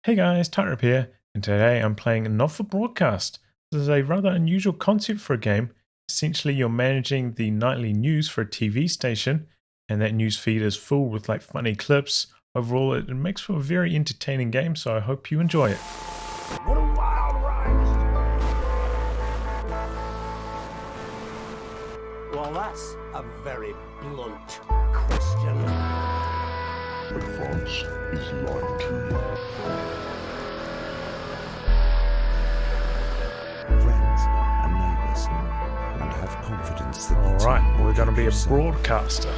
Hey guys, Tyrup here, and today I'm playing Not for Broadcast. This is a rather unusual concept for a game. Essentially, you're managing the nightly news for a TV station, and that news feed is full with like funny clips. Overall, it makes for a very entertaining game, so I hope you enjoy it. What a wild ride! Well, that's a very blunt question. Advance is lying to you. Friends and neighbours, and have confidence that the Alright, team will we're going to be a keep you safe. broadcaster.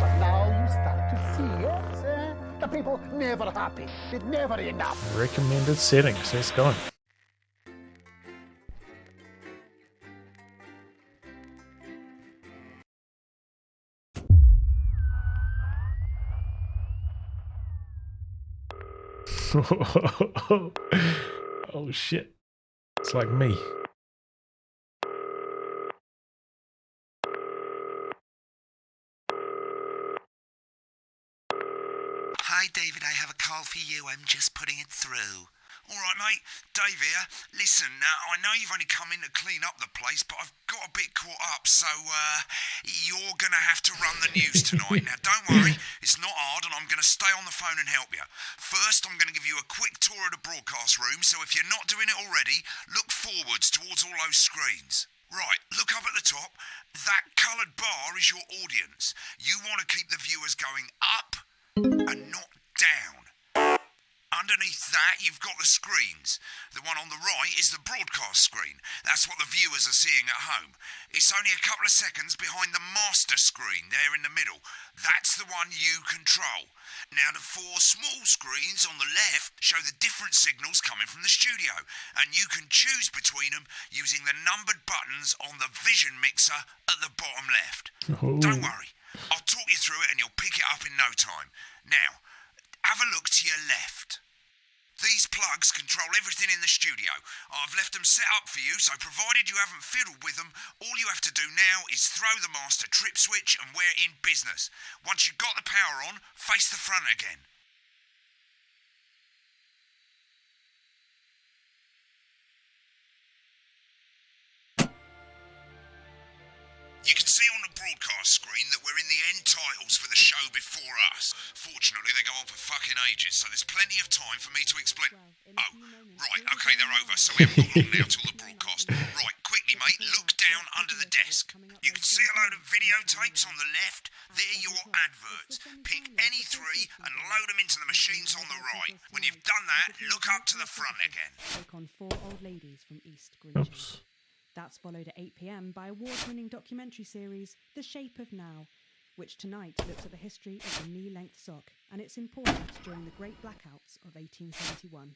But now you start to see, yes, the people never happy. It's never enough. Recommended settings, let's go. Oh shit. It's like me. Hi, David, I have a call for you. I'm just putting it through. All right, mate. Dave here. Listen, I know you've only come in to clean up the place, but I've got a bit caught up, so you're going to have to run the news tonight. Now, don't worry. It's not hard, and I'm going to stay on the phone and help you. First, I'm going to give you a quick tour of the broadcast room, so if you're not doing it already, look forwards towards all those screens. Right, look up at the top. That coloured bar is your audience. You want to keep the viewers going up and not down. Underneath that, you've got the screens. The one on the right is the broadcast screen. That's what the viewers are seeing at home. It's only a couple of seconds behind the master screen there in the middle. That's the one you control. Now, the four small screens on the left show the different signals coming from the studio, and you can choose between them using the numbered buttons on the vision mixer at the bottom left. Oh. Don't worry. I'll talk you through it and you'll pick it up in no time. Now, have a look to your left. These plugs control everything in the studio. I've left them set up for you, so provided you haven't fiddled with them, all you have to do now is throw the master trip switch and we're in business. Once you've got the power on, face the front again. You can see on the broadcast screen that we're in the end titles for the show before us. Fortunately, they go on for fucking ages, so there's plenty of time for me to explain. Oh, right, okay, they're over, so we haven't got long now till the broadcast. Right, quickly, mate, look down under the desk. You can see a load of videotapes on the left. They're your adverts. Pick any three and load them into the machines on the right. When you've done that, look up to the front again. Take on four old ladies from East Greenwich. Oops. That's followed at 8 p.m. by award-winning documentary series The Shape of Now, which tonight looks at the history of the knee-length sock and its importance during the Great Blackouts of 1871.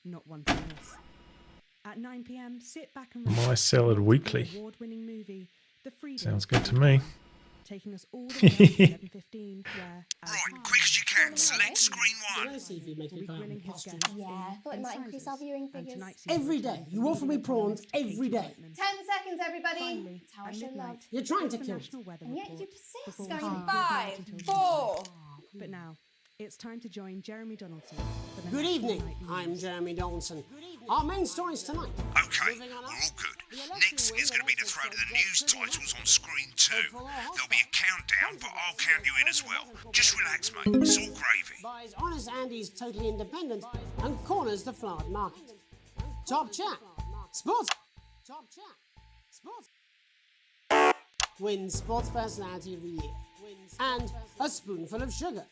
Not one to miss. At 9 p.m, sit back and My Salad Weekly. The award-winning movie The Freedom. Sounds good to me. Taking us all the way to 11:15, where Right, quick as you can, select screen one. we'll be grilling his guests. Yeah, I thought it might increase our viewing And figures. tonight's Every day. You offer me prawns every day. 10 seconds, everybody. Finally, That's how I at show midnight, love. You're trying to the kill me. National Weather And yet Report you persist. before Going we five, take until 4. But now, it's time to join Jeremy Donaldson for the Good National evening. Nightly I'm News. Jeremy Donaldson. Our main stories tonight. Okay, we're all good. Next is going to be the throw to the news titles on screen 2. There'll be a countdown, but I'll count you in as well. Just relax, mate. It's all gravy. Buys Honest Andy's Totally Independent and corners the flowered market. Top chat. Sports. Top chat. Sports. Wins Sports Personality of the Year. And a spoonful of sugar.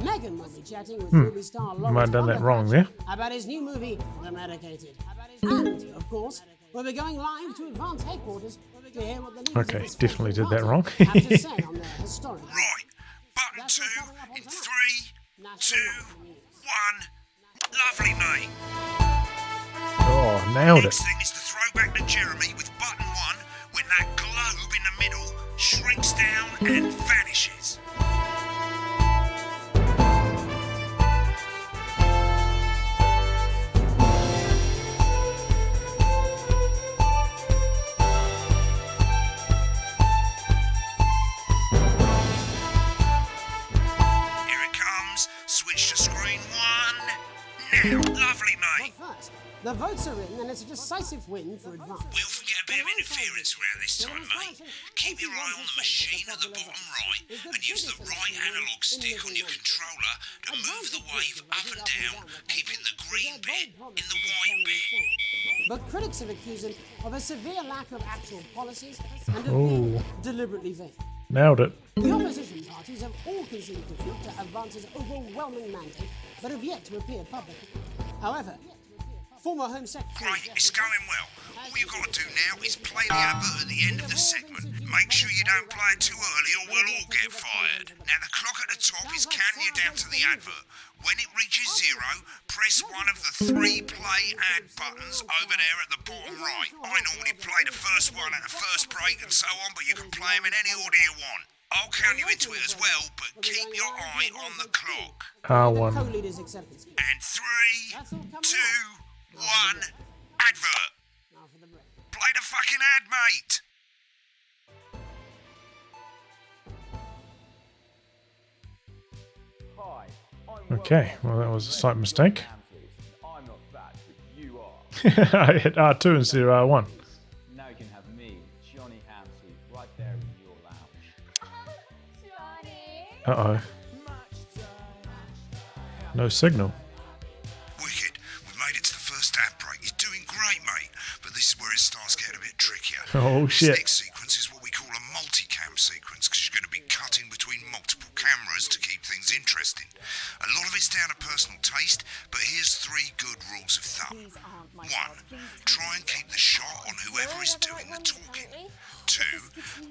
Megan will be chatting with movie star Lawrence Might have done that wrong there. about his new movie, The Medicated. And, of course, we'll be going live to Advance Headquarters to hear what the leaders Okay, of the definitely did that party wrong. have to say on their historic Right, button 2 in 3, 2, 1. Lovely, mate. Oh, nailed it. Next thing is to throw back to Jeremy with button 1 when that globe in the middle shrinks down and vanishes. Here it comes. Switch to screen Now, lovely, mate. But first, the votes are in and it's a decisive win for Advance. We often get a bit of interference around this time, mate. Keep your eye on the machine at the bottom right and use the right analog stick on your controller to move the wave up and down, keeping the green bit in the white bit. But critics have accused him of a severe lack of actual policies and of being deliberately vague. Nailed it. The opposition parties have all conceded defeat to Advance's overwhelming mandate, but have yet to appear publicly. However, former Home Secretary... Great, it's going well. All you've got to do now is play the advert at the end of the segment. Make sure you don't play it too early or we'll all get fired. Now the clock at the top is counting you down to the advert. When it reaches 0, press one of the 3 play ad buttons over there at the bottom right. I normally play the first one at the first break and so on, but you can play them in any order you want. I'll count you into it as well, but keep your eye on the clock. R1. Co-leader's acceptance speech. And 3, 2, 1, advert. Now for the break. Play the fucking ad, mate. Okay, well that was a slight mistake. I'm not fat, but you are. I hit R2 instead of R1. Now you can have me, Johnny Hamsley, right there in your lounge. Uh-oh. No signal. Wicked. We've made it to the first ad break. You're doing great, mate. But this is where it starts getting a bit trickier. Oh, This shit. next sequence is what we call a multicam sequence, because you're going to be cutting between multiple cameras to keep things interesting. A lot of it's down to personal taste, but here's 3 good rules of thumb. 1, try and keep the shot on whoever is doing the talking. 2,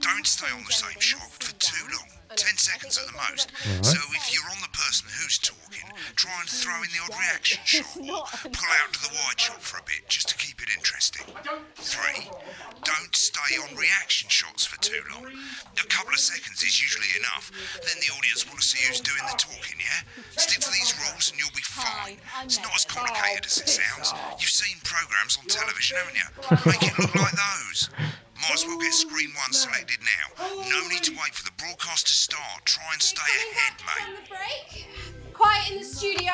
don't stay on the same shot for too long, 10 seconds at the most. So if you're on the person who's talking, try and throw in the odd reaction shot or pull out to the wide shot for a bit just to keep it interesting. 3, don't stay on reaction shots for too long. A couple of seconds is usually enough. Then the audience want to see who's doing the talking, yeah? Stick to these rules and you'll be fine. It's not as complicated as it sounds. You've seen programs on television, haven't you? Make it look like those. Might as well get screen 1 selected now. No need to wait for the broadcast to start. Try and stay ahead, mate. On the break. Quiet in the studio.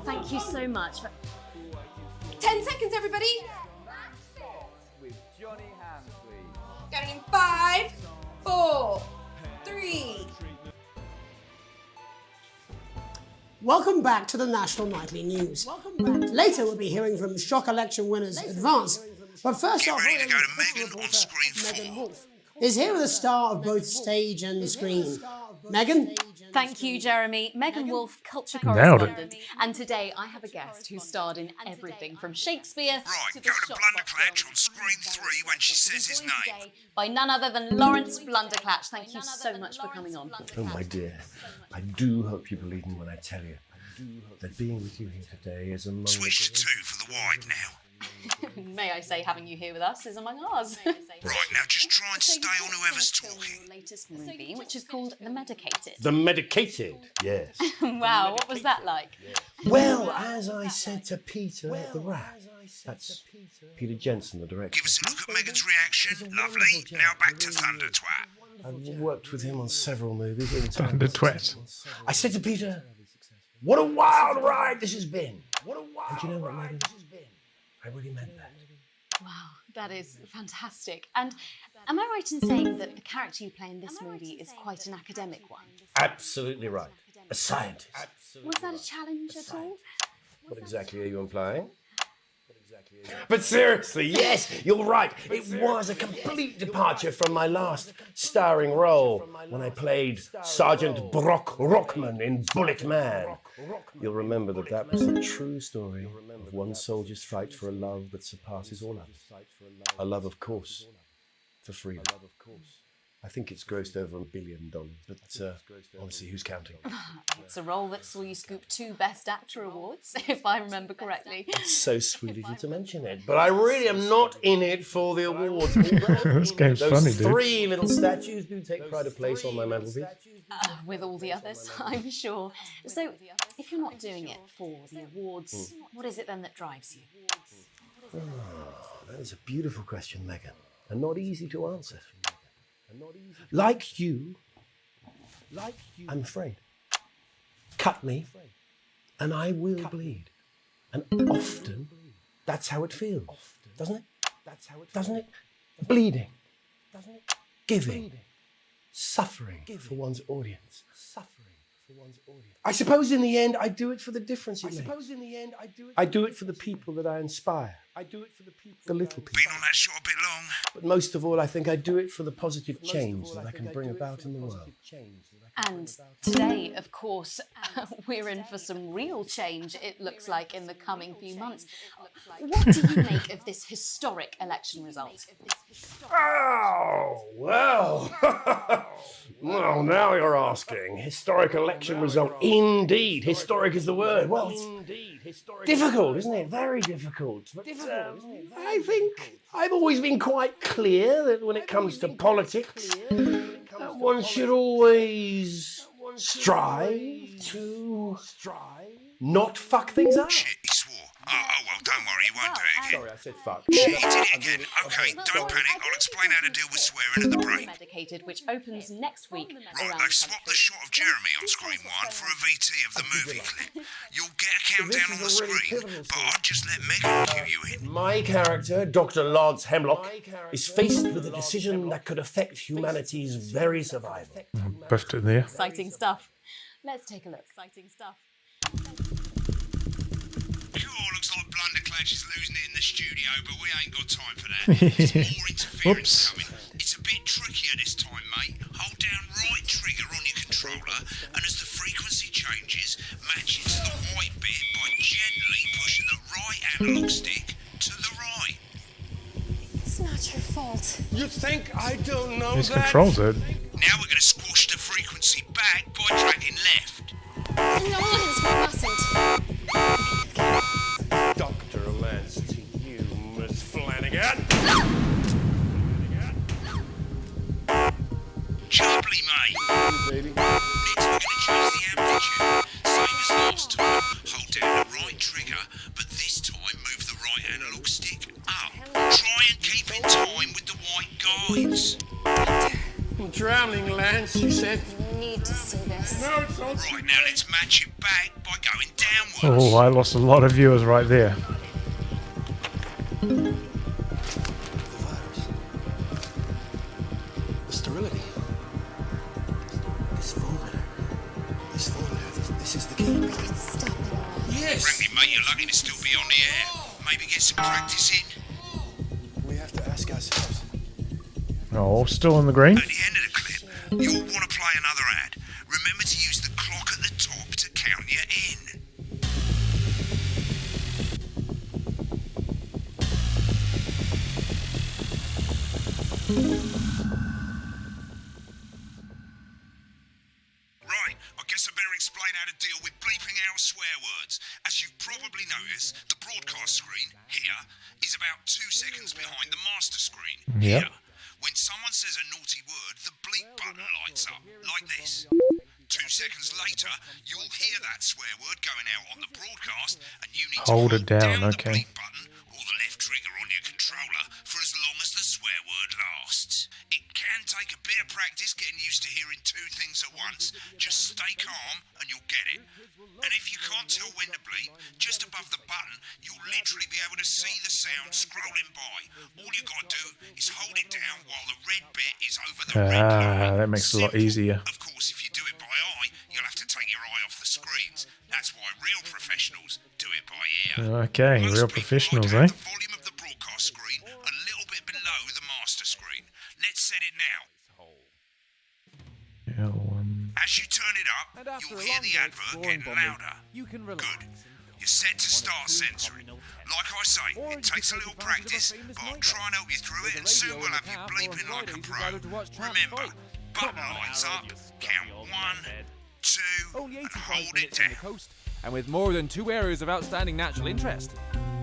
Thank you so much. 10 seconds, everybody. With Johnny Hamsley. Going in 5, 4, 3. Welcome back to the National Nightly News. Later we'll be hearing from shock election winners Advance. But first Get off, ready to go to special Megan on reporter screen Megan 4. Wolf is here with a star of both stage and screen. Megan? Thank you, Jeremy. Megan Wolf, culture Nailed it. correspondent. And today I have a guest who starred in everything from Shakespeare Right, to go the to shot Blunderclatch film on screen 3 when she says his joined name. today by none other than Lawrence Blunderclatch. Thank you so much for coming on. Oh, my dear, I do hope you believe me when I tell you that being with you here today is among Switch to 2 for the wide now. May I say, having you here with us is among ours. Right, now just try and stay on whoever's Your talking. latest movie, which is called The Medicated. The medicated, yes. Wow, what was that like? Well, as I said to Peter at the Rat, that's Peter Jensen, the director. Give us a look at Megan's reaction. Lovely. Now back to Thunder Twat. I've worked with him on several movies. In time. Thunder Twat. I said to Peter, what a wild ride this has been. What a wild and you know what, Megan? I really meant that. Wow, that is fantastic. And am I right in saying that the character you play in this movie is quite an academic one? Absolutely right. A scientist. Was that a challenge at all? What exactly are you implying? But seriously, yes, you're right. It was a complete departure from my last starring role when I played Sergeant Brock Rockman in Bullet Man. You'll remember that was a true story of one soldier's fight for a love that surpasses all others. A love, of course, for freedom. I think it's grossed over $1 billion, but honestly, who's counting? It's a role that saw you scoop 2 Best Actor awards, if I remember correctly. It's so sweet of you to mention it, but I really am not in it for the awards. This game's Those funny, dude. 3 little statues do take pride of place on my mantelpiece. With all the others, I'm sure. So, if you're not doing it for the awards, what is it then that drives you? That is a beautiful question, Megan, and not easy to answer. Like you, I'm afraid. Cut me, and I will bleed. And often, that's how it feels, doesn't it? Doesn't it? Bleeding. Giving. Suffering for one's audience. I suppose in the end, I do it for the difference it makes. I do it for the people that I inspire. The little people. Been on that shot a bit long. But most of all, I think I do it for the positive change that I can bring about in the world. And today, of course, we're in for some real change, it looks like, in the coming few months. What do you make of this historic election result? Oh, well. Well, now you're asking. Historic election result. Indeed. Historic is the word. Well, it's difficult, isn't it? Very difficult. But, I think I've always been quite clear that when it comes to politics, one should always strive to not fuck things up. Shit, he swore. Oh, well, don't worry, he won't do it again. Sorry, I said fuck. Shit, he did it again. Okay, don't panic. I'll explain how to deal with swearing at the break. Medicated, which opens next week. Right, they've swapped the shot of Jeremy on screen 1 for a VT of the movie clip. You'll get a countdown on the screen, but I'd just let Megan cue you in. My character, Dr. Lance Hemlock, is faced with a decision that could affect humanity's very survival. Buffed it there. Exciting stuff. Let's take a look. Exciting stuff. Looks like Blunderclash is losing it in the studio, but we ain't got time for that. There's more interference coming. It's a bit trickier this time, mate. Hold down right trigger on your controller, and as the frequency changes, match it to the white bit by gently pushing the right analog stick to the right. It's not your fault. You think I don't know These that? controls are... Now we're going to squash the frequency back by dragging left. No, we mustn't. Dr. Lance to you, Miss Flanagan. Jubbly, mate. Baby. Next, we're going to change the amplitude. Same as last time. Hold down the right trigger, but this time move the right analog stick up. Try and keep in time with the white guides. I'm drowning, Lance, you said. You need to see this. No, it's not. Right, now let's match it back by going downwards. Oh, I lost a lot of viewers right there. The virus. The sterility. This formula. This is the key. Stop it all. Yes! Frankly, mate, you're lucky to still be on the air. Maybe get some practice in. We have to ask ourselves. Oh, still on the green. At the end of the clip, you'll want to play another ad. Remember to use the clock at the top to count you in. Right, I guess I better explain how to deal with bleeping out swear words. As you've probably noticed, the broadcast screen, here, is about 2 seconds behind the master screen, Yep. here. When someone says a naughty word, the bleep button lights up, like this. 2 seconds later, you'll hear that swear word going out on the broadcast, and you need Hold to it down, the okay. bleep button or the left trigger on your controller for as long as the swear word lasts. It can take a bit of practice getting used to hearing 2 things at once. Just stay calm and you'll get it. And if you can't tell when to bleep, just above the button, you'll literally be able to see the sound scrolling by. All you got to do is hold it down while the red bit is over the red line. That makes it a lot Simple. easier. Of course, if you do it by eye, you'll have to take your eye off the screens. That's why real professionals do it by ear. Okay, Most real people professionals, like eh? to have the volume of the broadcast screen a little bit below the master screen. Let's set it now. Yeah, As you turn it up, you'll hear the advert getting louder. Good. You're set to start censoring. Like I say, it takes a little practice, but I'll try and help you through it, and soon we'll have you bleeping like a pro. Remember, button lights up, count 1, 2, and hold it down. And with more than 2 areas of outstanding natural interest.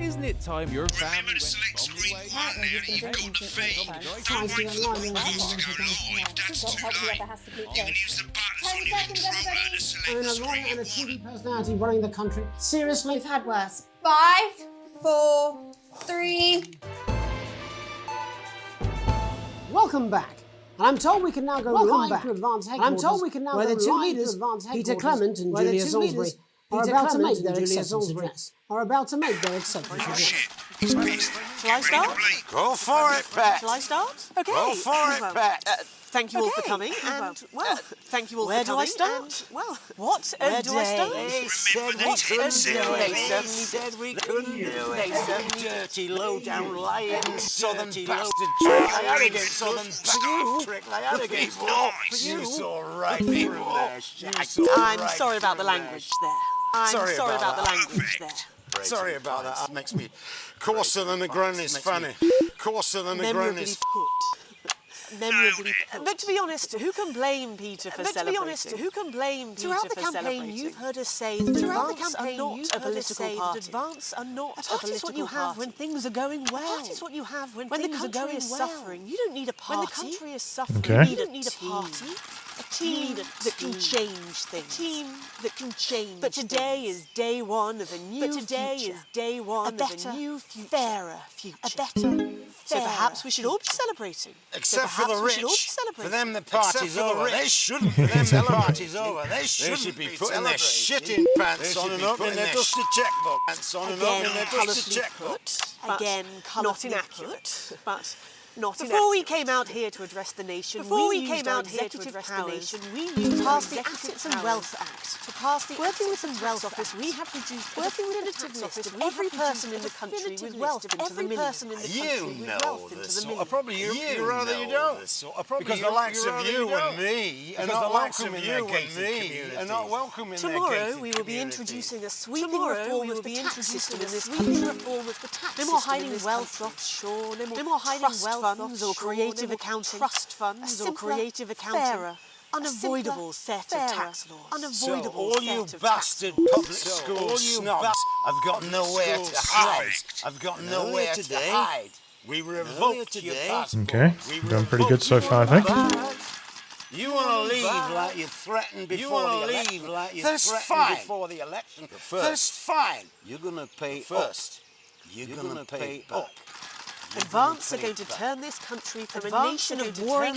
Isn't it time your family Remember to select screen 1 now that you've got the feed. Don't wait for the broadcast to go live, that's too late. You can use the buttons on your controller to select the And a screen lawyer and you a want. TV personality running the country. Seriously? We've had worse. 5, 4, 3. Welcome back. And I'm told we can now go live to advance headquarters. I'm told we can now where the 2 leaders, Peter Clement and Julia Salisbury, are about to make their acceptance address. He's pissed. Shall I start? Go for it, Pat. Shall I start? Okay. Go for it, Pat. Thank you all for coming, and, well, thank you all where for coming. do I start? And, well, what a Where day. do I start? They said we What a couldn't day. do it. They They said we couldn't do it. Them dirty, low-down, lying, southern bastard trick. Southern bastard trick. You saw right through their shit. I'm sorry about the language there. I'm sorry about the language there. Sorry about that. That makes me coarser than a grin is funny. Coarser than a grin is... Memorably put. But to be honest, who can blame Peter for celebrating? Throughout the campaign, you've heard us say that advance are not a political party. Advance are not a political party. Is what you have when things are going well. That is what you have when things are going well. When the country is suffering, you don't need a party. When the country is suffering, you don't need a party. A team that can change things. A team that can change. But today is day one of a new future. A better, fairer future. A better, so perhaps we should all be celebrating. Except for the rich. For them the party's over. They shouldn't. For them the party's over. They should be putting their shitting pants on and opening their dusty checkbook. Again, not inaccurate, but not before we came out here to address the nation, we passed the Assets and Wealth Act. To pass the Working with the Wealth Office, we have produced a definitive list of every person in the country with wealth into the millions. You know this sort of probably you rather you don't. Because the likes of you and me are not welcome in their gated community. Tomorrow we will be introducing a sweeping reform of the tax system in this country. No more hiding wealth offshore. No more hiding wealth funds or creative accounting. Trust funds or creative accounting. Fairer, unavoidable set of tax laws. So all you bastard public school snobs have got nowhere to hide. I've got nowhere to hide. We revoked your passport. Okay, done pretty good so far, I think. You want to leave like you threatened before the election. First, fine. You're going to pay first. You're going to pay up. Advance are going to turn this country from a nation of warring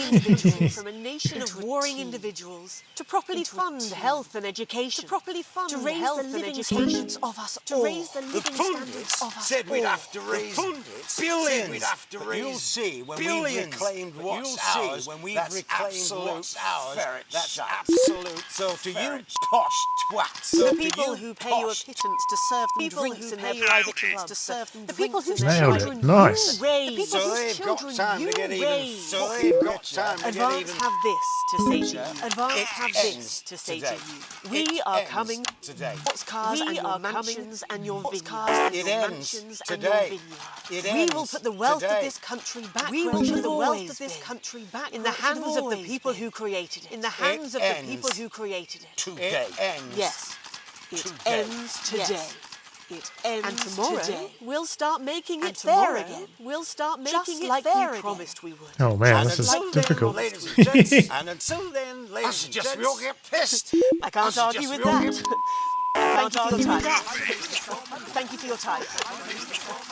individuals, to properly fund health and education, to raise the living standards of us all. The pundits said we'd have to raise billions. You'll see when we've reclaimed what's ours. That's absolute. That's absolute. So to you posh twats, the people who pay you a pittance to serve them drinks in their private clubs, the people whose children nice. Raise, so they've got time to get even. So they've got time to get even. Advance have this to say to you. Advance have this to say to you. We are coming today. We are mansions and your vineyards. It ends today. We will put the wealth of this country back. We will put the wealth of this country back in the hands of the people who created it. In the hands of the people who created it. Today. Yes. It ends today. It ends and tomorrow today. We'll start making it fair again. We'll start making it like we promised we would. Oh man, this is difficult. And until then, ladies and gents, we all get pissed. I can't argue with that. Thank you for your time.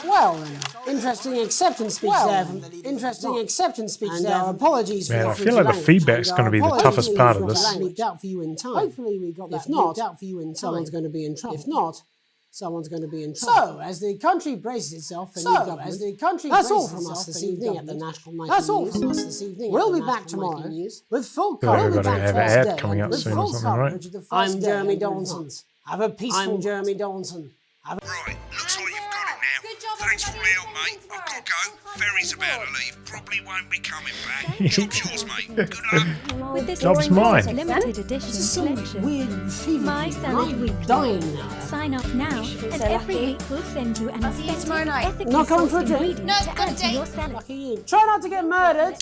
Well, interesting acceptance speech there. Interesting acceptance speech there. And our apologies man, for I feel like the feedback's going to be the toughest part of this. Out for you in time. Hopefully we got that. If not, out for you in time. Someone's going to be in trouble. If not, someone's going to be in trouble. So, as the country braces itself, that's all from us this evening at the National Nightly News. That's all from us this evening. We'll be back tomorrow with full coverage. We're going to have an ad coming up soon or something, right? I'm Jeremy Donaldson. Have a peaceful. I'm Jeremy Donaldson. Right, looks like you've got it now. Good job. Thanks for all the help, mate. I've got to go. Ferry's about to leave. Probably won't be coming back. Job's yours, mate. Good luck. With this Job's mine. limited edition collection, My Salad Weekly. Sign up now, and every week we'll send you an authentic, ethically sourced ingredient to add to your salad. Try not to get murdered.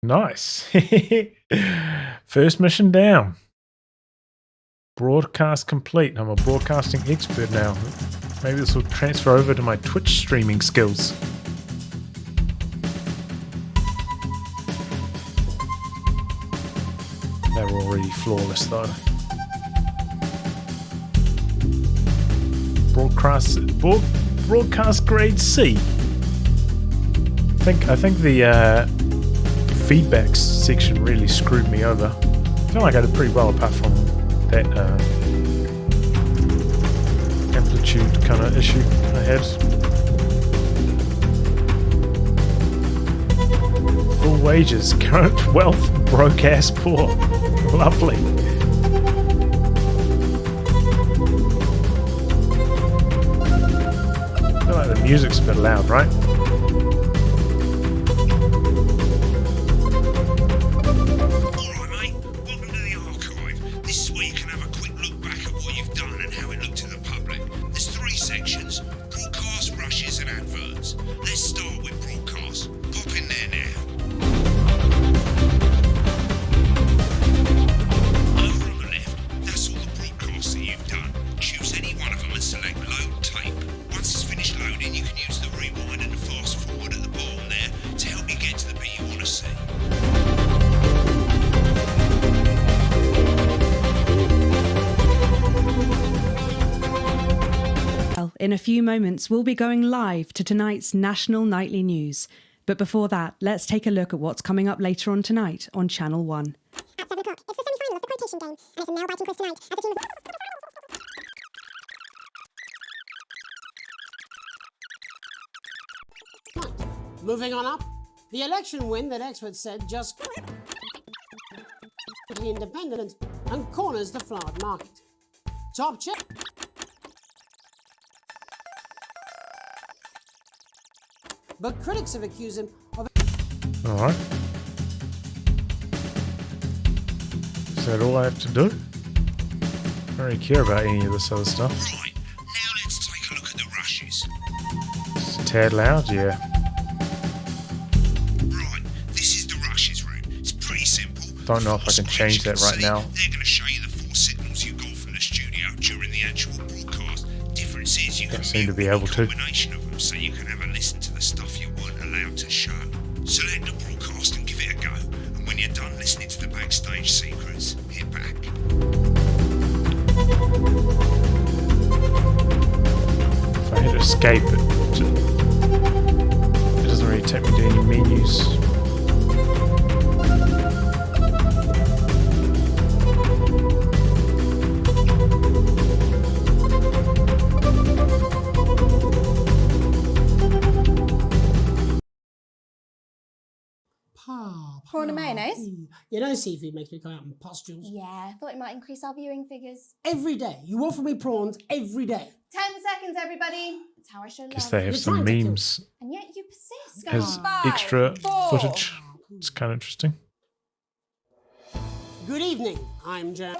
Nice. First mission down. Broadcast complete. I'm a broadcasting expert now. Maybe this will transfer over to my Twitch streaming skills. They were already flawless though. Broadcast grade C. I think the feedback section really screwed me over. I feel like I did pretty well apart from that attitude kind of issue I had. Full wages, current wealth, broke ass poor. Lovely. I feel like the music's a bit loud, right? In a few moments, we'll be going live to tonight's national nightly news. But before that, let's take a look at what's coming up later on tonight on Channel 1. At 7 o'clock, it's the semi-final of the quotation game, and it's a nail-biting quiz tonight as the team Right. Moving on up, the election win that experts said just independent and corners the flowered market. Top check. But critics have accused him of... Alright. Is that all I have to do? I don't really care about any of this other stuff. Right, now let's take a look at the rushes. It's a tad loud, yeah. Right, this is the rushes room. It's pretty simple. Don't know if I can change that right now. They're going to show you the 4 signals you got from the studio during the actual broadcast. Difference is you Don't can seem to be able to. combination of them, so you can have a listen to the stuff you weren't allowed to show. Select the broadcast and give it a go. And when you're done listening to the backstage secrets, hit back. If I hit escape, it doesn't really take me to any menus. Prawn and mayonnaise? You know seafood makes me go out in pustules. Yeah, I thought it might increase our viewing figures. Every day. You offer me prawns every day. 10 seconds, everybody. That's how I show love. Guess they have some memes And yet you persist. as 5, extra 4. footage. It's kind of interesting. Good evening, I'm Jan.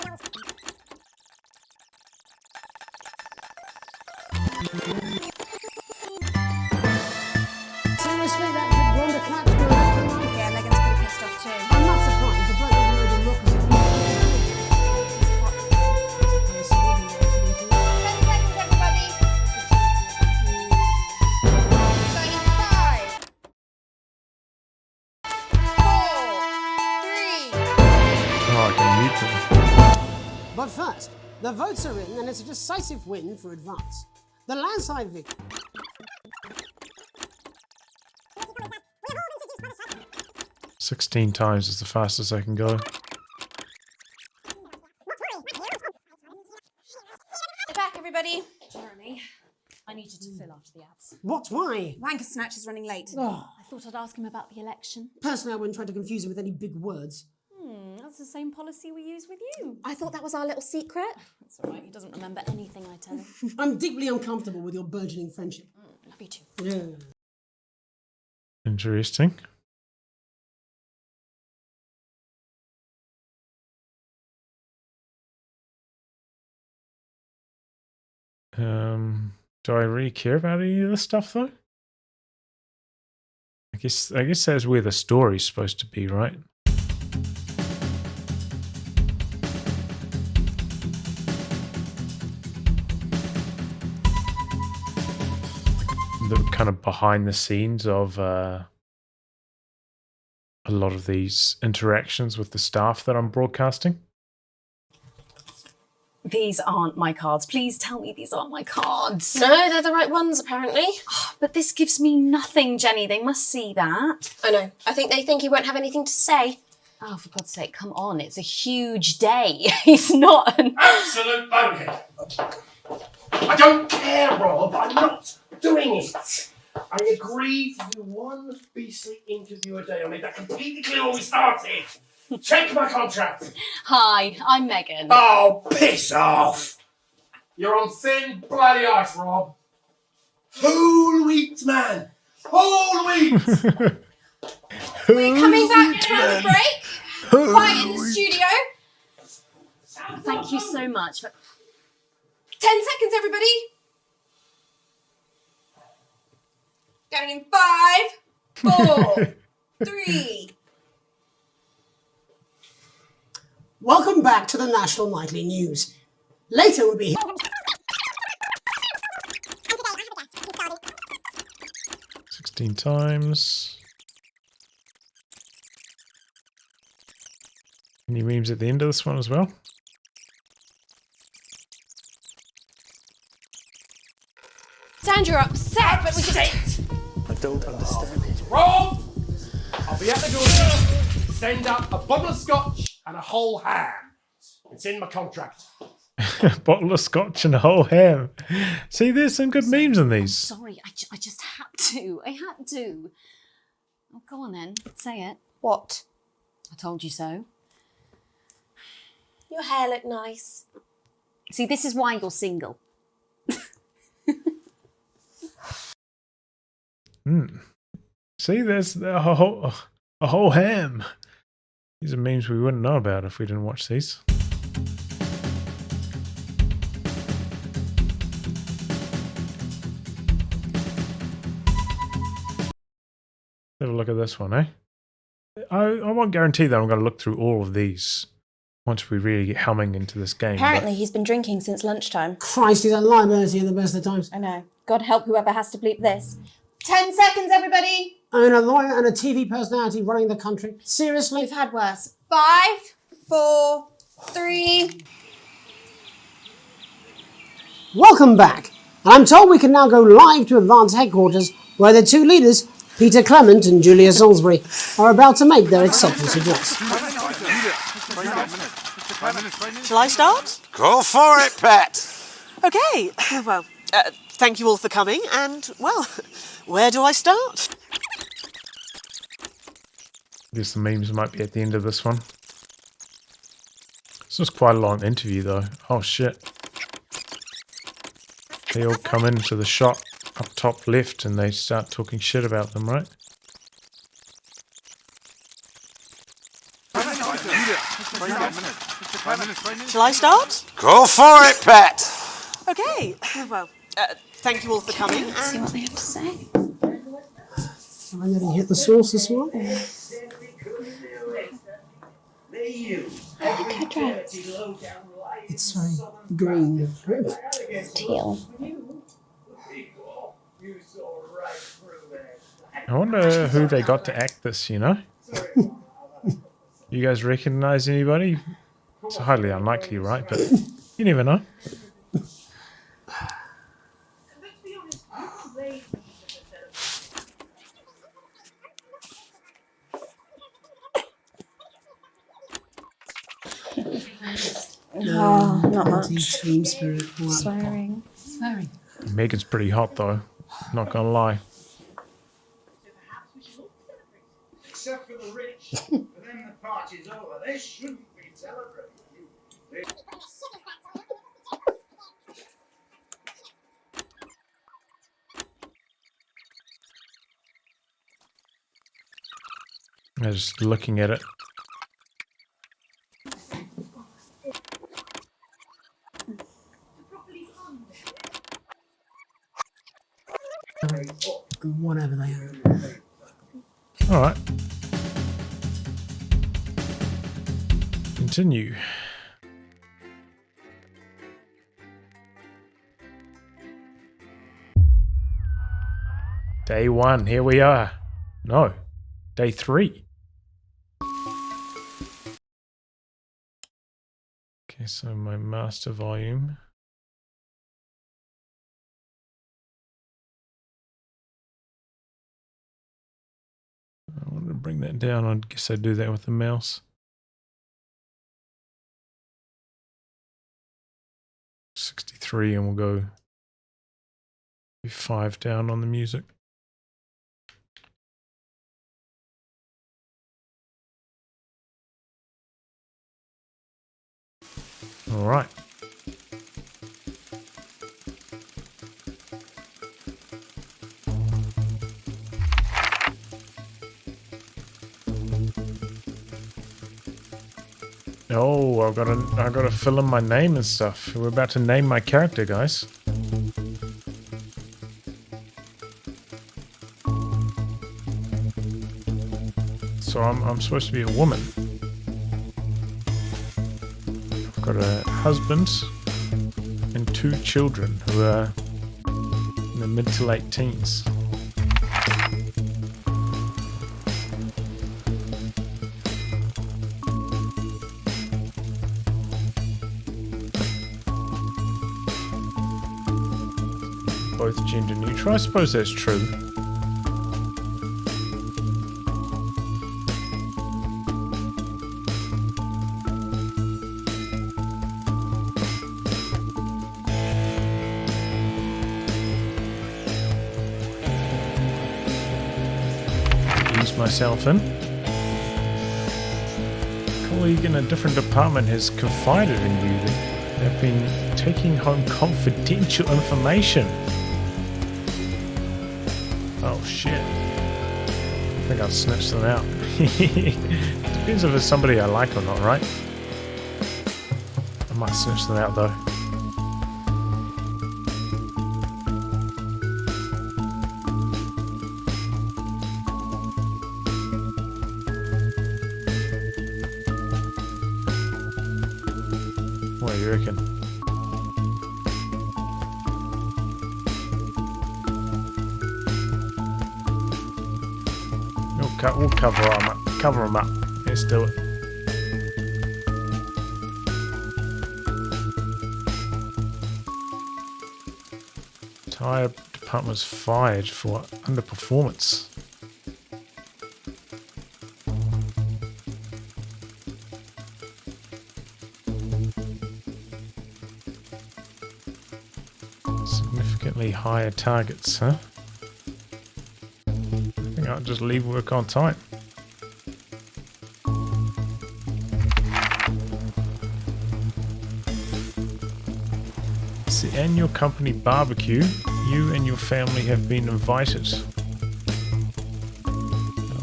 Seriously, that could run the clap to the left and right? Yeah, Megan's pretty pissed off too. I'm not surprised. The bloke doesn't know the rock is 10 seconds, everybody. 5, 4, 3. Oh, I can mute them. But first, the votes are in and it's a decisive win for Advance. The landslide victory. 16 times is the fastest I can go. Get back, everybody. Jeremy, I need you to fill after the ads. What? Why? Wanker Snatch is running late. Oh. I thought I'd ask him about the election. Personally, I wouldn't try to confuse him with any big words. That's the same policy we use with you. I thought that was our little secret. That's all right, he doesn't remember anything I tell him. I'm deeply uncomfortable with your burgeoning friendship. Love you too. Yeah. Interesting. Do I really care about any of this stuff though? I guess that's where the story's supposed to be, right? The kind of behind the scenes of a lot of these interactions with the staff that I'm broadcasting. These aren't my cards. Please tell me these aren't my cards. No, they're the right ones, apparently. Oh, but this gives me nothing, Jenny. They must see that. I know. I think they think he won't have anything to say. Oh, for God's sake, come on. It's a huge day. He's not an... Absolute bonehead. I don't care there, Rob. I'm not doing it. I agreed to do one beastly interview a day. I made that completely clear when we started. Check my contract. Hi, I'm Megan. Oh, piss off. You're on thin, bloody ice, Rob. Whole wheat, man. Whole wheat. We're coming back from the break. Quiet in the studio. Thank you so much. 10 seconds, everybody. Going in 5, 4, 3. Welcome back to the National Nightly News. Later we'll be 16 times. Any memes at the end of this one as well? Sandra, you're upset, but we can... I don't understand it. Rob! I'll be at the door. Send up a bottle of scotch and a whole ham. It's in my contract. Bottle of scotch and a whole ham. See, there's some good memes in these. Sorry, I just had to. I had to. Oh, go on then. Say it. What? I told you so. Your hair looked nice. See, this is why you're single. See, there's a whole ham. These are memes we wouldn't know about if we didn't watch these. Have a look at this one, eh? I won't guarantee that I'm going to look through all of these once we really get humming into this game. Apparently he's been drinking since lunchtime. Christ, he's a liability at the best of times. I know. God help whoever has to bleep this. 10 seconds, everybody. I mean, a lawyer and a TV personality running the country. Seriously? We've had worse. 5, 4, 3. Welcome back. And I'm told we can now go live to Advance Headquarters, where the two leaders, Peter Clement and Julia Salisbury, are about to make their acceptance address. Shall I start? Go for it, Pet. Okay, well, thank you all for coming, and, well, where do I start? Guess the memes might be at the end of this one. This was quite a long interview though. Oh shit. They all come into the shot up top left and they start talking shit about them, right? Shall I start? Go for it, Pet. Okay, well, thank you all for coming, and... See what they have to say. Am I going to hit the source this morning? It's very green. Teal. I wonder who they got to act this, you know? You guys recognize anybody? It's highly unlikely, right? But you never know. Oh, not much. Team spirit. Swearing. Megan's pretty hot though. Not gonna lie. Except for the rich. For them, the party's over. They shouldn't be celebrating. I'm just looking at it. Whatever they are. All right. Continue. Day 1, here we are. No, day 3. Okay, so my master volume. I want to bring that down. I guess I do that with the mouse. 63, and we'll go 5 down on the music. All right. Oh, I've got to fill in my name and stuff. We're about to name my character, guys. So I'm supposed to be a woman. I've got a husband and 2 children who are in the mid to late teens. Both gender neutral. I suppose that's true. Ease myself in. A colleague in a different department has confided in you that they've been taking home confidential information. Oh shit. I think I'll snitch them out. Depends if it's somebody I like or not, right? I might snitch them out though. What do you reckon? We'll cover them up. Cover them up. Let's do it. Entire department was fired for underperformance. Significantly higher targets, huh? I'll just leave work on time. It's the annual company barbecue. You and your family have been invited.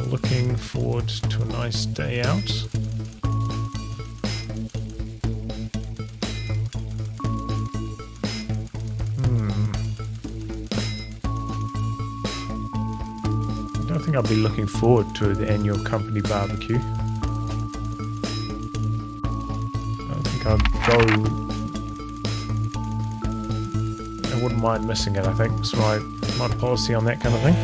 Looking forward to a nice day out. I think I'll be looking forward to the annual company barbecue. I think I'll go. I wouldn't mind missing it, I think. It's my policy on that kind of thing.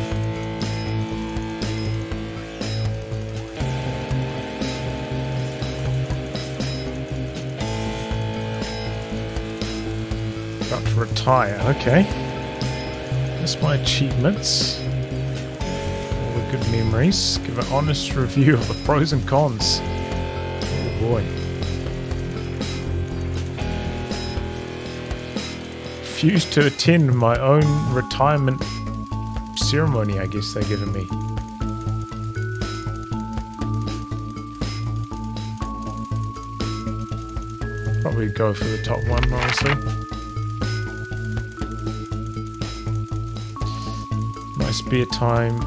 About to retire, okay. That's my achievements. Good memories. Give an honest review of the pros and cons. Oh boy. Refused to attend my own retirement ceremony, I guess they're giving me. Probably go for the top one, honestly. Spare time,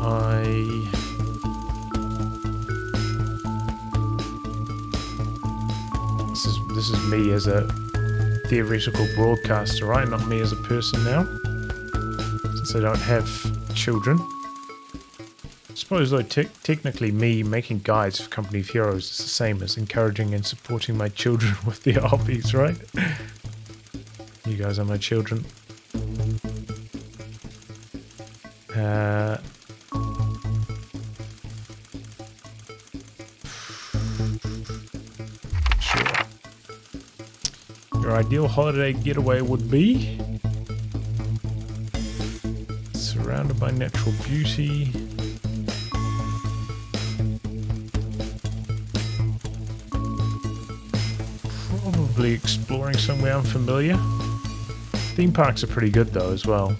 this is me as a theatrical broadcaster, right? Not me as a person now, since I don't have children. I suppose though, technically me making guides for Company of Heroes is the same as encouraging and supporting my children with their hobbies, right? You guys are my children. Sure. Your ideal holiday getaway would be surrounded by natural beauty. Probably exploring somewhere unfamiliar. Theme parks are pretty good though as well.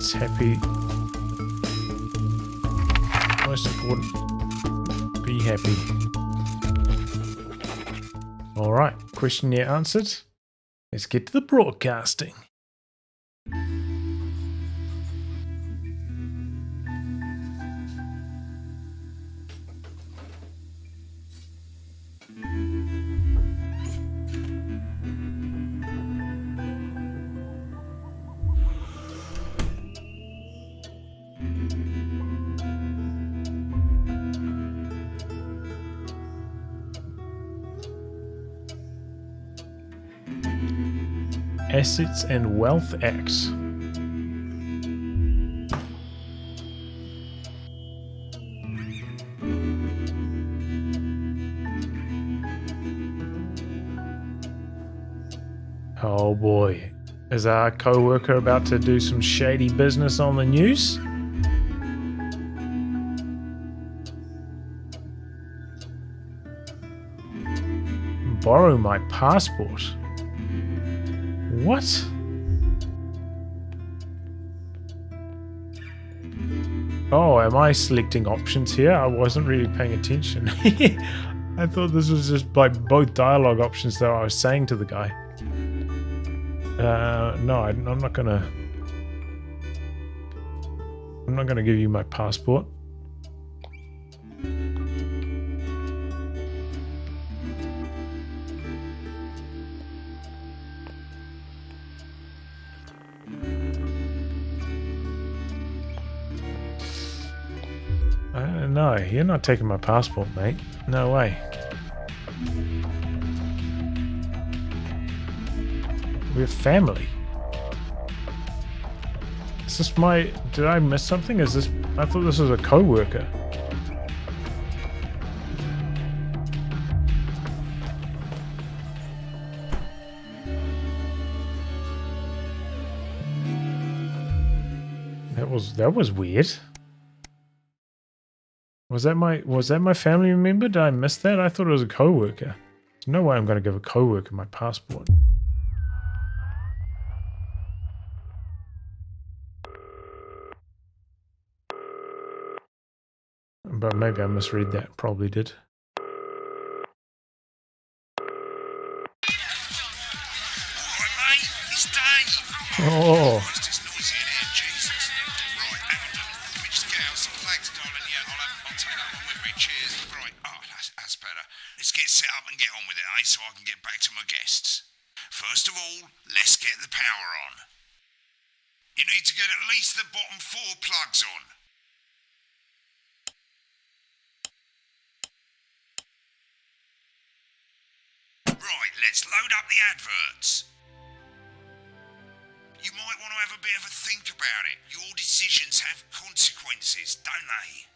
It's happy. Most important, be happy. Alright, questionnaire answered. Let's get to the broadcasting. Assets and Wealth Act. Oh boy, is our co-worker about to do some shady business on the news? Borrow my passport. What? Oh, am I selecting options here? I wasn't really paying attention. I thought this was just like both dialogue options that I was saying to the guy. No, I'm not gonna give you my passport. No, you're not taking my passport, mate. No way. We're family. Is this my... Did I miss something? Is this... I thought this was a co-worker. That was weird. Was that my family member? Did I miss that? I thought it was a co-worker. There's no way I'm going to give a co-worker my passport. But maybe I misread that. Probably did. Oh. So I can get back to my guests. First of all, let's get the power on. You need to get at least the bottom 4 plugs on. Right, let's load up the adverts. You might want to have a bit of a think about it. Your decisions have consequences, don't they?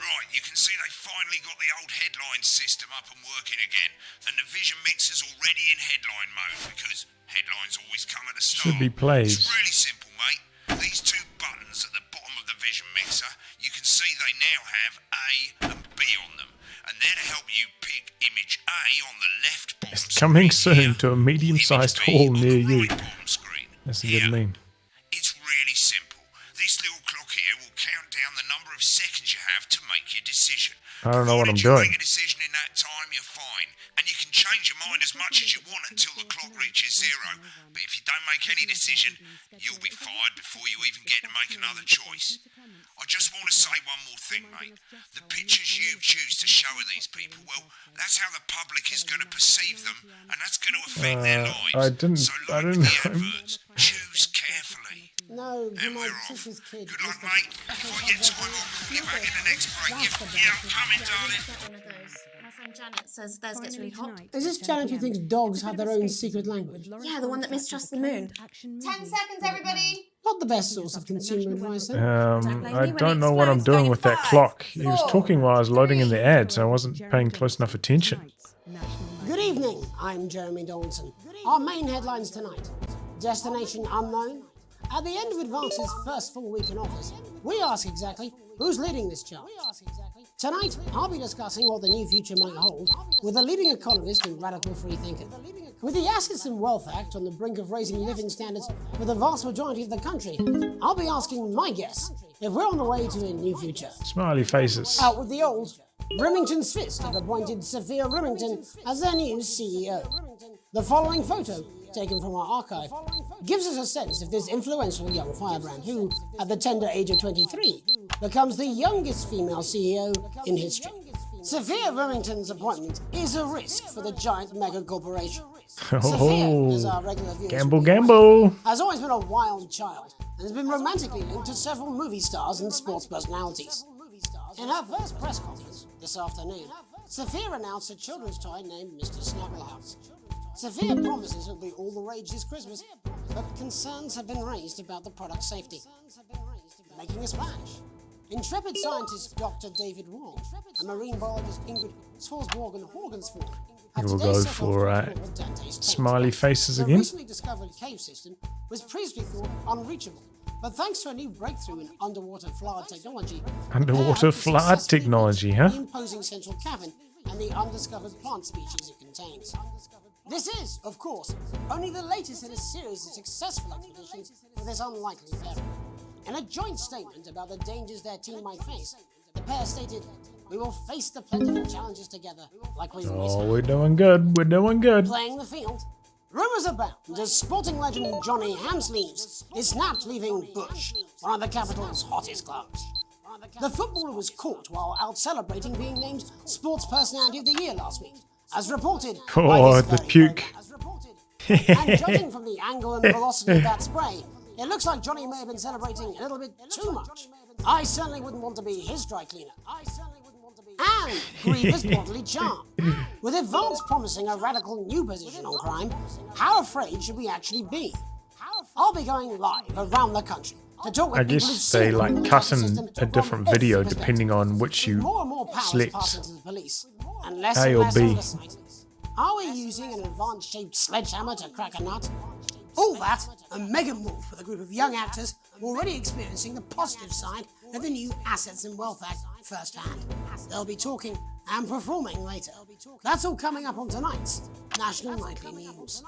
Right, you can see they finally got the old headline system up and working again, and the vision mixer's already in headline mode because headlines always come at the start. Should be played. It's really simple, mate. These 2 buttons at the bottom of the vision mixer, you can see they now have A and B on them, and they're to help you pick image A on the left bottom It's coming screen soon to a medium-sized hall near you. screen. That's a good meme. It's really simple. This little clock here will count down the number of seconds you have to make your decision. I don't know what I'm If you doing. make a decision in that time, you're fine. And you can change your mind as much as you want until the clock reaches 0. But if you don't make any decision, you'll be fired before you even get to make another choice. I just want to say one more thing, mate. The pictures you choose to show of these people, well, that's how the public is going to perceive them, and that's going to affect their lives. I didn't. Choose carefully. No, you're my sister's kid. Good luck, mate. If I get time, I'll call you back in the next break. Yeah, I'm coming, darling. One of those. My friend Janet says theirs gets really hot. Is this Janet who thinks dogs have their own secret language? Yeah, the one that mistrusts the moon. 10 seconds, everybody. Not the best source of consumer advice, then. I don't know what I'm doing with that clock. He was talking while I was loading in the ads. I wasn't paying close enough attention. Good evening, I'm Jeremy Dawson. Our main headlines tonight. Destination unknown. At the end of Advance's first full week in office, we ask exactly who's leading this charge. Tonight, I'll be discussing what the new future might hold with a leading economist and radical freethinker. With the Assets and Wealth Act on the brink of raising living standards for the vast majority of the country, I'll be asking my guess if we're on the way to a new future. Smiley faces. Out with the old, Remington's Fist have appointed Sophia Remington as their new CEO. The following photo, taken from our archive, gives us a sense of this influential young firebrand who, at the tender age of 23, becomes the youngest female CEO in history. Sophia Remington's appointment is a risk for the giant mega corporation. Sophia, as our regular viewers Gamble. has always been a wild child and has been romantically linked to several movie stars and sports personalities. In her first press conference this afternoon, Sophia announced a children's toy named Mr. Snugglehouse. Sophia promises it'll be all the rage this Christmas, but concerns have been raised about the product's safety. Making a splash. Intrepid scientist Dr. David Wong and marine biologist Ingrid Swarsborg-Horgensford We'll go for smiley faces again. The recently discovered cave system was previously thought unreachable, but thanks to a new breakthrough in underwater flood technology, Underwater flood technology, huh? the imposing central cavern and the undiscovered plant species it contains. This is, of course, only the latest in a series of successful expeditions for this unlikely pair. In a joint statement about the dangers their team might face, the pair stated, "We will face the plentiful challenges together like we always have." We're doing good. We're doing good. Playing the field. Rumours abound as sporting legend Johnny Hamsleeves is snapped leaving Bush, one of the capital's hottest clubs. The footballer was caught while out celebrating being named Sports Personality of the Year last week, as reported by this the puke. And judging from the angle and velocity of that spray, it looks like Johnny may have been celebrating a little bit too much. I certainly wouldn't want to be his dry cleaner. And grievous bodily charm. With advance promising a radical new position on crime, how afraid should we actually be? I'll be going live around the country to talk with I people who've guess they seen like cut in a different video depending on which you more and more powers select. passing to the police, and less A and or less B. oversight. Are we using an advanced-shaped sledgehammer to crack a nut? All that, and mega move with a group of young actors already experiencing the positive side of the new Assets and Wealth Act firsthand. They'll be talking and performing later. That's all coming up on tonight's National Nightly News.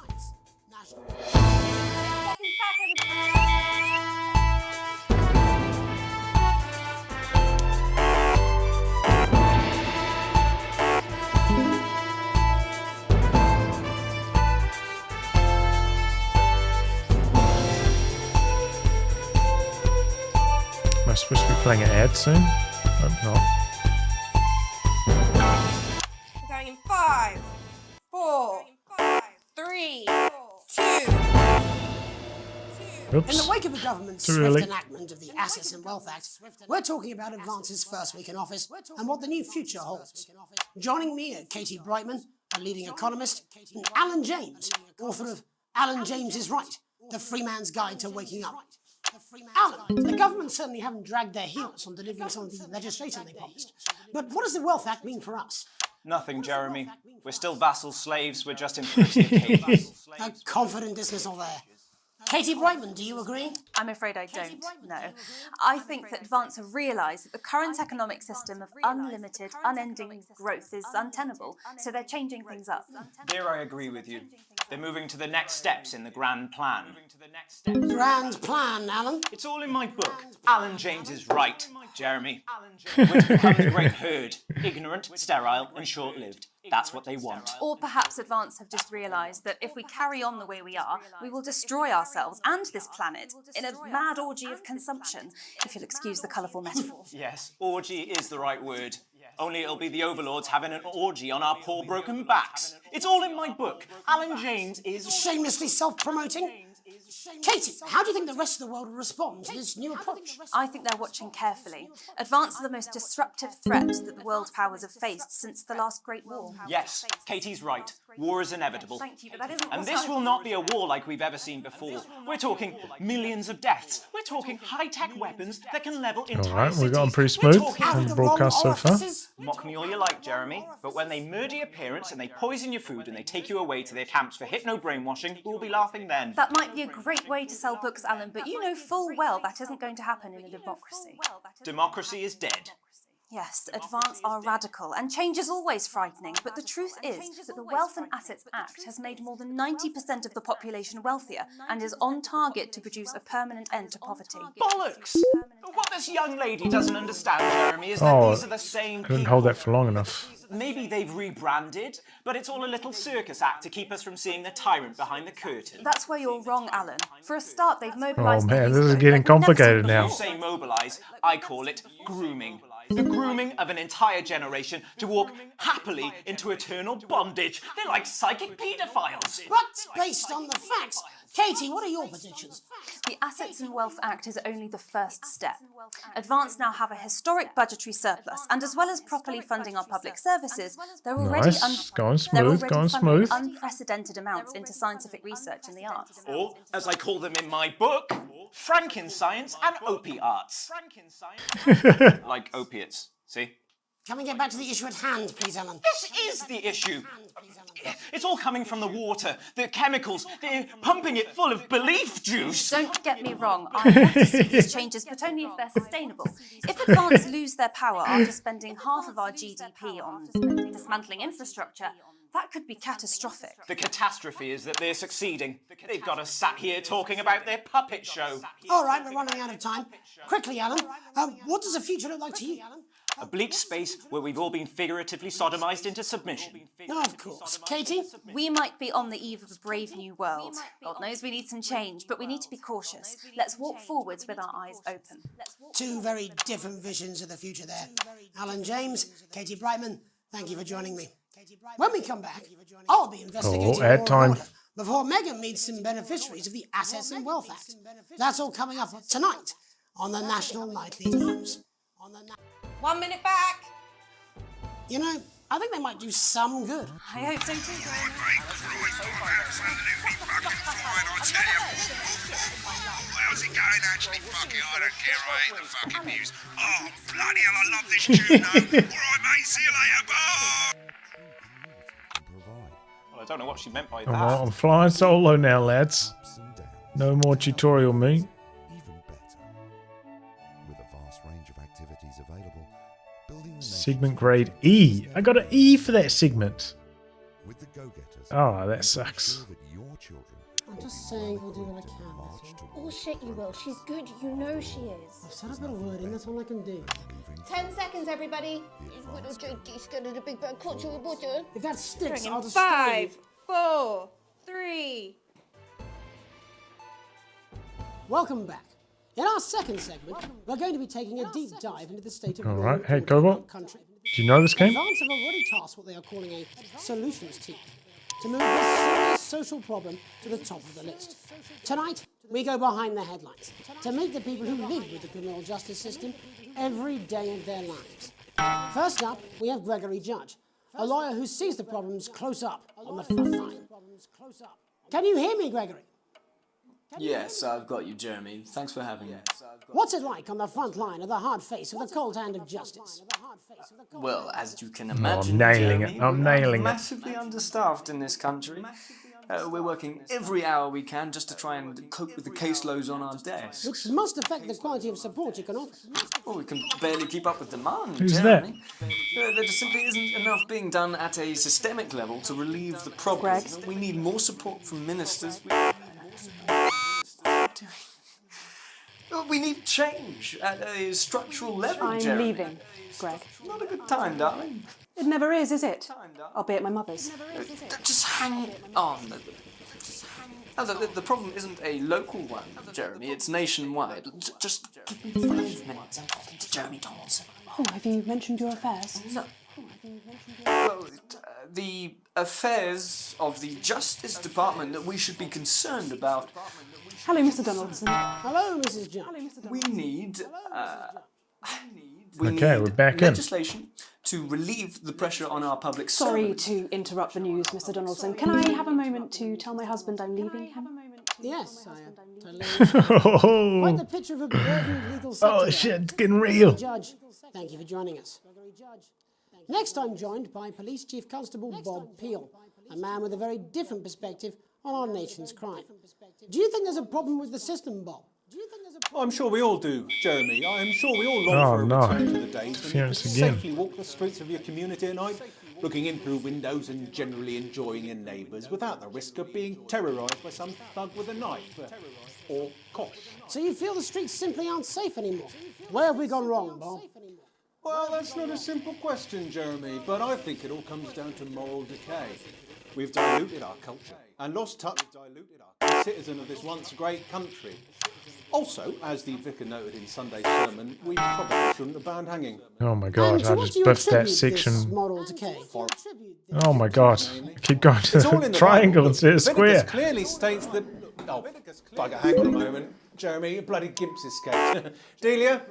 Am I supposed to be playing an ad soon? Hope not. We're going in 5, 4, 3, 2. Oops. In the wake of the government's Too swift early. enactment of the Assets and Wealth Act, we're talking about Advance's first week in office and what the new future holds. Joining me are Katie Brightman, a leading economist, and Alan James, author of Alan James is Right, The Free Man's Guide to Waking Up. Alan, the government certainly haven't dragged their heels on delivering some of the legislation they promised. But what does the Wealth Act mean for us? Nothing, Jeremy. We're still vassal slaves, we're just in prettier caves. A confident dismissal there. Katie Brightman, do you agree? I'm afraid I don't, no. I think that Advance have realised that the current economic system of unlimited, unending growth is untenable, so they're changing things up. There I agree with you. They're moving to the next steps in the grand plan. Grand plan, Alan? It's all in my book. Alan James is right, Jeremy. We're to become the great herd, ignorant, sterile and short-lived. That's what they want. Or perhaps Advance have just realised that if we carry on the way we are, we will destroy ourselves and this planet in a mad orgy of consumption, if you'll excuse the colourful metaphor. Yes, orgy is the right word. Only it'll be the overlords having an orgy on our poor broken backs. It's all in my book. Alan James is... Shamelessly self-promoting? Katie, how do you think the rest of the world will respond to this new approach? I think they're watching carefully. Advance are the most disruptive threat that the world powers have faced since the last Great War. Yes, Katie's right. War is inevitable. Thank you, but that isn't... And this will not be a war like we've ever seen before. We're talking millions of deaths. We're talking high-tech weapons that can level entire Alright, cities. we've got on pretty smooth We're on the broadcast so far. Mock me all you like, Jeremy, but when they murder your parents and they poison your food and they take you away to their camps for hypno-brainwashing, we'll be laughing then. That might be a great way to sell books, Alan, but you know full well that isn't going to happen in a democracy. Democracy is dead. Yes, advance are radical, and change is always frightening, but the truth is that the Wealth and Assets Act has made more than 90% of the population wealthier and is on target to produce a permanent end to poverty. Bollocks! What this young lady doesn't understand, Jeremy, is that these are the same I people. didn't hold that for long enough. Maybe they've rebranded, but it's all a little circus act to keep us from seeing the tyrant behind the curtain. That's where you're wrong, Alan. For a start, they've mobilised... Oh man, this is getting complicated now. You say mobilise, I call it grooming. The grooming of an entire generation to walk happily into eternal bondage. They're like psychic paedophiles. But based on the facts, Katie, what are your predictions? The Assets and Wealth Act is only the first step. Advance now have a historic budgetary surplus, and as well as properly funding our public services, they're already funding unprecedented amounts into scientific research in the arts. Or, as I call them in my book, Frankenscience and opiates. Like opiates, see? Can we get back to the issue at hand, please, Alan? This is the issue. It's all coming from the water, the chemicals. They're pumping it full of belief juice. Don't get me wrong, I want to see these changes, but only if they're sustainable. If Advance lose their power after spending half of our GDP on dismantling infrastructure, that could be catastrophic. The catastrophe is that they're succeeding. They've got us sat here talking about their puppet show. All right, we're running out of time. Quickly, Alan, what does the future look like to you? A bleak space where we've all been figuratively sodomized into submission. Of course. Katie? We might be on the eve of a brave new world. God knows we need some change, but we need to be cautious. Let's walk forwards with our eyes open. Two very different visions of the future there. Alan James, Katie Brightman, thank you for joining me. When we come back, I'll be investigating add time. before Megan meets some beneficiaries of the Assets and Wealth Act. That's all coming up tonight on the National Nightly News. 1 minute back. You know, I think they might do some good. I hope so too. How's it going actually? Fuck it, I don't care, I hate the fucking news. Oh, bloody hell, I love this tune though. Alright mate, see you later, bye! Well, I don't know what she meant by that. I'm flying solo now, lads. No more tutorial me. Segment grade E. I got an E for that segment. Oh, that sucks. I'm just saying I'll do what I can. Oh shit, you will. She's good. You know she is. I've said I've got a word in. That's all I can do. 10 seconds, everybody. If that sticks, I'll just 5, 4, 3. Welcome back. In our second segment, we're going to be taking a deep dive into the state of law Hey, in Cobalt. our country. Do you know this game? Advance have already tasked what they are calling a solutions team to move this serious social problem to the top of the list. Tonight, we go behind the headlines to meet the people who live with the criminal justice system every day of their lives. First up, we have Gregory Judge, a lawyer who sees the problems close up on the front line. Can you hear me, Gregory? Yes, I've got you, Jeremy. Thanks for having me. What's it like on the front line of the hard face of the cold hand of justice? Well, as you can imagine, I'm nailing Jeremy, it. I'm we're nailing it. massively understaffed in this country. We're working every hour we can just to try and cope with the caseloads on our desks. Which must affect the quality of support you can offer. Well, we can barely keep up with demand, Who's Jeremy. There just simply isn't enough being done at a systemic level to relieve the problem. We need more support from ministers. We need change at a structural level, I'm Jeremy. leaving, Greg. Not a good time, darling. It never is it? I'll be at my mother's. Just hang on. No, the problem isn't a local one, Jeremy. It's nationwide. Just give me 5 minutes. I'm talking to Jeremy Donaldson. Oh, have you mentioned your affairs? No. Well, the affairs of the Justice Department that we should be concerned about. Hello, Mr. Donaldson. Hello, Mrs. Judge. We need We're back in. legislation to relieve the pressure on our public Sorry servants. to interrupt the news, Mr. Donaldson. Can I have a moment to tell my husband I'm leaving him? Yes, I am. Quite the picture of a burdened legal sector. Oh shit, it's getting real. Judge, thank you for joining us. Next, I'm joined by Police Chief Constable Bob Peel, a man with a very different perspective on our nation's crime. Do you think there's a problem with the system, Bob? I'm sure we all do, Jeremy. I'm sure we all long for a return to the days when you could Interference again. safely walk the streets of your community at night, looking in through windows and generally enjoying your neighbours without the risk of being terrorised by some thug with a knife or cosh. So you feel the streets simply aren't safe anymore? Where have we gone wrong, Bob? Well, that's not a simple question, Jeremy, but I think it all comes down to moral decay. We've diluted our culture and lost touch with our citizen of this once great country. Also, as the vicar noted in Sunday's sermon, we probably shouldn't have banned hanging. Oh my god, I just buffed that section. Moral decay. Oh my god. Keep going to the triangle instead of square. Leviticus clearly states that... Oh, bugger, hang on a moment. Jeremy, a bloody gimp's escaped. Delia,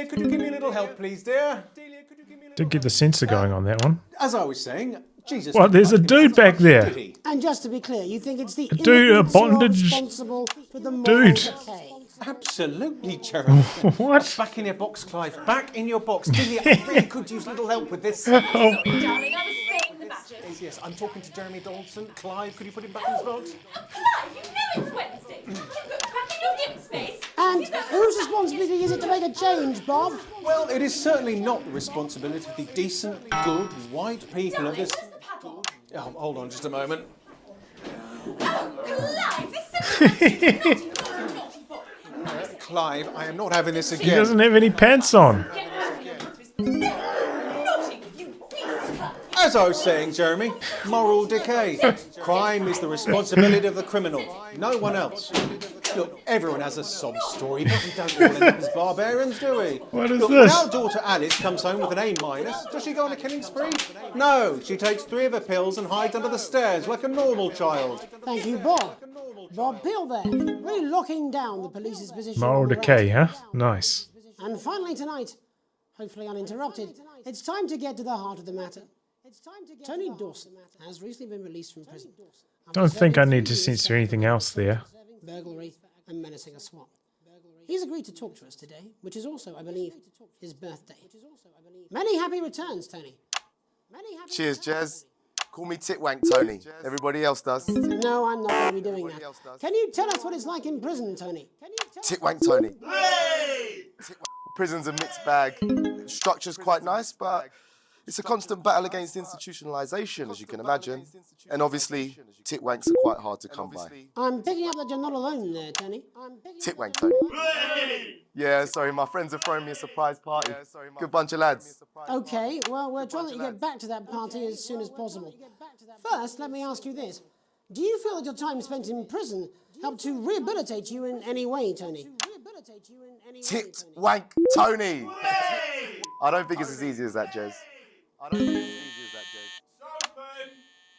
could you give me a little help, please, dear? Did get the sensor going on that one. As I was saying, Jesus... What, there's a dude back there. And just to be clear, you think it's the dude, a bondage responsible for the moral decay? Absolutely, Jeremy. What? Back in your box, Clive. Back in your box. Delia, I really could use a little help with this. Darling, I was saving the badges. Yes, I'm talking to Jeremy Donaldson. Clive, could you put him back in his box? Clive, you know it's Wednesday. You put back in your gimp space. And whose responsibility is it to make a change, Bob? Well, it is certainly not the responsibility of the decent, good, white people of this... Oh, hold on just a moment. Oh, Clive, this is Clive, I am not having this again. He doesn't have any pants on. As I was saying, Jeremy, moral decay. Crime is the responsibility of the criminal, no one else. Look, everyone has a sob story, but we don't all end up as barbarians, do we? What is Look, this? When our daughter Alice comes home with an A-, does she go on a killing spree? No, she takes 3 of her pills and hides under the stairs like a normal child. Thank you, Bob. Bob Peel there, really locking down the police's position. Moral decay, huh? Nice. And finally tonight, hopefully uninterrupted, it's time to get to the heart of the matter. Tony Dawson has recently been released from prison. Don't think I need to censor anything else there. Burglary and menacing a swap. He's agreed to talk to us today, which is also, I believe, his birthday. Many happy returns, Tony. Cheers, Jez. Call me Titwank Tony. Everybody else does. No, I'm not going to be doing that. Can you tell us what it's like in prison, Tony? Titwank Tony. Prison's a mixed bag. Structure's quite nice, but it's a constant battle against institutionalisation, as you can imagine. And obviously, titwanks are quite hard to come by. I'm picking up that you're not alone there, Tony. Titwank Tony. Yeah, sorry, my friends are throwing me a surprise party. Good bunch of lads. Okay, well, we're trying to get back to that party as soon as possible. First, let me ask you this. Do you feel that your time spent in prison helped to rehabilitate you in any way, Tony? Titwank Tony. I don't think it's as easy as that, Jez.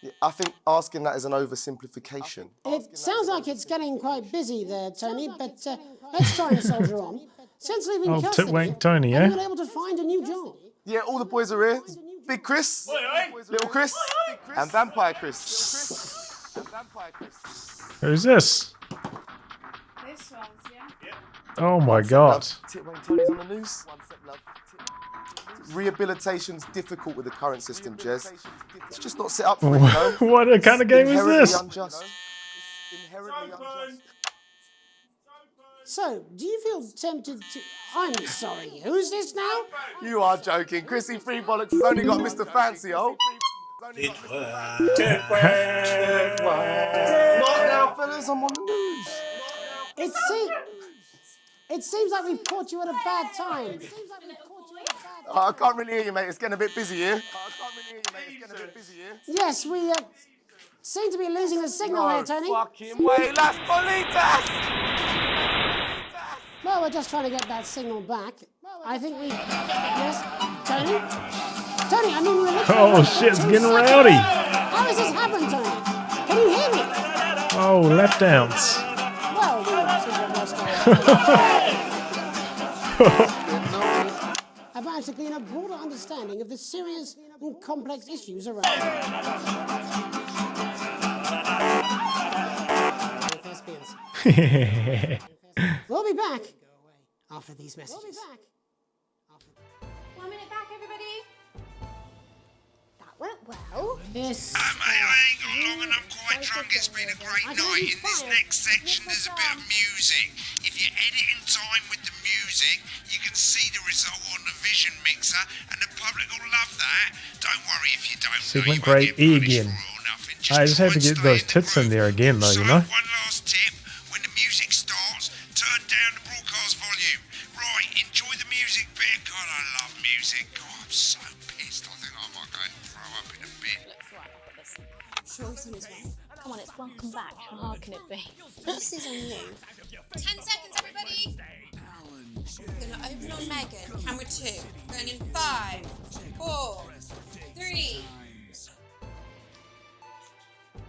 Yeah, I think asking that is an oversimplification. It sounds like it's getting quite busy there, Tony, but let's try and soldier on. Since leaving custody, Titwank Tony, have you been able to find a new job? Yeah, all the boys are here. Big Chris, Little Chris, and Vampire Chris. Who's this? This one's, yeah. Oh my god. Titwank Tony's on the news. Rehabilitation's difficult with the current system, Jez. It's just not set up for it, you know? What kind of game is this? Unjust. Inherently unjust. So, do you feel tempted to... I'm sorry, who's this now? You are joking. Chrissy Free Bollocks has only got Mr. Fancy, oh. What now, fellas? I'm on the news. It seems like we've caught you at a bad time. I can't really hear you, mate. It's getting a bit busy here. Yes, we seem to be losing the signal here, Tony. Fucking way, Las Bolitas! Well, we're just trying to get that signal back. I think we... Yes, Tony? Tony, I mean, we're literally... Oh, shit, it's getting rowdy. How has this happened, Tony? Can you hear me? Oh, lap dance. Well, I've managed to glean a broader understanding of the serious and complex issues around thespians. We'll be back after these messages. 1 minute back, everybody. That went well. Yes. I ain't got long enough quite drunk. It's been a great night. In this next section, there's a bit of music. If you edit in time with the music, you can see the result on the vision mixer, and the public will love that. Don't worry if you don't. Segment grade E again. I just had to get those tits in there again, though, you know? One last tip. When the music starts, turn down the broadcast volume. Right, enjoy the music bit. God, I love music. God, I'm so pissed. I think I might go and throw up in a bit. Sure, it's on his way. Come on, it's welcome back. How hard can it be? This is on you. 10 seconds, everybody. We're gonna open on Megan. Camera 2. Going in 5, 4, 3.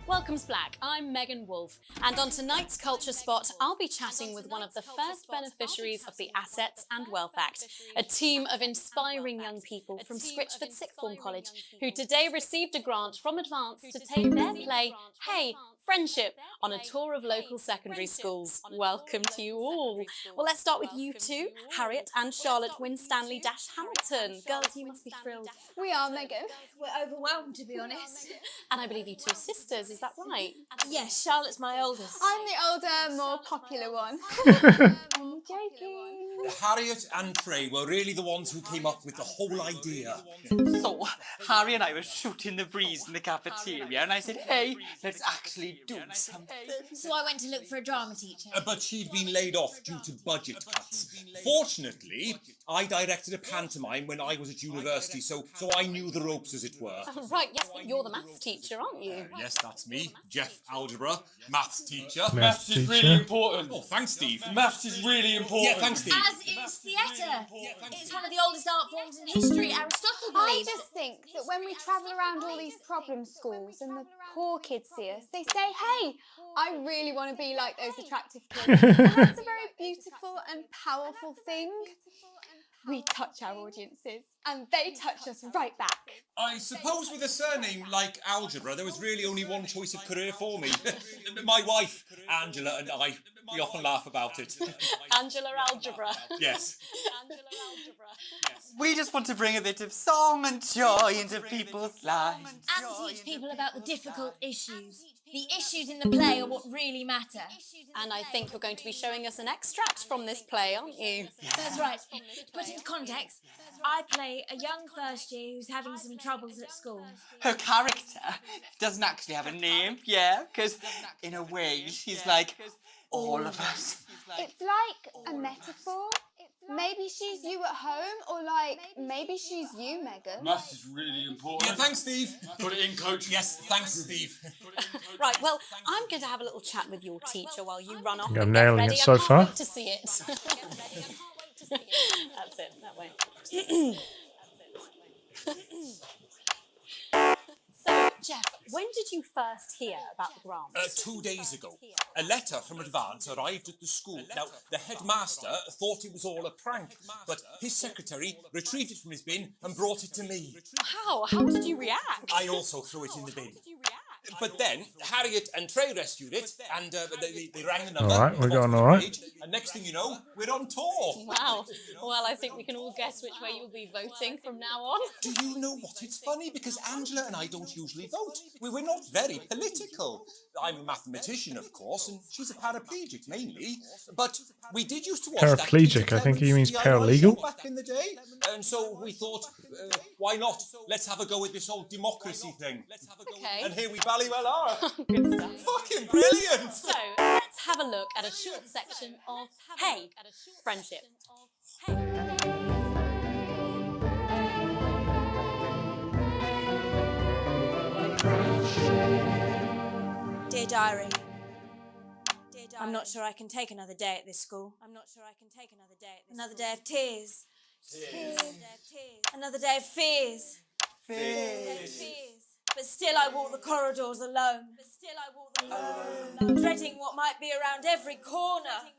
Welcome's Black, I'm Megan Wolfe, and on tonight's Culture Spot, I'll be chatting with one of the first beneficiaries of the Assets and Wealth Act, a team of inspiring young people from Scritchford Sixth Form College, who today received a grant from Advance to take their play, Hey, Friendship, on a tour of local secondary schools. Welcome to you all. Well, let's start with you two, Harriet and Charlotte Winstanley-Hamilton. Girls, you must be thrilled. We are, Megan. We're overwhelmed, to be honest. And I believe you two are sisters, is that right? Yes, Charlotte's my oldest. I'm the older, more popular one. I'm joking. Harriet and Trey were really the ones who came up with the whole idea. So, Harry and I were shooting the breeze in the cafeteria, and I said, hey, let's actually do something. So I went to look for a drama teacher. But she'd been laid off due to budget cuts. Fortunately, I directed a pantomime when I was at university, so I knew the ropes, as it were. Right, yes, but you're the maths teacher, aren't you? Yes, that's me, Jeff Algebra, maths teacher. Maths is really important. Oh, thanks, Steve. Maths is really important. Yeah, thanks, Steve. As is theatre. It's one of the oldest art forms in history. Aristotle believed. I just think that when we travel around all these problem schools and the poor kids see us, they say, hey, I really want to be like those attractive kids. And that's a very beautiful and powerful thing. We touch our audiences and they touch us right back. I suppose with a surname like Algebra, there was really only one choice of career for me. My wife, Angela, and I, we often laugh about it. Angela Algebra. Yes. Angela Algebra. We just want to bring a bit of song and joy into people's lives. And teach people about the difficult issues. The issues in the play are what really matter. And I think you're going to be showing us an extract from this play, aren't you? That's right. To put into context, I play a young first year who's having some troubles at school. Her character doesn't actually have a name, yeah, because in a way she's like all of us. It's like a metaphor. Maybe she's you at home, or like, maybe she's you, Megan. Maths is really important. Yeah, thanks, Steve. Put it in, Coach. Yes, thanks, Steve. Right, well, I'm going to have a little chat with your teacher while you run off. I'm nailing it so far. I can't wait to see it. That's it, that way. So, Jeff, when did you first hear about the grant? 2 days ago. A letter from Advance arrived at the school. Now, the headmaster thought it was all a prank, but his secretary retrieved it from his bin and brought it to me. How? How did you react? I also threw it in the bin. But then, Harriet and Trey rescued it, and they rang the number. All right, we're going all right. And next thing you know, we're on tour. Wow. Well, I think we can all guess which way you'll be voting from now on. Do you know what? It's funny, because Angela and I don't usually vote. We're not very political. I'm a mathematician, of course, and she's a paraplegic, mainly. But we did used to watch paraplegic, I think he means paralegal. Back in the day. And so we thought, why not? Let's have a go at this whole democracy thing. Okay. And here we bally well are. Good stuff. Fucking brilliant! So, let's have a look at a short section of Hey, Friendship. Dear Diary, I'm not sure I can take another day at this school. Another day of tears. Another day of fears. But still I walk the corridors alone. Dreading what might be around every corner.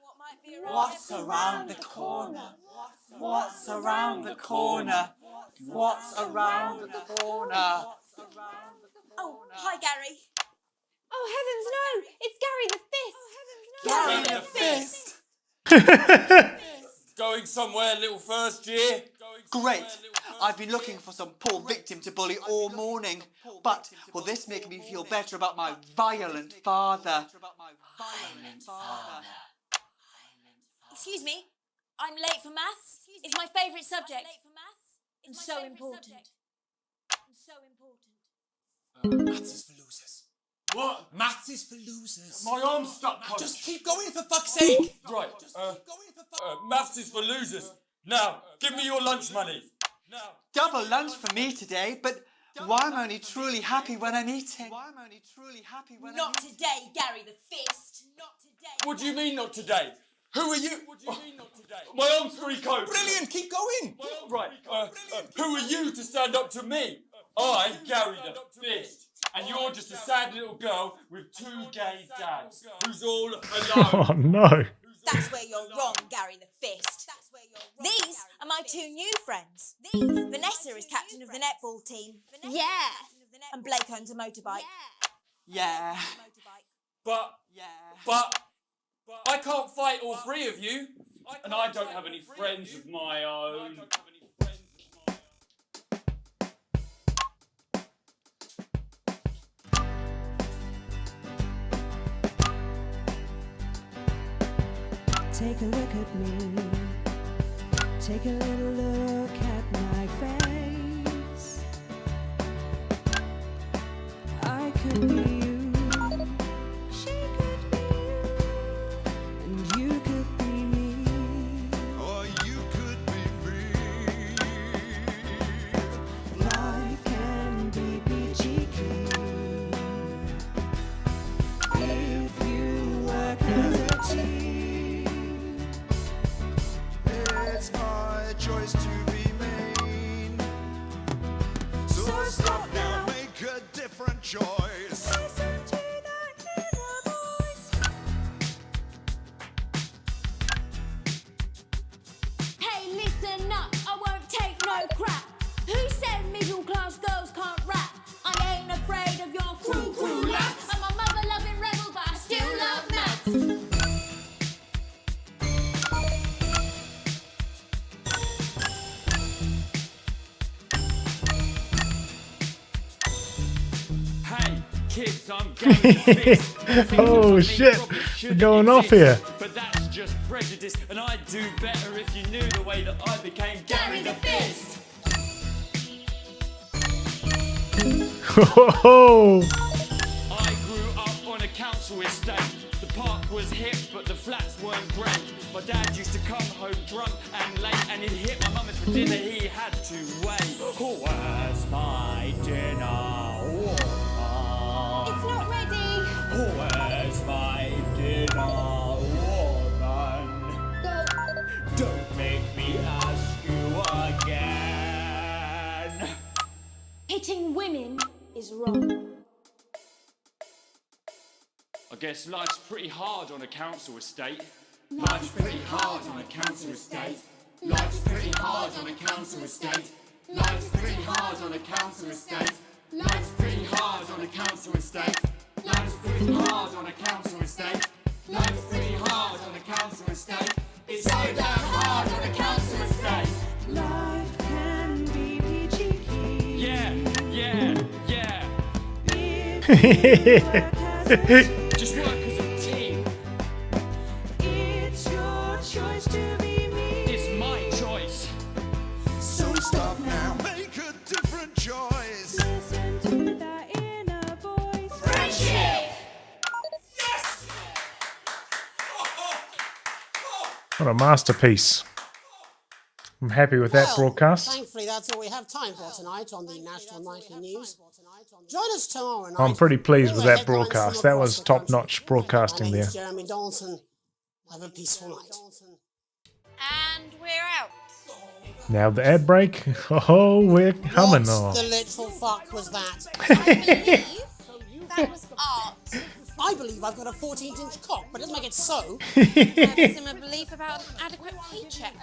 What's around the corner? What's around the corner? What's around the corner? Oh, hi Gary. Oh, heavens no! It's Gary the Fist! Gary the Fist! Going somewhere, little first year? Great. I've been looking for some poor victim to bully all morning, but will this make me feel better about my violent father? Excuse me, I'm late for maths. It's my favourite subject. And so important. Maths is for losers. What? Maths is for losers. My arm's stuck, coach. Just keep going, for fuck's sake. Right, maths is for losers. Now, give me your lunch money. Now. Double lunch for me today, but why am I only truly happy when I'm eating? Not today, Gary the Fist. Not today. What do you mean not today? Who are you? What do you mean not today? My arm's free, coach. Brilliant, keep going. Right, who are you to stand up to me? I'm Gary the Fist. And you're just a sad little girl with 2 gay dads who's all alone. Oh no. That's where you're wrong, Gary the Fist. These are my 2 new friends. Vanessa is captain of the netball team. Yeah. And Blake owns a motorbike. Yeah. But I can't fight all 3 of you. And I don't have any friends of my own. Take a look at me. Take a little look at my face. I could be you. She could be you. And you could be me. Or you could be me. Life can be peachy keen if you work as a team. It's my choice to be mean. So stop now, make a different choice. Listen to that inner voice. Hey, listen up, I won't take no crap. Who said middle class girls can't rap? I ain't afraid of your cruel lads. I'm a mother-loving rebel, but I still love maths. Kids, I'm Gary Oh shit, we're going off here. But that's just prejudice, and I'd do better if you knew the way that I became Gary the Fist. Oh. I grew up on a council estate. The park was hip, but the flats weren't great. My dad used to come home drunk and late, and he'd hit my mum for dinner. He had to wait. Where's my dinner? It's not ready. Where's my dinner, woman? Don't make me ask you again. Hitting women is wrong. I guess life's pretty hard on a council estate. Life's pretty hard on a council estate. Life's pretty hard on a council estate. Life's pretty hard on a council estate. Life's pretty hard on a council estate. Life's pretty hard on a council estate. Life's pretty hard on a council estate. It's so damn hard on a council estate. Life can be peachy keen. Yeah. Just work as a team. It's your choice to be me. It's my choice. So stop now, make a different choice. Listen to that inner voice. Friendship! Yes! What a masterpiece. I'm happy with that broadcast. Thankfully, that's all we have time for tonight on the National Nightly News. Join us tomorrow night. I'm pretty pleased with that broadcast. That was top-notch broadcasting there. Jeremy Dawson. Have a peaceful night. And we're out. Now the ad break. Oh, we're humming What on. the literal fuck was that? That was art. I believe I've got a 14-inch cock, but it doesn't make it so. I have a similar belief about an adequate paycheck.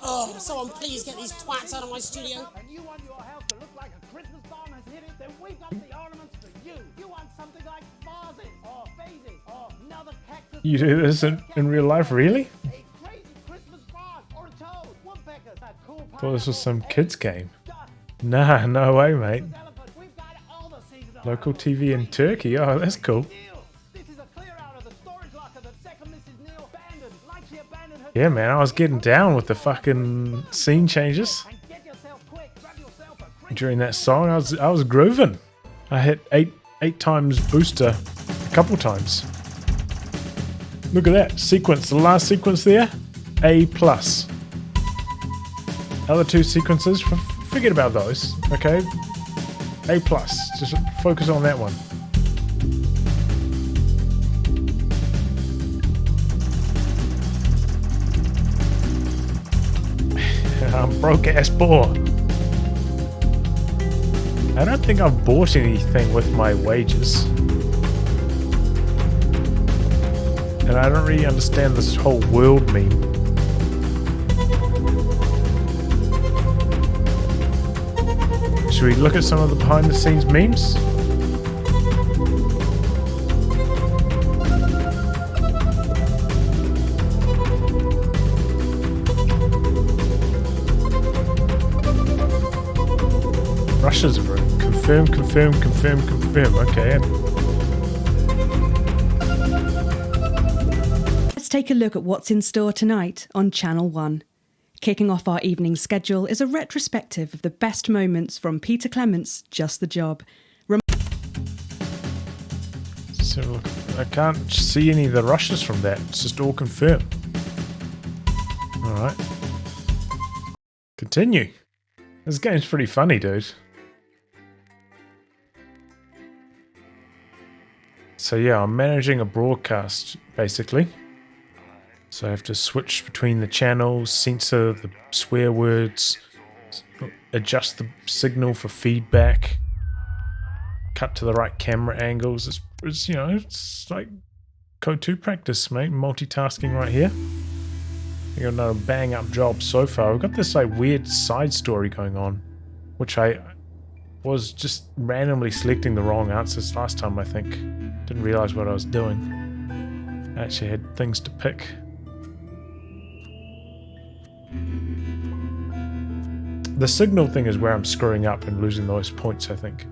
Oh, someone please get these twats out of my studio. And you want your house to look like a Christmas bomb has hit it, then we've got the ornaments for you. You want something like vases or vases or another cactus. You do this in real life, really? A crazy Christmas vase or a toad. Woodpecker Thought this was some kids game. Nah, no way, mate. Local TV in Turkey. Oh, that's cool. Yeah, man, I was getting down with the fucking scene changes. During that song, I was grooving. I hit eight times booster a couple times. Look at that sequence. The last sequence there, A+. Other two sequences, forget about those. Okay, A+. Just focus on that one. I'm broke ass poor. I don't think I've bought anything with my wages. And I don't really understand this whole world meme. Should we look at some of the behind the scenes memes? Russia's room. Confirm. Okay. Let's take a look at what's in store tonight on Channel 1. Kicking off our evening schedule is a retrospective of the best moments from Peter Clement's Just the Job. So look, I can't see any of the rushes from that. It's just all confirmed. Alright. Continue. This game's pretty funny, dude. So yeah, I'm managing a broadcast, basically. So I have to switch between the channels, censor the swear words, adjust the signal for feedback, cut to the right camera angles. It's you know, it's like Code 2 practice, mate. Multitasking right here. I got another bang up job so far. We've got this like weird side story going on, which I was just randomly selecting the wrong answers last time, I think. Didn't realize what I was doing. I actually had things to pick. The signal thing is where I'm screwing up and losing those points, I think.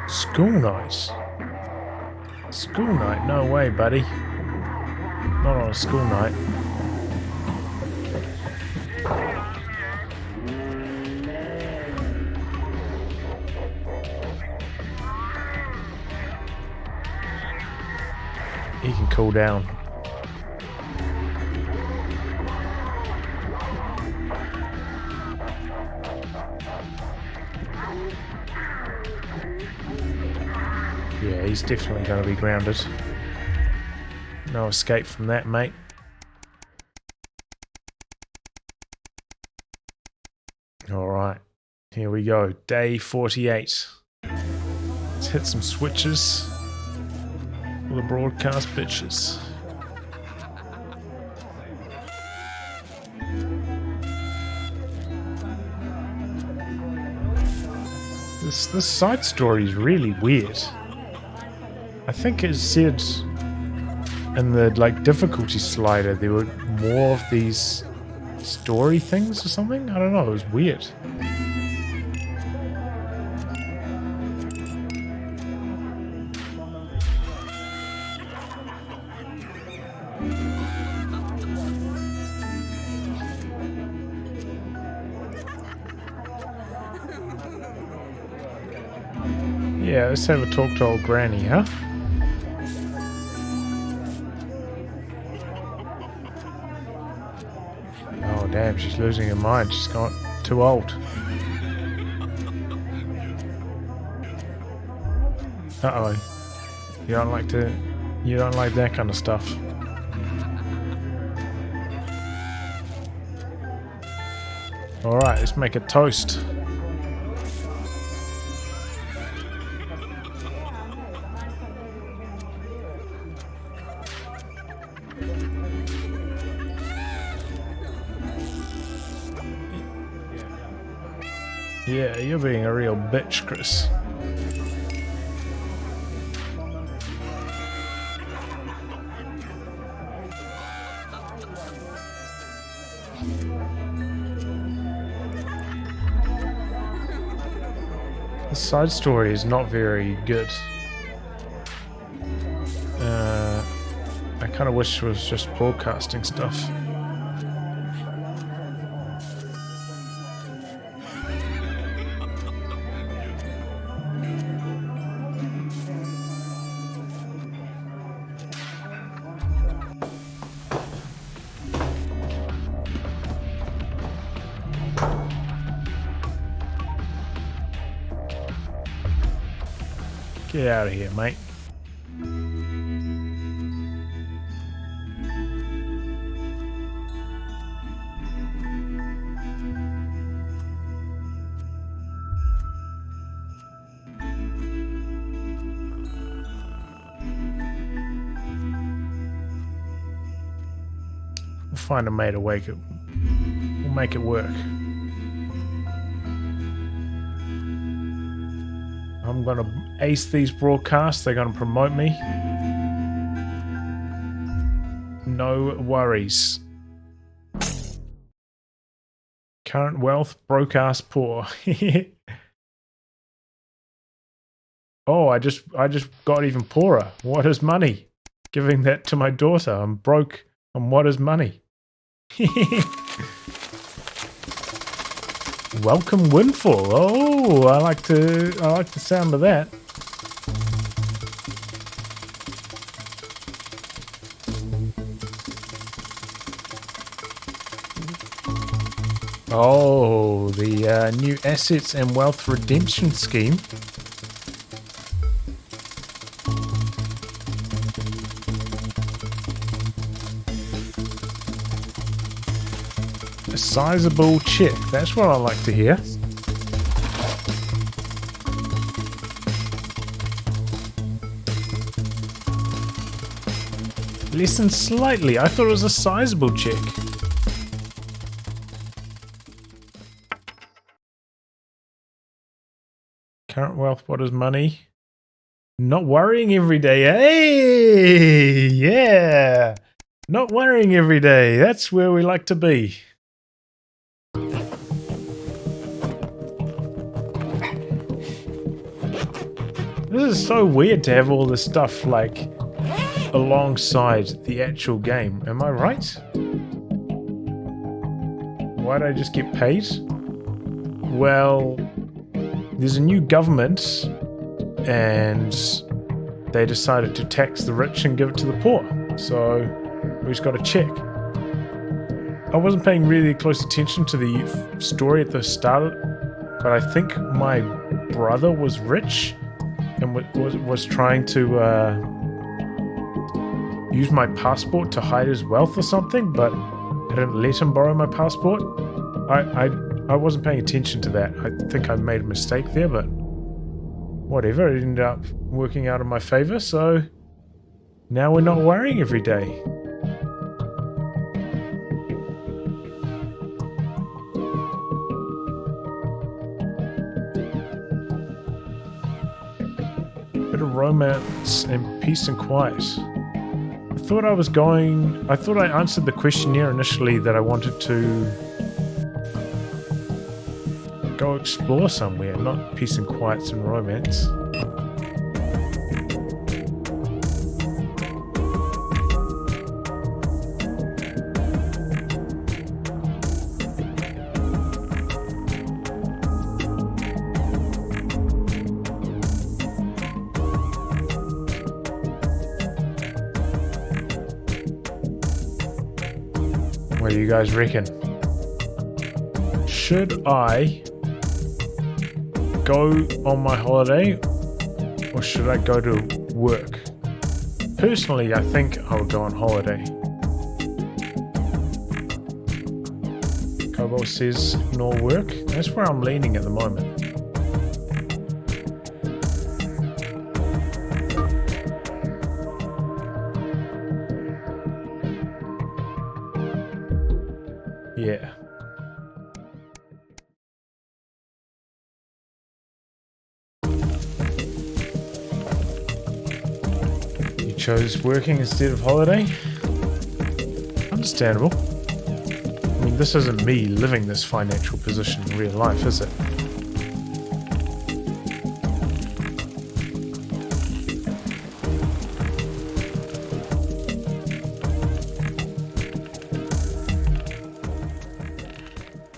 School night? School night? No way, buddy. Not on a school night. He can cool down. Yeah, he's definitely going to be grounded. No escape from that, mate. Alright, here we go. Day 48. Let's hit some switches for the broadcast bitches. This side story is really weird. I think it said in the like difficulty slider there were more of these story things or something. I don't know, it was weird. Yeah, let's have a talk to old granny, huh? Oh damn, she's losing her mind. She's got too old. Uh-oh. You You don't like that kind of stuff. Alright, let's make a toast. Yeah, you're being a real bitch, Chris. The side story is not very good. I kind of wish it was just broadcasting stuff. Get out of here, mate. We'll find a way to wake it. We'll make it work. I'm gonna ace these broadcasts. They're gonna promote me. No worries. Current wealth, broadcast poor. Oh, I just got even poorer. What is money? Giving that to my daughter. I'm broke. And what is money? Welcome windfall. Oh, I like the sound of that. Oh, the new assets and wealth redemption scheme. A sizable check. That's what I like to hear. Listen slightly. I thought it was a sizable check. Current wealth, what is money? Not worrying every day. Hey! Yeah! Not worrying every day. That's where we like to be. This is so weird to have all this stuff like alongside the actual game. Am I right? Why'd I just get paid? Well, there's a new government and they decided to tax the rich and give it to the poor. So we just got a check. I wasn't paying really close attention to the story at the start, but I think my brother was rich and was trying to use my passport to hide his wealth or something, but I didn't let him borrow my passport. I wasn't paying attention to that. I think I made a mistake there, but whatever. It ended up working out in my favor, so now we're not worrying every day. Bit of romance and peace and quiet. I thought I answered the questionnaire initially that I wanted to go explore somewhere, not peace and quiets and romance. What do you guys reckon? Should I go on my holiday or should I go to work? Personally, I think I would go on holiday. Kobo says ignore work. That's where I'm leaning at the moment. Yeah. You chose working instead of holiday? Understandable. I mean, this isn't me living this financial position in real life, is it?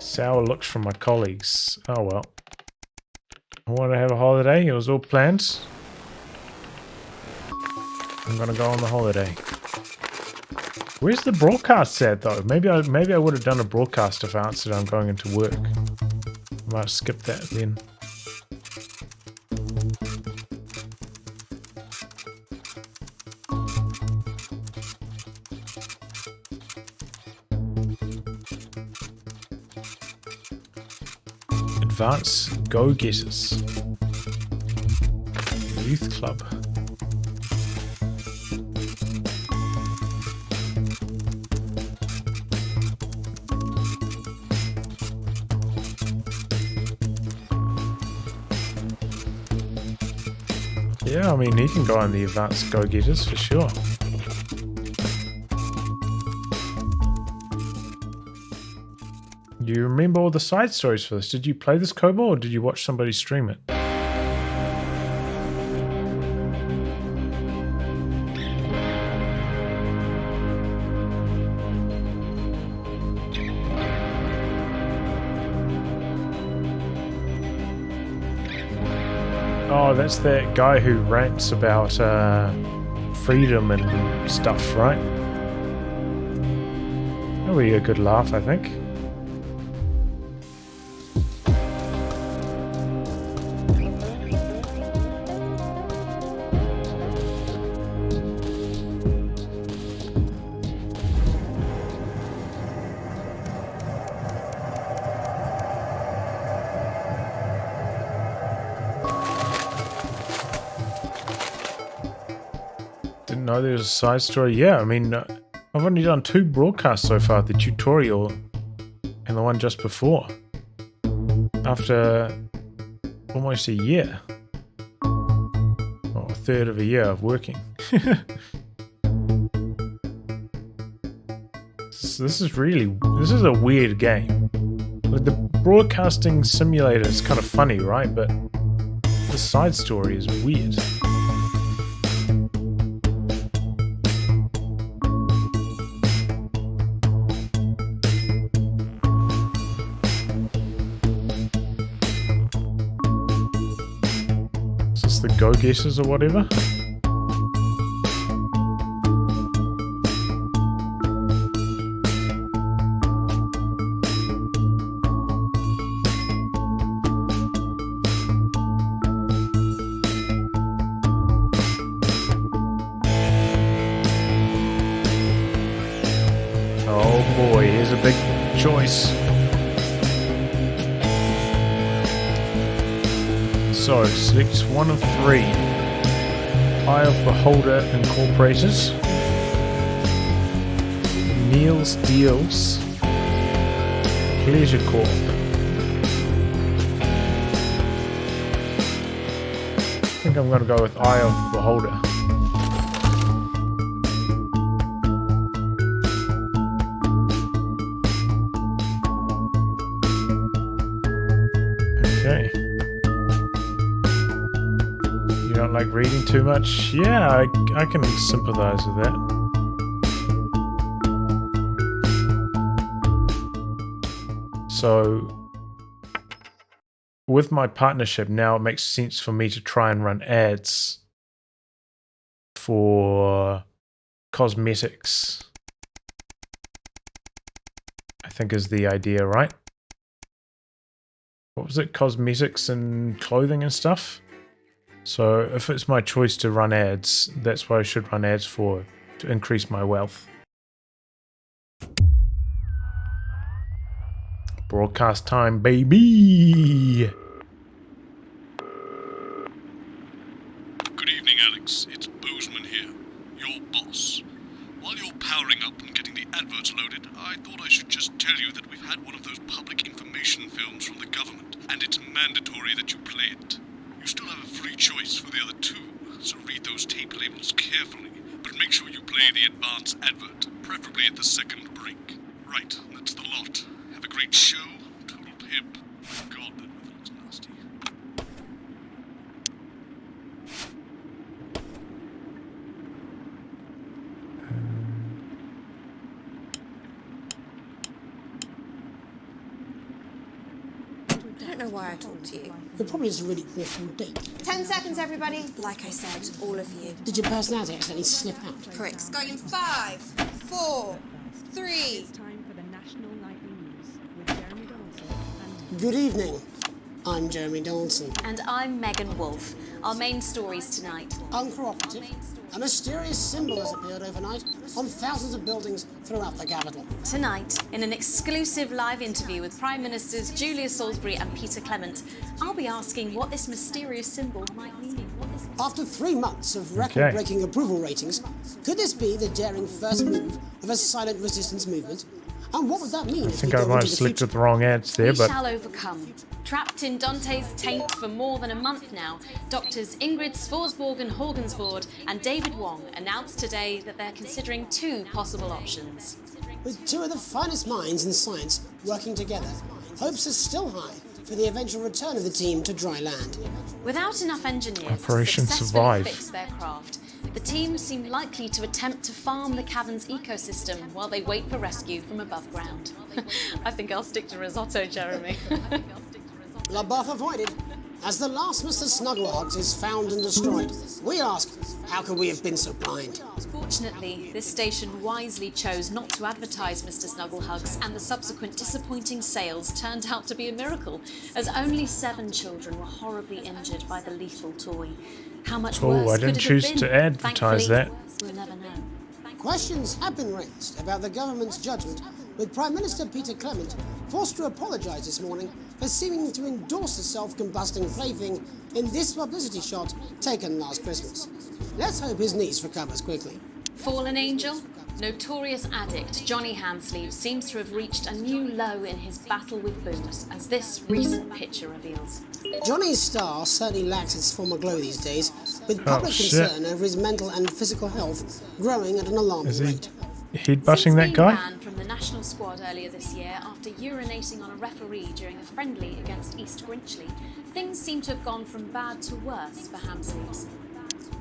Sour looks from my colleagues. Oh well. I want to have a holiday. It was all planned. I'm gonna go on the holiday. Where's the broadcast at though? Maybe I would have done a broadcast if I answered I'm going into work. I might skip that then. Advanced Go-Getters. Youth Club. Yeah, I mean, he can go on the Advanced Go-Getters for sure. Do you remember all the side stories for this? Did you play this Kobo or did you watch somebody stream it? Oh, that's that guy who rants about freedom and stuff, right? That'll be a good laugh, I think. Didn't know there was a side story. Yeah, I mean, I've only done 2 broadcasts so far, the tutorial and the one just before. After almost a year. Or a third of a year of working. This is a weird game. Like the broadcasting simulator is kind of funny, right? But the side story is weird. The Go-Getters or whatever. Oh boy, here's a big choice. So, select one of 3. Eye of Beholder Incorporated. Neil's Deals. Pleasure Corp. I think I'm going to go with Eye of Beholder. Okay. Don't like reading too much? Yeah, I can sympathize with that. So, with my partnership now, it makes sense for me to try and run ads for cosmetics. I think is the idea, right? What was it? Cosmetics and clothing and stuff? So if it's my choice to run ads, that's what I should run ads for, to increase my wealth. Broadcast time, baby! Good evening, Alex. It's Bozeman here, your boss. While you're powering up and getting the adverts loaded, I thought I should just tell you that we've had one of those public information films from the government, and it's mandatory that you play it. You still have a free choice for the other two, so read those tape labels carefully, but make sure you play the advance advert, preferably at the second break. Right, that's the lot. Have a great show, total pimp. My God, that weather looks nasty. I don't know why I talked to you. It probably is a really awful date. 10 seconds, everybody. Like I said, all of you. Did your personality accidentally slip out? Correct. It's going in 5, 4, 3. It's time for the National Nightly News with Jeremy Donaldson and... Good evening. I'm Jeremy Donaldson. And I'm Megan Wolfe. Our main stories tonight. Uncooperative. A mysterious symbol has appeared overnight on thousands of buildings throughout the capital. Tonight, in an exclusive live interview with Prime Ministers Julia Salisbury and Peter Clement, I'll be asking what this mysterious symbol might mean. After 3 months of record-breaking approval ratings, could this be the daring first move of a silent resistance movement? And what would that mean? I think I might have selected the wrong ads there, We but shall overcome. Trapped in Dante's taint for more than a month now, doctors Ingrid Svorsborg Horgensvoord and David Wong announced today that they're considering 2 possible options. With 2 of the finest minds in science working together, hopes are still high for the eventual return of the team to dry land. Without enough engineers Operation to successfully Survive. fix their craft, the team seem likely to attempt to farm the cavern's ecosystem while they wait for rescue from above ground. I think I'll stick to risotto, Jeremy. La Buff avoided. As the last Mr. Snugglehogs is found and destroyed, we ask, how could we have been so blind? Fortunately, this station wisely chose not to advertise Mr. Snugglehugs, and the subsequent disappointing sales turned out to be a miracle, as only 7 children were horribly injured by the lethal toy. How much worse I could didn't it choose have been? to advertise Thankfully, that. we'll never know. Questions have been raised about the government's judgment, with Prime Minister Peter Clement forced to apologise this morning for seeming to endorse the self-combusting plaything in this publicity shot taken last Christmas. Let's hope his niece recovers quickly. Fallen angel? Notorious addict Johnny Hansleeve seems to have reached a new low in his battle with booze, as this recent picture reveals. Johnny's star certainly lacks its former glow these days, with public concern over his mental and physical health growing at an alarming Is he rate. headbutting that guy? Banned from the national squad earlier this year after urinating on a referee during a friendly against East Grinchley, things seem to have gone from bad to worse for Hansleeves.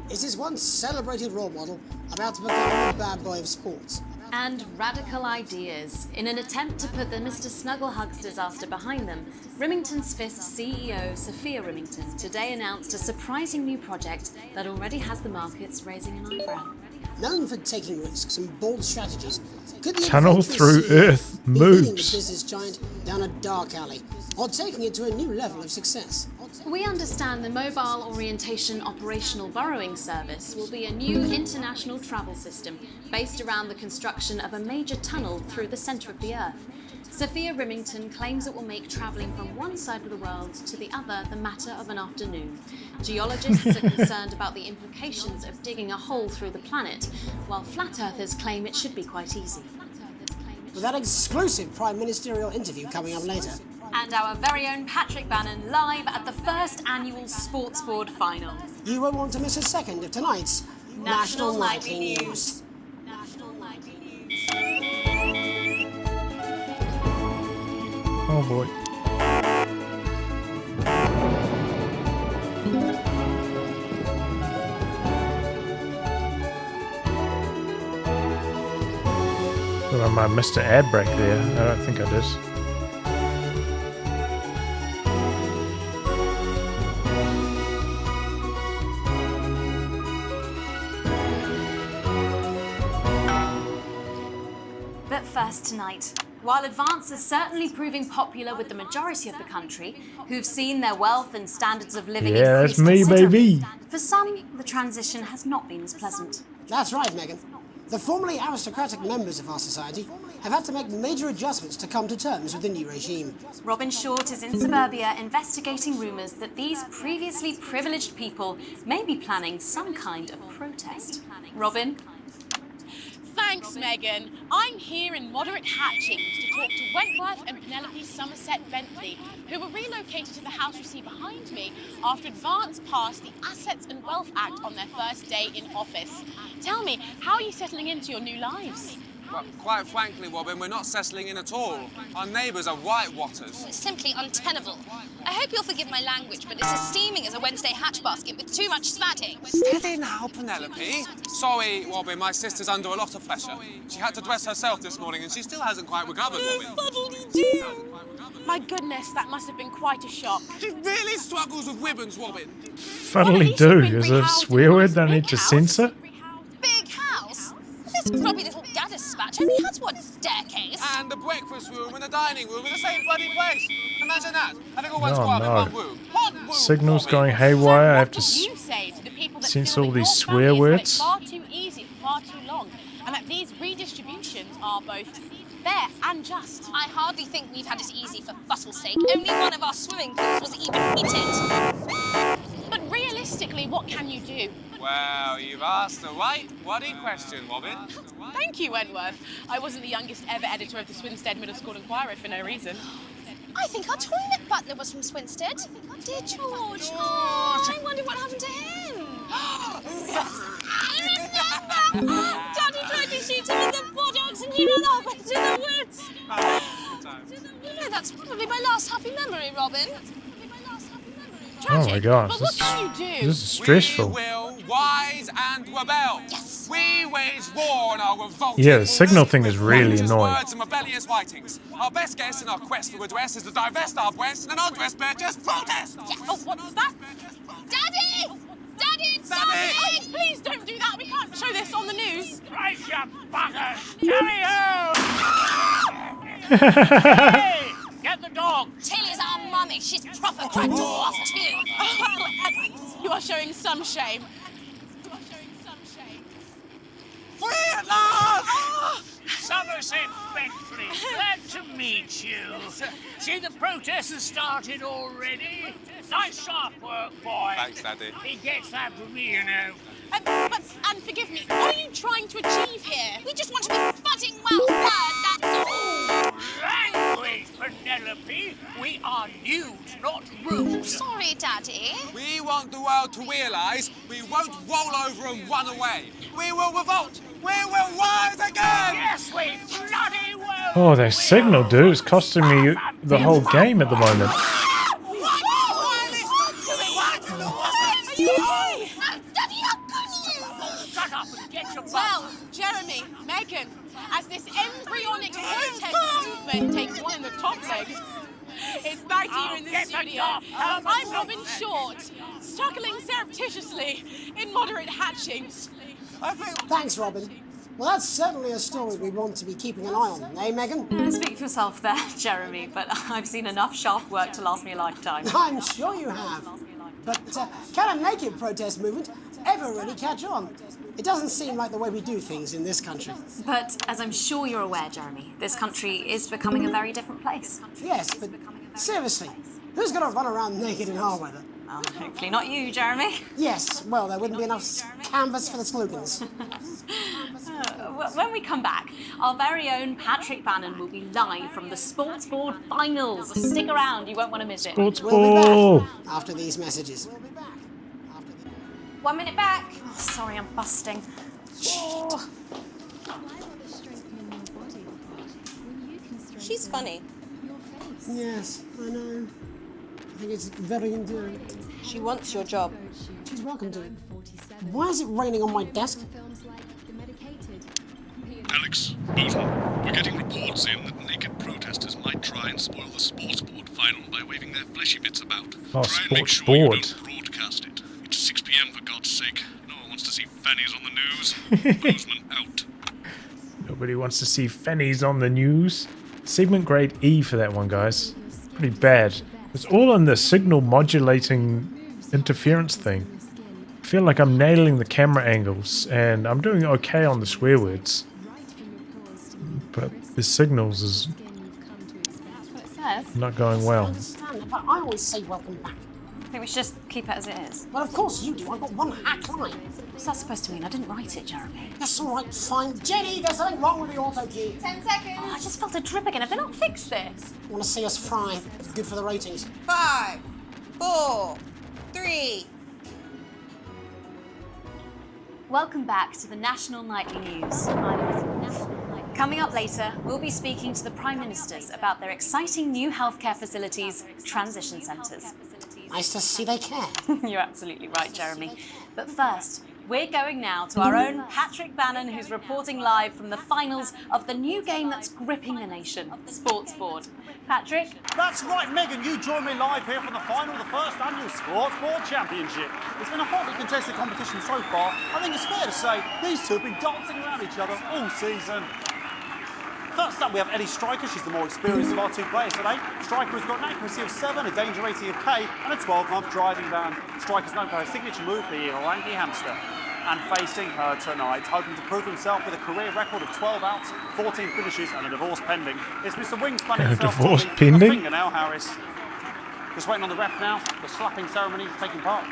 Is his once celebrated role model about to become a bad boy of sports? And radical ideas. In an attempt to put the Mr. Snugglehugs disaster behind them, Remington's Fist CEO Sophia Remington today announced a surprising new project that already has the markets raising an eyebrow. Known for taking risks and bold strategies, could the Tunnel through Earth be leading the moves. business giant down a dark alley, or taking it to a new level of success? We understand the Mobile Orientation Operational Borrowing Service will be a new international travel system based around the construction of a major tunnel through the centre of the Earth. Sophia Remington claims it will make travelling from one side of the world to the other the matter of an afternoon. Geologists are concerned about the implications of digging a hole through the planet, while flat earthers claim it should be quite easy. With that exclusive prime ministerial interview coming up later. And our very own Patrick Bannon live at the first annual Sports Board final. You won't want to miss a second of tonight's National Nightly Nightly News. Oh boy. Well, I might have missed an ad break there. I don't think I did. But first tonight, While Advance is certainly proving popular with the majority of the country, who've seen their wealth and standards of living increase that's me, baby. for some, the transition has not been as pleasant. That's right, Megan. The formerly aristocratic members of our society have had to make major adjustments to come to terms with the new regime. Robin Short is in suburbia investigating rumours that these previously privileged people may be planning some kind of protest. Robin? Thanks, Megan. I'm here in Moderate Hatchings to talk to Wentworth and Penelope Somerset Bentley, who were relocated to the house you see behind me after Advance passed the Assets and Wealth Act on their first day in office. Tell me, how are you settling into your new lives? Well, quite frankly, Robin, we're not settling in at all. Our neighbours are whitewatters. It's simply untenable. I hope you'll forgive my language, but it's as steaming as a Wednesday hatch basket with too much spatting. Steady now, Penelope. Sorry, Robin, my sister's under a lot of pressure. She had to dress herself this morning and she still hasn't quite recovered, Robin. My goodness, that must have been quite a shock. She really struggles with ribbons, Robin. Funnily do. Is there a swear word that I need to censor? Big house? This grubby little gaddis spatch only has one staircase. And the breakfast room and the dining room in the same bloody place. Imagine that. Having all one's quiet in one room. One room. Signal's going haywire. I have to You say to the people that censor feel all that these your family swear has had it words. far too easy for far too long, and that these redistributions are both fair and just. I hardly think we've had it easy for fussle's sake. Only one of our swimming pools was even heated. But realistically, what can you do? Well, you've asked the right bloody question, Robin. Thank you, Wentworth. I wasn't the youngest ever editor of the Swinstead Middle School Inquirer for no reason. I think our toilet butler was from Swinstead. Dear George. Oh, I wonder what happened to him. I remember! Daddy tried to shoot him in the buttocks and he ran off into the woods. No, that's probably my last happy memory, Robin. Oh my gosh, But what can you do? this is stressful. We will rise and rebel. Yes. We wage war on our revolt. Yeah, the signal thing is really Righteous annoying. words and rebellious writings. Our best guess in our quest for redress is to divest our breasts and undress bare just protest. Yes. Oh, what's that? Daddy! Daddy, it's Daddy! Daddy! Please don't do that. We can't show this on the news. Right, you buggers! Carry Hey! Get the dog! Tilly's our mummy. She's proper cracked off too. You are showing some shame. Free at last! Somerset Bentley, glad to meet you. See, the protest has started already. Nice sharp work, boy. Thanks, Daddy. He gets that from me, you know. And forgive me, what are you trying to achieve here? We just want to be footing well fed, that's all. Language, Penelope. We are news, not rules. Sorry, Daddy. We want the world to realise we won't roll over and run away. We will revolt. We will rise again. Yes, we bloody will. Oh, that signal, dude, is costing me the whole game at the moment. Well, Jeremy, Megan, as this embryonic protest movement takes one in the top legs, it's back here in the studio. I'm Robin Short, struggling surreptitiously in Moderate Hatchings. Thanks, Robin. Well, that's certainly a story we want to be keeping an eye on, eh, Megan? Speak for yourself there, Jeremy, but I've seen enough sharp work to last me a lifetime. I'm sure you have. But can a naked protest movement ever really catch on? It doesn't seem like the way we do things in this country. But as I'm sure you're aware, Jeremy, this country is becoming a very different place. Yes, but seriously, who's going to run around naked in our weather? Well, hopefully not you, Jeremy. Yes, well, there wouldn't be enough canvas for the slogans. When we come back, our very own Patrick Bannon will be live from the Sports Board Finals. Stick around, you won't want to miss it. Sports We'll be back after these messages. 1 minute back. Oh, sorry, I'm busting. Oh. She's funny. Yes, I know. I think it's very endearing. She wants your job. She's welcome to it. Why is it raining on my desk? Alex, Boozman, we're getting reports in that naked protesters might try and spoil the sports board final by waving their fleshy bits about. Oh, Try and make sports sure you board. don't broadcast it. It's 6 p.m. for God's sake. No one wants to see fannies on the news. Boozman out. Nobody wants to see fannies on the news. Segment grade E for that one, guys. Pretty bad. It's all in the signal modulating interference thing. I feel like I'm nailing the camera angles, and I'm doing okay on the swear words. But the signals is not going well. But I always say welcome back. I think we should just keep it as it is. Well, of course you do. I've got one hack line. What's that supposed to mean? I didn't write it, Jeremy. That's all right, fine. Jenny, there's something wrong with the auto key. 10 seconds. Oh, I just felt a drip again. Have they not fixed this? Want to see us fry? It's good for the ratings. 5, 4, 3. Welcome back to the National Nightly News. Coming up later, we'll be speaking to the Prime Ministers about their exciting new healthcare facilities, transition centres. Nice to see they care. You're absolutely right, Jeremy. But first, we're going now to our own Patrick Bannon, who's reporting live from the finals of the new game that's gripping the nation, Sports Board. Patrick? That's right, Megan. You join me live here from the final of the first annual Sports Board Championship. It's been a hotly contested competition so far. I think it's fair to say these two have been dancing around each other all season. First up, we have Eddie Stryker. She's the more experienced of our two players today. Stryker has got an accuracy of 7, a danger rating of K, and a 12-month driving ban. Stryker's known for her signature move, the Orangi Hamster. And facing her tonight, hoping to prove himself with a career record of 12 outs, 14 finishes, and a divorce pending. It's Mr. Wingspan himself, divorce Tommy, pending? a finger now, Harris. Just waiting on the ref now. The slapping ceremony is taking part.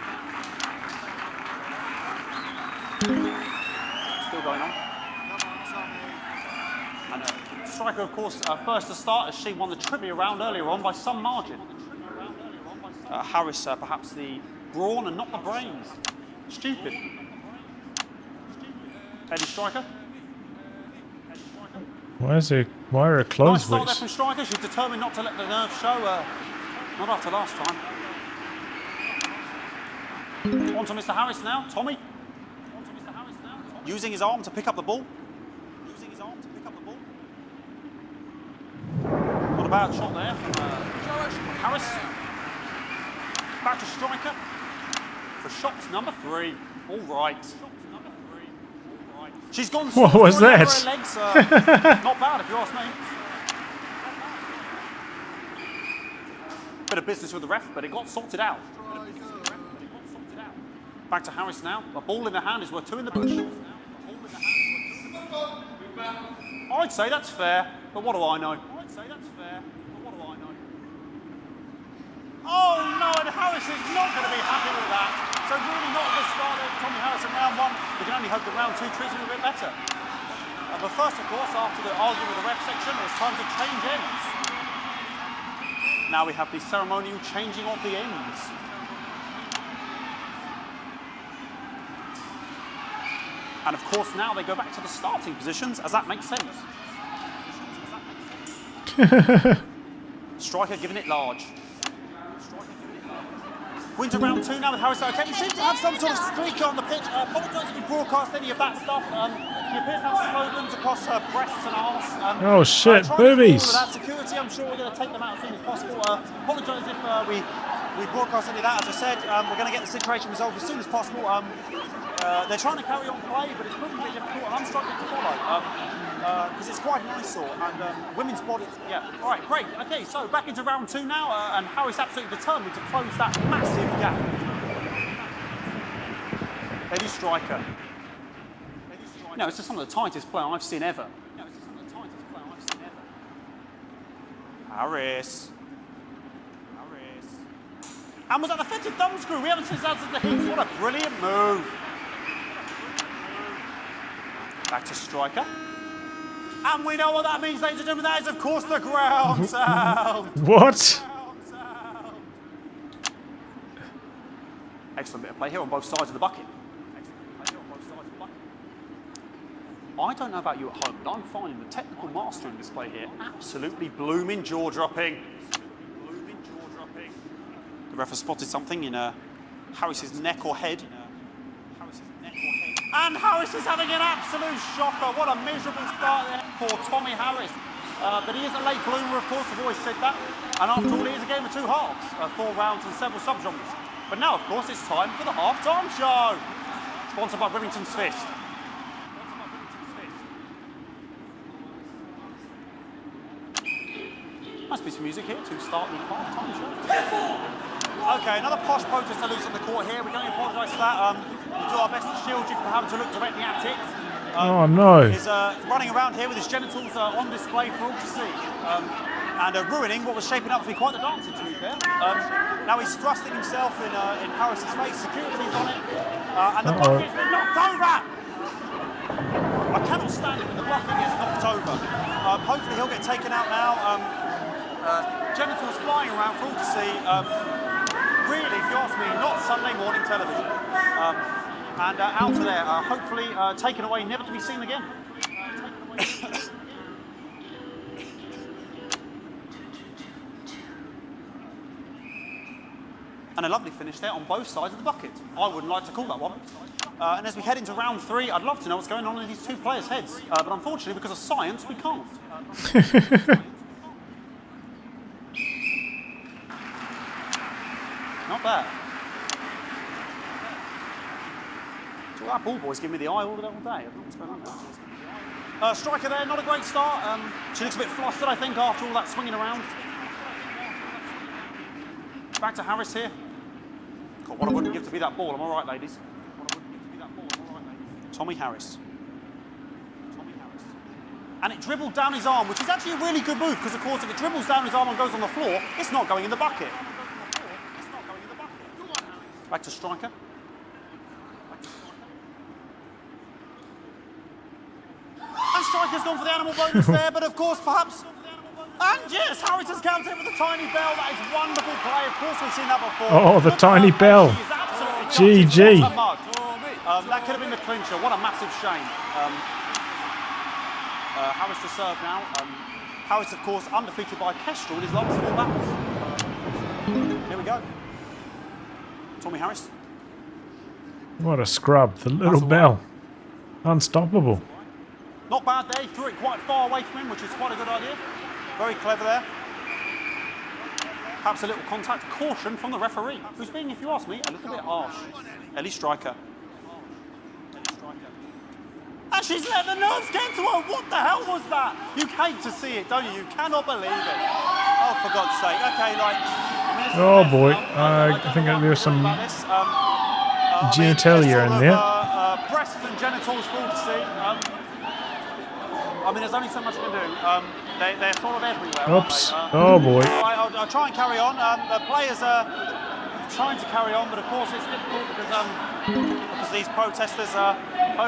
Still going on. And Stryker, of course, first to start as she won the trivia round earlier on by some margin. Harris, perhaps the brawn and not the brains. Stupid. Eddie Stryker. Why are her clothes Nice start wet? there from Stryker. She's determined not to let the nerves show. Not after last time. On to Mr. Harris now. Tommy. Using his arm to pick up the ball. Not a bad shot there from Harris. Back to Stryker for shot number 3. All right. She's gone. What was that? Her legs. Not bad, if you ask me. Bit of business with the ref, but it got sorted out. Back to Harris now. A ball in the hand is worth 2 in the bush. I'd say that's fair, but what do I know? Oh no, and Harris is not going to be happy with that. So really not a good start of Tommy Harris in round 1. We can only hope that round 2 treats him a bit better. But first, of course, after the argument with the ref section, it's time to change ends. Now we have the ceremonial changing of the ends. And of course, now they go back to the starting positions, as that makes sense. Stryker giving it large. Winter round 2 now with Harris. Okay, we seem to have some sort of streak on the pitch. Apologise if we broadcast any of that stuff. She appears to have slogans across her breasts and arms. Oh shit, boobies! Without security, I'm sure we're going to take them out as soon as possible. Apologise if we broadcast any of that. As I said, we're going to get the situation resolved as soon as possible. They're trying to carry on play, but it's proving a bit difficult, and I'm struggling to follow. Because it's quite an eyesore, and women's bodies, yeah. All right, great. Okay, so back into round 2 now, and Harris absolutely determined to close that massive gap. Eddie Stryker. No, it's just some of the tightest play I've seen ever. Harris. And was that the fitted thumb screw? We haven't seen that since the heats. What a brilliant move. Back to Stryker. And we know what that means, ladies and gentlemen. That is, of course, the ground sound. What? Excellent bit of play here on both sides of the bucket. I don't know about you at home, but I'm finding the technical mastering display here absolutely blooming jaw-dropping. The ref has spotted something in Harris's neck or head. And Harris is having an absolute shocker. What a miserable start there for Tommy Harris. But he is a late bloomer, of course, I've always said that. And after all, it is a game of 2 halves, 4 rounds and several subgenres. But now, of course, it's time for the half-time show. Sponsored by Remington's Fist. Nice piece of music here to start the half-time show. Okay, another posh protester loose on the court here. We can only apologise for that. We'll do our best to shield you from having to look directly at it. Oh no! He's running around here with his genitals on display for all to see. And ruining what was shaping up to be quite the dancer, to be fair. Now he's thrusting himself in Harris's face. Security's on it. And the bucket's been knocked over! I cannot stand it when the bucket gets knocked over. Hopefully he'll get taken out now. Genitals flying around for all to see. Really, if you ask me, not Sunday morning television. And out of there, hopefully taken away, never to be seen again. And a lovely finish there on both sides of the bucket. I wouldn't like to call that one. And as we head into round 3, I'd love to know what's going on in these two players' heads. But unfortunately, because of science, we can't. Not bad. So that ball boy's giving me the eye all day. I don't know what's going on there. Striker there, not a great start. She looks a bit flustered, I think, after all that swinging around. Back to Harris here. God, what I wouldn't give to be that ball. I'm all right, ladies. Tommy Harris. And it dribbled down his arm, which is actually a really good move, because, of course, if it dribbles down his arm and goes on the floor, it's not going in the bucket. Back to striker. And striker's gone for the animal bonus there, but, of course, perhaps... And yes, Harris has counted with a tiny bell. That is wonderful play. Of course, we've seen that before. Oh, the tiny bell. GG. That could have been the clincher. What a massive shame. Harris to serve now. Harris, of course, undefeated by Kestrel in his last 4 battles. Here we go. Tommy Harris. What a scrub. The little bell. Unstoppable. Not bad there. He threw it quite far away from him, which is quite a good idea. Very clever there. Perhaps a little contact. Caution from the referee, who's being, if you ask me, a little bit harsh. Ellie Striker. And she's let the nerves get to her. What the hell was that? You hate to see it, don't you? You cannot believe it. Oh, for God's sake. Okay, like... Oh, boy. I think there's some genitalia in there. Breasts and genitals for all to see. I mean, there's only so much you can do. They're sort of everywhere. Oops. Oh, boy. I'll try and carry on. The players are trying to carry on, but of course it's difficult because these protesters are...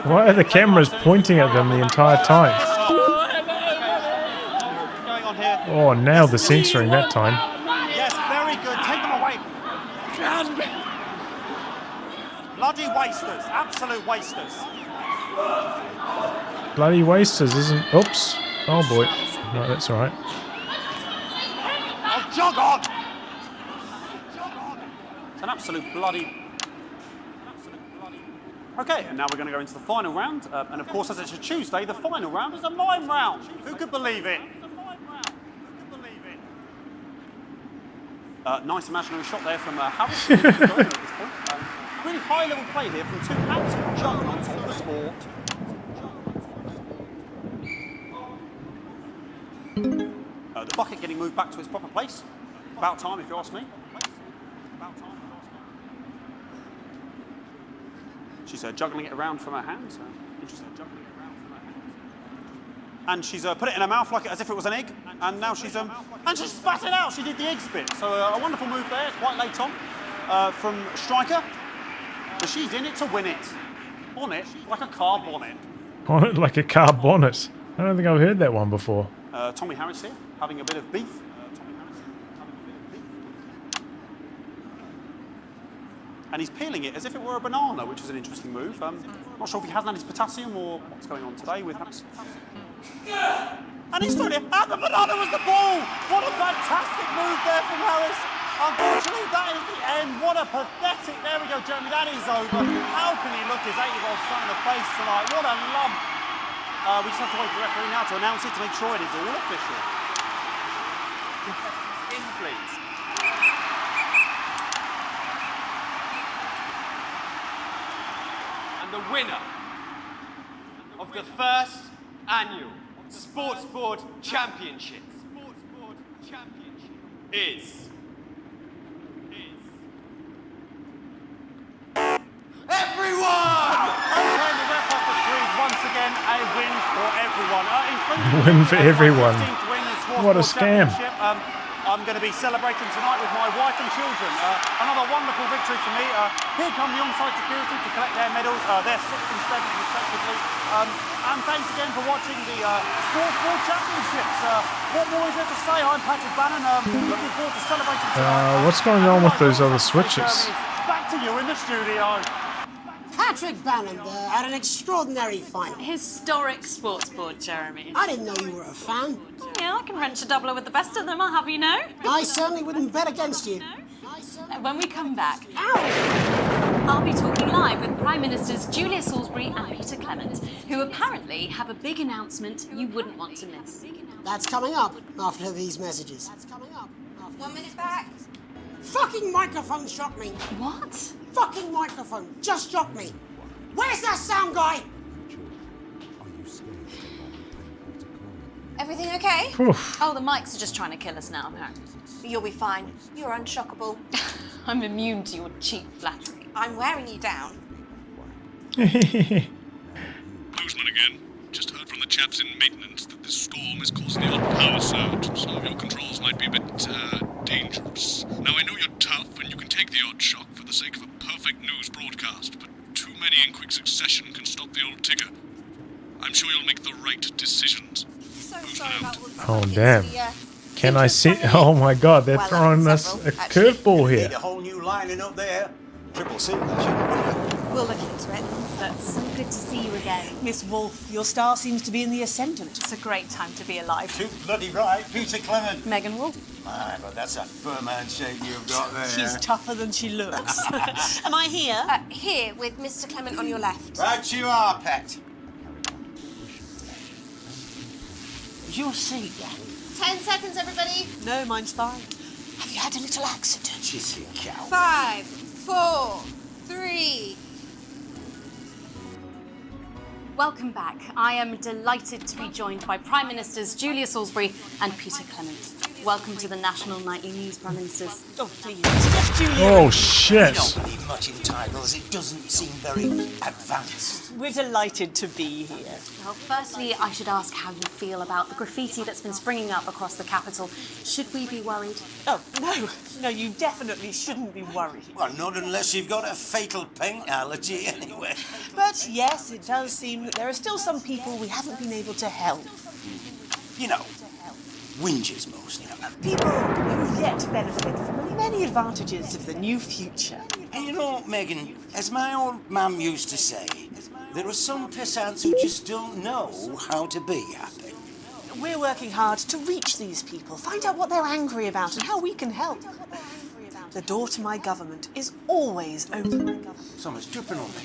Why are the cameras pointing at them the entire time? Oh, now the censoring that time. Yes, very good. Take them away. Bloody wasters. Absolute wasters. Bloody wasters, isn't... Oops. Oh, boy. No, that's all right. Oh, jog on! It's an absolute bloody... Okay, and now we're going to go into the final round. And of course, as it's a Tuesday, the final round is a mime round. Who could believe it? Nice imaginary shot there from Harris. Really high-level play here from 2 absolute juggernauts of the sport. The bucket getting moved back to its proper place. About time, if you ask me. She's juggling it around from her hands. Interesting. And she's put it in her mouth like as if it was an egg. And now she's and she spat it out. She did the egg spit. So a wonderful move there, quite late on, from Striker. But she's in it to win it. On it like a car bonnet. On it like a car bonnet. I don't think I've heard that one before. Tommy Harris here, having a bit of beef. And he's peeling it as if it were a banana, which is an interesting move. Not sure if he hasn't had his potassium or what's going on today with Harris. And he's thrown it, and the banana was the ball! What a fantastic move there from Harris. Unfortunately, that is the end. What a pathetic... There we go, Jeremy, that is over. How can he look his 8-year-old son in the face tonight? What a lump. We just have to wait for the referee now to announce it to make sure it is all official. In, please. And the winner of the first annual Sports Board Championship is... Everyone! Okay, the ref has decreed once again a win for everyone. Win for everyone. What a scam. I'm going to be celebrating tonight with my wife and children. Another wonderful victory for me. Here come the on-site security to collect their medals. They're 6th and 7th respectively. And thanks again for watching the Sports Ball Championships. What more is there to say? I'm Patrick Bannon. Looking forward to celebrating tonight. What's going on with those other switches? Back to you in the studio. Patrick Bannon there had an extraordinary final. Historic sports board, Jeremy. I didn't know you were a fan. Yeah, I can wrench a doubler with the best of them, I'll have you know. I certainly wouldn't bet against you. When we come back, I'll be talking live with Prime Ministers Julia Salisbury and Peter Clement, who apparently have a big announcement you wouldn't want to miss. That's coming up after these messages. 1 minute back. Fucking microphone shot me. What? Fucking microphone just shot me. Where's that sound guy? Everything okay? Oh, the mics are just trying to kill us now, apparently. You'll be fine. You're unshockable. I'm immune to your cheap flattery. I'm wearing you down. Boozman again. Just heard from the chaps in maintenance that this storm is causing the odd power surge. Some of your controls might be a bit, dangerous. Now, I know you're tough and you can take the odd shock for the sake of a perfect news broadcast, but too many in quick succession can stop the old ticker. I'm sure you'll make the right decisions. Oh, damn. Can I see? Oh my god, they're throwing us a curveball here. Need a whole new lining up there. Triple C. We'll look into it. That's so good to see you again. Miss Wolfe, your star seems to be in the ascendant. It's a great time to be alive. Too bloody right, Peter Clement. Megan Wolfe. My, but that's a firm handshake you've got there. She's tougher than she looks. Am I here? Here, with Mr. Clement on your left. Right you are, pet. Your seat, yeah? 10 seconds, everybody. No, mine's fine. Have you had a little accident? She's a cow. 5, 4, 3. Welcome back. I am delighted to be joined by Prime Ministers Julia Salisbury and Peter Clement. Welcome to the National Nightly News, Prime Ministers. Oh, please. It's just Julia. Oh, shit. You don't believe much in titles. It doesn't seem very advanced. We're delighted to be here. Well, firstly, I should ask how you feel about the graffiti that's been springing up across the capital. Should we be worried? Oh, no. No, you definitely shouldn't be worried. Well, not unless you've got a fatal paint allergy, anyway. But yes, it does seem that there are still some people we haven't been able to help. You know, whingers mostly. People who've yet to benefit from the many advantages of the new future. And you know, Megan, as my old mum used to say, there are some pissants who just don't know how to be happy. We're working hard to reach these people, find out what they're angry about and how we can help. The door to my government is always open. Someone's tripping on me.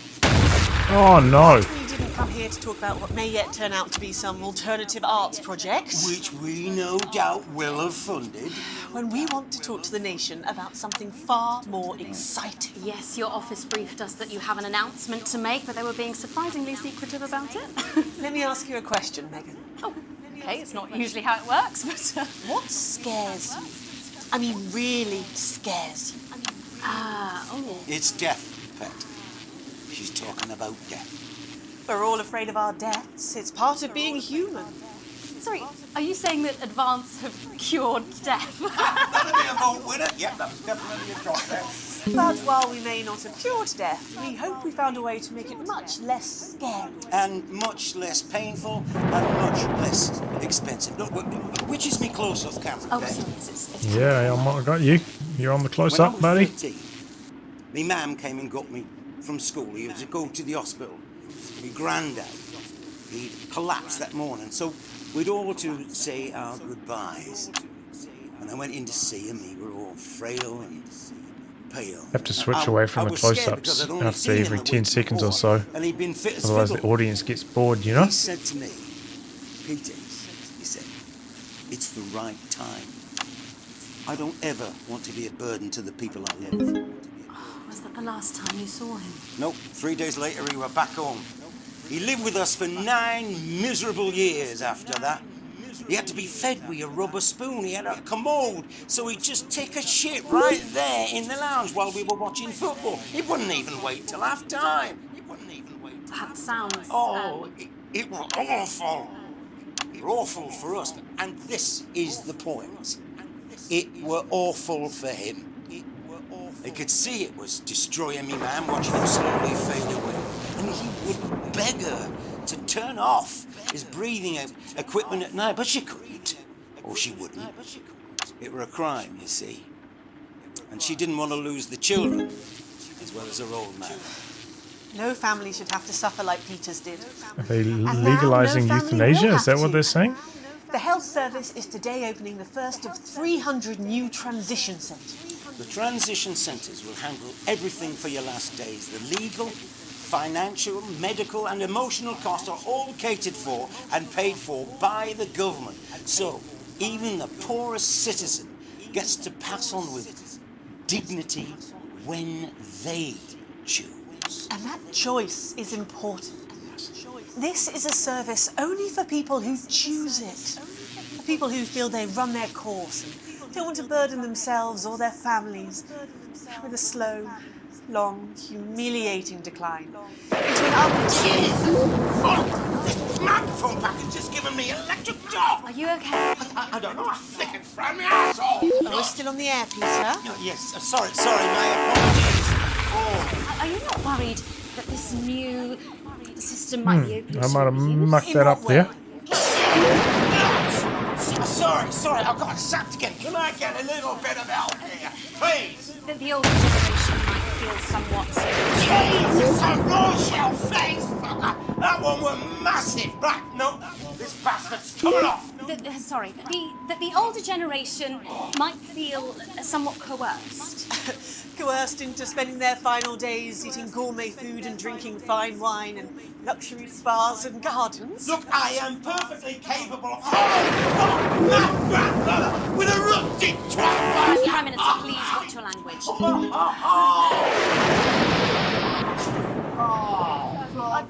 Oh, no. We didn't come here to talk about what may yet turn out to be some alternative arts project. Which we no doubt will have funded. When we want to talk to the nation about something far more exciting. Yes, your office briefed us that you have an announcement to make, but they were being surprisingly secretive about it. Let me ask you a question, Megan. Oh, okay, it's not usually how it works, but... What scares you? I mean, really scares you? It's death, pet. She's talking about death. We're all afraid of our deaths. It's part of being human. Sorry, are you saying that Advance have cured death? That'll be a vote winner. Yep, that's definitely a drop there. But while we may not have cured death, we hope we found a way to make it much less scary. And much less painful and much less expensive. Look, which is me close-up camera, Oh, okay? sorry, Yeah, I got you. You're on the close-up, buddy. When I was 13, my mum came and got me from school. He had to go to the hospital. My granddad, he collapsed that morning. So we'd all to say our goodbyes. When I went in to see him, we were all frail and pale. Have to switch away from the close-ups after every 10 seconds or so. And he'd been fit as Otherwise fiddle. the audience gets bored, you know? He said to me, Peter, he said, it's the right time. I don't ever want to be a burden to the people I live with. Was that the last time you saw him? Nope, 3 days later we were back home. He lived with us for 9 miserable years after that. He had to be fed with a rubber spoon. He had a commode, so he'd just take a shit right there in the lounge while we were watching football. He wouldn't even wait till half time. That sounds... It was awful. It was awful for us, and this is the point. It were awful for him. He could see it was destroying me, man, watching him slowly fade away. And he would beg her to turn off his breathing equipment at night, but she couldn't. Or she wouldn't. It were a crime, you see. And she didn't want to lose the children, as well as her old man. No family should have to suffer like Peter's did. Are they legalizing euthanasia? Is that what they're saying? The health service is today opening the first of 300 new transition centres. The transition centres will handle everything for your last days. The legal, financial, medical and emotional costs are all catered for and paid for by the government. So even the poorest citizen gets to pass on with dignity when they choose. And that choice is important. This is a service only for people who choose it. For people who feel they've run their course and don't want to burden themselves or their families with a slow, long, humiliating decline into an This microphone package has given me electric shock. Are you okay? I don't know. I think it from my asshole. Oh, we're still on the air, Peter. No, yes. Sorry. My apologies. Oh. Are you not worried that this new system might be open? I might have mucked that up there. Sorry, I've got sapped again. Can I get a little bit of help here, please? That the older generation might feel somewhat... Jesus, a Rochelle face fucker! That one was massive. Right, no, this bastard's coming off. That the older generation might feel somewhat coerced. Coerced into spending their final days eating gourmet food and drinking fine wine and luxury spas and gardens. Look, I am perfectly capable of my grandmother with a rusty trap. Prime Minister, please watch your language.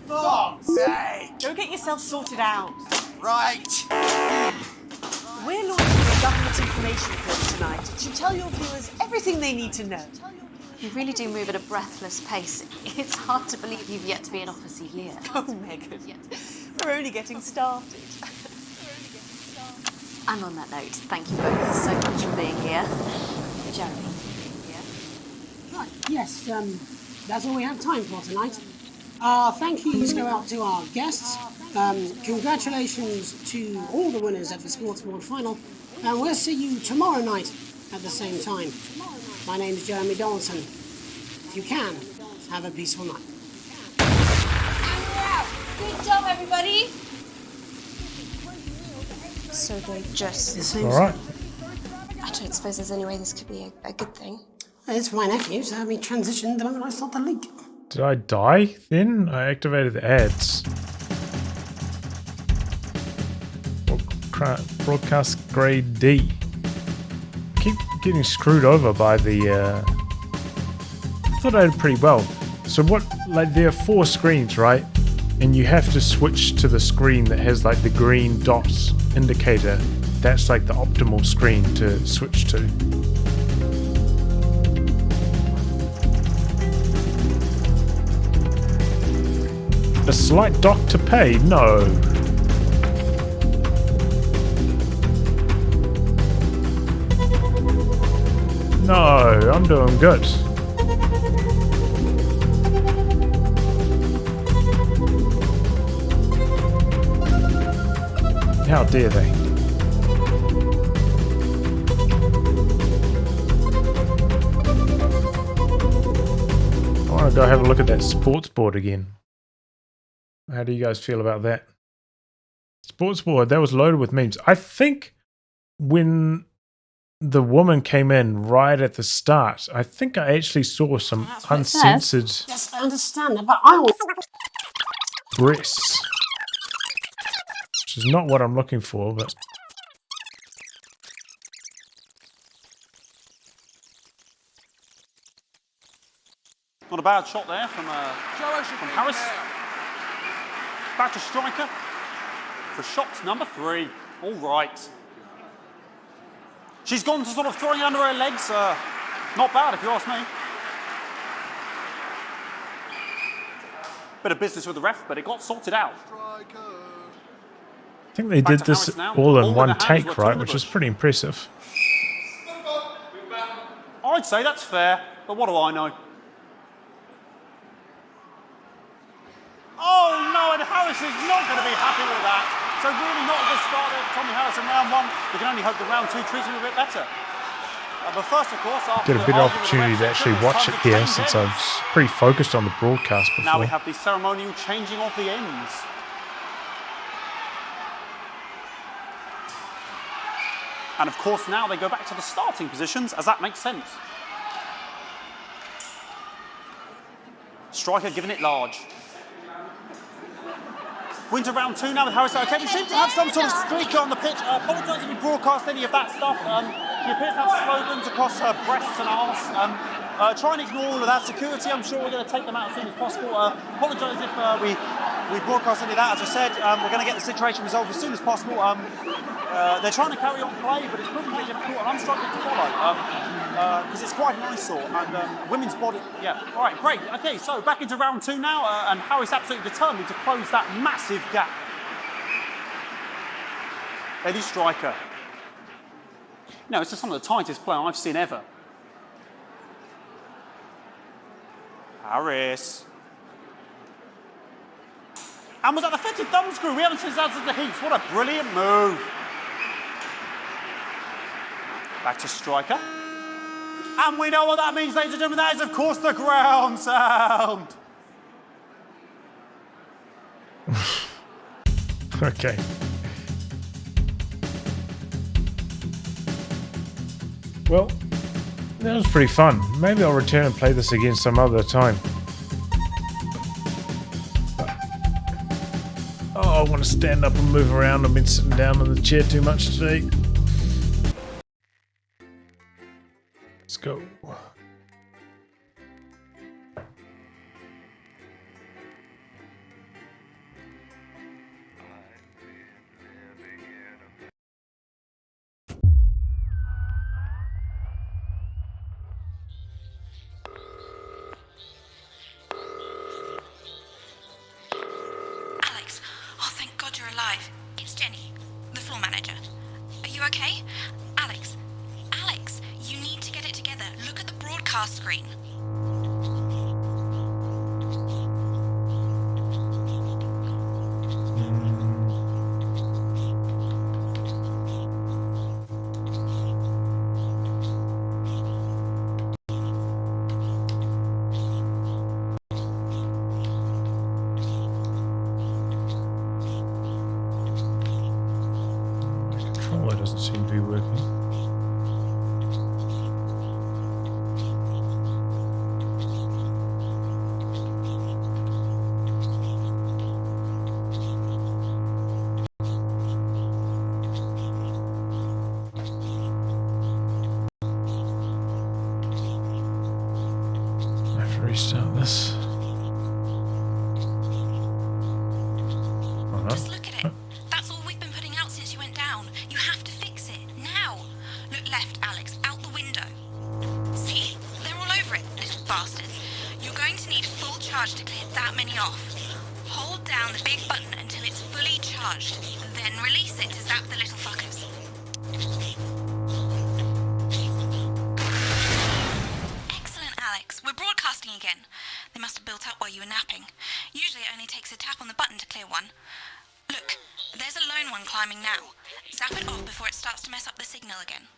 For fuck's sake. Go get yourself sorted out. Right. We're launching a government information film tonight. It should tell your viewers everything they need to know. You really do move at a breathless pace. It's hard to believe you've yet to be an officer here. Oh, Megan, we're only getting started. And on that note, thank you both so much for being here. Jeremy. Right, yes, that's all we have time for tonight. Thank yous go out to our guests. Congratulations to all the winners at the Sports Board Final. And we'll see you tomorrow night at the same time. My name's Jeremy Donaldson. If you can, have a peaceful night. And we're out. Good job, everybody. So they just... All right. I don't suppose there's any way this could be a good thing. It's my nephew, so we transitioned the moment I saw the link. Did I die then? I activated the ads. Broadcast grade D. Keep getting screwed over by the... I thought I did pretty well. So what, like there are 4 screens, right? And you have to switch to the screen that has like the green dot indicator. That's like the optimal screen to switch to. A slight dock to pay? No. No, I'm doing good. How dare they? I want to go have a look at that sports board again. How do you guys feel about that? Sports board, that was loaded with memes. I think when the woman came in right at the start, I think I actually saw some uncensored Yes, I understand that, but I want... breasts. Which is not what I'm looking for, but... Not a bad shot there from Harris. Back to striker for shot number 3. All right. She's gone to sort of throwing it under her legs. Not bad, if you ask me. Bit of business with the ref, but it got sorted out. I think they did this all in one take, right? Which is pretty impressive. I'd say that's fair, but what do I know? Oh no, and Harris is not going to be happy with that. So really not a good start there for Tommy Harris in round 1. We can only hope that round 2 treats him a bit better. But first, of course, Get a bit of opportunity to actually watch it here since I was pretty focused on the broadcast before. Now we have the ceremonial changing of the ends. And of course now they go back to the starting positions, as that makes sense. Striker giving it large. We're into round 2 now with Harris. Okay, we seem to have some sort of streaker on the pitch. Apologise if we broadcast any of that stuff. She appears to have slogans across her breasts and arse. Try and ignore all of that. Security, I'm sure we're going to take them out as soon as possible. Apologise if we broadcast any of that. As I said, we're going to get the situation resolved as soon as possible. They're trying to carry on play, but it's proving really difficult, and I'm struggling to follow because it's quite an eyesore. And women's body, yeah. All right, great. Okay, so back into round 2 now, and Harris absolutely determined to close that massive gap. Eddie Striker. No, it's just some of the tightest play I've seen ever. Harris. And was that the fetid thumb screw? We haven't seen that since the heats. What a brilliant move. Back to Striker. And we know what that means, ladies and gentlemen. That is, of course, the ground sound. Okay. Well, that was pretty fun. Maybe I'll return and play this again some other time. Oh, I want to stand up and move around. I've been sitting down in the chair too much today. Let's go. alive. It's Jenny, the floor manager. Are you okay? Alex, you need to get it together. Look at the broadcast screen. Doesn't seem to be working. I have to restart this. Just look at it. That's all we've been putting out since you went down. You have to fix it now. Look left, Alex, out the window. See? They're all over it, little bastards. You're going to need full charge to clear that many off. Hold down the big button until it's fully charged, then release it to zap the little fuckers. Excellent, Alex. We're broadcasting again. They must have built up while you were napping. Usually it only takes a tap on the button to clear one. Look, there's a lone one climbing now. Zap it off before it starts to mess up the signal again.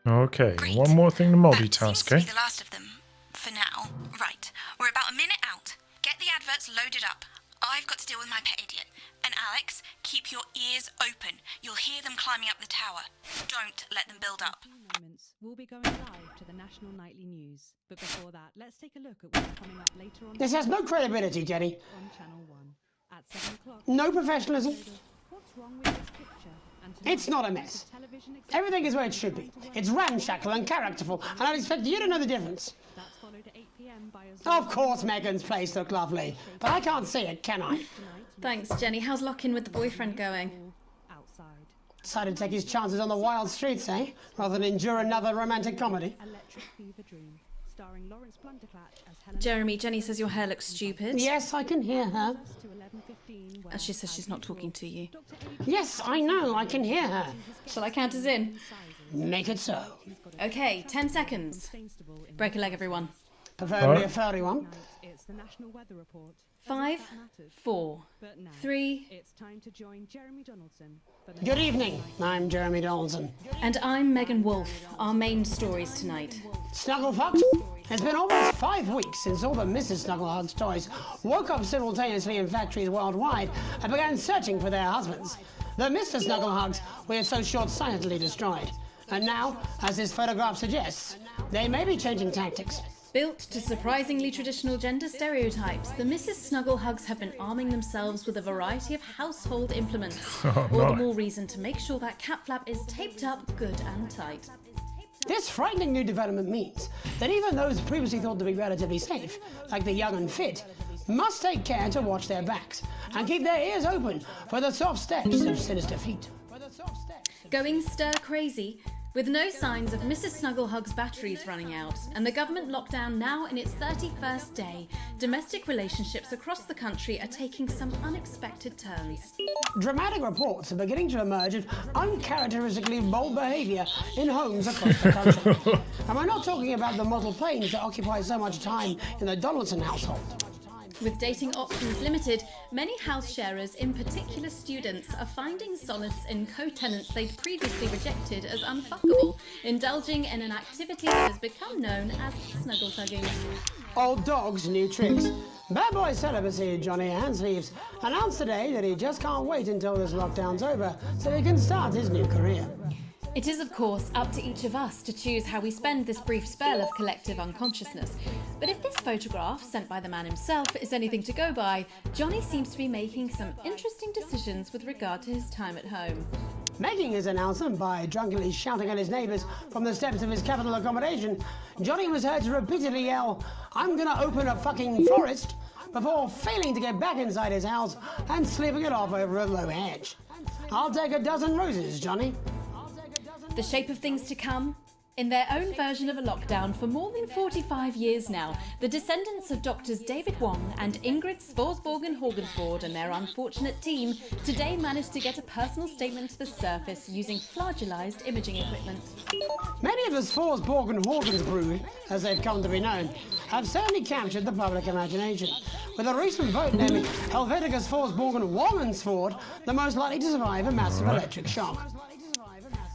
Okay, one more thing to multitask, That seems to be the last of them, for now. Right, we're about a minute out. Get the adverts loaded up. I've got to deal with my pet idiot. And Alex, keep your ears open. You'll hear them climbing up the tower. Don't let them build up. We'll be going live to the National Nightly News. But before that, let's take a look at what's coming up later on. This has no credibility, Jenny. On Channel 1 at 7 o'clock. No professionalism. What's wrong with this picture? It's not a mess. Everything is where it should be. It's ramshackle and characterful, and I'd expect you to know the difference. That's followed at 8 p.m. by Of course Megan's place looked lovely, but I can't see it, can I? Thanks, Jenny. How's lock-in with the boyfriend going? Decided to take his chances on the wild streets, eh? Rather than endure another romantic comedy. Jeremy, Jenny says your hair looks stupid. Yes, I can hear her. She says she's not talking to you. Yes, I know, I can hear her. Shall I count us in? Make it so. Okay, 10 seconds. Break a leg, everyone. Preferably a furry one. 5, 4, 3. It's time to join Jeremy Donaldson. Good evening, I'm Jeremy Donaldson. And I'm Megan Wolfe. Our main stories tonight. Snugglefucked? It's been almost 5 weeks since all the Mrs. Snugglehugs toys woke up simultaneously in factories worldwide and began searching for their husbands. The Mr. Snugglehugs were so short-sightedly destroyed. And now, as this photograph suggests, they may be changing tactics. Built to surprisingly traditional gender stereotypes, the Mrs. Snugglehugs have been arming themselves with a variety of household implements. All the more reason to make sure that cat flap is taped up good and tight. This frightening new development means that even those previously thought to be relatively safe, like the young and fit, must take care to watch their backs and keep their ears open for the soft steps of sinister feet. Going stir crazy, with no signs of Mrs. Snugglehug's batteries running out, and the government lockdown now in its 31st day, domestic relationships across the country are taking some unexpected turns. Dramatic reports are beginning to emerge of uncharacteristically bold behaviour in homes across the country. And we're not talking about the model planes that occupy so much time in the Donaldson household. With dating options limited, many house sharers, in particular students, are finding solace in co-tenants they'd previously rejected as unfuckable, indulging in an activity that has become known as snuggle tugging. Old dogs, new tricks. Bad boy celibacy Johnny Handsleeves announced today that he just can't wait until this lockdown's over so he can start his new career. It is, of course, up to each of us to choose how we spend this brief spell of collective unconsciousness. But if this photograph, sent by the man himself, is anything to go by, Johnny seems to be making some interesting decisions with regard to his time at home. Making his announcement by drunkenly shouting at his neighbours from the steps of his capital accommodation, Johnny was heard to repeatedly yell, "I'm gonna open a fucking florist," before failing to get back inside his house and slipping it off over a low hedge. I'll take a dozen roses, Johnny. The shape of things to come? In their own version of a lockdown for more than 45 years now, the descendants of Doctors David Wong and Ingrid Svorsborgen-Horgensvoord and their unfortunate team today managed to get a personal statement to the surface using flagellized imaging equipment. Many of the Svorsborgen-Horgens brood, as they've come to be known, have certainly captured the public imagination, with a recent vote naming Helvetica Svorsborgen-Wongensvoord the most likely to survive a massive electric shock.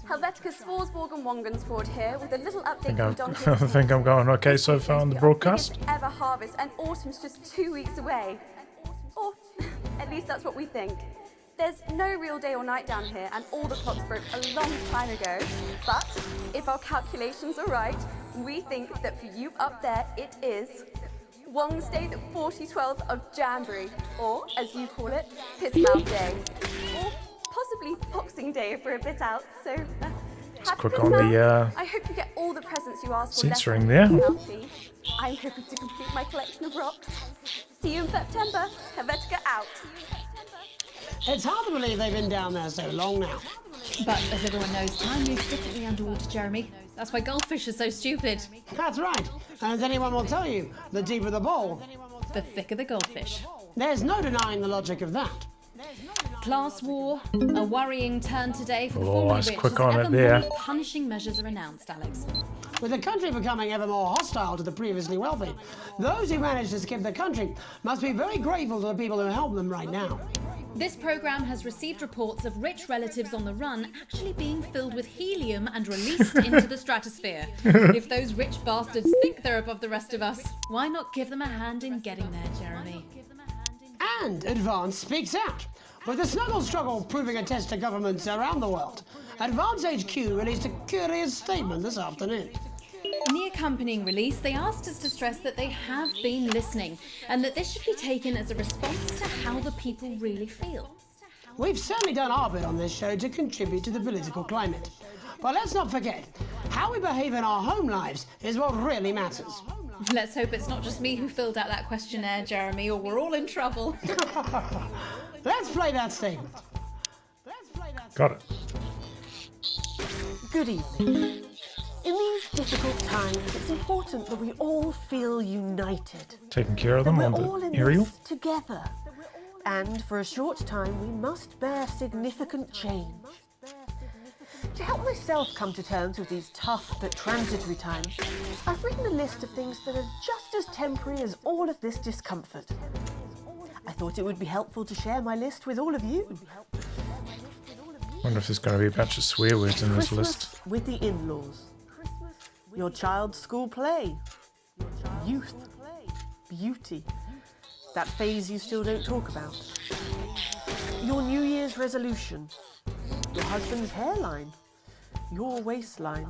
Helvetica Svorsborgen-Wongensvoord here with a little update from Don I think I'm going okay so far on the broadcast. Ever harvest, and autumn's just 2 weeks away. Or at least that's what we think. There's no real day or night down here, and all the clocks broke a long time ago. But if our calculations are right, we think that for you up there, it is Wong's Day, the 4012th of Jamboree, or as you call it, Piss Mouth Day. Or possibly Boxing Day if we're a bit out, so Let's click on the I hope you get all the presents you asked for. censoring there. I'm hoping to complete my collection of rocks. See you in September. Helvetica out. It's hard to believe they've been down there so long now. But as everyone knows, time moves differently underwater, Jeremy. That's why goldfish are so stupid. That's right. And as anyone will tell you, the deeper the bowl, the thicker the goldfish. There's no denying the logic of that. Class war, a worrying turn today for the Oh, formerly let's rich click as on it ever there. more punishing measures are announced, Alex. With the country becoming ever more hostile to the previously wealthy, those who managed to skip the country must be very grateful to the people who help them right now. This programme has received reports of rich relatives on the run actually being filled with helium and released into the stratosphere. If those rich bastards think they're above the rest of us, why not give them a hand in getting there, Jeremy? And Advance speaks out. With the snuggle struggle proving a test to governments around the world, Advance HQ released a curious statement this afternoon. In the accompanying release, they asked us to stress that they have been listening and that this should be taken as a response to how the people really feel. We've certainly done our bit on this show to contribute to the political climate. But let's not forget, how we behave in our home lives is what really matters. Let's hope it's not just me who filled out that questionnaire, Jeremy, or we're all in trouble. Let's play that statement. Got it. Good evening. In these difficult times, it's important that we all feel united. Taking care of them That on we're all in the aerial. this together. And for a short time, we must bear significant change. To help myself come to terms with these tough but transitory times, I've written a list of things that are just as temporary as all of this discomfort. I thought it would be helpful to share my list with all of you. Wonder if there's going to be a bunch of swear words in this Christmas list. with the in-laws. Your child's school play. Youth. Beauty. That phase you still don't talk about. Your New Year's resolution. Your husband's hairline. Your waistline.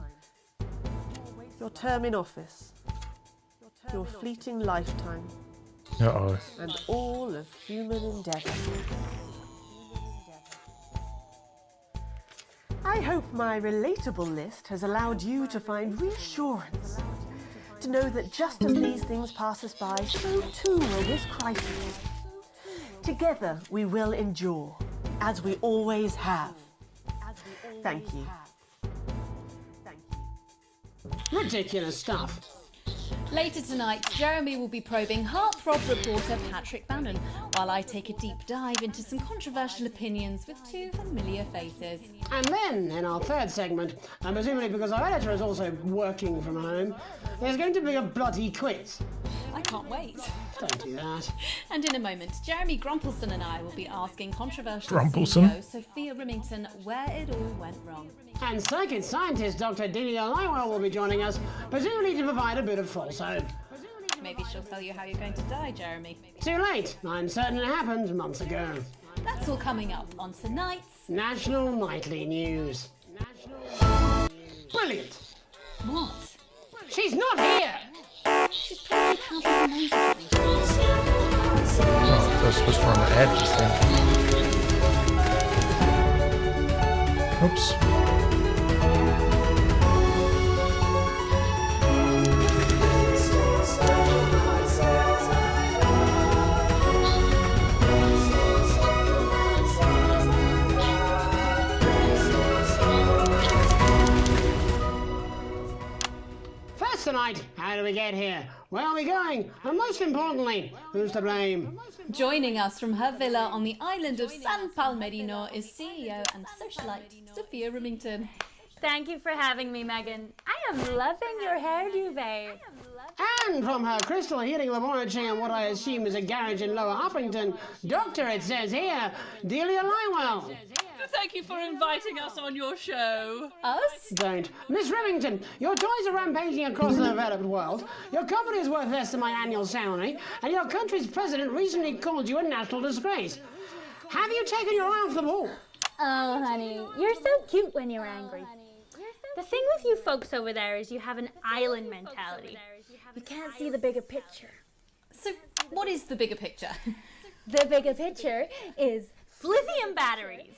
Your term in office. Your fleeting lifetime. Uh-oh. And all of human endeavour. I hope my relatable list has allowed you to find reassurance, to know that just as these things pass us by, so too will this crisis. Together we will endure, as we always have. Thank you. Ridiculous stuff. Later tonight, Jeremy will be probing heartthrob reporter Patrick Bannon, while I take a deep dive into some controversial opinions with two familiar faces. And then, in our third segment, and presumably because our editor is also working from home, there's going to be a bloody quiz. I can't wait. Don't do that. And in a moment, Jeremy Grumpelson and I will be asking controversial Grumpelson? CEO Sophia Remington where it all went wrong. And psychic scientist Dr. Delia Lywell will be joining us, presumably to provide a bit of false hope. Maybe she'll tell you how you're going to die, Jeremy. Too late. I'm certain it happened months ago. That's all coming up on tonight's National Nightly News. Brilliant. What? She's not here. She's probably counting the noses. Oh, they're supposed to run the edges then. Oops. First tonight, how do we get here? Where are we going? And most importantly, who's to blame? Joining us from her villa on the island of San Palmerino is CEO and socialite Sophia Remington. Thank you for having me, Megan. I am loving your hairdo, babe. And from her crystal healing laboratory in what I assume is a garage in Lower Uppington, Doctor, it says here, Delia Lywell. Thank you for inviting us on your show. Us? Don't. Miss Remington, your toys are rampaging across the developed world, your company is worth less than my annual salary, and your country's president recently called you a national disgrace. Have you taken your eye off the ball? Oh, honey, you're so cute when you're angry. The thing with you folks over there is you have an island mentality. You can't see the bigger picture. So, what is the bigger picture? The bigger picture is lithium batteries.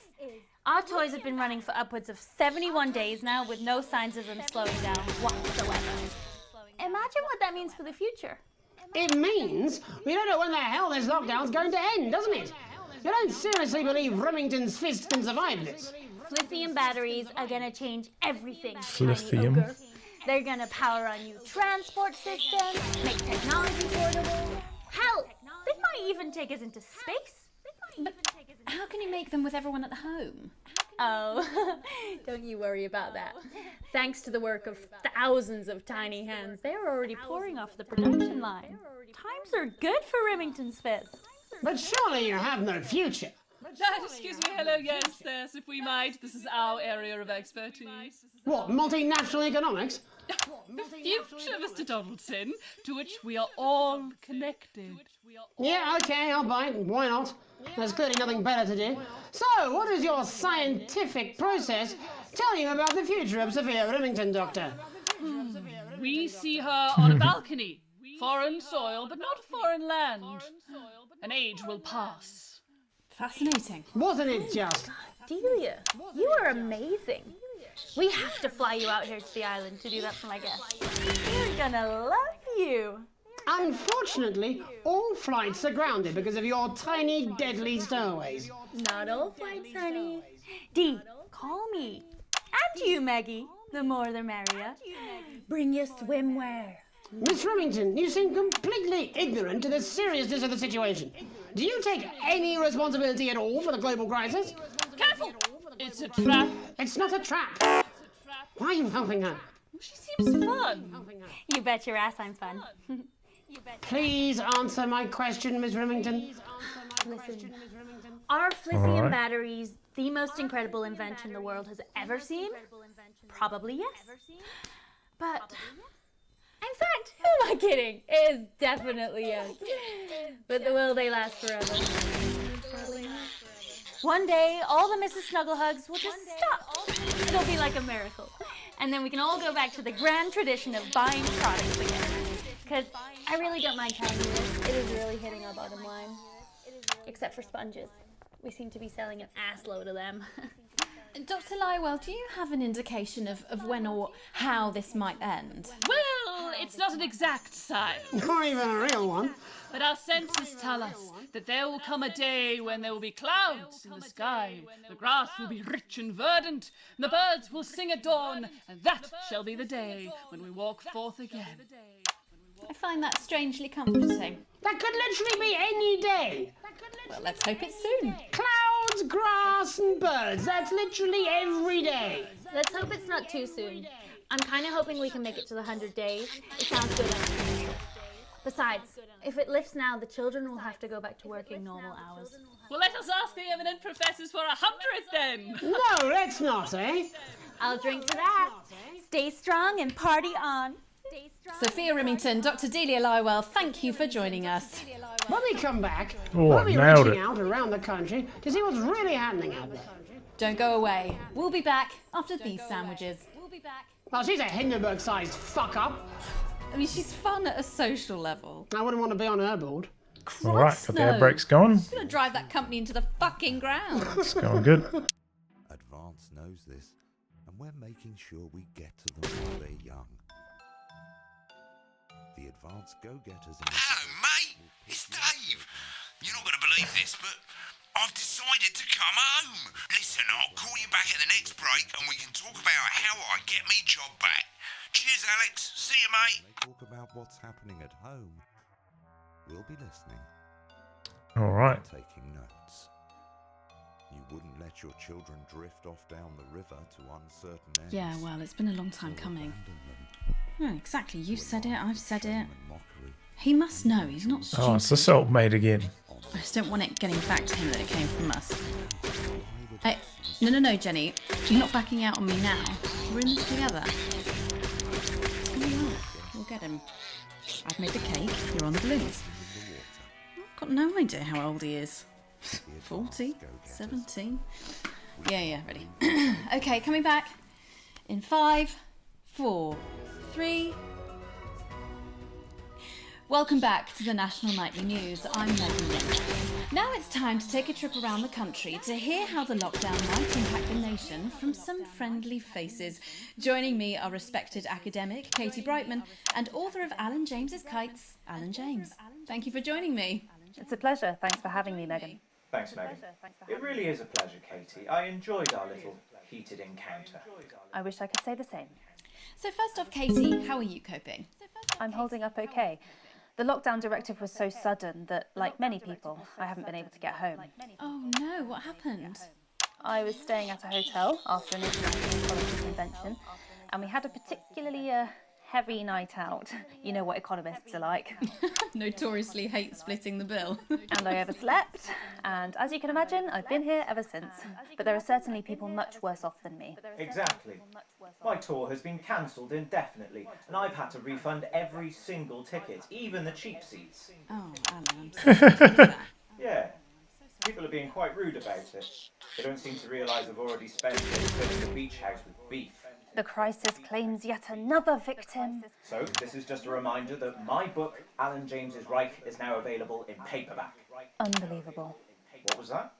Our toys have been running for upwards of 71 days now with no signs of them slowing down whatsoever. Imagine what that means for the future. It means we don't know when the hell this lockdown's going to end, doesn't it? You don't seriously believe Remington's fist can survive this? Lithium batteries are going to change everything. Lithium? Tiny ogre. They're going to power our new transport system, make technology portable. Hell, they might even take us into space. But how can you make them with everyone at home? Oh, don't you worry about that. Thanks to the work of thousands of tiny hands, they're already pouring off the production line. Times are good for Remington's fist. But surely you have no future. Excuse me, hello, yes, if we might. This is our area of expertise. What, multinational economics? The future, Mr. Donaldson, to which we are all connected. Yeah, okay, I'll bite. Why not? There's clearly nothing better to do. So, what does your scientific process tell you about the future of Sophia Remington, Doctor? We see her on a balcony. Foreign soil, but not foreign land. An age will pass. Fascinating. Wasn't it just? Delia, you are amazing. We have to fly you out here to the island to do that for my guests. They're gonna love you. Unfortunately, all flights are grounded because of your tiny, deadly stowaways. Not all flights, honey. Dee, call me. And you, Maggie. The more the merrier. Bring your swimwear. Miss Remington, you seem completely ignorant to the seriousness of the situation. Do you take any responsibility at all for the global crisis? Careful! It's a trap. It's not a trap. Why are you helping her? She seems fun. You bet your ass I'm fun. Please answer my question, Miss Remington. Listen, are lithium batteries the most incredible invention the world has ever seen? Probably yes. But, in fact, who am I kidding? It is definitely yes. But will they last forever? Probably not. One day, all the Mrs. Snugglehugs will just stop. It'll be like a miracle. And then we can all go back to the grand tradition of buying products again. Because I really don't mind telling you this, it is really hitting our bottom line. Except for sponges. We seem to be selling an assload of them. Dr. Lywell, do you have an indication of when or how this might end? Well, it's not an exact science. Not even a real one. But our senses tell us that there will come a day when there will be clouds in the sky, the grass will be rich and verdant, and the birds will sing at dawn, and that shall be the day when we walk forth again. I find that strangely comforting. That could literally be any day. Well, let's hope it's soon. Clouds, grass, and birds. That's literally every day. Let's hope it's not too soon. I'm kind of hoping we can make it to the 100 days. It sounds good. Besides, if it lifts now, the children will have to go back to working normal hours. Well, let us ask the eminent professors for 100 then. No, let's not, eh? I'll drink to that. Stay strong and party on. Sophia Remington, Dr. Delia Lywell, thank you for joining us. When we come back, Oh, we'll be nailed reaching it. out around the country to see what's really happening out there. Don't go away. We'll be back after these sandwiches. Well, she's a Hindenburg-sized fuck-up. I mean, she's fun at a social level. I wouldn't want to be on her board. All right, got the air brakes going. She's gonna drive that company into the fucking ground. It's going good. Advance knows this, and we're making sure we get to them while they're young. The Advance Go-Getters... Hello, mate. It's Dave. You're not going to believe this, but I've decided to come home. Listen, I'll call you back at the next break and we can talk about how I get me job back. Cheers, Alex. See you, mate. Talk about what's happening at home. We'll be listening. All right. Taking notes. You wouldn't let your children drift off down the river to uncertain ends. Yeah, well, it's been a long time coming. Oh, exactly. You said it, I've said it. He must know, he's not stupid. Oh, it's the salt made again. I just don't want it getting back to him that it came from us. Hey, no, Jenny. You're not backing out on me now. We're in this together. We'll get him. I've made the cake, you're on the balloons. I've got no idea how old he is. 40? 17? Yeah, ready. Okay, coming back. In 5, 4, 3... Welcome back to the National Nightly News. I'm Megan Lynch. Now it's time to take a trip around the country to hear how the lockdown might impact the nation from some friendly faces. Joining me are respected academic Katie Brightman and author of Alan James's Kites, Alan James. Thank you for joining me. It's a pleasure. Thanks for having me, Megan. Thanks, Megan. It really is a pleasure, Katie. I enjoyed our little heated encounter. I wish I could say the same. So first off, Katie, how are you coping? I'm holding up okay. The lockdown directive was so sudden that, like many people, I haven't been able to get home. Oh no, what happened? I was staying at a hotel after an international college convention, and we had a particularly heavy night out. You know what economists are like. Notoriously hate splitting the bill. And I overslept, and as you can imagine, I've been here ever since. But there are certainly people much worse off than me. Exactly. My tour has been cancelled indefinitely, and I've had to refund every single ticket, even the cheap seats. Oh, Alan, I'm so sorry to hear that. Yeah. People are being quite rude about it. They don't seem to realise I've already spent it filling the beach house with beef. The crisis claims yet another victim. So, this is just a reminder that my book, Alan James's Reich, is now available in paperback. Unbelievable. What was that?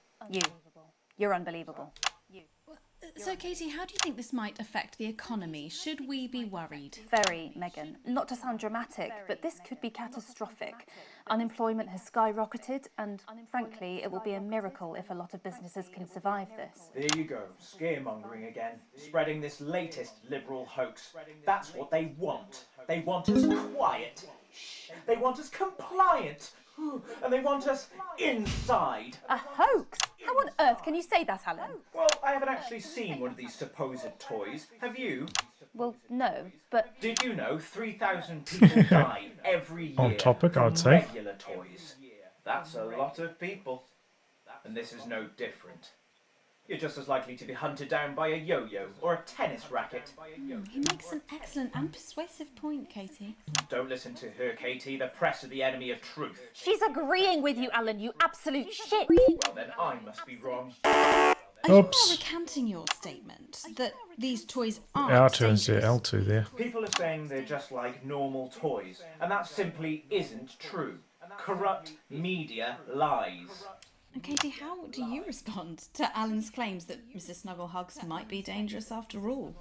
You're unbelievable. So, Katie, how do you think this might affect the economy? Should we be worried? Very, Megan. Not to sound dramatic, but this could be catastrophic. Unemployment has skyrocketed, and frankly, it will be a miracle if a lot of businesses can survive this. There you go, scaremongering again, spreading this latest liberal hoax. That's what they want. They want us quiet. They want us compliant. And they want us inside. A hoax? How on earth can you say that, Alan? Well, I haven't actually seen one of these supposed toys. Have you? Well, no, but... Did you know 3,000 people die every year On topic, from I'd say. regular toys? That's a lot of people. And this is no different. You're just as likely to be hunted down by a yo-yo or a tennis racket. He makes an excellent and persuasive point, Katie. Don't listen to her, Katie. The press are the enemy of truth. She's agreeing with you, Alan, you absolute shit! Well, then I must be wrong. Are you now recanting your statement that these toys aren't R2 and L2 there. People are saying they're just like normal toys, and that simply isn't true. Corrupt media lies. And Katie, how do you respond to Alan's claims that Mrs. Snugglehugs might be dangerous after all?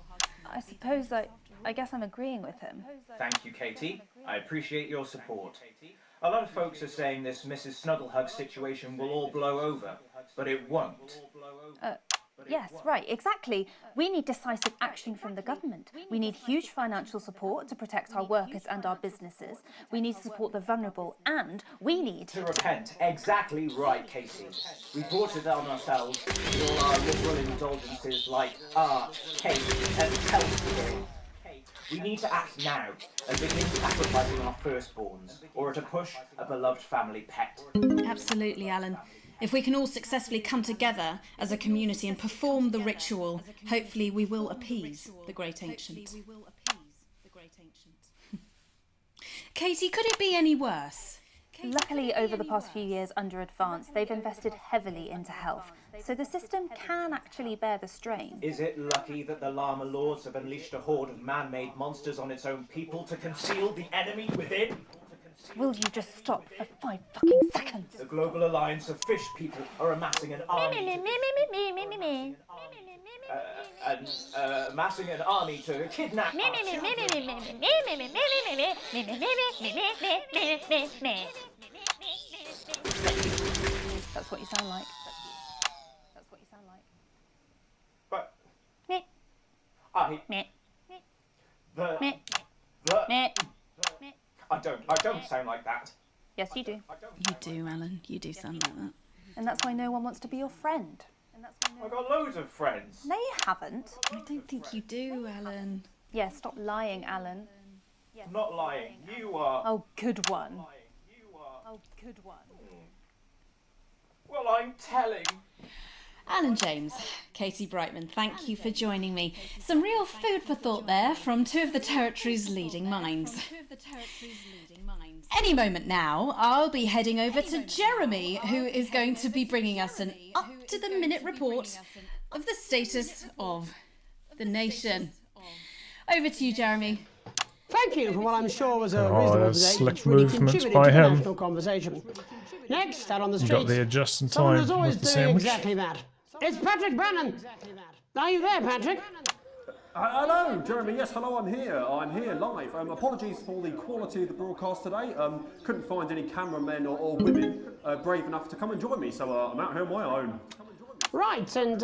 I suppose I guess I'm agreeing with him. Thank you, Katie. I appreciate your support. A lot of folks are saying this Mrs. Snugglehug situation will all blow over, but it won't. Yes, right, exactly. We need decisive action from the government. We need huge financial support to protect our workers and our businesses. We need to support the vulnerable, and we need to repent. Exactly right, Katie. We brought it on ourselves with all our liberal indulgences like art, cake, and healthcare. We need to act now and begin sacrificing our firstborns, or to push a beloved family pet. Absolutely, Alan. If we can all successfully come together as a community and perform the ritual, hopefully we will appease the great ancient. Katie, could it be any worse? Luckily, over the past few years under Advance, they've invested heavily into health, so the system can actually bear the strain. Is it lucky that the Llama Lords have unleashed a horde of man-made monsters on its own people to conceal the enemy within? Will you just stop for 5 fucking seconds? The Global Alliance of Fish People are amassing an army amassing an army to kidnap our children. That's what you sound like. That's what you sound like. But I don't sound like that. Yes, you do. You do, Alan. You do sound like that. And that's why no one wants to be your friend. I've got loads of friends. No, you haven't. I don't think you do, Alan. Yeah, stop lying, Alan. I'm not lying. You are. Oh, good one. Oh, good one. Well, I'm telling. Alan James, Katie Brightman, thank you for joining me. Some real food for thought there from two of the territory's leading minds. Any moment now, I'll be heading over to Jeremy, who is going to be bringing us an up-to-the-minute report of the status of the nation. Over to you, Jeremy. Thank you for what I'm sure was a reasonable debate slick which really movements contributed by to the him. national conversation. Next, out on the You streets, got there just in someone time who's always with the doing sandwich. exactly that. It's Patrick Bannon. Are you there, Patrick? Hello, Jeremy. Yes, hello, I'm here. I'm here live. Apologies for the quality of the broadcast today. Couldn't find any cameramen or women brave enough to come and join me, so I'm out here on my own. Right, and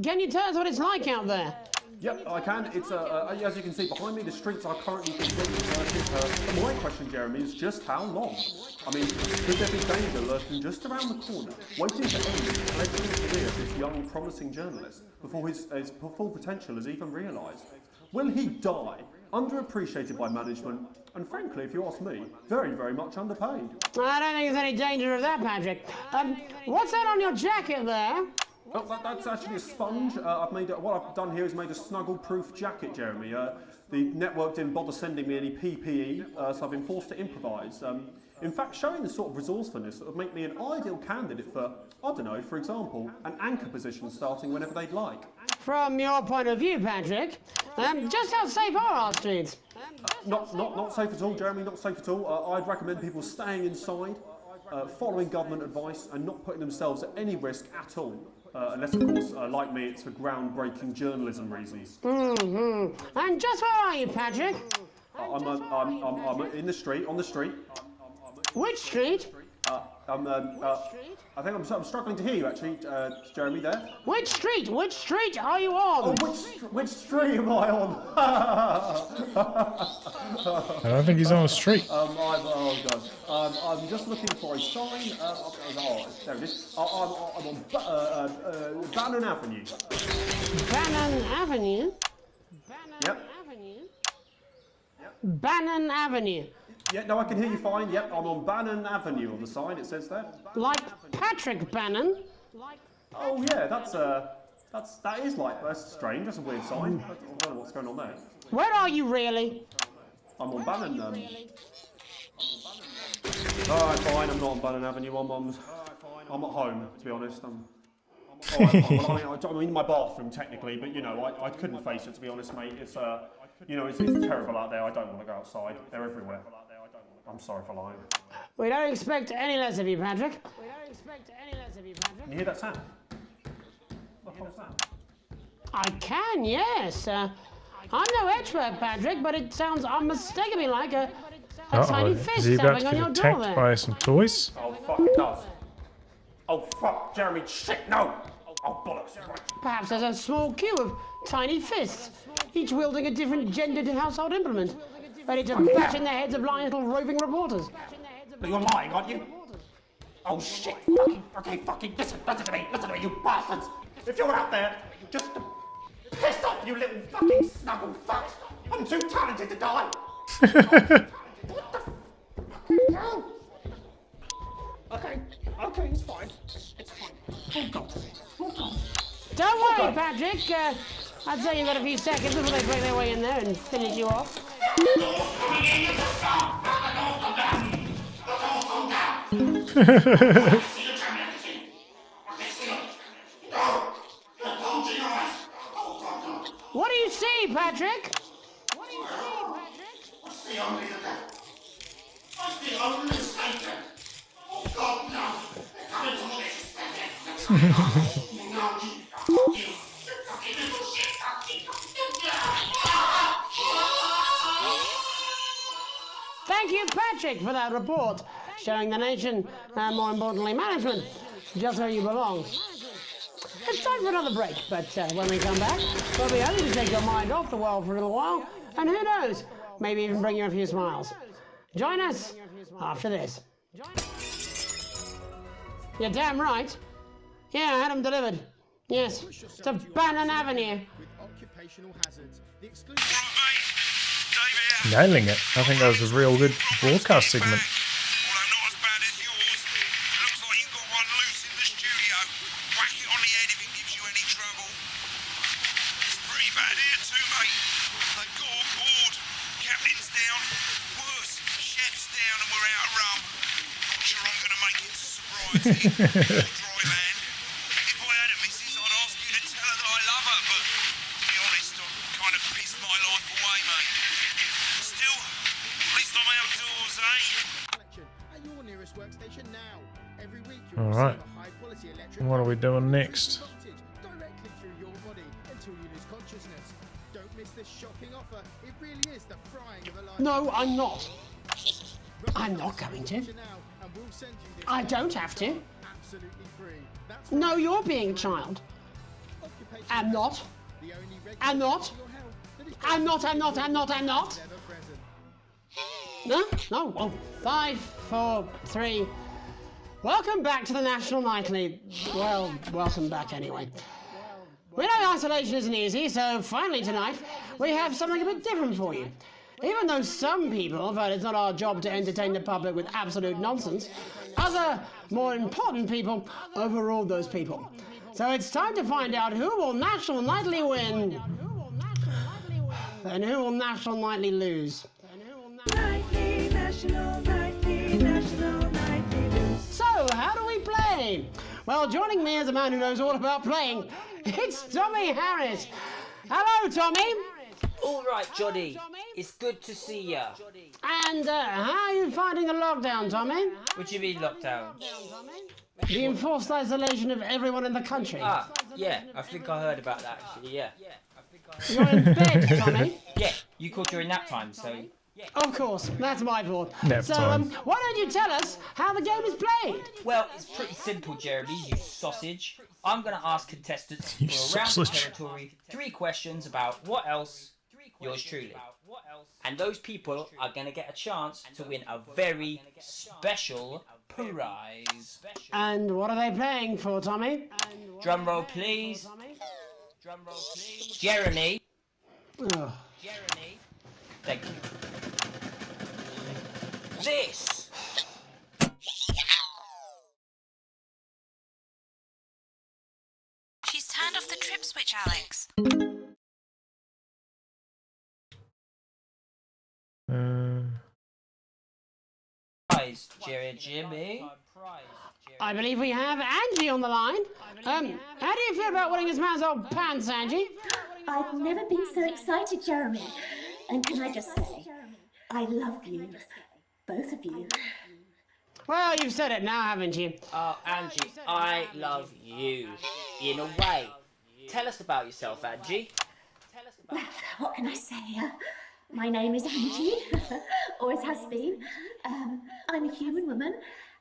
can you tell us what it's like out there? Yep, I can. It's as you can see behind me, the streets are currently completely deserted. My question, Jeremy, is just how long? I mean, could there be danger lurking just around the corner, waiting to end the fledgling career of this young, promising journalist before his full potential is even realised? Will he die, underappreciated by management, and frankly, if you ask me, very, very much underpaid? I don't think there's any danger of that, Patrick. What's that on your jacket there? Well, that's actually a sponge. What I've done here is made a snuggle-proof jacket, Jeremy. The network didn't bother sending me any PPE, so I've been forced to improvise. In fact, showing the sort of resourcefulness that would make me an ideal candidate for, I don't know, for example, an anchor position starting whenever they'd like. From your point of view, Patrick, just how safe are our streets? Not safe at all, Jeremy, not safe at all. I'd recommend people staying inside, following government advice and not putting themselves at any risk at all. unless, of course, like me, it's for groundbreaking journalism reasons. Mm-hmm. And just where are you, Patrick? I'm in the street, on the street. Which street? I think I'm struggling to hear you, actually, Jeremy, there. Which street? Which street are you on? Oh, which street am I on? I don't think he's on a street. Oh, God. I'm just looking for a sign. There it is. I'm on Bannon Avenue. Bannon Avenue? Yep. Bannon Avenue. Yeah, no, I can hear you fine. Yep, I'm on Bannon Avenue on the sign, it says there. Like Patrick Bannon? Oh, yeah, that is like, that's strange, that's a weird sign. I don't know what's going on there. Where are you really? I'm on Bannon, Alright, fine, I'm not on Bannon Avenue, I'm at home, to be honest. I'm in my bathroom, technically, but, you know, I couldn't face it, to be honest, mate. It's, you know, it's terrible out there, I don't want to go outside. They're everywhere. I'm sorry for lying. We don't expect any less of you, Patrick. Can you hear that sound? What was that? I can, yes. I'm no expert, Patrick, but it sounds unmistakably like a tiny fist Is he about tapping to on get your door attacked there. by some toys? Oh, fuck, it does. Oh, fuck, Jeremy, shit, no! Oh, bollocks. Perhaps there's a small queue of tiny fists, each wielding a different gendered household implement, ready to bash in the heads of lying little roving reporters. But you're lying, aren't you? Oh, shit. Fucking, listen to me, you bastards. If you're out there, just piss off, you little fucking snuggle fuck. I'm too talented to die. What the fucking hell? Okay, it's fine. It's fine. Hold on. Don't worry, Patrick. I'd say you've got a few seconds before they break their way in there and finish you off. What do you see, Patrick? I see only the devil. I see only Satan. Oh God, no. They're coming to this. You fucking little shit. Thank you, Patrick, for that report, showing the nation, and more importantly, management, just where you belong. It's time for another break, but when we come back, we'll be hoping to take your mind off the world for a little while, and who knows, maybe even bring you a few smiles. Join us after this. You're damn right. Yeah, I had them delivered. Yes, to Bannon Avenue. Nailing it. I think that was a real good broadcast segment. If I had a missus, I'd ask you to tell her that I love her, but to be honest, I've kind of pissed my life away, mate. Still, at least I'm outdoors, eh? Alright. What are we doing next? No, I'm not. I'm not going to. I don't have to. No, you're being a child. I'm not. I'm not. I'm not. No? Oh, 5, 4, 3. Welcome back to the National Nightly. Well, welcome back anyway. We know isolation isn't easy, so finally tonight we have something a bit different for you. Even though some people felt it's not our job to entertain the public with absolute nonsense, other, more important people overruled those people. So it's time to find out who will National Nightly win and who will National Nightly lose. So, how do we play? Well, joining me is a man who knows all about playing. It's Tommy Harris. Hello, Tommy. All right, Johnny. It's good to see ya. And how are you finding the lockdown, Tommy? What do you mean lockdown? The enforced isolation of everyone in the country. Ah, yeah, I think I heard about that actually, yeah. You're in bed, Tommy? Yeah, you called during nap time, so... Of course, that's my fault. Nap So, time. why don't you tell us how the game is played? Well, it's pretty simple, Jeremy, you sausage. I'm going to ask contestants You for around the sausage. territory 3 questions about what else, yours truly. And those people are going to get a chance to win a very special prize. And what are they playing for, Tommy? Drum roll, please. Jeremy. Oh. Thank you. This. She's turned off the trip switch, Alex. Prize, Jimmy. I believe we have Angie on the line. How do you feel about winning this man's old pants, Angie? I've never been so excited, Jeremy. And can I just say, I love you. Both of you. Well, you've said it now, haven't you? Oh, Angie, I love you. In a way. Tell us about yourself, Angie. Well, what can I say? My name is Angie. Always has been. I'm a human woman.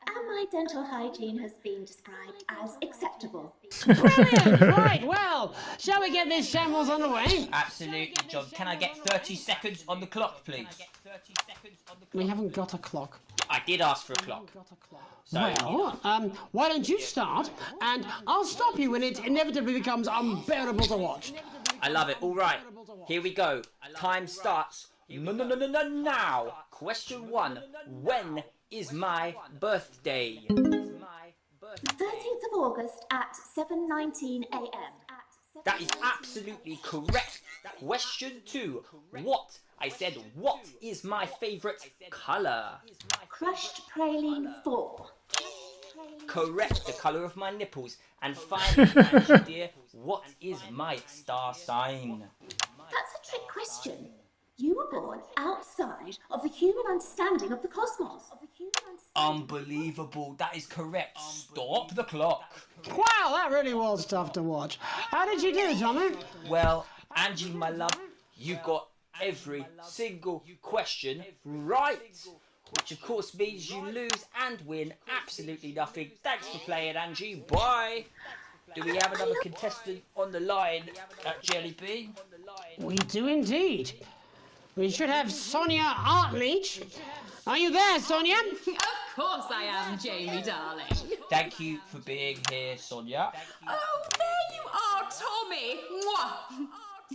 And my dental hygiene has been described as acceptable. Brilliant! Right, well, shall we get this shambles on the way? Absolutely, John. Can I get 30 seconds on the clock, please? We haven't got a clock. I did ask for a clock. So, Well, why don't you start, and I'll stop you when it inevitably becomes unbearable to watch. I love it. All right, here we go. Time starts now. Question 1. When is my birthday? The 13th of August at 7:19 a.m. That is absolutely correct. Question 2. What? I said, what is my favourite colour? Crushed praline 4. Correct, the colour of my nipples. And finally, Angie dear, what is my star sign? That's a trick question. You were born outside of the human understanding of the cosmos. Unbelievable, that is correct. Stop the clock. Wow, that really was tough to watch. How did you do, Tommy? Well, Angie, my love, you got every single question right. Which of course means you lose and win absolutely nothing. Thanks for playing, Angie. Bye. Do we have another contestant on the line at Jelly Bean? We do indeed. We should have Sonia Artleach. Are you there, Sonia? Of course I am, Jamie, darling. Thank you for being here, Sonia. Oh, there you are, Tommy. Mwah.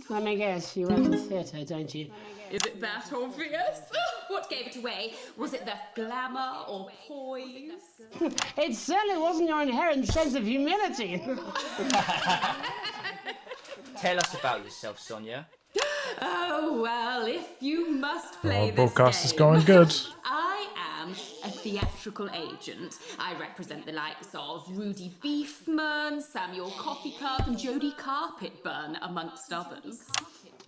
Let me guess, you went to theatre, don't you? Is it that obvious? What gave it away? Was it the glamour or poise? It certainly wasn't your inherent sense of humility. Tell us about yourself, Sonia. Oh, well, if you must play this broadcast is game. going good. I am a theatrical agent. I represent the likes of Rudy Beefman, Samuel Coffee Cup, and Jodie Carpetburn, amongst others.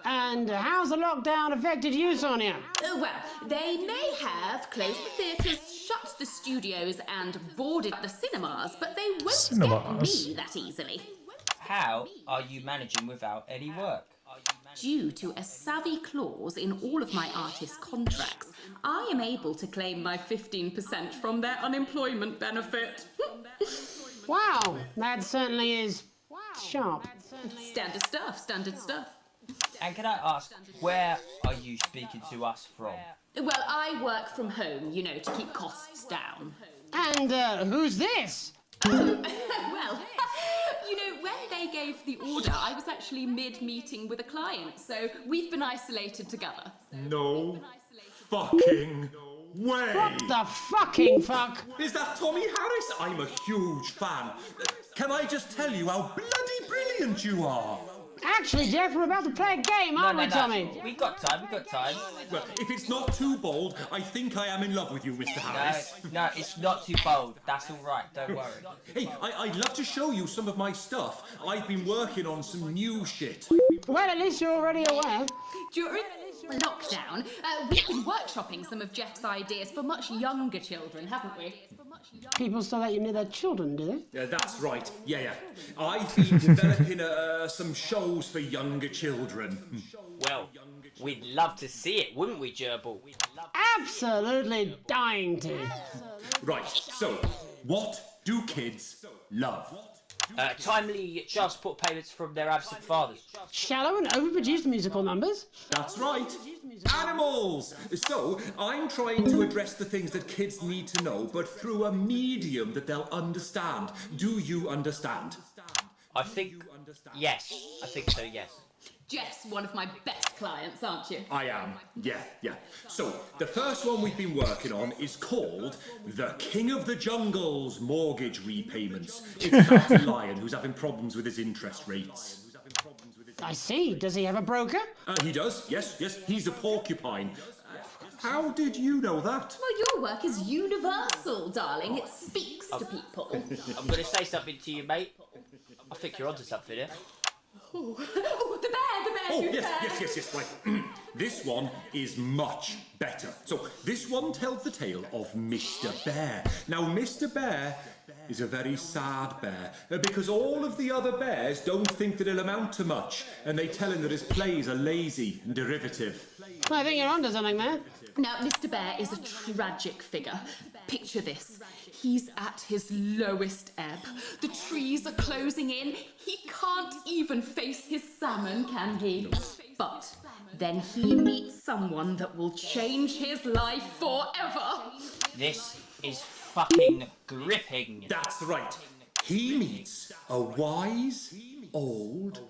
And how's the lockdown affected you, Sonia? Well, they may have closed the theatres, shut the studios, and boarded the cinemas, but they won't get me that easily. How are you managing without any work? Due to a savvy clause in all of my artist contracts, I am able to claim my 15% from their unemployment benefit. Wow, that certainly is sharp. Standard stuff, standard stuff. And can I ask, where are you speaking to us from? Well, I work from home, you know, to keep costs down. And who's this? Well, you know, when they gave the order, I was actually mid-meeting with a client, so we've been isolated together. No fucking way! What the fucking fuck? Is that Tommy Harris? I'm a huge fan. Can I just tell you how bloody brilliant you are? Actually, Jeff, we're about to play a game, aren't we, Tommy? We got time. Well, if it's not too bold, I think I am in love with you, Mr. Harris. No, it's not too bold. That's all right. Don't worry. Hey, I'd love to show you some of my stuff. I've been working on some new shit. Well, at least you're already aware. During lockdown, we've been workshopping some of Jeff's ideas for much younger children, haven't we? People still let you near their children, do they? Yeah, that's right. Yeah. I've been developing some shows for younger children. Well, we'd love to see it, wouldn't we, Gerbil? Absolutely dying to. Right, so, what do kids love? Timely child support payments from their absent fathers. Shallow and overproduced musical numbers? That's right. Animals! So, I'm trying to address the things that kids need to know, but through a medium that they'll understand. Do you understand? I think yes. I think so, yes. Jeff's one of my best clients, aren't you? I am, yeah. So, the first one we've been working on is called The King of the Jungle's Mortgage Repayments. It's about a lion who's having problems with his interest rates. I see. Does he have a broker? He does, yes. He's a porcupine. How did you know that? Well, your work is universal, darling. It speaks to people. I'm going to say something to you, mate. I think you're onto something here. Oh, the bear, Yes, right. This one is much better. So, this one tells the tale of Mr. Bear. Now, Mr. Bear is a very sad bear, because all of the other bears don't think that he'll amount to much, and they tell him that his plays are lazy and derivative. I think you're onto something there. Now, Mr. Bear is a tragic figure. Picture this. He's at his lowest ebb. The trees are closing in. He can't even face his salmon, can he? But then he meets someone that will change his life forever. This is fucking gripping. That's right. He meets a wise old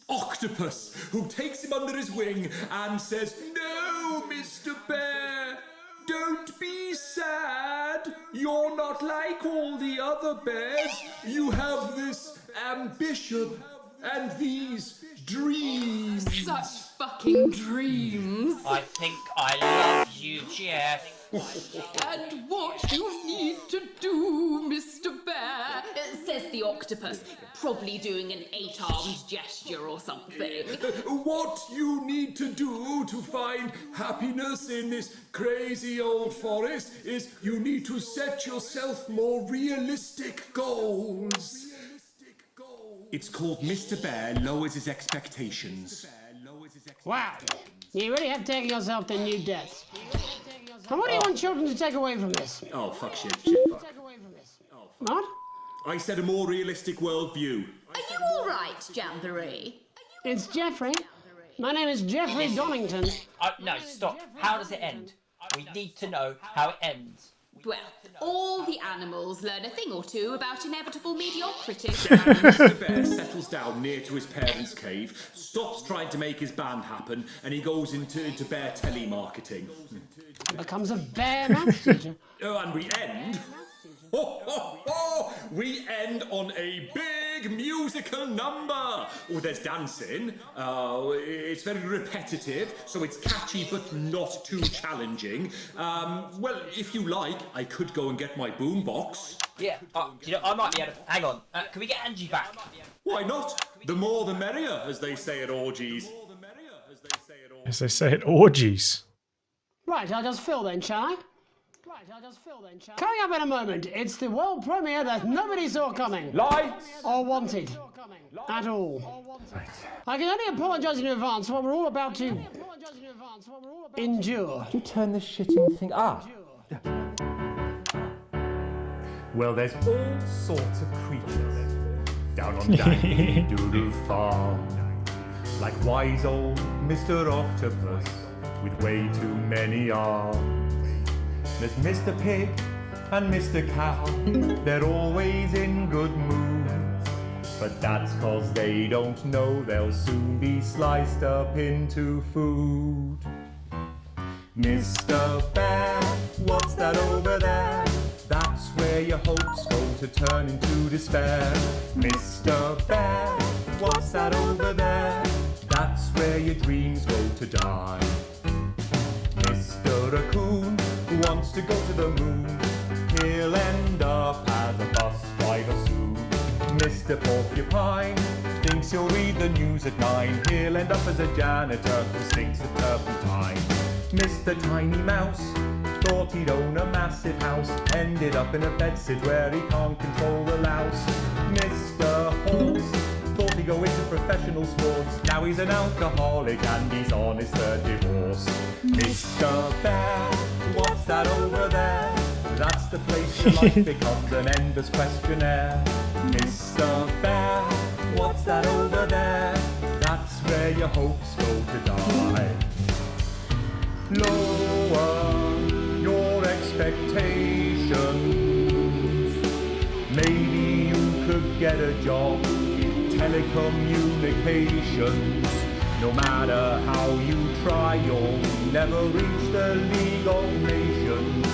octopus who takes him under his wing and says, "No, Mr. Bear, don't be sad. You're not like all the other bears. You have this ambition and these dreams." Such fucking dreams. I think I love you, Jeff. And what you need to do, Mr. Bear, says the octopus, probably doing an 8-armed gesture or something. What you need to do to find happiness in this crazy old forest is you need to set yourself more realistic goals. It's called Mr. Bear Lowers His Expectations. Wow, you really have taken yourself to new depths. And what do you want children to take away from this? Oh, fuck shit, fuck. What? I said a more realistic worldview. Are you all right, Jamboree? It's Jeffrey. My name is Jeffrey Donington. No, stop. How does it end? We need to know how it ends. Well, all the animals learn a thing or two about inevitable mediocrity. Mr. Bear settles down near to his parents' cave, stops trying to make his band happen, and he goes into bear telemarketing. Becomes a bear maths teacher. And we end... We end on a big musical number. Oh, there's dancing. It's very repetitive, so it's catchy but not too challenging. Well, if you like, I could go and get my boombox. Yeah, I might be able to... Hang on, can we get Angie back? Why not? The more the merrier, as they say at orgies. As they say at orgies. Right, I'll just fill then, shall I? Coming up in a moment, it's the world premiere that nobody saw coming. Lights! Or wanted. At all. I can only apologise in advance for what we're all about to endure. You turn this shitting thing up. Well, there's all sorts of creatures down on Danny Doodoo Farm. Like wise old Mr. Octopus with way too many arms. There's Mr. Pig and Mr. Cow, they're always in good moods. But that's 'cause they don't know they'll soon be sliced up into food. Mr. Bear, what's that over there? That's where your hopes go to turn into despair. Mr. Bear, what's that over there? That's where your dreams go to die. Mr. Raccoon wants to go to the moon. He'll end up as a bus driver soon. Mr. Porcupine thinks he'll read the news at 9. He'll end up as a janitor who sinks a turpentine. Mr. Tiny Mouse thought he'd own a massive house, ended up in a bedsit where he can't control the louse. Mr. Horse thought he'd go into professional sports, now he's an alcoholic and he's on his third divorce. Mr. Bear, what's that over there? That's the place your life becomes an endless questionnaire. Mr. Bear, what's that over there? That's where your hopes go to die. Lower your expectations. Maybe you could get a job in telecommunications. No matter how you try, you'll never reach the League of Nations.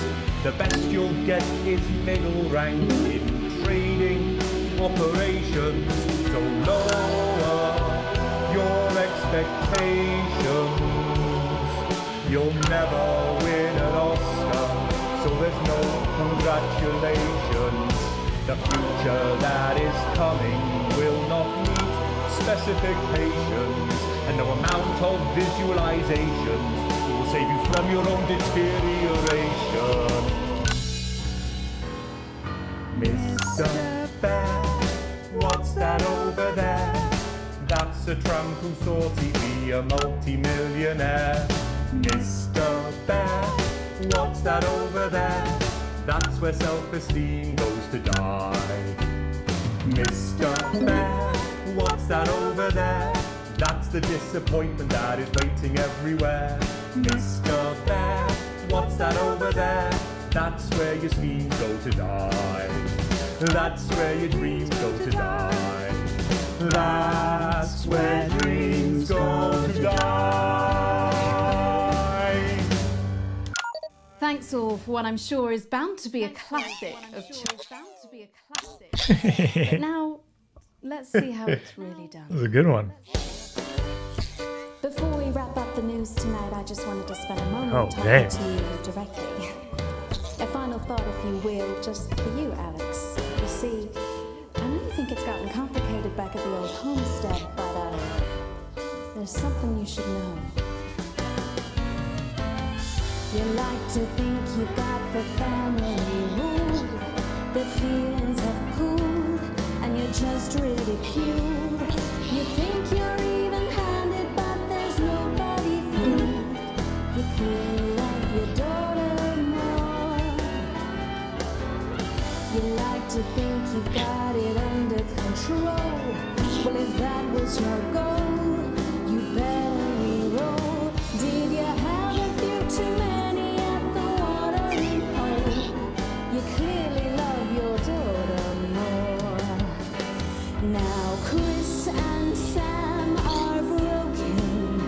The best you'll get is middle rank in trading operations. So lower your expectations. You'll never win an Oscar, so there's no congratulations. The future that is coming will not meet specifications, and no amount of visualizations will save you from your own deterioration. Mr. Bear, what's that over there? That's a tramp who thought he'd be a multi-millionaire. Mr. Bear, what's that over there? That's where self-esteem goes to die. Mr. Bear, what's that over there? That's the disappointment that is waiting everywhere. Mr. Bear, what's that over there? That's where your schemes go to die. That's where your dreams go to die. That's where dreams go to die. Thanks all for what I'm sure is bound to be a classic of But now, let's see how it's really done. That was a good one. Before we wrap up the news tonight, I just wanted to spend a moment talking damn. to you directly. A final thought, if you will, just for you, Alex. You see, I know you think it's gotten complicated back at the old homestead, but there's something you should know. You like to think you've got the family rule, the feelings have cooled, and you're just ridiculed. You think you're even-handed, but there's nobody fooled. You clearly love your daughter more. You like to think you've got it under control. Well, if that was your goal, you better re-roll. Did you have a few too many at the watering hole? You clearly love your daughter more. Now Chris and Sam are broken,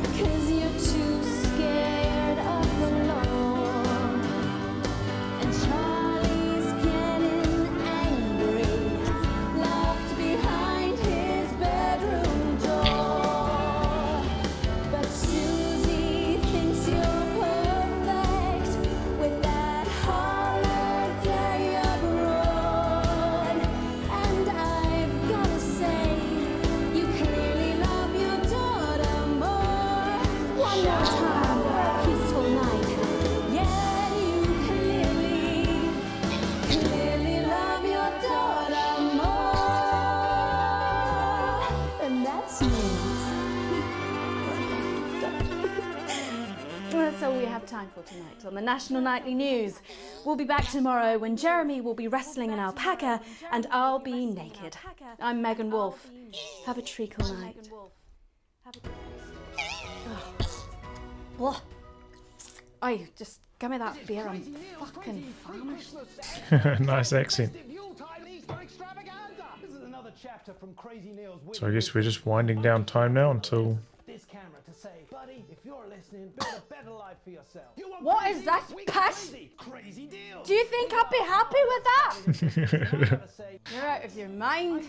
'cause you're too scared of the law. And Charlie's getting angry, locked behind his bedroom door. But Susie thinks you're perfect with that holiday abroad. And I've gotta say, you clearly love your daughter more. One more time for a peaceful night. Yeah, you clearly love your daughter more. And that's news. That's all we have time for tonight on the National Nightly News. We'll be back tomorrow when Jeremy will be wrestling an alpaca and I'll be naked. I'm Megan Wolf. Have a treacle night. Oh. Oi, just give me that beer. I'm fucking famished. Nice accent. So I guess we're just winding down time now until... What is that piss? Do you think I'd be happy with that? You're out of your mind.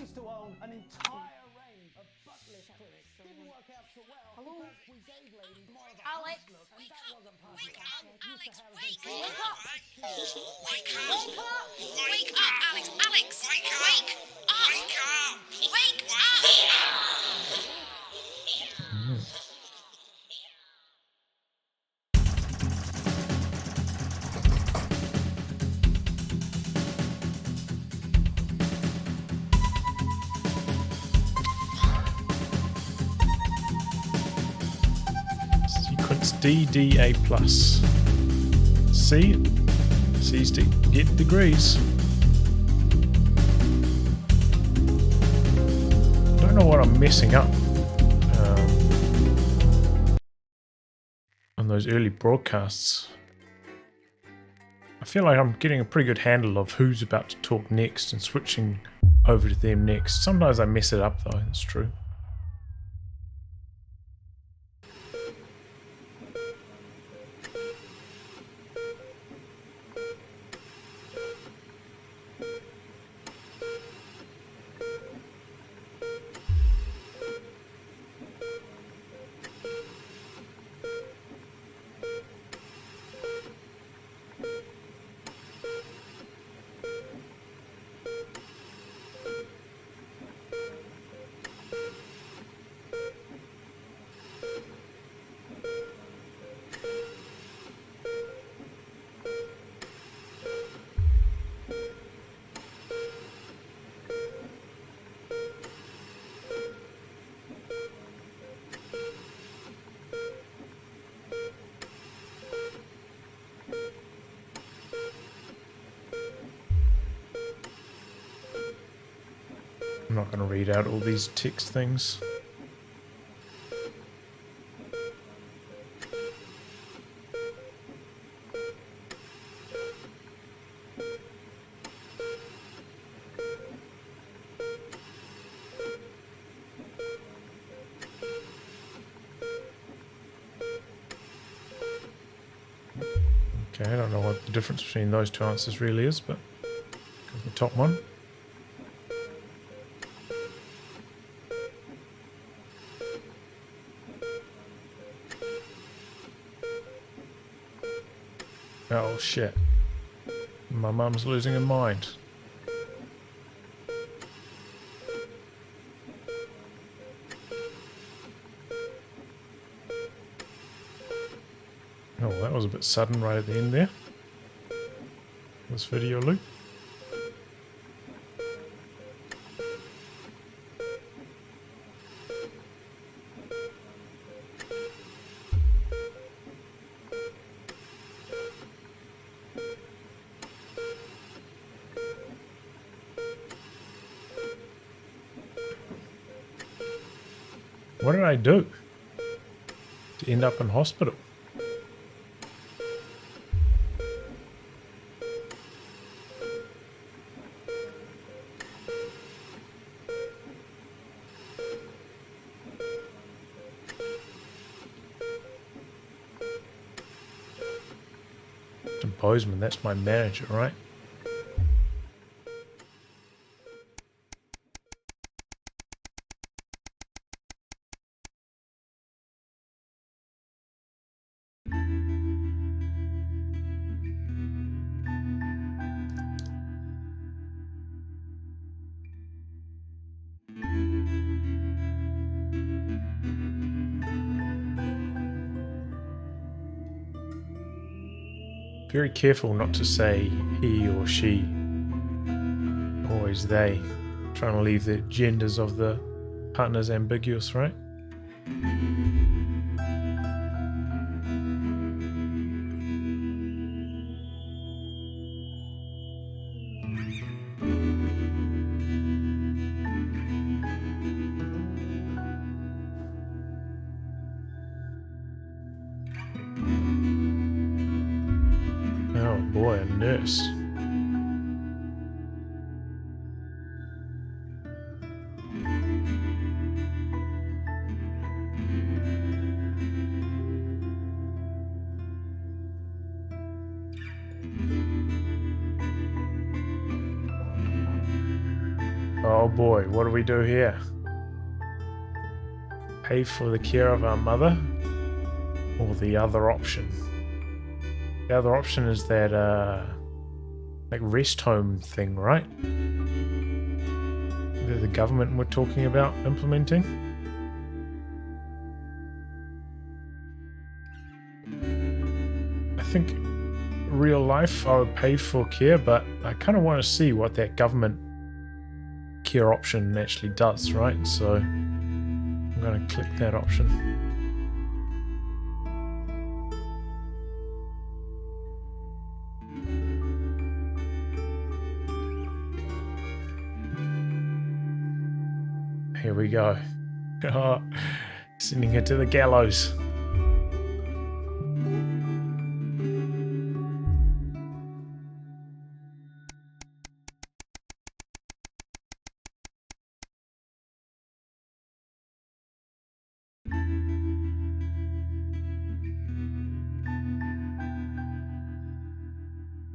Alex! Wake up! Alex! Wake up! Wake up! Wake up, Alex! Alex! Wake up! Wake up! Wake up! Science DDA+. C. C's to get degrees. Don't know what I'm messing up on those early broadcasts. I feel like I'm getting a pretty good handle of who's about to talk next and switching over to them next. Sometimes I mess it up though, that's true. I'm not going to read out all these text things. Okay, I don't know what the difference between those two answers really is, but the top one. Oh shit. My mum's losing her mind. Oh, that was a bit sudden right at the end there. This video loop. What did I do to end up in hospital? Bozeman, that's my manager, right? Very careful not to say he or she, always they, trying to leave the genders of the partners ambiguous, right? Oh boy, a nurse. Oh boy, what do we do here? Pay for the care of our mother? Or the other option? The other option is that, like rest home thing, right? That the government were talking about implementing? I think real life I would pay for care, but I kind of want to see what that government care option actually does, right? So I'm going to click that option. Here we go. Sending her to the gallows.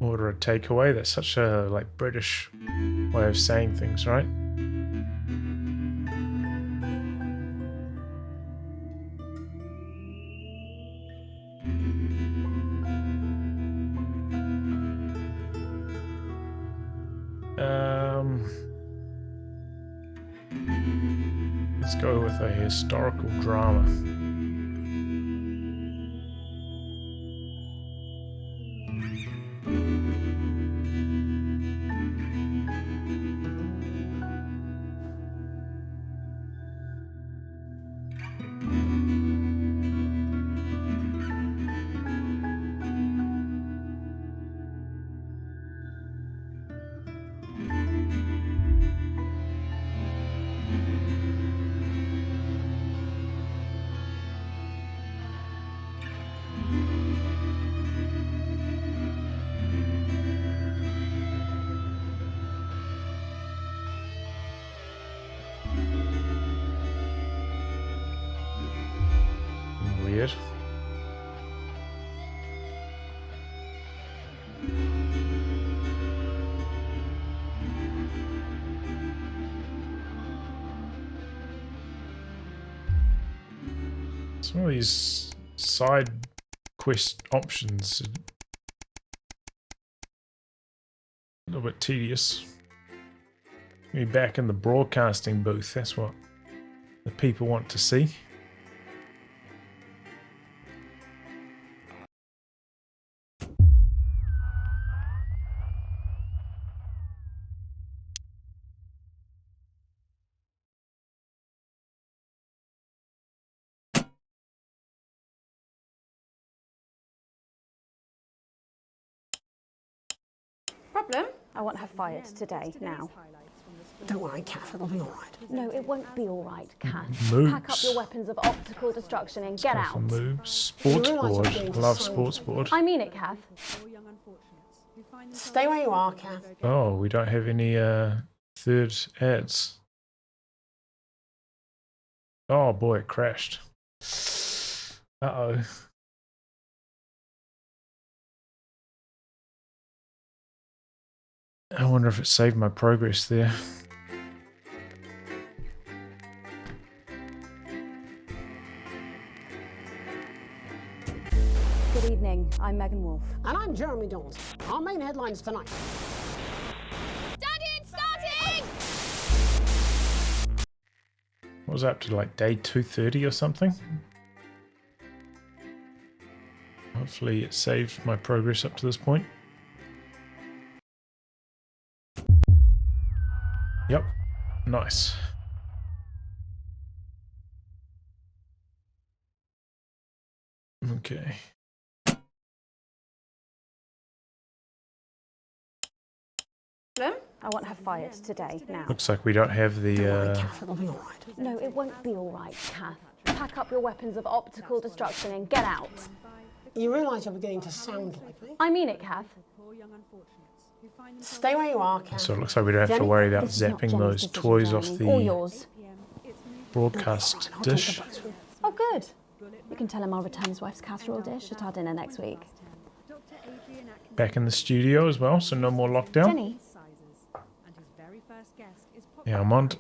Order a takeaway. That's such a like British way of saying things, right? Let's go with a historical drama. Weird. Some of these side quest options are a little bit tedious. Be back in the broadcasting booth, that's what the people want to see. Problem? I want her fired today, now. Don't worry, Kath, it'll be all right. No, it won't be all right, Kath. Moves. Pack up your weapons of optical destruction and get out. Moves. Sports board. Love sports board. I mean it, Kath. Stay where you are, Kath. Oh, we don't have any third ads. Oh boy, it crashed. Uh-oh. I wonder if it saved my progress there. Good evening, I'm Megan Wolf. And I'm Jeremy Dalton. Our main headlines tonight. Starting! Starting! What was that, up to like day 230 or something? Hopefully it saved my progress up to this point. Yep, nice. Okay. I want her fired today, now. Looks like we don't have the It'll be all right. No, it won't be all right, Kath. Pack up your weapons of optical destruction and get out. You realise you're beginning to sound like me? I mean it, Kath. Stay where you are, Kath. So it looks like we don't have to worry about zapping those toys off Or the yours. broadcast dish. Oh, good. You can tell him I'll return his wife's casserole dish at our dinner next week. Back in the studio as well, so no more lockdown. Jenny? Yeah, I'm on.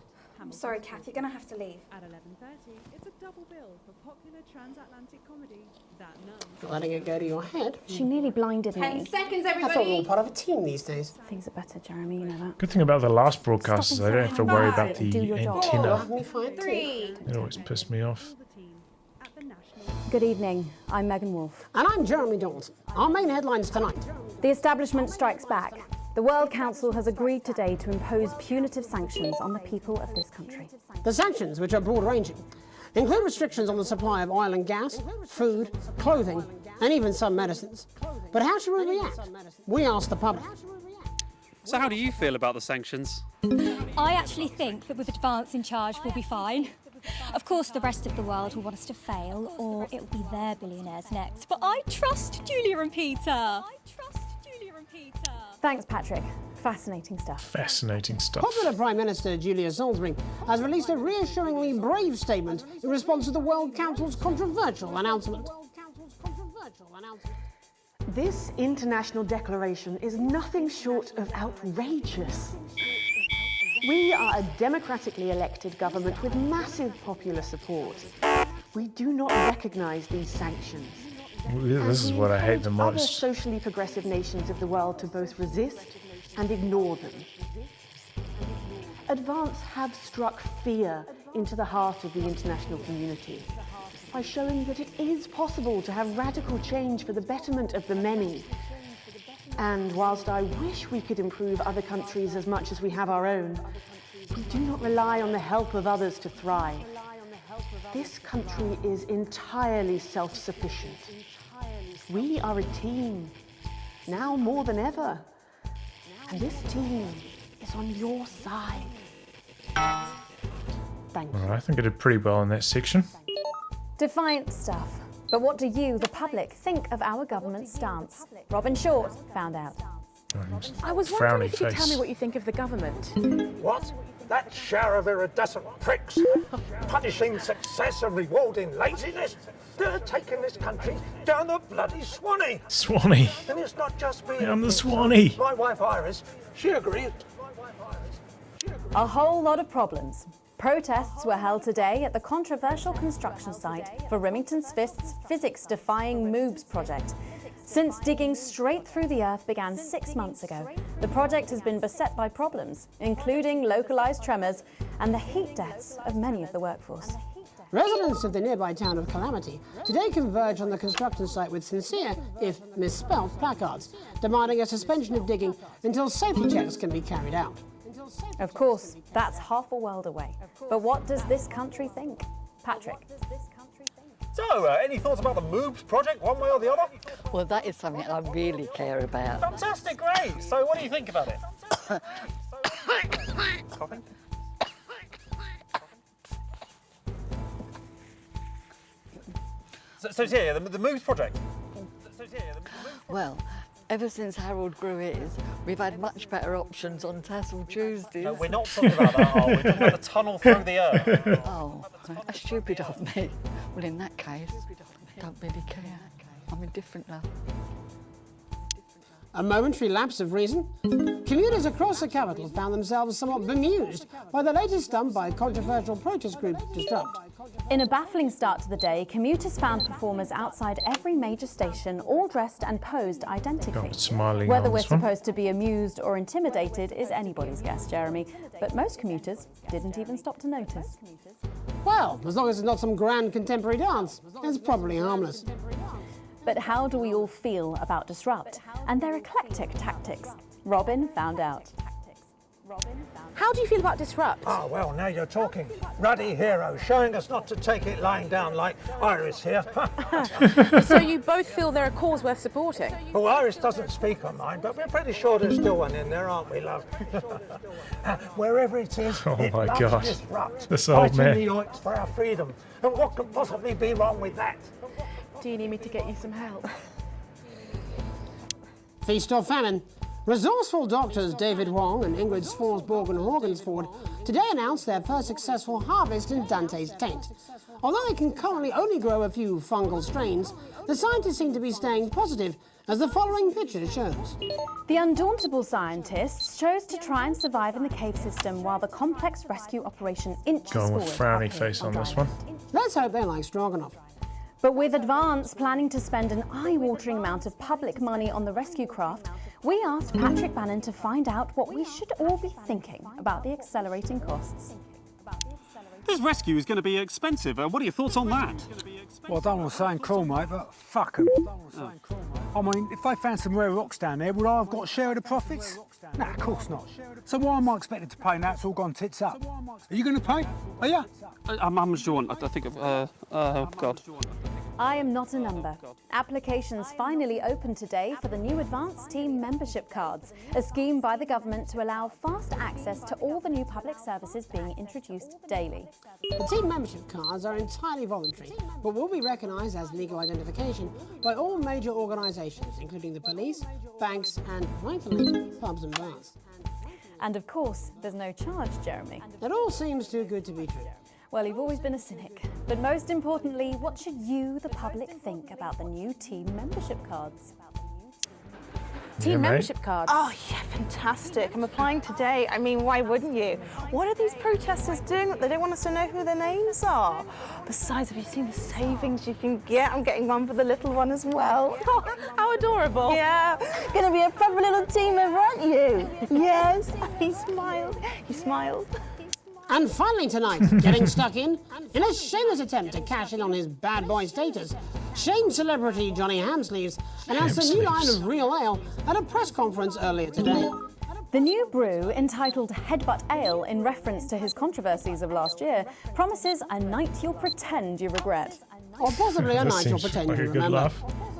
I'm sorry, Kath, you're going to have to leave. At 11:30, it's a double bill for popular transatlantic comedy That Nun. Letting it go to your head. She nearly blinded me. 10 seconds, I thought we were everybody. part of a team these days. Things are better, Jeremy, you know that. Good thing about the last broadcast is I don't have to worry about the Do your job. antenna. Have me fired too. 3. It always pissed me off. Good evening, I'm Megan Wolf. And I'm Jeremy Dalton. Our main headlines tonight. The establishment strikes back. The World Council has agreed today to impose punitive sanctions on the people of this country. The sanctions, which are broad-ranging, include restrictions on the supply of oil and gas, food, clothing, and even some medicines. But how should we react? We asked the public. So how do you feel about the sanctions? I actually think that with Advance in charge we'll be fine. Of course, the rest of the world will want us to fail, or it will be their billionaires next. But I trust Julia and Peter. Thanks, Patrick. Fascinating stuff. Fascinating stuff. Popular Prime Minister Julia Salisbury has released a reassuringly brave statement in response to the World Council's controversial announcement. This international declaration is nothing short of outrageous. We are a democratically elected government with massive popular support. We do not recognise these sanctions. This is what I hate the Other most. socially progressive nations of the world to both resist and ignore them. Advance have struck fear into the heart of the international community by showing that it is possible to have radical change for the betterment of the many. And whilst I wish we could improve other countries as much as we have our own, we do not rely on the help of others to thrive. This country is entirely self-sufficient. We are a team, now more than ever. And this team is on your side. Thank you. Well, I think I did pretty well in that section. Defiant stuff. But what do you, the public, think of our government's stance? Robin Short found out. I was wondering if you could tell me what you think of the government. What? That shower of iridescent pricks, punishing success and rewarding laziness? They're taking this country down the bloody Swanee. Swanee. And it's not just me. I'm the Swanee. My wife Iris, she agreed. A whole lot of problems. Protests were held today at the controversial construction site for Remington's physics-defying MOOBS project. Since digging straight through the earth began 6 months ago, the project has been beset by problems, including localized tremors and the heat deaths of many of the workforce. Residents of the nearby town of Calamity today converge on the construction site with sincere, if misspelt, placards, demanding a suspension of digging until safety checks can be carried out. Of course, that's half a world away. But what does this country think? Patrick. So, any thoughts about the MOOBS project, one way or the other? Well, that is something I really care about. Fantastic, great. So, what do you think about it? Coughing? So yeah, the MOOBS project. Well, ever since Harold grew his, we've had much better options on Tassel Tuesdays. No, we're not talking about that, are we? We're talking about the tunnel through the earth. Oh, stupid of me. Well, in that case, I don't really care. I'm indifferent now. A momentary lapse of reason. Commuters across the capital found themselves somewhat bemused by the latest stunt by controversial protest group Disrupt. In a baffling start to the day, commuters found performers outside every major station, all dressed and posed identically. Smiling Whether on we're this one. supposed to be amused or intimidated is anybody's guess, Jeremy. But most commuters didn't even stop to notice. Well, as long as it's not some grand contemporary dance, it's probably harmless. But how do we all feel about Disrupt and their eclectic tactics? Robin found out. How do you feel about Disrupt? Oh, well, now you're talking. Ruddy hero, showing us not to take it lying down like Iris here. So you both feel they're a cause worth supporting? Well, Iris doesn't speak on mine, but we're pretty sure there's still one in there, aren't we, love? Wherever it is, Oh it my loves gosh. Disrupt. This old man. Fighting the odds for our freedom. And what could possibly be wrong with that? Do you need me to get you some help? Feast or famine. Resourceful doctors David Wong and Ingrid Sforsborg and Horgensford today announced their first successful harvest in Dante's taint. Although they can currently only grow a few fungal strains, the scientists seem to be staying positive, as the following picture shows. The undauntable scientists chose to try and survive in the cave system while the complex rescue operation inches Going with forward. frowny face on this one. Let's hope they like Stroganoff. But with Advance planning to spend an eye-watering amount of public money on the rescue craft, we asked Patrick Bannon to find out what we should all be thinking about the accelerating costs. This rescue is going to be expensive. What are your thoughts on that? Well, I don't want to sound cruel, mate, but fuck them. I mean, if they found some rare rocks down there, would I have got a share of the profits? Nah, of course not. So why am I expected to pay now it's all gone tits up? Are you going to pay? Are you? How much do you want? I think of, oh, God. I am not a number. Applications finally opened today for the new Advanced Team Membership Cards, a scheme by the government to allow fast access to all the new public services being introduced daily. The team membership cards are entirely voluntary, but will be recognised as legal identification by all major organisations, including the police, banks and, rightfully, pubs and bars. And of course, there's no charge, Jeremy. It all seems too good to be true. Well, you've always been a cynic. But most importantly, what should you, the public, think about the new team membership cards? Team membership cards. Oh, yeah, fantastic. I'm applying today. I mean, why wouldn't you? What are these protesters doing that they don't want us to know who their names are? Besides, have you seen the savings you can get? I'm getting one for the little one as well. Oh, how adorable. Yeah. Gonna be a proper little team member, aren't you? Yes. He smiled. He smiled. And finally tonight, getting stuck in a shameless attempt to cash in on his bad boy status, shamed celebrity Johnny Hamsleeves announced a new line of real ale at a press conference earlier today. The new brew, entitled Headbutt Ale in reference to his controversies of last year, promises a night you'll pretend you regret. Or possibly a night you'll pretend you remember.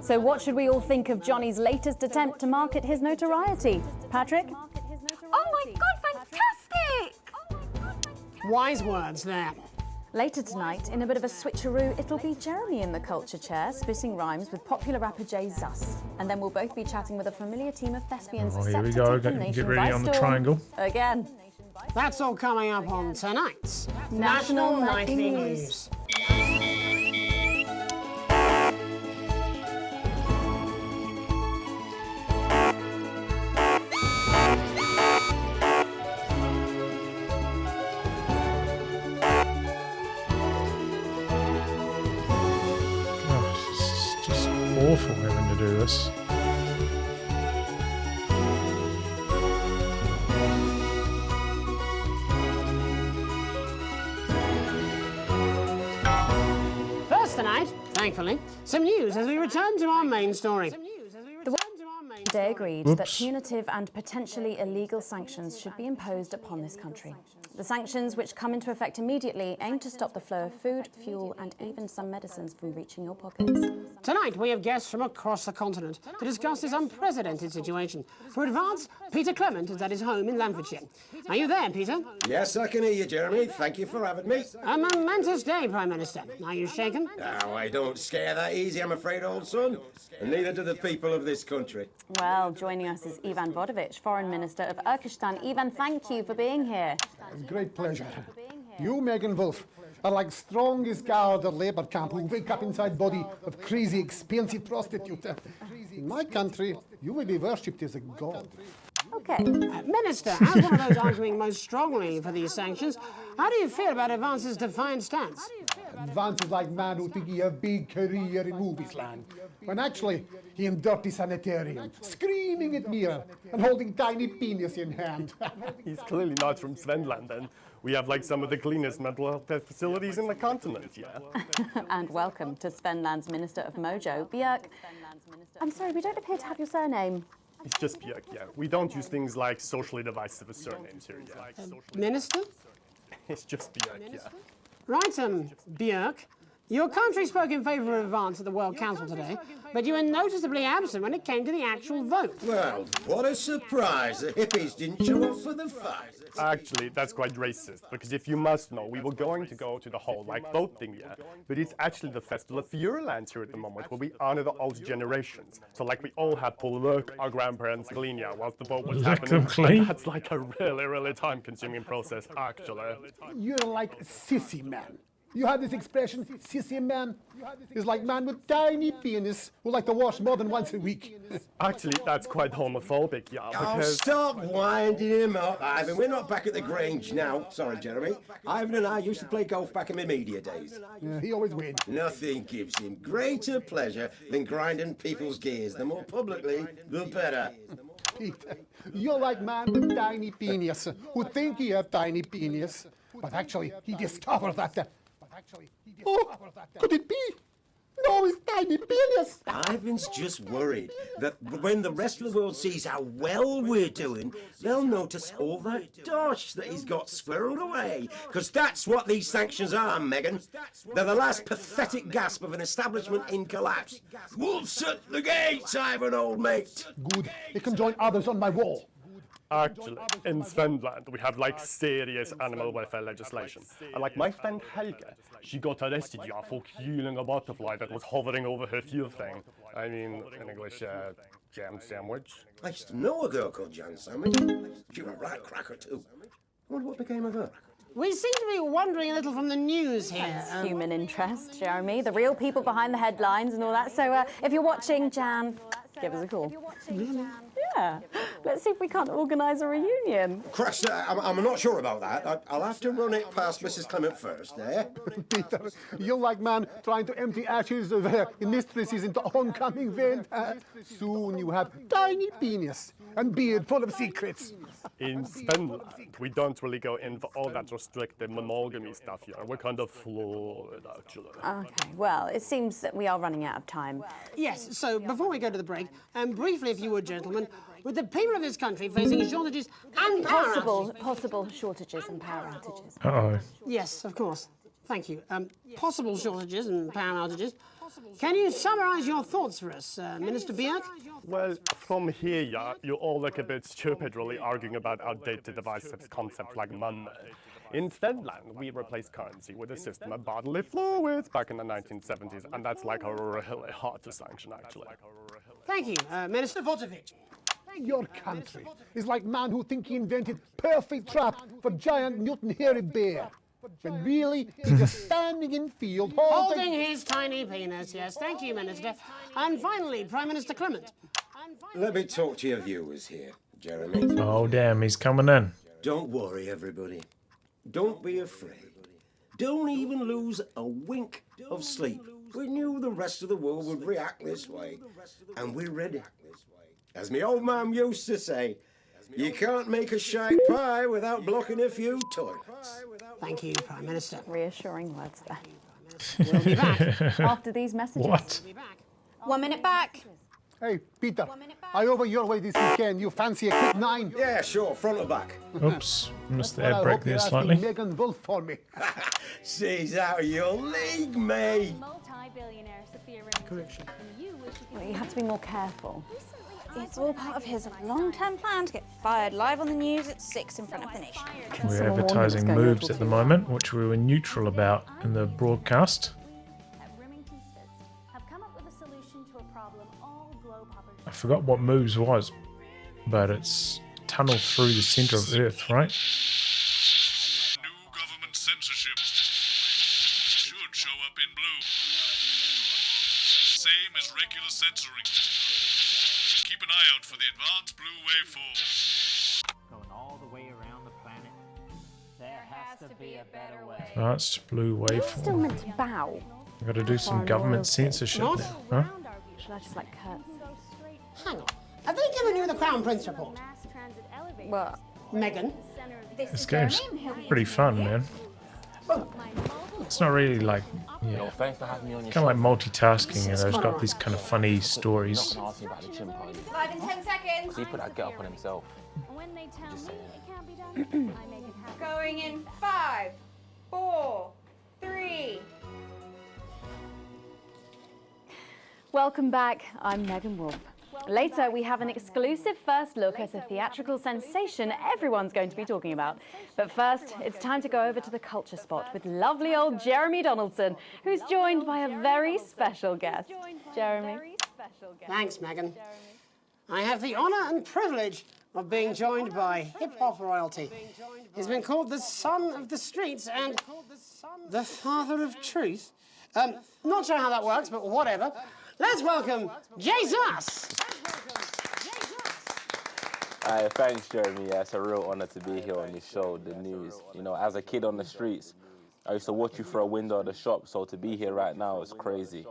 So what should we all think of Johnny's latest attempt to market his notoriety? Patrick? Oh my God, fantastic! Wise words there. Later tonight, in a bit of a switcheroo, it'll be Jeremy in the culture chair, spitting rhymes with popular rapper Jay Zus. And then we'll both be chatting with a familiar team of thespians Oh, set here we to go. take the nation Get ready by on the storm. triangle. Again. That's all coming up on tonight's National Nightly Nightly News. It's just awful having to do this. First tonight, thankfully, some news as we return to our main story. They agreed Oops. that punitive and potentially illegal sanctions should be imposed upon this country. The sanctions, which come into effect immediately, aim to stop the flow of food, fuel and even some medicines from reaching your pockets. Tonight, we have guests from across the continent to discuss this unprecedented situation. For Advance, Peter Clement is at his home in Lamfordshire. Are you there, Peter? Yes, I can hear you, Jeremy. Thank you for having me. A momentous day, Prime Minister. Are you shaken? Oh, I don't scare that easy, I'm afraid, old son. And neither do the people of this country. Well, joining us is Ivan Vodovich, Foreign Minister of Urkistan. Ivan, thank you for being here. It's a great pleasure. You, Megan Wolf, are like strongest guard or labour camp who wake up inside body of crazy, expensive prostitute. In my country, you will be worshipped as a god. Okay. Minister, as one of those arguing most strongly for these sanctions, how do you feel about Advance's defiant stance? Advance is like man who think he have big career in movies land, when actually he in dirty sanitarium, screaming at mirror and holding tiny penis in hand. He's clearly not from Svenland, and we have like some of the cleanest mental health care facilities in the continent, yeah? And welcome to Svenland's Minister of Mojo, Björk. I'm sorry, we don't appear to have your surname. It's just Björk, yeah. We don't use things like socially divisive surnames here, yeah. Minister? It's just Björk, yeah. Right, Björk. Your country spoke in favour of Advance at the World Council today, but you were noticeably absent when it came to the actual vote. Well, what a surprise. The hippies didn't show up for the fight. Actually, that's quite racist, because if you must know, we were going to go to the whole, like, boat thing, yeah? But it's actually the Festival of Feuerlands here at the moment, where we honor the old generations. So, like, we all had to work our grandparents clean, yeah, whilst the boat was happening. clean? That's like a really, really time-consuming process, actually. You're like sissy man. You have this expression, sissy man. It's like man with tiny penis who like to wash more than once a week. Actually, that's quite homophobic, yeah, Oh, because... stop winding him up, Ivan. We're not back at the Grange now. Sorry, Jeremy. Ivan and I used to play golf back in my media days. Yeah, he always wins. Nothing gives him greater pleasure than grinding people's gears. The more publicly, the better. Peter, you're like man with tiny penis who think he have tiny penis, but actually he discovered that. Oh, could it be? No, it's tiny penis. I Ivan's just worried that when the rest of the world sees how well we're doing, they'll notice all that dosh that he's got squirreled away. Because that's what these sanctions are, Megan. They're the last pathetic gasp of an establishment in collapse. Wolves at the gates, Ivan, old mate. Good. You can join others on my wall. Actually, in Svenland, we have like serious animal welfare legislation. And like my friend Helge, she got arrested for killing a butterfly that was hovering over her fuel thing. I mean, in English, jam sandwich. I used to know a girl called Jan Sandwich. She was a right cracker too. I wonder what became of her. We seem to be wandering a little from the news here. It's human interest, Jeremy. The real people behind the headlines and all that. So if you're watching, Jan, give us a call. Yeah. Let's see if we can't organise a reunion. Crash, I'm not sure about that. I'll have to run it past Mrs. Clement first, eh? Peter, you're like man trying to empty ashes of mistresses into oncoming vent. Soon you have tiny penis and beard full of secrets. In Svenland, we don't really go in for all that restrictive monogamy stuff here. We're kind of flawed, actually. Okay, well, it seems that we are running out of time. Yes, so before we go to the break, briefly, if you would, gentlemen, with the people of this country facing shortages and possible shortages and power outages. Uh-oh. Yes, of course. Thank you. Possible shortages and power outages. Can you summarise your thoughts for us, Minister Bjerk? Well, from here, you all look a bit stupid really arguing about outdated divisive concepts like money. In Finland, we replaced currency with a system of bodily fluids back in the 1970s, and that's like really hard to sanction, actually. Thank you, Minister Votovich. Your country is like man who think he invented perfect trap for giant Newton hairy bear. When really he's just standing in field holding his tiny penis, yes. Thank you, Minister. And finally, Prime Minister Clement. Let me talk to your viewers here, Jeremy. Oh, damn, he's coming in. Don't worry, everybody. Don't be afraid. Don't even lose a wink of sleep. We knew the rest of the world would react this way, and we're ready. As my old man used to say, you can't make a shite pie without blocking a few toilets. Thank you, Prime Minister. Reassuring words there. We'll be back. After these messages. What? 1 minute back. Hey, Peter, I over your way this weekend. You fancy a quick 9? Yeah, sure, front or back. Oops, missed the Well, air I brake hope there you're slightly. asking Megan Wolf for me. She's out of your league, mate. Multi-billionaire Sophia Remington. Correction. Well, you have to be more careful. It's all part of his long-term plan to get fired live on the news at 6 in front of the nation. We're advertising moves at the moment, which we were neutral about in the broadcast. I forgot what moves was, but it's tunnel through the center of Earth, right? New government censorship should show up in blue. Same as regular censoring. Keep an eye out for the advanced blue waveform. Going all the way around the planet. There has to be a better way. Advanced blue We're still waveform. meant to bow. I've got to do some government censorship now, huh? Should I just like curtsy? Hang on. Have they given you the Crown Prince report? Well, Megan? This game's pretty fun, man. It's not really like, yeah, Thanks for having me on your kind of like multitasking, and it's got these kind of funny stories. Ask you about the chimp party. Live in 10 seconds. He put that get up on himself. Just saying. Going in 5, 4, 3. welcome back. I'm Megan Wolf. Later, we have an exclusive first look at a theatrical sensation everyone's going to be talking about. But first, it's time to go over to the culture spot with lovely old Jeremy Donaldson, who's joined by a very special guest. Jeremy. Thanks, Megan. I have the honour and privilege of being joined by hip-hop royalty. He's been called the son of the streets and the father of truth. Not sure how that works, but whatever. Let's welcome Jesus! Thanks, Jeremy. Yeah, it's a real honor to be here on your show, The News. You know, as a kid on the streets, I used to watch you through a window of the shop, so to be here right now is crazy.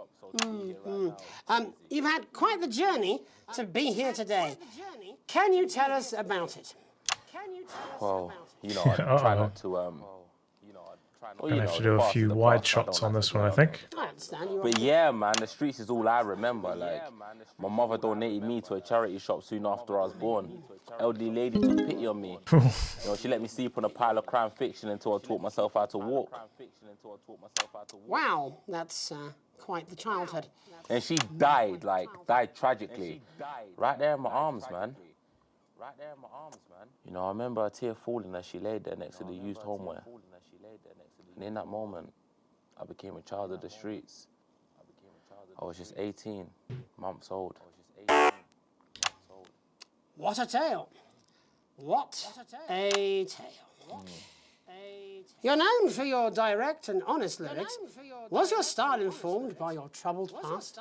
You've had quite the journey to be here today. Can you tell us about it? Well, you know, I try not to Gonna have to do a few wide shots on this one, I think. I understand you. But yeah, man, the streets is all I remember. Like, my mother donated me to a charity shop soon after I was born. Elderly lady took pity on me. You know, she let me sleep on a pile of crime fiction until I taught myself how to walk. Wow, that's quite the childhood. And she died tragically. Right there in my arms, man. You know, I remember a tear falling as she laid there next to the used homeware. And in that moment, I became a child of the streets. I was just 18 months old. What a tale. What a tale. You're known for your direct and honest lyrics. Was your style informed by your troubled past?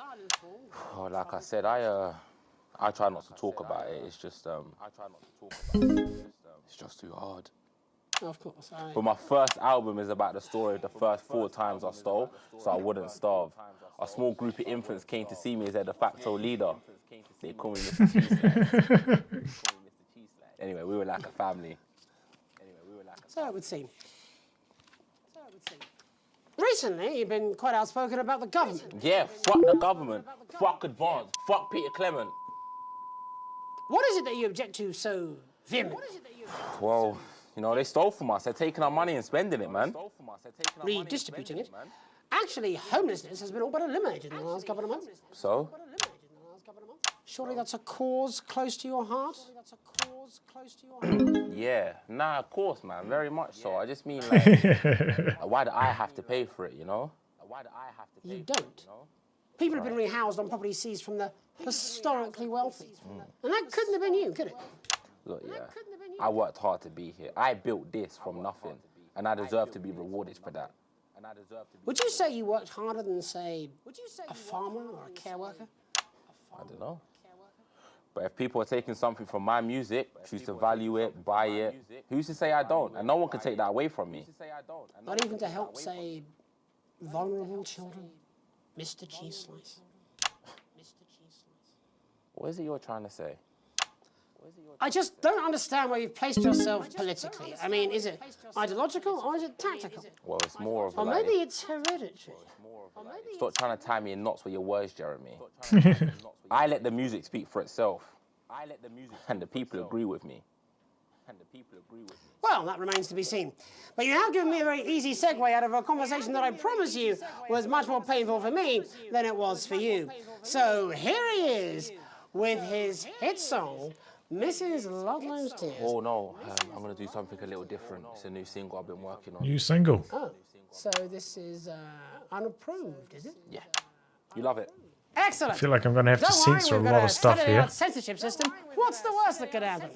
Oh, like I said, I try not to talk about it. It's just, it's just too hard. Of course. But my first album is about the story of the first 4 times I stole, so I wouldn't starve. A small group of infants came to see me as their de facto leader. They call me Mr. Cheeseland. Anyway, we were like a family. So it would seem. Recently, you've been quite outspoken about the government. Yeah, fuck the government. Fuck Advance. Fuck Peter Clement. What is it that you object to so vehemently? Well, you know, they stole from us. They're taking our money and spending it, man. Redistributing it. Actually, homelessness has been all but eliminated in the last couple of months. So? Surely that's a cause close to your heart? Yeah, nah, of course, man, very much so. I just mean, like, why do I have to pay for it, you know? You don't. People have been rehoused on property seized from the historically wealthy. And that couldn't have been you, could it? Look, yeah, I worked hard to be here. I built this from nothing, and I deserve to be rewarded for that. Would you say you worked harder than, say, a farmer or a care worker? I don't know. But if people are taking something from my music, choose to value it, buy it, who's to say I don't? And no one can take that away from me. Not even to help, say, vulnerable children? Mr. Cheese Slice. What is it you're trying to say? I just don't understand where you've placed yourself politically. I mean, is it ideological or is it tactical? Well, it's more of Or like... maybe it's hereditary. Stop trying to tie me in knots with your words, Jeremy. I let the music speak for itself. And the people agree with me. Well, that remains to be seen. But you have given me a very easy segue out of a conversation that I promise you was much more painful for me than it was for you. So here he is with his hit song, Mrs. Ludlow's Tears. Oh, no. I'm going to do something a little different. It's a new single I've been working on. New single. Oh, so this is unapproved, is it? Yeah. You love it? Excellent. I feel like I'm going to have to Don't worry, censor a we've lot got of stuff state-of-the-art here. censorship system. What's the worst that could happen?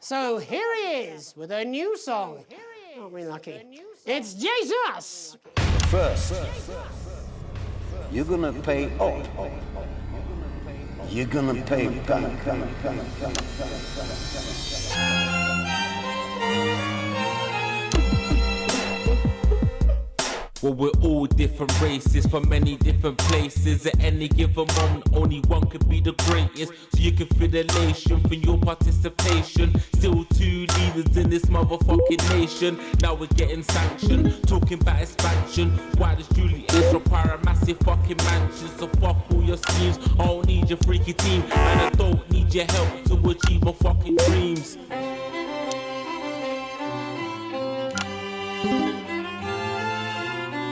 So here he is with a new song. Aren't we lucky? It's Jesus. First, you're gonna pay up. You're gonna pay back. Well, we're all different races from many different places. At any given moment, only one could be the greatest. So you can feel elation from your participation. Still 2 leaders in this motherfucking nation. Now we're getting sanctioned, talking about expansion. Why does Julius require a massive fucking mansion? So fuck all your schemes. I don't need your freaky team, and I don't need your help to achieve my fucking dreams.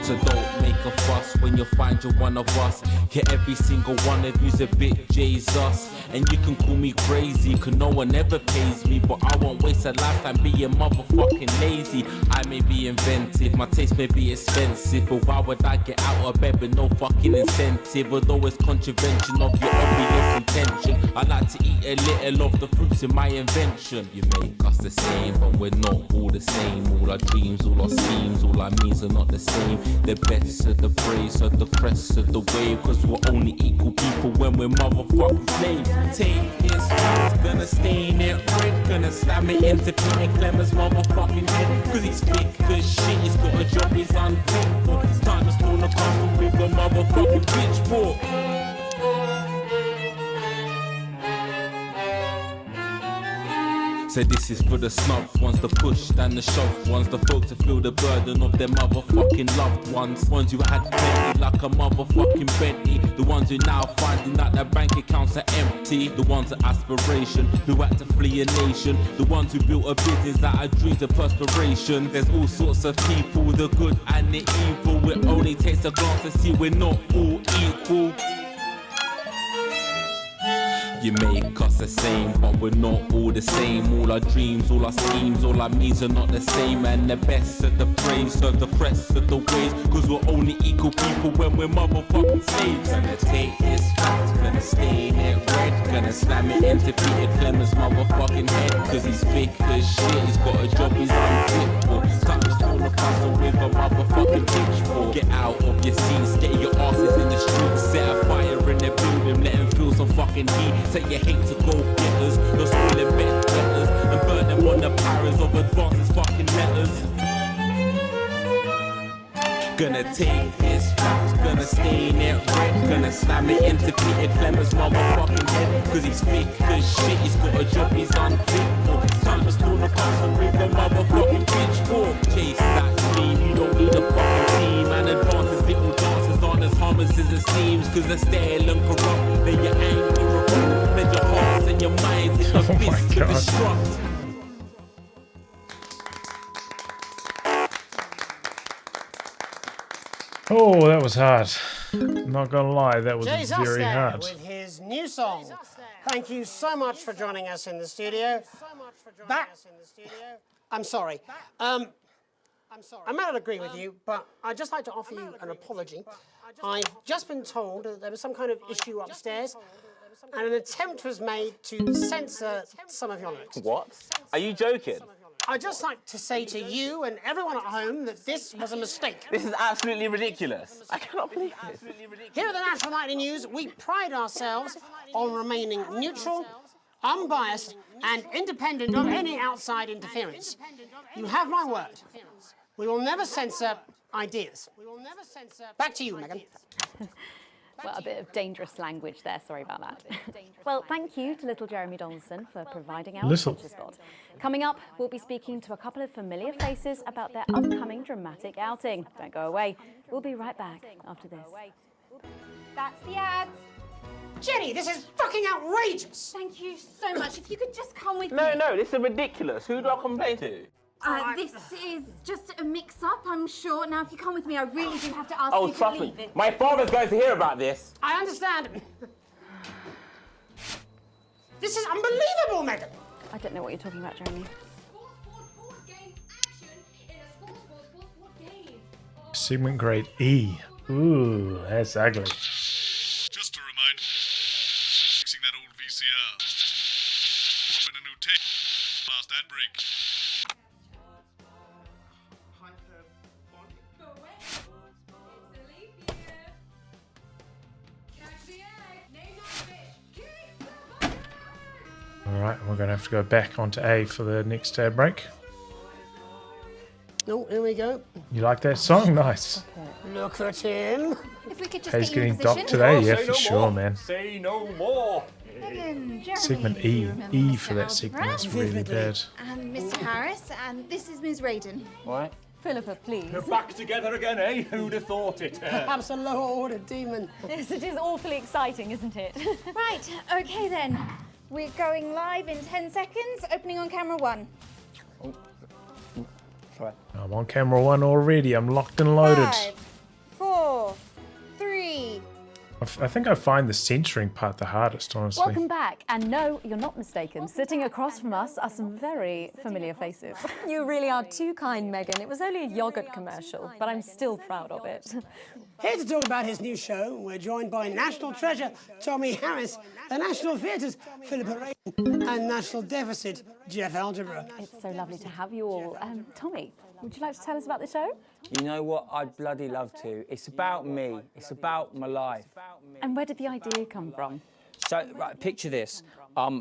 So don't make a fuss when you find you're one of us. Get every single one of you's a bit Jesus. And you can call me crazy, cause no one ever pays me. But I won't waste a lifetime being motherfucking lazy. I may be inventive, my taste may be expensive. But why would I get out of bed with no fucking incentive? Although it's contravention of your obvious intention. I like to eat a little of the fruits in my invention. You make us the same, but we're not all the same. All our dreams, all our schemes, all our means are not the same. The best of the praise of the crest of the wave. Cause we're only equal people when we're motherfucking slaves. Take this, gonna stain it red. Gonna slam it into Peter Clement's motherfucking head. Cause he's thick as shit, he's got a job he's unfit for. It's time to storm the castle with a motherfucking pitchfork. So this is for the snub ones, the push and the shove ones, the folks that feel the burden of their motherfucking loved ones who had plenty like a motherfucking Bentley, the ones who now finding that their bank accounts are empty, the ones of aspiration who had to flee a nation, the ones who built a business out of dreams of perspiration. There's all sorts of people, the good and the evil. It only takes a glance to see we're not all equal. You make us the same, but we're not all the same. All our dreams, all our schemes, all our means are not the same. And the best of the praise serve the rest of the ways, cause we're only equal people when we're motherfucking slaves. Gonna take this fact, gonna stain it red, gonna slam it into Peter Clemens' motherfucking head, cause he's thick as shit, he's got a job he's unfit for. Touch on the puzzle with a motherfucking pitchfork. Get out of your seats, get your asses in the streets, set a fire in the building, let them feel some fucking heat. Take your hate to go-getters, those spoiling betters, and burn them on the powers of advances fucking letters. Gonna take his facts, gonna stain it red, gonna slam it into Peter Clemens' motherfucking head, cause he's thick as shit, he's got a job he's unfit for. Time to storm the castle with a motherfucking pitchfork. Chase that dream, you don't need a fucking team, and advance his little dances aren't as harmless as it seems, cause they're stale and corrupt, then your anger erupt, then your hearts and your minds in a fist to destruct. Oh, that was hard. Not gonna lie, that was Jay very Zoster hard. with his new song. Thank you so much for joining us in the studio. I'm sorry. I may not agree with you, but I'd just like to offer you an apology. I've just been told that there was some kind of issue upstairs, and an attempt was made to censor some of your lyrics. What? Are you joking? I'd just like to say to you and everyone at home that this was a mistake. This is absolutely ridiculous. I cannot believe this. Here at the National Nightly News, we pride ourselves on remaining neutral, unbiased, and independent of any outside interference. You have my word. We will never censor ideas. Back to you, Megan. Well, a bit of dangerous language there, sorry about that. Well, thank you to little Jeremy Donaldson for providing our culture spot. Coming up, we'll be speaking to a couple of familiar faces about their upcoming dramatic outing. Don't go away. We'll be right back after this. That's the ads. Jenny, this is fucking outrageous! Thank you so much. If you could just come with me. No, this is ridiculous. Who do I complain to? This is just a mix-up, I'm sure. Now, if you come with me, I really do have to ask Oh, you to trust leave me. it. My father's going to hear about this. I understand. This is unbelievable, Megan. I don't know what you're talking about, Jeremy. Segment grade E. Ooh, that's ugly. Just a reminder, fixing that old VCR. Swap in a new tape. Last ad break. All right, we're going to have to go back onto A for the next ad break. Oh, here we go. You like that song? Nice. Look at him. If we could just Hayes get you in getting docked position. today, yeah, for sure, man. Say no more. Megan, Jeremy, Segment you E. remember E Mr. for that segment is Algebra? really bad. And Mr. Harris, and this is Ms. Radin. What? Philippa, please. You're back together again, eh? Who'd have thought it? Perhaps a lower order demon. Yes, it is awfully exciting, isn't it? Right, okay then. We're going live in 10 seconds, opening on camera 1. Sorry. I'm on camera 1 already. I'm locked and loaded. 5, 4, 3. I think I find the censoring part the hardest, honestly. Welcome back, and no, you're not mistaken. Sitting across from us are some very familiar faces. You really are too kind, Megan. It was only a yogurt commercial, but I'm still proud of it. Here to talk about his new show, we're joined by National Treasure Tommy Harris, the National Theatre's Philippa Remington, and National Deficit Jeff Algebra. It's so lovely to have you all. Tommy, would you like to tell us about the show? You know what? I'd bloody love to. It's about me. It's about my life. And where did the idea come from? So, right, picture this.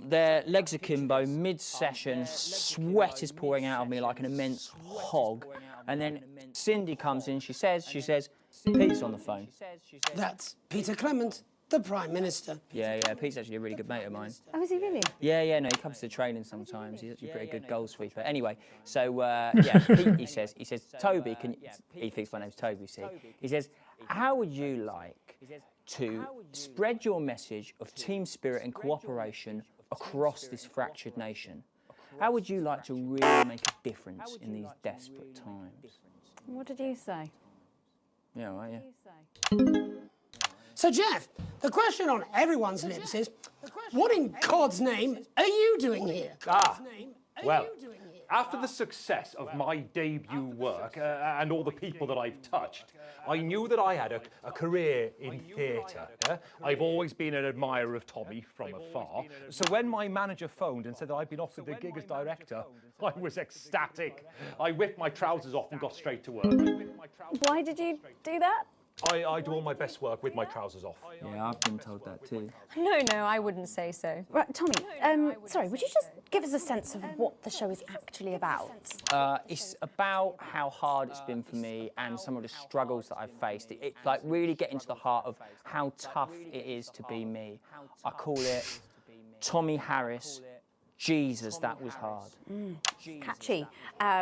Their legs akimbo, mid-session, sweat is pouring out of me like an immense hog. And then Cindy comes in, she says, Pete's on the phone. That's Peter Clement, the Prime Minister. Yeah, Pete's actually a really good mate of mine. Oh, is he really? Yeah, no, he comes to training sometimes. He's actually a pretty good goal sweeper. Anyway, so, yeah, Pete, he says, Toby, he thinks my name's Toby, see? He says, how would you like to spread your message of team spirit and cooperation across this fractured nation? How would you like to really make a difference in these desperate times? What did you say? Yeah, right, yeah. So, Jeff, the question on everyone's lips is, what in God's name are you doing here? Well, after the success of my debut work and all the people that I've touched, I knew that I had a career in theatre. I've always been an admirer of Tommy from afar. So when my manager phoned and said that I'd been offered the gig as director, I was ecstatic. I whipped my trousers off and got straight to work. Why did you do that? I do all my best work with my trousers off. Yeah, I've been told that too. No, I wouldn't say so. Right, Tommy, sorry, would you just give us a sense of what the show is actually about? It's about how hard it's been for me and some of the struggles that I've faced. It's like really getting to the heart of how tough it is to be me. I call it Tommy Harris. Jesus, that was hard. Catchy.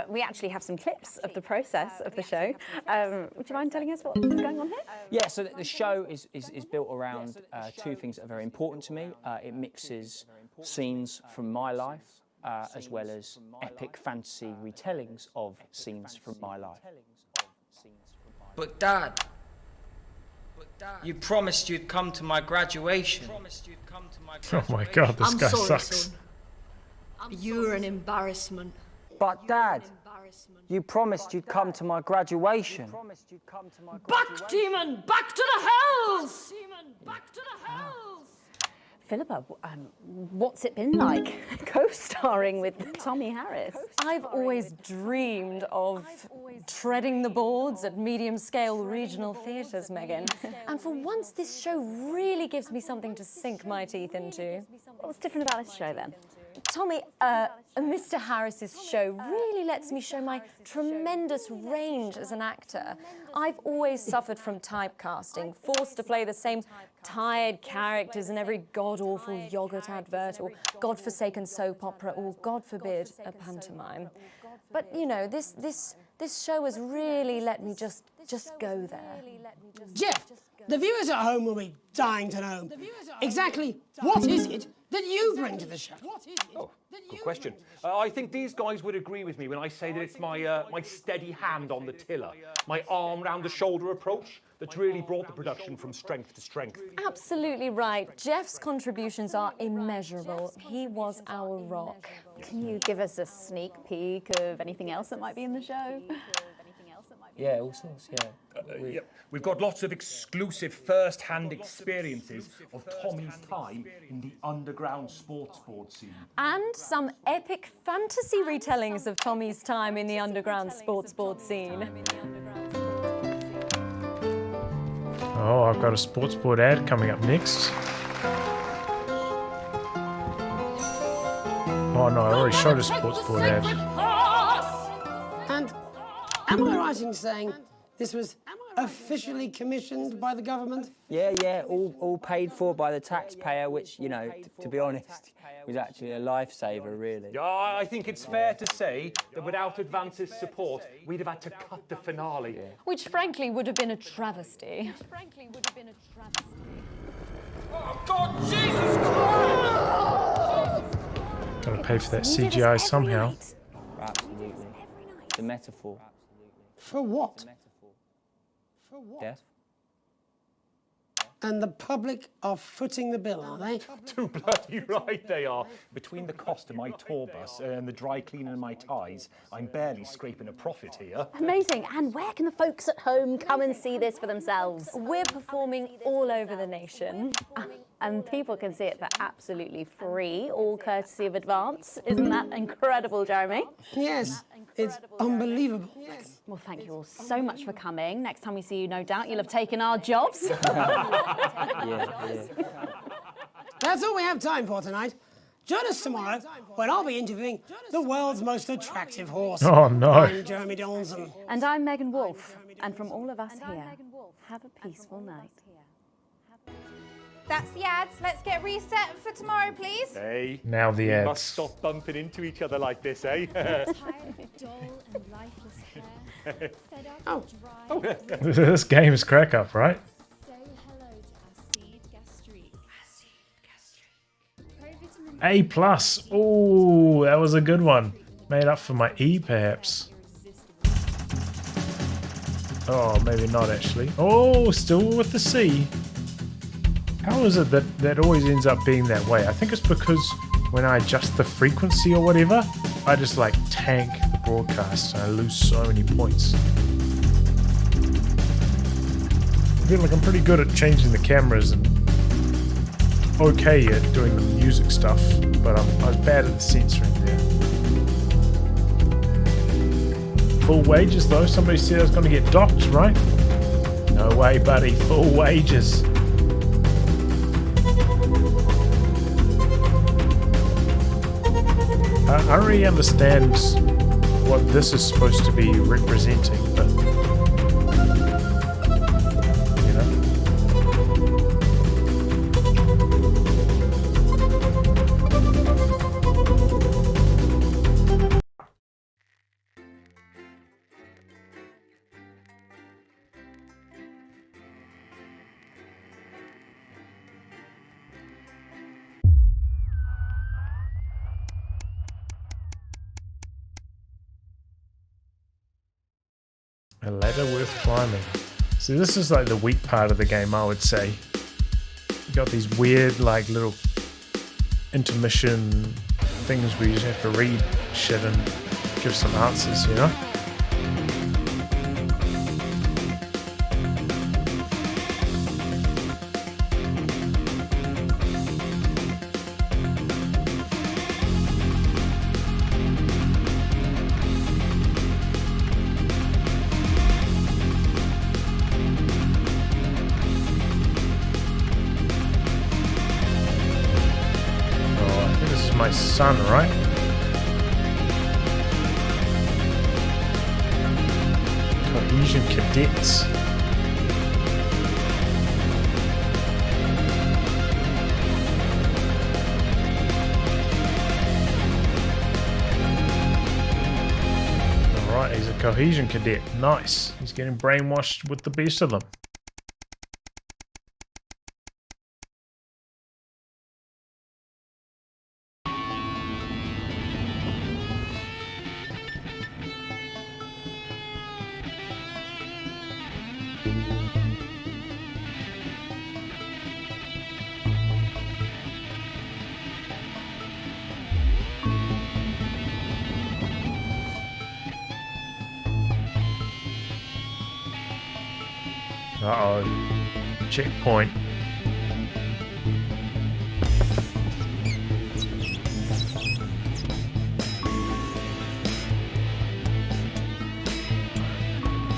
We actually have some clips of the process of the show. Would you mind telling us what's going on here? Yeah, so the show is built around two things that are very important to me. It mixes scenes from my life as well as epic fantasy retellings of scenes from my life. But Dad, you promised you'd come to my graduation. Oh my God, this guy sorry, sucks. Son. You're an embarrassment. But Dad, you promised you'd come to my graduation. Back, demon! Back to the hells! Back to the hells! Philippa, what's it been like co-starring with Tommy Harris? I've always dreamed of treading the boards at medium-scale regional theatres, Megan. And for once, this show really gives me something to sink my teeth into. What's different about this show, then? Tommy, Mr. Harris's show really lets me show my tremendous range as an actor. I've always suffered from typecasting, forced to play the same tired characters in every god-awful yogurt advert or godforsaken soap opera or, God forbid, a pantomime. But, you know, this show has really let me just go there. Jeff, the viewers at home will be dying to know exactly what is it that you bring to the show? Oh, good question. I think these guys would agree with me when I say that it's my steady hand on the tiller, my arm round the shoulder approach that's really brought the production from strength to strength. Absolutely right. Jeff's contributions are immeasurable. He was our rock. Can you give us a sneak peek of anything else that might be in the show? Yeah, all sorts, yeah. We've got lots of exclusive first-hand experiences of Tommy's time in the underground sports board scene. And some epic fantasy retellings of Tommy's time in the underground sports board scene. Oh, I've got a sports board ad coming up next. Oh no, I already showed a sports board ad. And am I right in saying this was officially commissioned by the government? Yeah, all paid for by the taxpayer, which, you know, to be honest, was actually a lifesaver, really. Yeah, I think it's fair to say that without Advance's support, we'd have had to cut the finale. Which, frankly, would have been a travesty. Oh, God, Jesus Christ! Gotta pay for that CGI somehow. Absolutely. The metaphor. For what? Death. And the public are footing the bill, are they? Too bloody right they are. Between the cost of my tour bus and the dry cleaning of my ties, I'm barely scraping a profit here. Amazing. And where can the folks at home come and see this for themselves? We're performing all over the nation. And people can see it for absolutely free, all courtesy of Advance. Isn't that incredible, Jeremy? Yes, it's unbelievable. Well, thank you all so much for coming. Next time we see you, no doubt you'll have taken our jobs. That's all we have time for tonight. Join us tomorrow when I'll be interviewing the world's most attractive horse. Oh, no. I'm Jeremy Donaldson. And I'm Megan Wolfe. And from all of us here, have a peaceful night. That's the ads. Let's get reset for tomorrow, please. Hey. Now the We ads. must stop bumping into each other like this, eh? This game is crack up, right? A plus. Oh, that was a good one. Made up for my E, perhaps. Oh, maybe not actually. Oh, still with the C. How is it that that always ends up being that way? I think it's because when I adjust the frequency or whatever, I just like tank the broadcast and I lose so many points. I feel like I'm pretty good at changing the cameras and okay at doing the music stuff, but I was bad at the censoring there. Full wages though, somebody said I was going to get docked, right? No way, buddy, full wages. I don't really understand what this is supposed to be representing, but you know. A ladder worth climbing. So this is like the weak part of the game, I would say. You got these weird like little intermission things where you just have to read shit and give some answers, you know? My son, right? Cohesion cadets. Alright, he's a cohesion cadet. Nice. He's getting brainwashed with the best of them. Uh-oh. Checkpoint.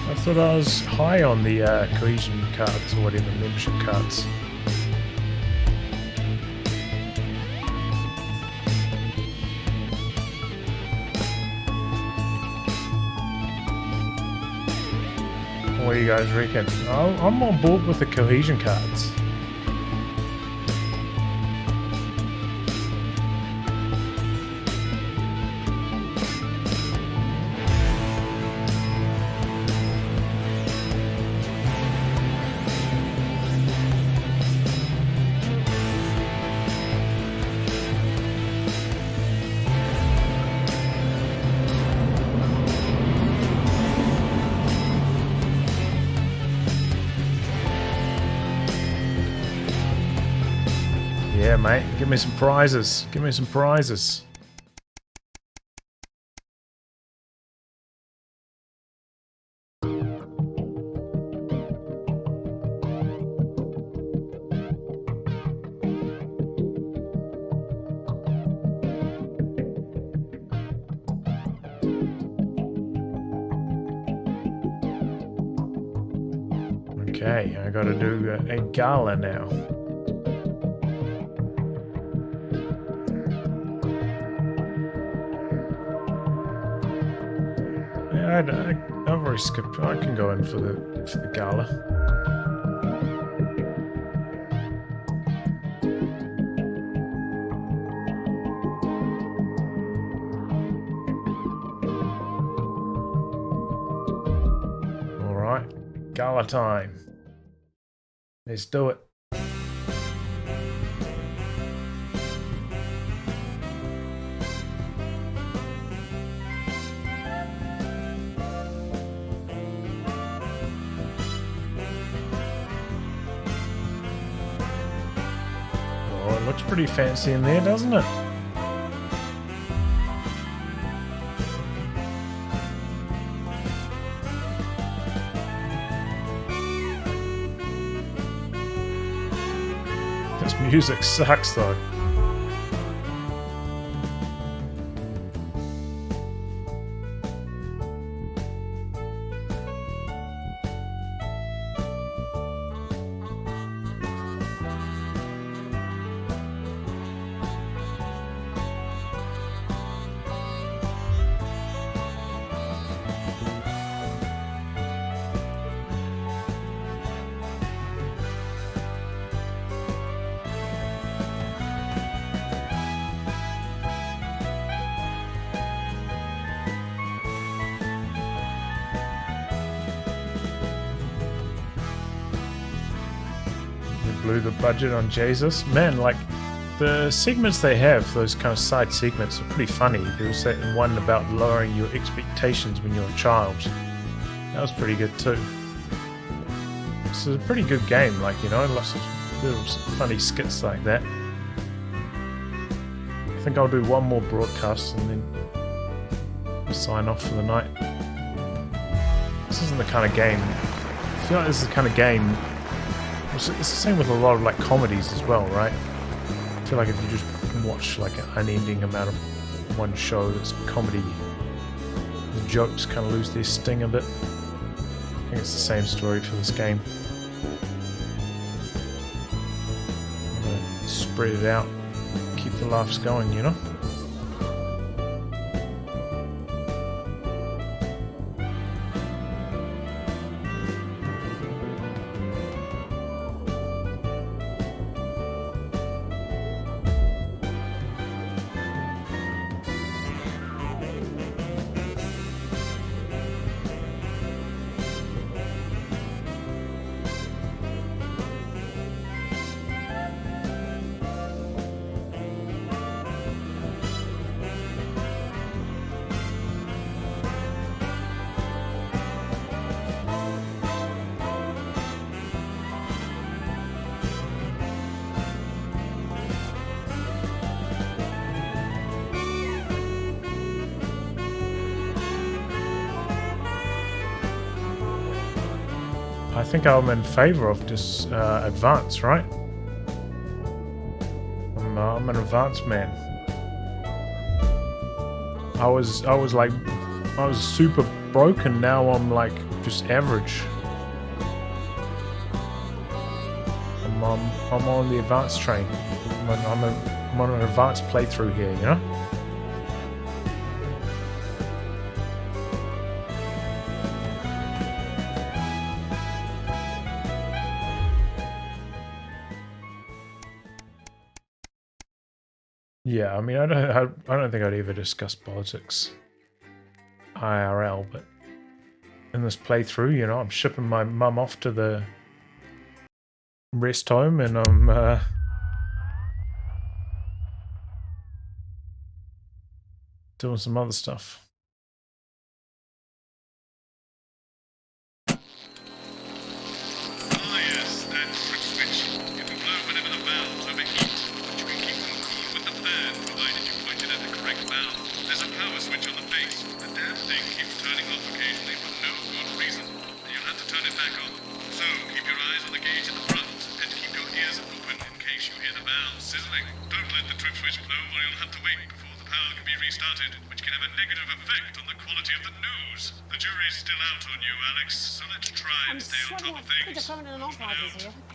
I thought I was high on the cohesion cards or whatever, membership cards. What do you guys reckon? I'm on board with the cohesion cards. Yeah, mate. Give me some prizes. Give me some prizes. Okay, I gotta do a gala now. I've already skipped. I can go in for the gala. Gala time. Let's do it. Oh, it looks pretty fancy in there, doesn't it? This music sucks though. Blew the budget on Jesus. Man, like the segments they have, those kind of side segments are pretty funny. There was that one about lowering your expectations when you're a child. That was pretty good too. This is a pretty good game, like, you know, lots of little funny skits like that. I think I'll do one more broadcast and then sign off for the night. This isn't the kind of game. I feel like this is the kind of game. It's the same with a lot of like comedies as well, right? I feel like if you just watch like an unending amount of one show that's comedy, the jokes kind of lose their sting a bit. I think it's the same story for this game. I'm gonna spread it out, keep the laughs going, you know? I think I'm in favor of this advance, right? I'm an advanced man. I was super broken. Now I'm like just average. I'm on the advanced train. I'm on an advanced playthrough here, you know? Yeah, I mean, I don't think I'd ever discuss politics IRL, but in this playthrough, you know, I'm shipping my mum off to the rest home, and I'm doing some other stuff.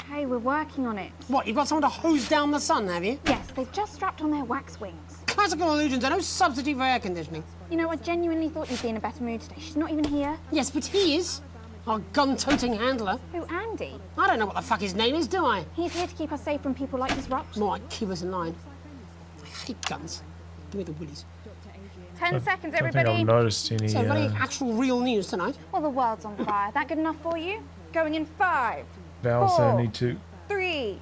Hey, we're working on it. What, you've got someone to hose down the sun, have you? Yes, they've just strapped on their wax wings. Classical illusions are no substitute for air conditioning. You know, I genuinely thought you'd be in a better mood today. She's not even here. Yes, but he is. Our gun-toting handler. Who, Andy? I don't know what the fuck his name is, do I? He's here to keep us safe from people like Disrupt. More like keep us in line. I hate guns. Give me the willies. 10 seconds, I don't everybody. think I've noticed any... So, any actual real news tonight? Well, the world's on fire. That good enough for you? Going in 5, They also 4, need to. 3.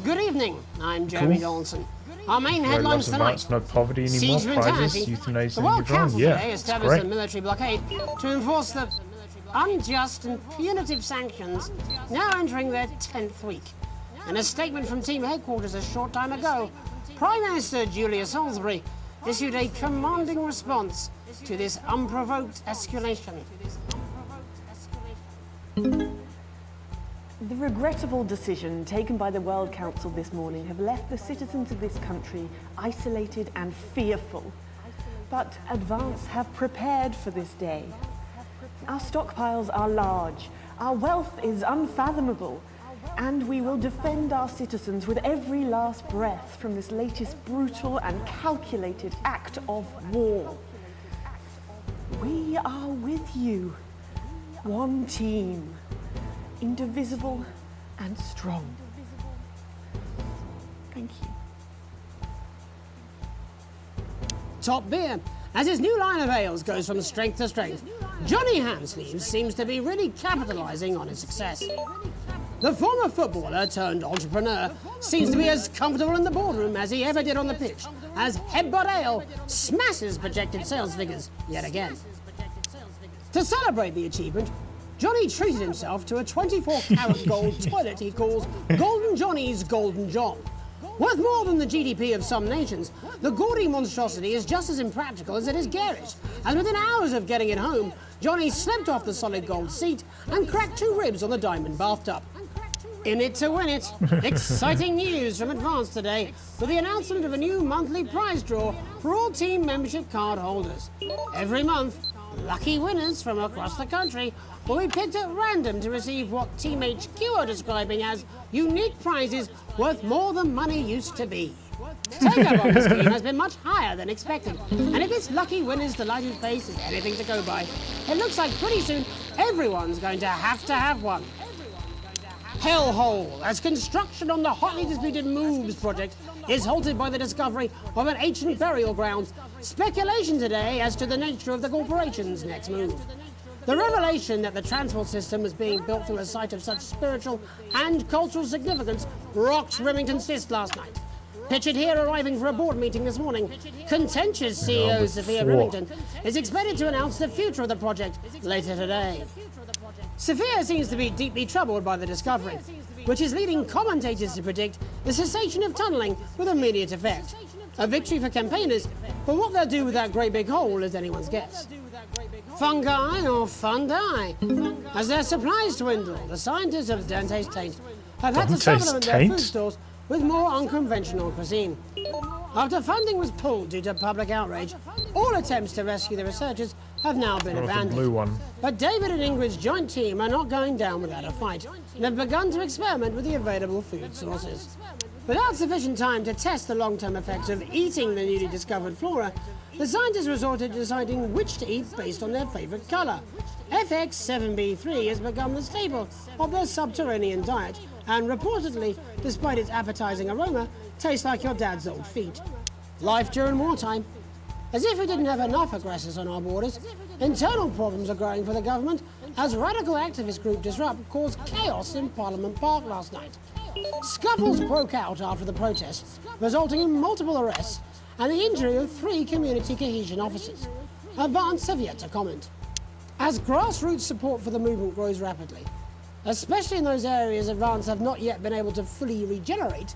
Good evening, I'm Jeremy Cool. Donaldson. Our main No headlines loss of tonight. rights, no poverty anymore, Siege prizes, mentality. euthanasia, The World and everyone. Council Yeah, today it's established a great. military blockade to enforce the unjust and punitive sanctions now entering their 10th week. In a statement from team headquarters a short time ago, Prime Minister Julia Salisbury issued a commanding response to this unprovoked escalation. The regrettable decision taken by the World Council this morning have left the citizens of this country isolated and fearful. But Advance have prepared for this day. Our stockpiles are large, our wealth is unfathomable, and we will defend our citizens with every last breath from this latest brutal and calculated act of war. We are with you, one team, indivisible and strong. Thank you. Top beer. As his new line of ales goes from strength to strength, Johnny Hamsleeves seems to be really capitalising on his success. The former footballer turned entrepreneur seems to be as comfortable in the boardroom as he ever did on the pitch, as Headbutt Ale smashes projected sales figures yet again. To celebrate the achievement, Johnny treated himself to a 24-carat gold toilet he calls Golden Johnny's Golden John. Worth more than the GDP of some nations, the gaudy monstrosity is just as impractical as it is garish, as within hours of getting it home, Johnny slipped off the solid gold seat and cracked 2 ribs on the diamond bathtub. In it to win it. Exciting news from Advance today with the announcement of a new monthly prize draw for all team membership card holders. Every month, lucky winners from across the country will be picked at random to receive what Team HQ are describing as unique prizes worth more than money used to be. Take-up on the scheme has been much higher than expected, and if this lucky winner's delighted face is anything to go by, it looks like pretty soon everyone's going to have one. Hellhole, as construction on the hotly disputed Moves project is halted by the discovery of an ancient burial ground. Speculation today as to the nature of the corporation's next move. The revelation that the transport system was being built through a site of such spiritual and cultural significance rocked Remington's fist last night. Pictured here arriving for a board meeting this morning, contentious CEO Sophia Remington is expected to announce the future of the project later today. Sophia seems to be deeply troubled by the discovery, which is leading commentators to predict the cessation of tunnelling with immediate effect. A victory for campaigners, but what they'll do with that great big hole is anyone's guess. Fungi or fundi? As their supplies dwindle, the scientists of Dante's Taint have had to supplement their food stores with more unconventional cuisine. After funding was pulled due to public outrage, all attempts to rescue the researchers have now been abandoned. Blue one. But David and Ingrid's joint team are not going down without a fight and have begun to experiment with the available food sources. Without sufficient time to test the long-term effects of eating the newly discovered flora, the scientists resorted to deciding which to eat based on their favourite colour. FX7B3 has become the staple of their subterranean diet and reportedly, despite its appetising aroma, tastes like your dad's old feet. Life during wartime. As if we didn't have enough aggressors on our borders, internal problems are growing for the government as radical activist group Disrupt caused chaos in Parliament Park last night. Scuffles broke out after the protests, resulting in multiple arrests and the injury of 3 community cohesion officers. Advance have yet to comment. As grassroots support for the movement grows rapidly, especially in those areas Advance have not yet been able to fully regenerate,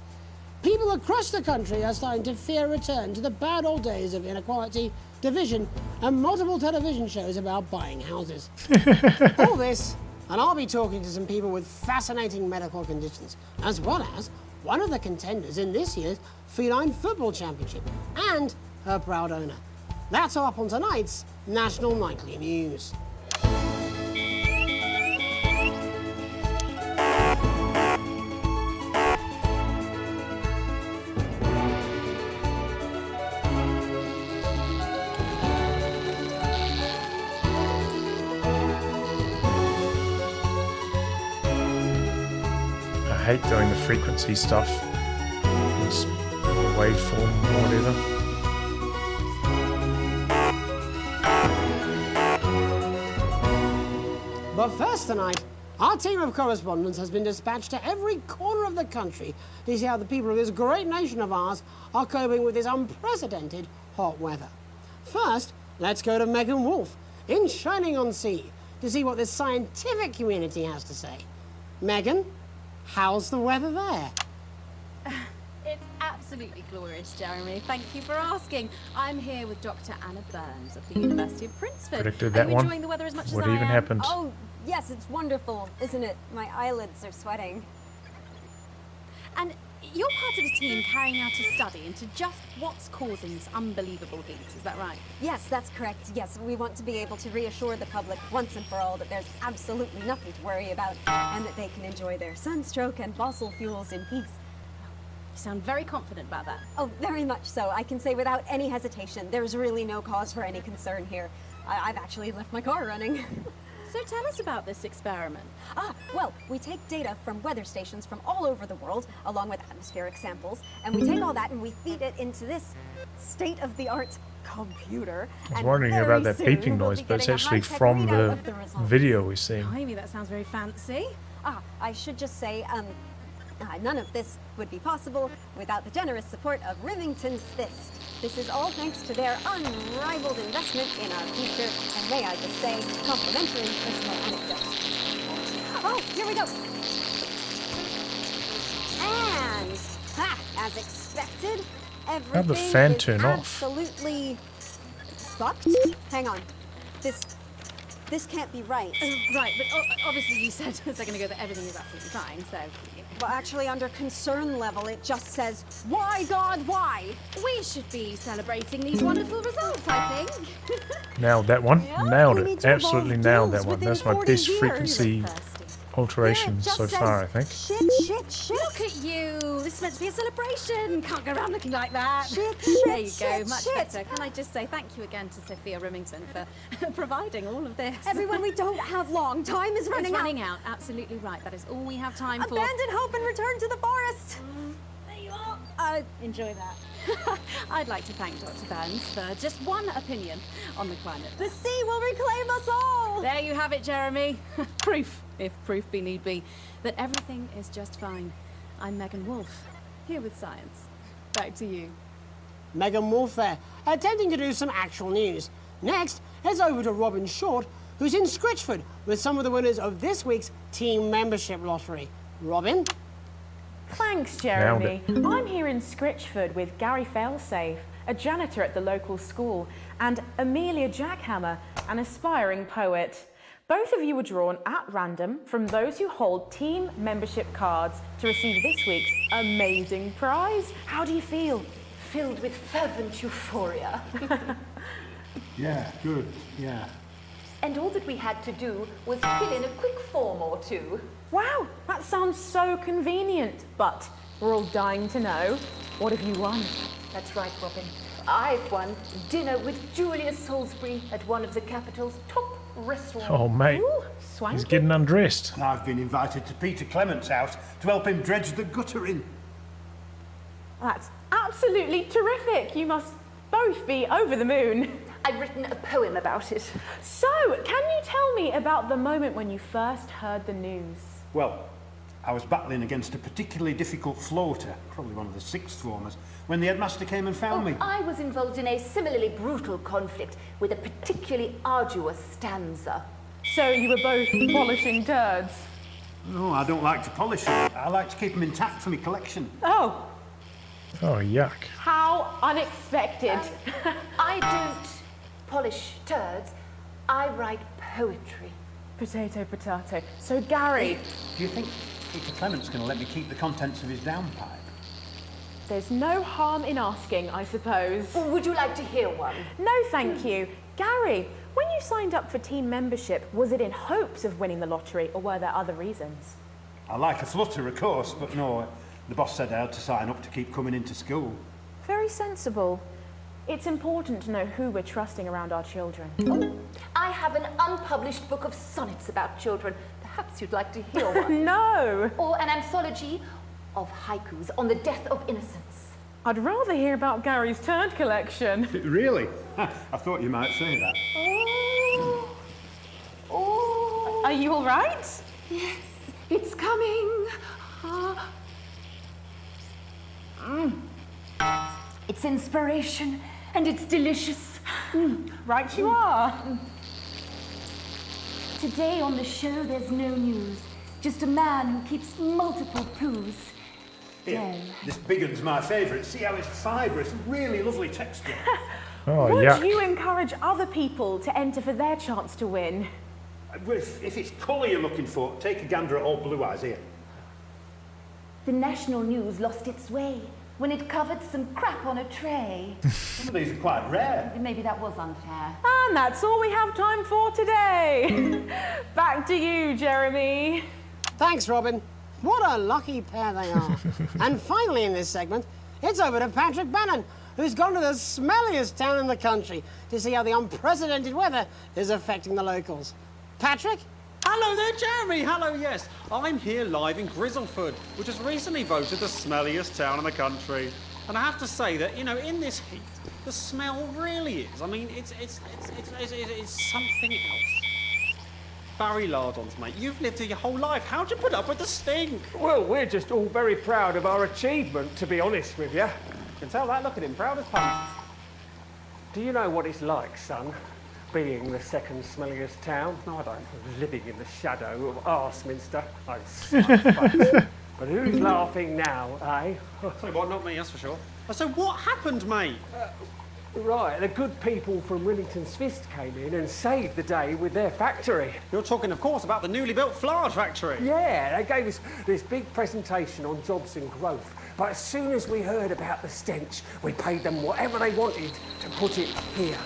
people across the country are starting to fear a return to the bad old days of inequality, division, and multiple television shows about buying houses. All this, and I'll be talking to some people with fascinating medical conditions, as well as one of the contenders in this year's Feline Football Championship, and her proud owner. That's all up on tonight's National Nightly News. I hate doing the frequency stuff. It's waveform or whatever. But first tonight, our team of correspondents has been dispatched to every corner of the country to see how the people of this great nation of ours are coping with this unprecedented hot weather. First, let's go to Megan Wolf in Shining-on-Sea to see what this scientific community has to say. Megan, how's the weather there? It's absolutely glorious, Jeremy. Thank you for asking. I'm here with Dr. Anna Burns of the University of Princeford. Predicted Are that you one. enjoying the weather as much What as I even am? happened? Oh, yes, it's wonderful, isn't it? My eyelids are sweating. And you're part of a team carrying out a study into just what's causing this unbelievable heat, is that right? Yes, that's correct. Yes, we want to be able to reassure the public once and for all that there's absolutely nothing to worry about and that they can enjoy their sunstroke and fossil fuels in peace. You sound very confident about that. Oh, very much so. I can say without any hesitation, there's really no cause for any concern here. I've actually left my car running. So tell us about this experiment. Well, we take data from weather stations from all over the world, along with atmospheric samples, and we take all that and we feed it into this state-of-the-art computer. I was wondering about that beeping noise, but it's actually from the video we're seeing. Blimey, that sounds very fancy. I should just say, none of this would be possible without the generous support of Remington's Fist. This is all thanks to their unrivaled investment in our future, and may I just say, complimentary personal anecdote. Oh, here we go. And, as expected, How'd the fan everything is turn off? absolutely fucked. Hang on. This can't be right. Right, but obviously you said a second ago that everything is absolutely fine, so... Well, actually, under concern level, it just says, why, God, why? We should be celebrating these wonderful results, I think. Nailed that one. Nailed we need it. to Absolutely evolve nailed that gills one. within That's my 40 best years. frequency alteration Just so says, far, I think. Shit. Look at you. This is meant to be a celebration. Can't go around looking like that. Shit, there you go. shit, Much shit. better. Can I just say thank you again to Sophia Remington for providing all of this. Everyone, we don't have long. Time is running It's out. running out. Absolutely right. That is all we have time for. Abandon hope and return to the forest. There you are. Enjoy that. I'd like to thank Dr. Burns for just one opinion on the climate. The sea will reclaim us all. There you have it, Jeremy. Proof, if proof be need be, that everything is just fine. I'm Megan Wolf, here with science. Back to you. Megan Wolf there, attempting to do some actual news. Next, heads over to Robin Short, who's in Scritchford with some of the winners of this week's team membership lottery. Robin? Thanks, Jeremy. I'm here in Scritchford with Gary Failsafe, a janitor at the local school, and Amelia Jackhammer, an aspiring poet. Both of you were drawn at random from those who hold team membership cards to receive this week's amazing prize. How do you feel? Filled with fervent euphoria. Yeah, good, yeah. And all that we had to do was fill in a quick form or two. Wow, that sounds so convenient, but we're all dying to know. What have you won? That's right, Robin. I've won dinner with Julius Salisbury at one of the capital's top restaurants. Oh, mate. Ooh, He's swanky. getting undressed. I've been invited to Peter Clement's house to help him dredge the gutter in. That's absolutely terrific. You must both be over the moon. I've written a poem about it. So, can you tell me about the moment when you first heard the news? Well, I was battling against a particularly difficult floater, probably one of the sixth formers, when the headmaster came and found me. I was involved in a similarly brutal conflict with a particularly arduous stanza. So you were both polishing turds? No, I don't like to polish them. I like to keep them intact for my collection. Oh, Oh, yuck. how unexpected. I don't polish turds, I write poetry. Potato, potato. So, Gary, Do you think Peter Clement's going to let me keep the contents of his downpipe? there's no harm in asking, I suppose. Would you like to hear one? No, thank you. Gary, when you signed up for team membership, was it in hopes of winning the lottery, or were there other reasons? I like a flutter, of course, but no, the boss said I had to sign up to keep coming into school. Very sensible. It's important to know who we're trusting around our children. Oh, I have an unpublished book of sonnets about children. Perhaps you'd like to hear one. No! Or an anthology of haikus on the death of innocence. I'd rather hear about Gary's turd collection. Really? I thought you might say that. Oh. Are you all right? Yes, it's coming. It's inspiration and it's delicious. Right you are. Today on the show, there's no news. Just a man who keeps multiple poos. Here, this big one's my favourite. See how it's fibrous, really lovely texture. Oh, Would yuck. you encourage other people to enter for their chance to win? Well, if it's colour you're looking for, take a gander at old Blue Eyes here. The national news lost its way when it covered some crap on a tray. Some of these are quite rare. Maybe that was unfair. And that's all we have time for today. Back to you, Jeremy. Thanks, Robin. What a lucky pair they are. And finally in this segment, it's over to Patrick Bannon, who's gone to the smelliest town in the country to see how the unprecedented weather is affecting the locals. Patrick? Hello there, Jeremy. Hello, yes. I'm here live in Grizzleford, which was recently voted the smelliest town in the country. And I have to say that, you know, in this heat, the smell really is. I mean, it's something else. Barry Lardons, mate, you've lived here your whole life. How'd you put up with the stink? Well, we're just all very proud of our achievement, to be honest with you. You can tell that, look at him, proud as punch. Do you know what it's like, son, being the second smelliest town? No, I don't. Living in the shadow of Arseminster. I smile. But who's laughing now, eh? Tell you what, not me, that's for sure. So what happened, mate? Right, the good people from Remington's Fist came in and saved the day with their factory. You're talking, of course, about the newly built flour factory. Yeah, they gave us this big presentation on jobs and growth. But as soon as we heard about the stench, we paid them whatever they wanted to put it here.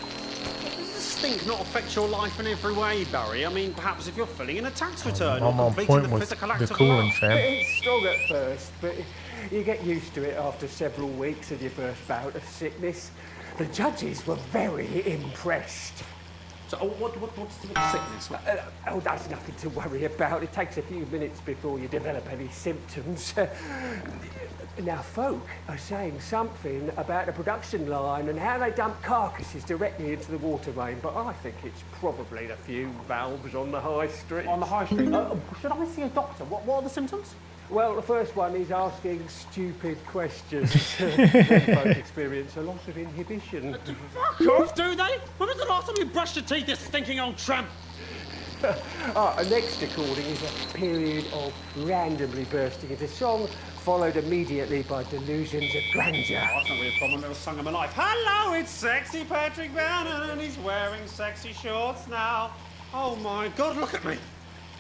Does the stink not affect your life in every way, Barry? I mean, perhaps if you're filling in a tax return or I'm on completing point the with physical act the of cooling love. fan. It's strong at first, but you get used to it after several weeks of your first bout of sickness. The judges were very impressed. So, what's the sickness? Oh, that's nothing to worry about. It takes a few minutes before you develop any symptoms. Now, folk are saying something about the production line and how they dump carcasses directly into the water main, but I think it's probably the fume valves on the high street. On the high street? Should I see a doctor? What are the symptoms? Well, the first one is asking stupid questions. Folk experience a loss of inhibition. Fuck off, do they? When was the last time you brushed your teeth, you stinking old tramp? Next recording is a period of randomly bursting into song, followed immediately by delusions of grandeur. Oh, that's not really a problem, little song of my life. Hello, it's sexy Patrick Bannon, and he's wearing sexy shorts now. Oh my God, look at me.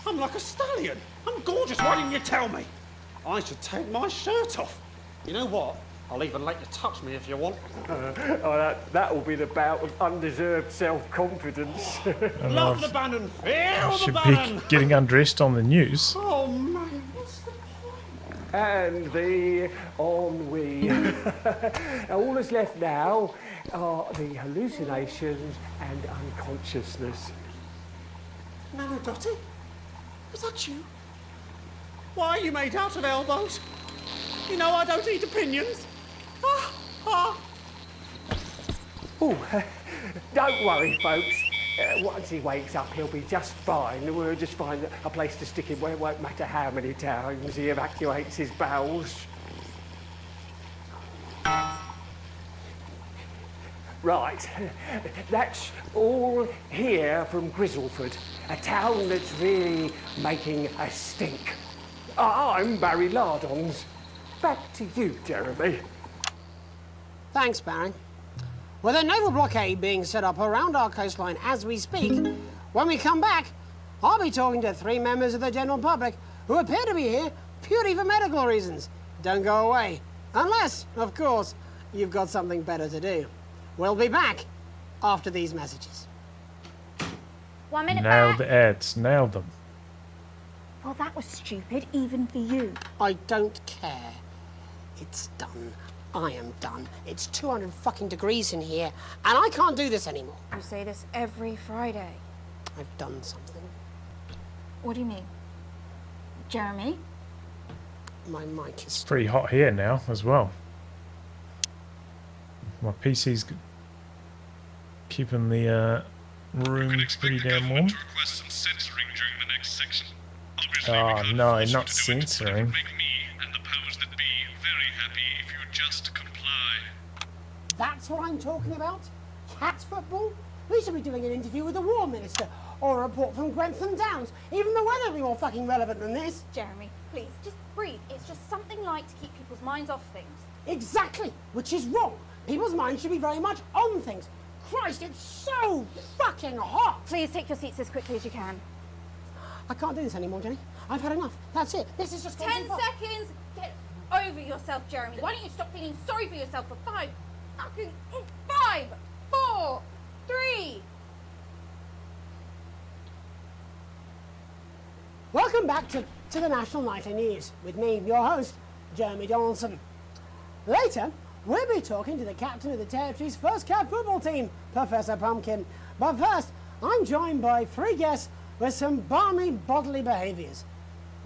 I'm like a stallion. I'm gorgeous, why didn't you tell me? I should take my shirt off. You know what? I'll even let you touch me if you want. That will be the bout of undeserved self-confidence. Love the Bannon, feel the Should Bannon. be getting undressed on the news. Oh man, what's the point? And the ennui. All that's left now are the hallucinations and unconsciousness. Nana Dottie? Was that you? Why are you made out of elbows? You know I don't eat opinions. Oh, don't worry, folks. Once he wakes up, he'll be just fine. We'll just find a place to stick him where it won't matter how many times he evacuates his bowels. Right, that's all here from Grizzleford, a town that's really making a stink. I'm Barry Lardons. Back to you, Jeremy. Thanks, Barry. With a naval blockade being set up around our coastline as we speak, when we come back, I'll be talking to 3 members of the general public who appear to be here purely for medical reasons. Don't go away. Unless, of course, you've got something better to do. We'll be back after these messages. 1 minute Nailed back. the ads. Nailed them. Well, that was stupid, even for you. I don't care. It's done. I am done. It's 200 fucking degrees in here, and I can't do this anymore. You say this every Friday. I've done something. What do you mean? Jeremy? My mic is... It's pretty hot here now as well. My PC's keeping the room pretty damn warm. Request some censoring during the next section. Obviously, Oh no, not censoring. make me and the powers that be very happy if you just comply. That's what I'm talking about? Cat football? We should be doing an interview with the War Minister, or a report from Grentham Downs. Even the weather would be more fucking relevant than this. Jeremy, please, just breathe. It's just something light to keep people's minds off things. Exactly, which is wrong. People's minds should be very much on things. Christ, it's so fucking hot. Please take your seats as quickly as you can. I can't do this anymore, Jenny. I've had enough. That's it. This is just 10 seconds. Get over yourself, Jeremy. Why don't you stop feeling sorry for yourself for 5, 4, 3. Welcome back to the National Nightly News with me, your host, Jeremy Donaldson. Later, we'll be talking to the captain of the Territory's first cat football team, Professor Pumpkin. But first, I'm joined by 3 guests with some balmy bodily behaviours.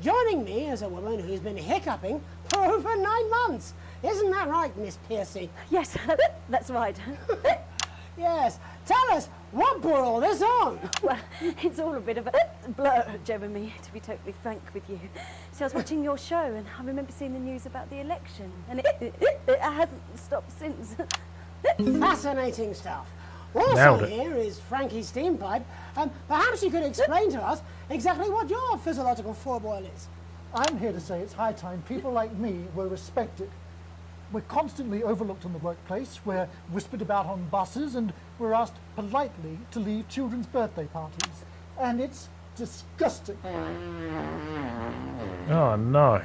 Joining me is a woman who's been hiccuping for over 9 months. Isn't that right, Miss Piercy? Yes, that's right. Yes. Tell us, what brought all this on? Well, it's all a bit of a blur, Jeremy, to be totally frank with you. So I was watching your show and I remember seeing the news about the election and it hasn't stopped since. Fascinating stuff. Nailed Also it. here is Frankie Steampipe. Perhaps you could explain to us exactly what your physiological foible is. I'm here to say it's high time people like me were respected. We're constantly overlooked in the workplace, we're whispered about on buses, and we're asked politely to leave children's birthday parties. And it's disgusting. Oh no.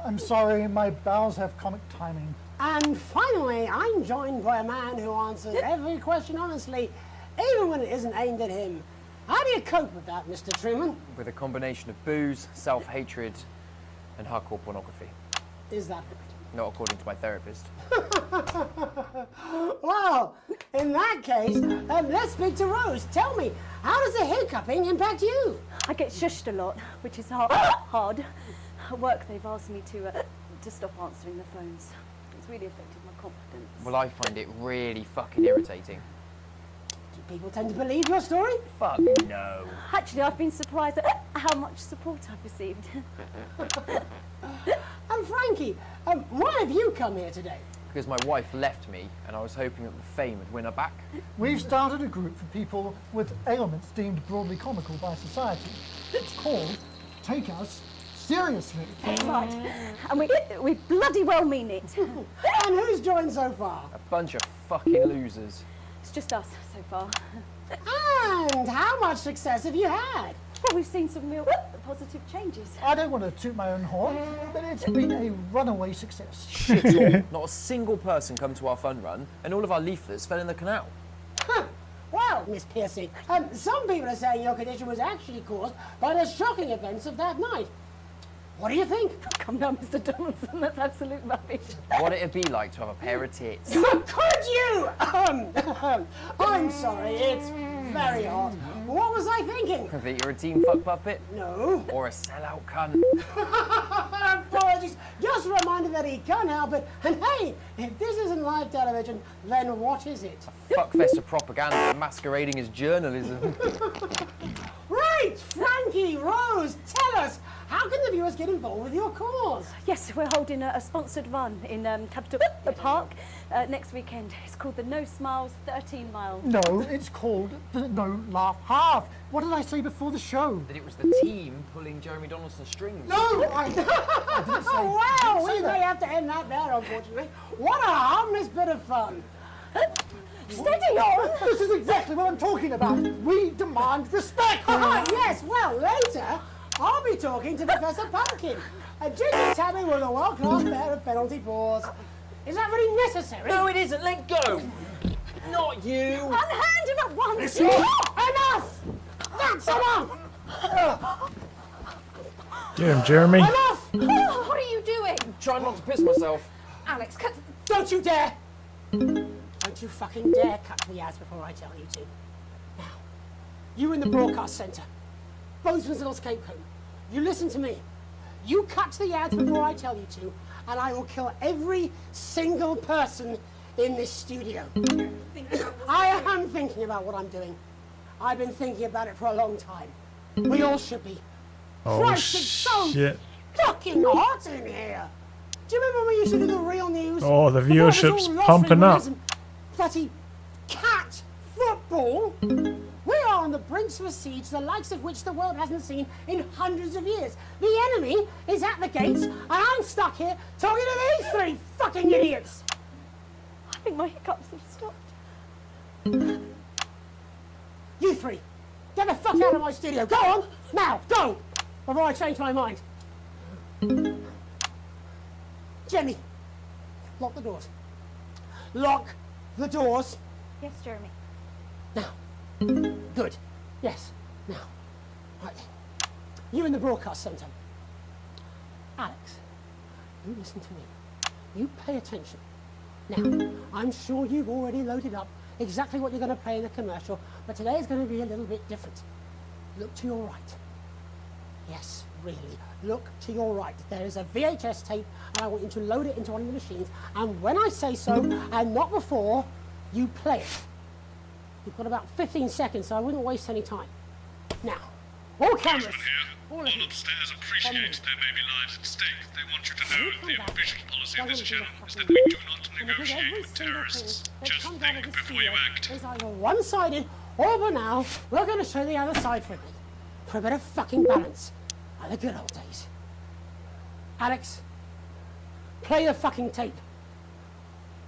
I'm sorry, my bowels have comic timing. And finally, I'm joined by a man who answers every question honestly, even when it isn't aimed at him. How do you cope with that, Mr. Truman? With a combination of booze, self-hatred, and hardcore pornography. Is that Not according to my therapist. Well, in that case, let's speak to Rose. Tell me, how does the hiccuping impact you? I get shushed a lot, which is hard. At work, they've asked me to stop answering the phones. It's really affected my confidence. Well, I find it really fucking irritating. Do people tend to believe your story? Fuck no. Actually, I've been surprised at how much support I've received. And Frankie, why have you come here today? Because my wife left me, and I was hoping that the fame would win her back. We've started a group for people with ailments deemed broadly comical by society. It's called Take Us Seriously. That's right. And we bloody well mean it. And who's joined so far? A bunch of fucking losers. It's just us so far. And how much success have you had? Well, we've seen some real positive changes. I don't want to toot my own horn, but it's been a runaway success. Shit, not a single person come to our fun run, and all of our leaflets fell in the canal. Well, Miss Piercy, some people are saying your condition was actually caused by the shocking events of that night. What do you think? Come down, Mr. Donaldson, that's absolute rubbish. What it'd be like to have a pair of tits. Could you? I'm sorry, it's very hot. What was I thinking? That you're a team fuck puppet? No. Or a sellout cunt? Apologies. Just a reminder that he can't help it. And hey, if this isn't live television, then what is it? Fuckfest of propaganda masquerading as journalism. Right, Frankie, Rose, tell us, how can the viewers get involved with your cause? Yes, we're holding a sponsored run in Capital Park next weekend. It's called the No Smiles 13 Miles. No, it's called the No Laugh Half. What did I say before the show? That it was the team pulling Jeremy Donaldson's strings. No, I didn't say Well, we that. may have to end that there, unfortunately. What a harmless bit of fun. Steady on! This is exactly what I'm talking about. We demand respect. Yes, well, later, I'll be talking to Professor Pumpkin. A ginger tabby with a world-class pair of penalty paws. Is that really necessary? No, it isn't. Let go. Not you. Unhand him at once. Enough! That's enough! Get him, Jeremy. Enough! What are you doing? Trying not to piss myself. Alex, cut. Don't you dare! Don't you fucking dare cut the ads before I tell you to. Now, you in the broadcast centre, Bozeman's little scapegoat, you listen to me. You cut the ads before I tell you to, and I will kill every single person in this studio. I am thinking about what I'm doing. I've been thinking about it for a long time. We all should be. Oh, Christ, it's so shit. fucking hot in here. Do you remember when we used to do the real news? Oh, the Before it was viewership's all lottery pumping up. winners and bloody cat football. We are on the brinks of a siege the likes of which the world hasn't seen in hundreds of years. The enemy is at the gates, and I'm stuck here talking to these three fucking idiots. I think my hiccups have stopped. You three, get the fuck out of my studio. Go on, now, go, before I change my mind. Jenny, lock the doors. Lock the doors. Yes, Jeremy. Now. Good. Yes. Now. Right. You in the broadcast centre. Alex, you listen to me. You pay attention. Now, I'm sure you've already loaded up exactly what you're going to play in the commercial, but today is going to be a little bit different. Look to your right. Yes, really. Look to your right. There is a VHS tape, and I want you to load it into one of the machines, and when I say so, and not before, you play it. You've got about 15 seconds, so I wouldn't waste any time. Now, all cameras. All upstairs appreciate there may be lives at stake. They want you to know the official policy of this channel is that we do not negotiate with terrorists. Just think before you act. It's either one-sided or banal. We're going to show the other side for a bit. For a bit of fucking balance. Like the good old days. Alex, play the fucking tape.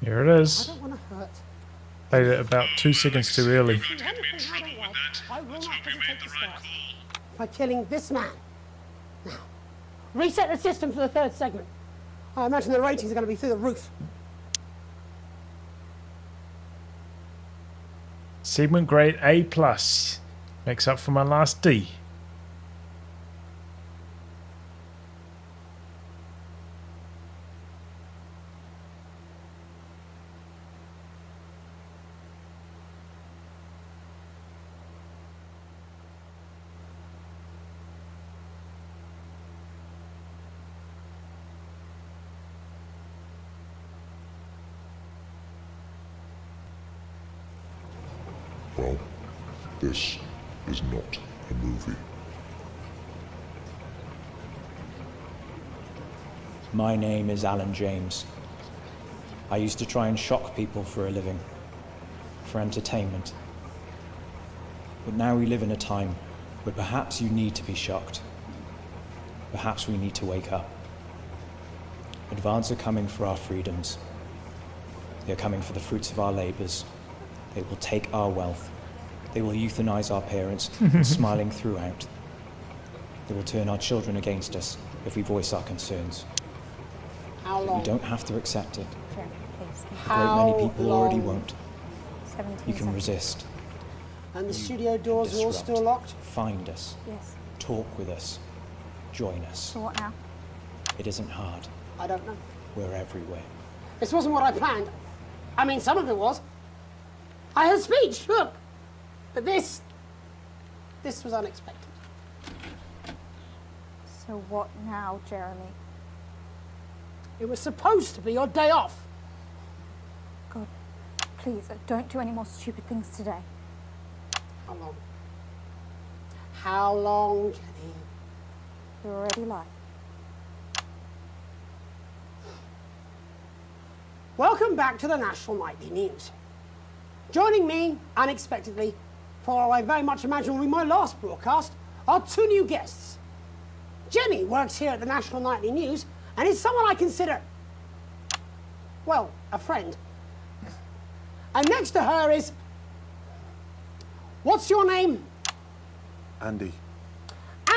Here it is. I don't want to hurt. Played it about 2 seconds too early. I will not hesitate to start by killing this man. Now, reset the system for the third segment. I imagine the ratings are going to be through the roof. Segment grade A+. Makes up for my last D. Well, this is not a movie. My name is Alan James. I used to try and shock people for a living, for entertainment. But now we live in a time where perhaps you need to be shocked. Perhaps we need to wake up. Advance are coming for our freedoms. They are coming for the fruits of our labors. They will take our wealth. They will euthanize our parents, smiling throughout. They will turn our children against us if we voice our concerns. How But long? you don't have to accept it. Jeremy, please. A great many people already long? won't. 17 You can seconds. resist. And the studio doors are all disrupt. still locked? Find us. Yes. Talk with us. Join us. So what now? It isn't hard. I don't know. We're everywhere. This wasn't what I planned. I mean, some of it was. I had a speech, look. But this was unexpected. So what now, Jeremy? It was supposed to be your day off. God, please, don't do any more stupid things today. How long? How long, Jenny? You're already live. Welcome back to the National Nightly News. Joining me, unexpectedly, for I very much imagine will be my last broadcast, are two new guests. Jenny works here at the National Nightly News and is someone I consider, well, a friend. And next to her is, what's your name? Andy.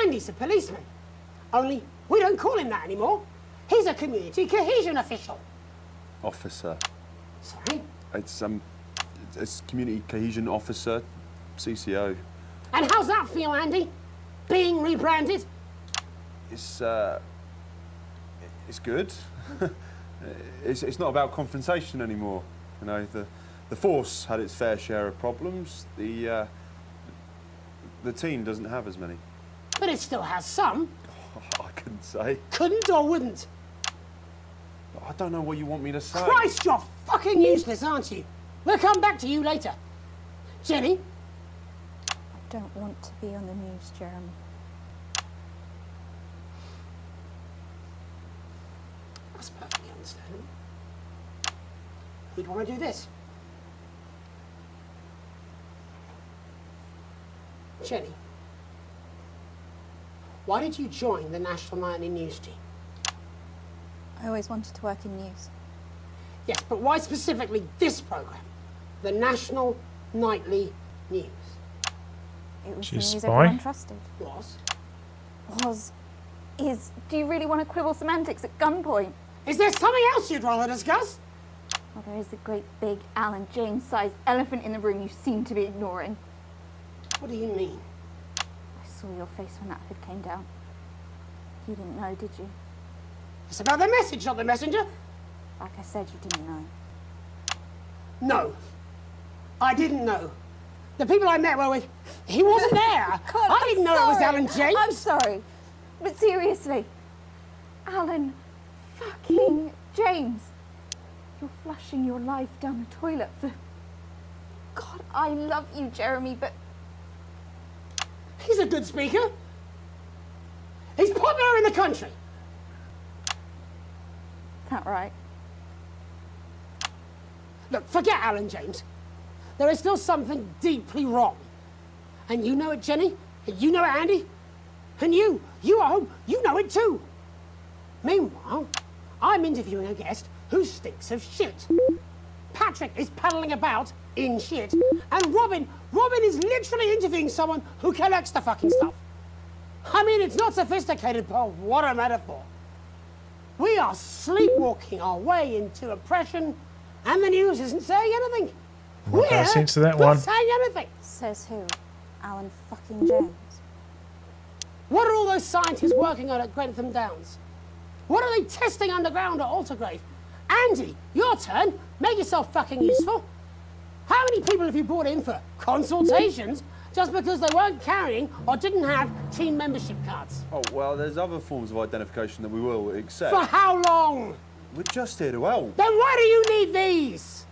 Andy's a policeman. Only we don't call him that anymore. He's a community cohesion official. Officer. Sorry? It's Community Cohesion Officer, CCO. And how's that feel, Andy? Being rebranded? It's good. it's not about confrontation anymore. You know, the force had its fair share of problems. The team doesn't have as many. But it still has some. I couldn't say. Couldn't or wouldn't? I don't know what you want me to say. Christ, you're fucking useless, aren't you? We'll come back to you later. Jenny? I don't want to be on the news, Jeremy. That's perfectly understandable. You'd want to do this. Jenny, why did you join the National Nightly News team? I always wanted to work in news. Yes, but why specifically this programme? The National Nightly News. It was She's the news spy? everyone trusted. Was? Is. Do you really want to quibble semantics at gunpoint? Is there something else you'd rather discuss? Well, there is a great big Alan James-sized elephant in the room you seem to be ignoring. What do you mean? I saw your face when that hood came down. You didn't know, did you? It's about the message, not the messenger. Like I said, you didn't know. No, I didn't know. The people I met were with, he wasn't there. God, I didn't know it was Alan James. I'm sorry, but seriously, Alan fucking James. You're flushing your life down the toilet for... God, I love you, Jeremy, but... He's a good speaker. He's popular in the country. That right? Look, forget Alan James. There is still something deeply wrong. And you know it, Jenny. And you know it, Andy. And you at home, you know it too. Meanwhile, I'm interviewing a guest who stinks of shit. Patrick is paddling about in shit. And Robin is literally interviewing someone who collects the fucking stuff. I mean, it's not sophisticated, but what a metaphor. We are sleepwalking our way into oppression, and the news isn't saying anything. Well, that's into that not one. saying anything. Says who? Alan fucking James. What are all those scientists working on at Grantham Downs? What are they testing underground at Altergrave? Andy, your turn. Make yourself fucking useful. How many people have you brought in for consultations just because they weren't carrying or didn't have team membership cards? Oh, well, there's other forms of identification that we will accept. For how long? We're just here to help. Then why do you need these?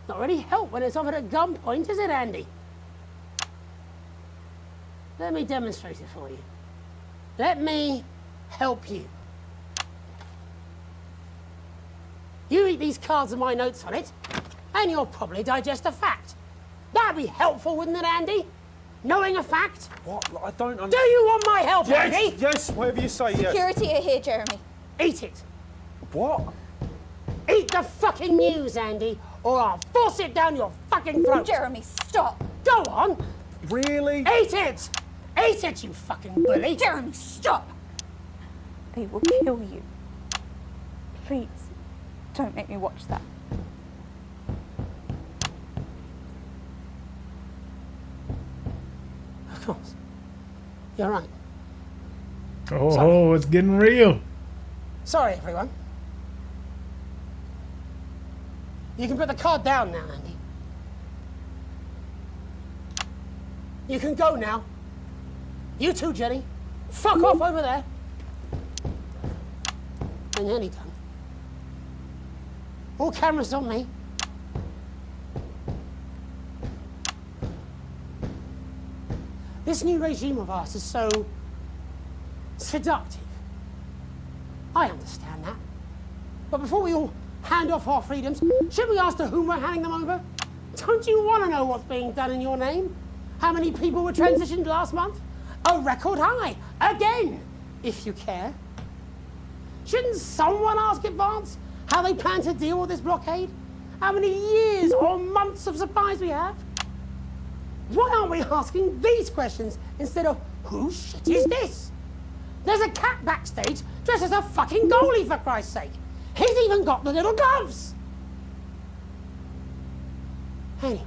Not really help when it's offered at gunpoint, is it, Andy? Let me demonstrate it for you. Let me help you. You eat these cards with my notes on it, and you'll probably digest a fact. That'd be helpful, wouldn't it, Andy? Knowing a fact? What? I don't understand. Do you want my help, Yes, Andy? yes, whatever you say, yes. Security are here, Jeremy. Eat it. What? Eat the fucking news, Andy, or I'll force it down your fucking throat. Jeremy, stop. Go on. Really? Eat it. Eat it, you fucking bully. Jeremy, stop. They will kill you. Please, don't make me watch that. Of course. You're right. Oh, it's getting real. Sorry, everyone. You can put the card down now, Andy. You can go now. You too, Jenny. Fuck off over there. And nearly done. All cameras on me. This new regime of ours is so seductive. I understand that. But before we all hand off our freedoms, should we ask to whom we're handing them over? Don't you want to know what's being done in your name? How many people were transitioned last month? A record high. Again, if you care. Shouldn't someone ask Advance how they plan to deal with this blockade? How many years or months of supplies we have? Why aren't we asking these questions instead of whose shit is this? There's a cat backstage dressed as a fucking goalie, for Christ's sake. He's even got the little gloves. Anyway,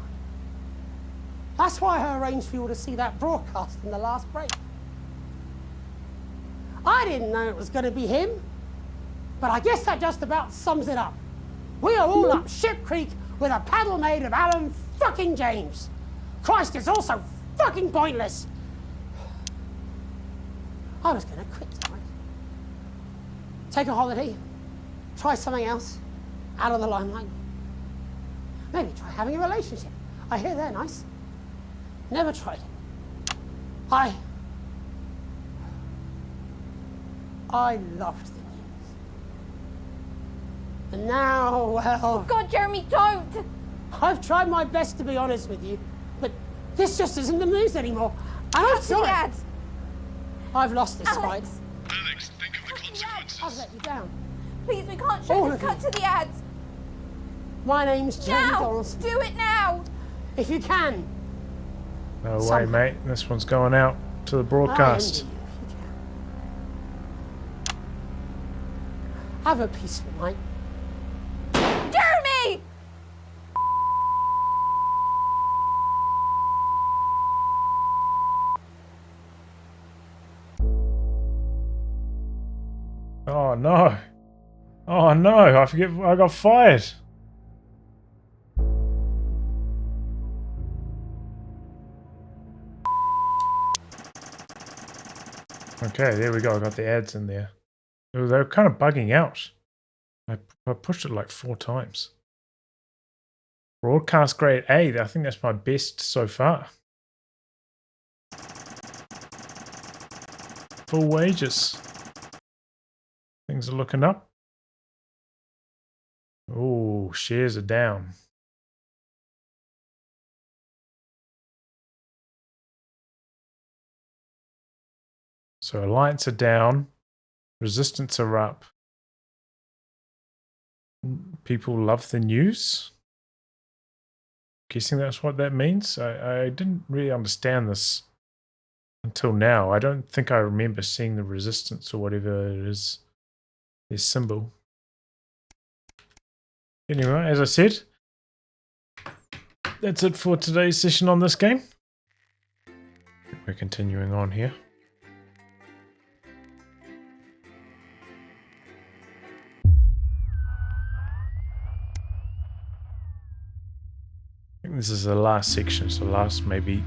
that's why I arranged for you all to see that broadcast in the last break. I didn't know it was going to be him, but I guess that just about sums it up. We are all up Ship Creek with a paddle made of Alan fucking James. Christ, it's all so fucking pointless. I was going to quit tonight. Take a holiday, try something else, out of the limelight. Maybe try having a relationship. I hear they're nice. Never tried it. I loved the news. And now, well... God, Jeremy, don't! I've tried my best to be honest with you, but this just isn't the news anymore. And I'm sorry. Ads. I've lost this fight. Alex, think of the consequences. I've let you down. Please, we can't show this. Cut to the ads. My name's Jeremy Now! Donaldson. Do it now! If you can. No way, mate. This one's going out to the broadcast. Have a peaceful night. Jeremy! Oh no. Oh no, I got fired. Okay, there we go. I got the ads in there. They were kind of bugging out. I pushed it like 4 times. Broadcast grade A. I think that's my best so far. Full wages. Things are looking up. Oh, shares are down. So alliance are down. Resistance are up. People love the news. Guessing that's what that means. I didn't really understand this until now. I don't think I remember seeing the resistance or whatever it is. Their symbol. Anyway, as I said, that's it for today's session on this game. We're continuing on here. I think this is the last section, so last maybe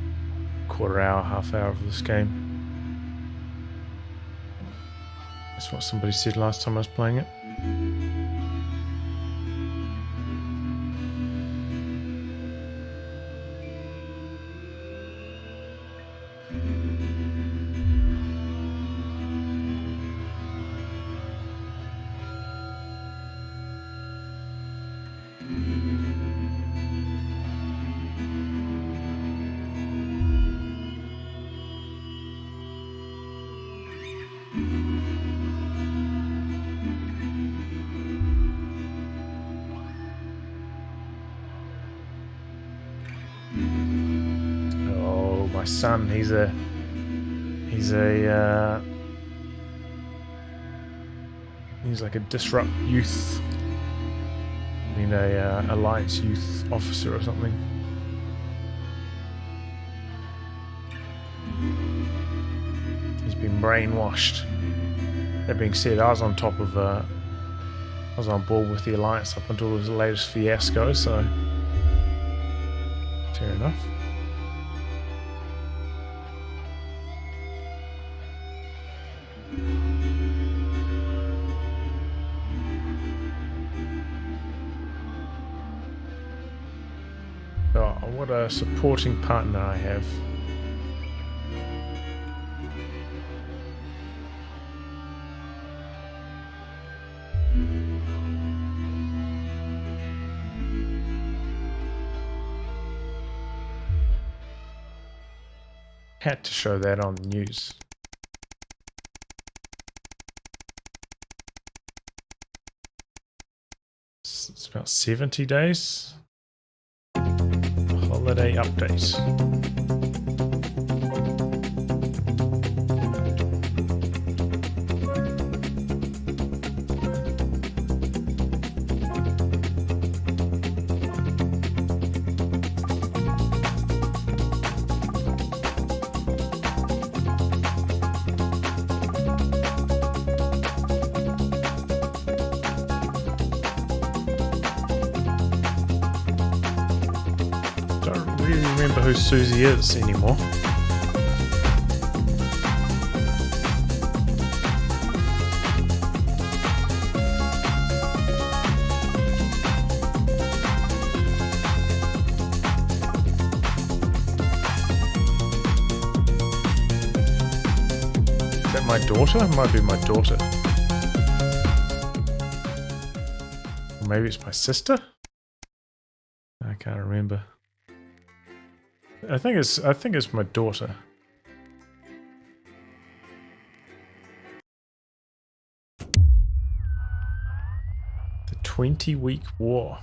quarter hour, half hour of this game. That's what somebody said last time I was playing it. My son, he's like a disrupt youth, I mean a alliance youth officer or something. He's been brainwashed. That being said, I was on board with the alliance up until the latest fiasco, so fair enough. Oh, what a supporting partner I have. Had to show that on the news. It's about 70 days. Holiday update. Who Susie is anymore. that my daughter? It might be my daughter. Or maybe it's my sister? I can't remember. I think it's my daughter. The 20-week war.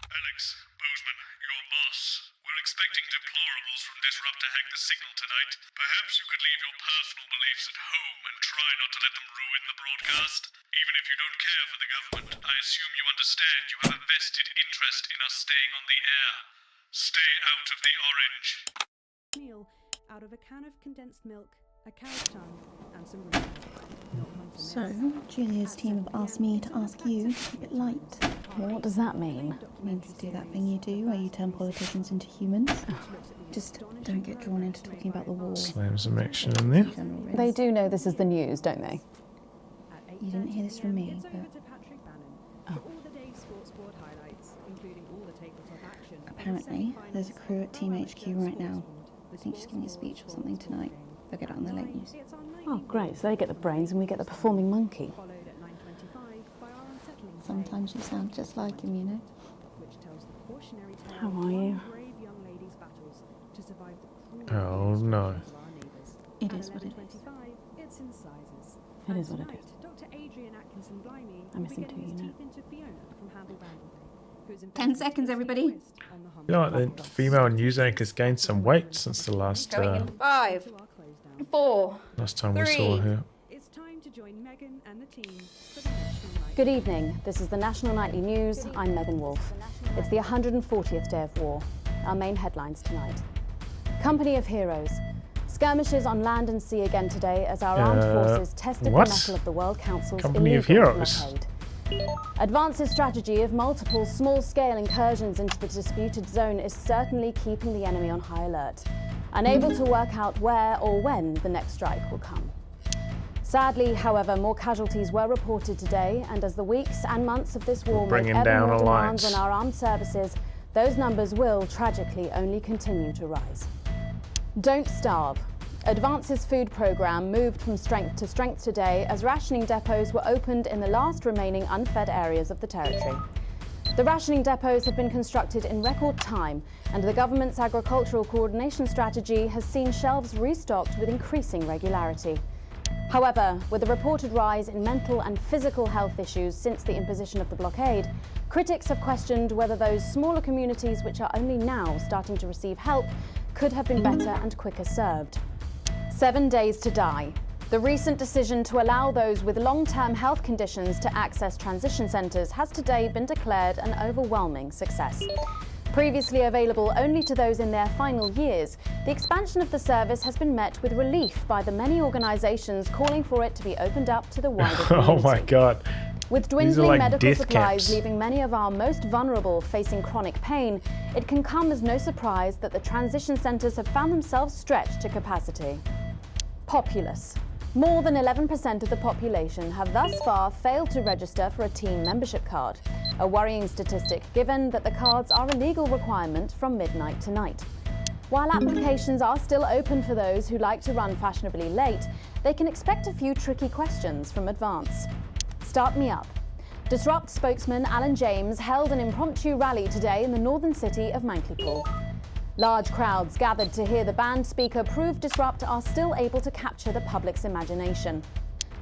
Alex, Bozeman, your boss. We're expecting deplorables from Disrupt to hack the signal tonight. Perhaps you could leave your personal beliefs at home and try not to let them ruin the broadcast. Even if you don't care for the government, I assume you understand you have a vested interest in us staying on the air. Stay out of the orange. Meal out of a can of condensed milk, a cow's tongue, and some root. So, Julia's team have asked me to ask you to keep it light. What does that mean? It means to do that thing you do where you turn politicians into humans. Just don't get drawn into talking about the war. Slam some action in there. They do know this is the news, don't they? You didn't hear this from me, but... Apparently, there's a crew at Team HQ right now. I think she's giving a speech or something tonight. They'll get it on the late news. Oh, great. So they get the brains and we get the performing monkey. Sometimes you sound just like him, you know. How are you? Oh no. It is what it is. It is what it is. I miss him too, you know. 10 seconds, everybody. You know what, the female news anchor's gained some weight since the last Going in 5, 4, last time we saw her. Good evening. This is the National Nightly News. I'm Megan Wolfe. It's the 140th day of war. Our main headlines tonight. Company of heroes. Skirmishes on land and sea again today as our armed forces tested what? the mettle of the World Council's Company of illegal heroes. blockade. Advance's strategy of multiple small-scale incursions into the disputed zone is certainly keeping the enemy on high alert, unable to work out where or when the next strike will come. Sadly, however, more casualties were reported today, and as the weeks and months of this war make ever more demands on our armed services, those numbers will, tragically, only continue to rise. Don't starve. Advance's food programme moved from strength to strength today as rationing depots were opened in the last remaining unfed areas of the territory. The rationing depots have been constructed in record time, and the government's agricultural coordination strategy has seen shelves restocked with increasing regularity. However, with a reported rise in mental and physical health issues since the imposition of the blockade, critics have questioned whether those smaller communities which are only now starting to receive help could have been better and quicker served. 7 days to die. The recent decision to allow those with long-term health conditions to access transition centres has today been declared an overwhelming success. Previously available only to those in their final years, the expansion of the service has been met with relief by the many organisations calling for it to be opened up to the wider community. Oh my god. With dwindling medical supplies leaving many of our most vulnerable facing chronic pain, it can come as no surprise that the transition centres have found themselves stretched to capacity. Populace. More than 11% of the population have thus far failed to register for a team membership card, a worrying statistic given that the cards are a legal requirement from midnight tonight. While applications are still open for those who like to run fashionably late, they can expect a few tricky questions from Advance. Start me up. Disrupt spokesman Alan James held an impromptu rally today in the northern city of Mankipool. Large crowds gathered to hear the band speaker prove Disrupt are still able to capture the public's imagination.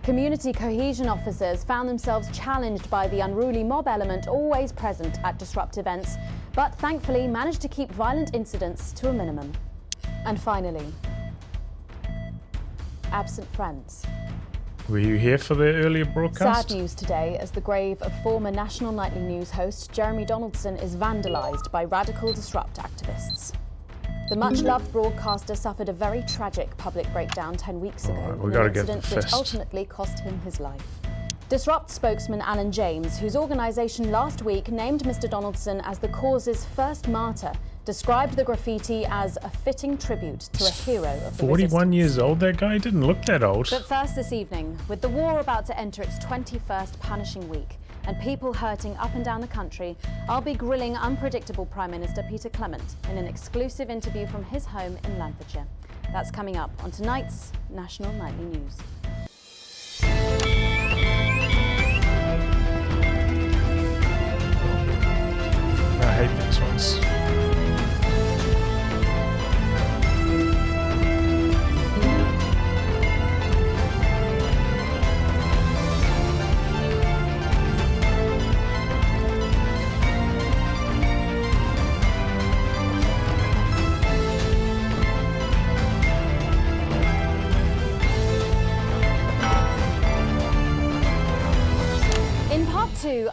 Community cohesion officers found themselves challenged by the unruly mob element always present at Disrupt events, but thankfully managed to keep violent incidents to a minimum. And finally, absent friends. Were you here for the earlier broadcast? Sad news today as the grave of former National Nightly News host Jeremy Donaldson is vandalised by radical Disrupt activists. The much-loved broadcaster suffered a very tragic public breakdown 10 weeks ago in an incident which ultimately cost him his life. Disrupt spokesman Alan James, whose organisation last week named Mr Donaldson as the cause's first martyr, described the graffiti as a fitting tribute to a hero of the 41 years old, that guy didn't look that old. But first this evening, with the war about to enter its 21st punishing week and people hurting up and down the country, I'll be grilling unpredictable Prime Minister Peter Clement in an exclusive interview from his home in Lancashire. That's coming up on tonight's National Nightly News. I hate these ones.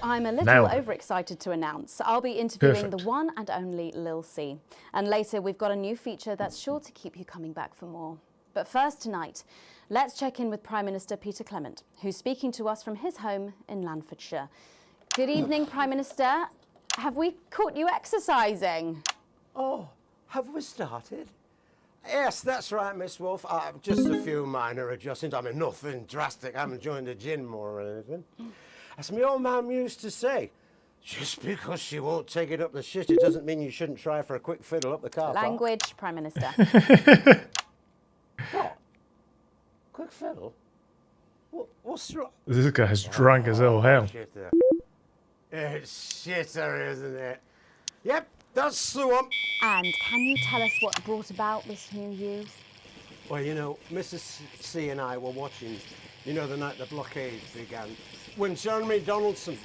I'm a little overexcited to announce I'll be interviewing the one and only Lil C. And later we've got a new feature that's sure to keep you coming back for more. But first tonight, let's check in with Prime Minister Peter Clement, who's speaking to us from his home in Lanfordshire. Good evening, Prime Minister. Have we caught you exercising? Oh, have we started? Yes, that's right, Miss Wolf. Just a few minor adjustments. I mean, nothing drastic. I haven't joined the gym or anything. As my old mum used to say, just because she won't take it up the shit, it doesn't mean you shouldn't try for a quick fiddle up the car park. Language, Prime Minister. What? Quick fiddle? What's wrong? This guy's drunk as all hell. Shitter. It's shitter, isn't it? Yep, that's the one. And can you tell us what brought about this new you? Well, you know, Mrs. C and I were watching, you know, the night the blockade began, when Jeremy Donaldson...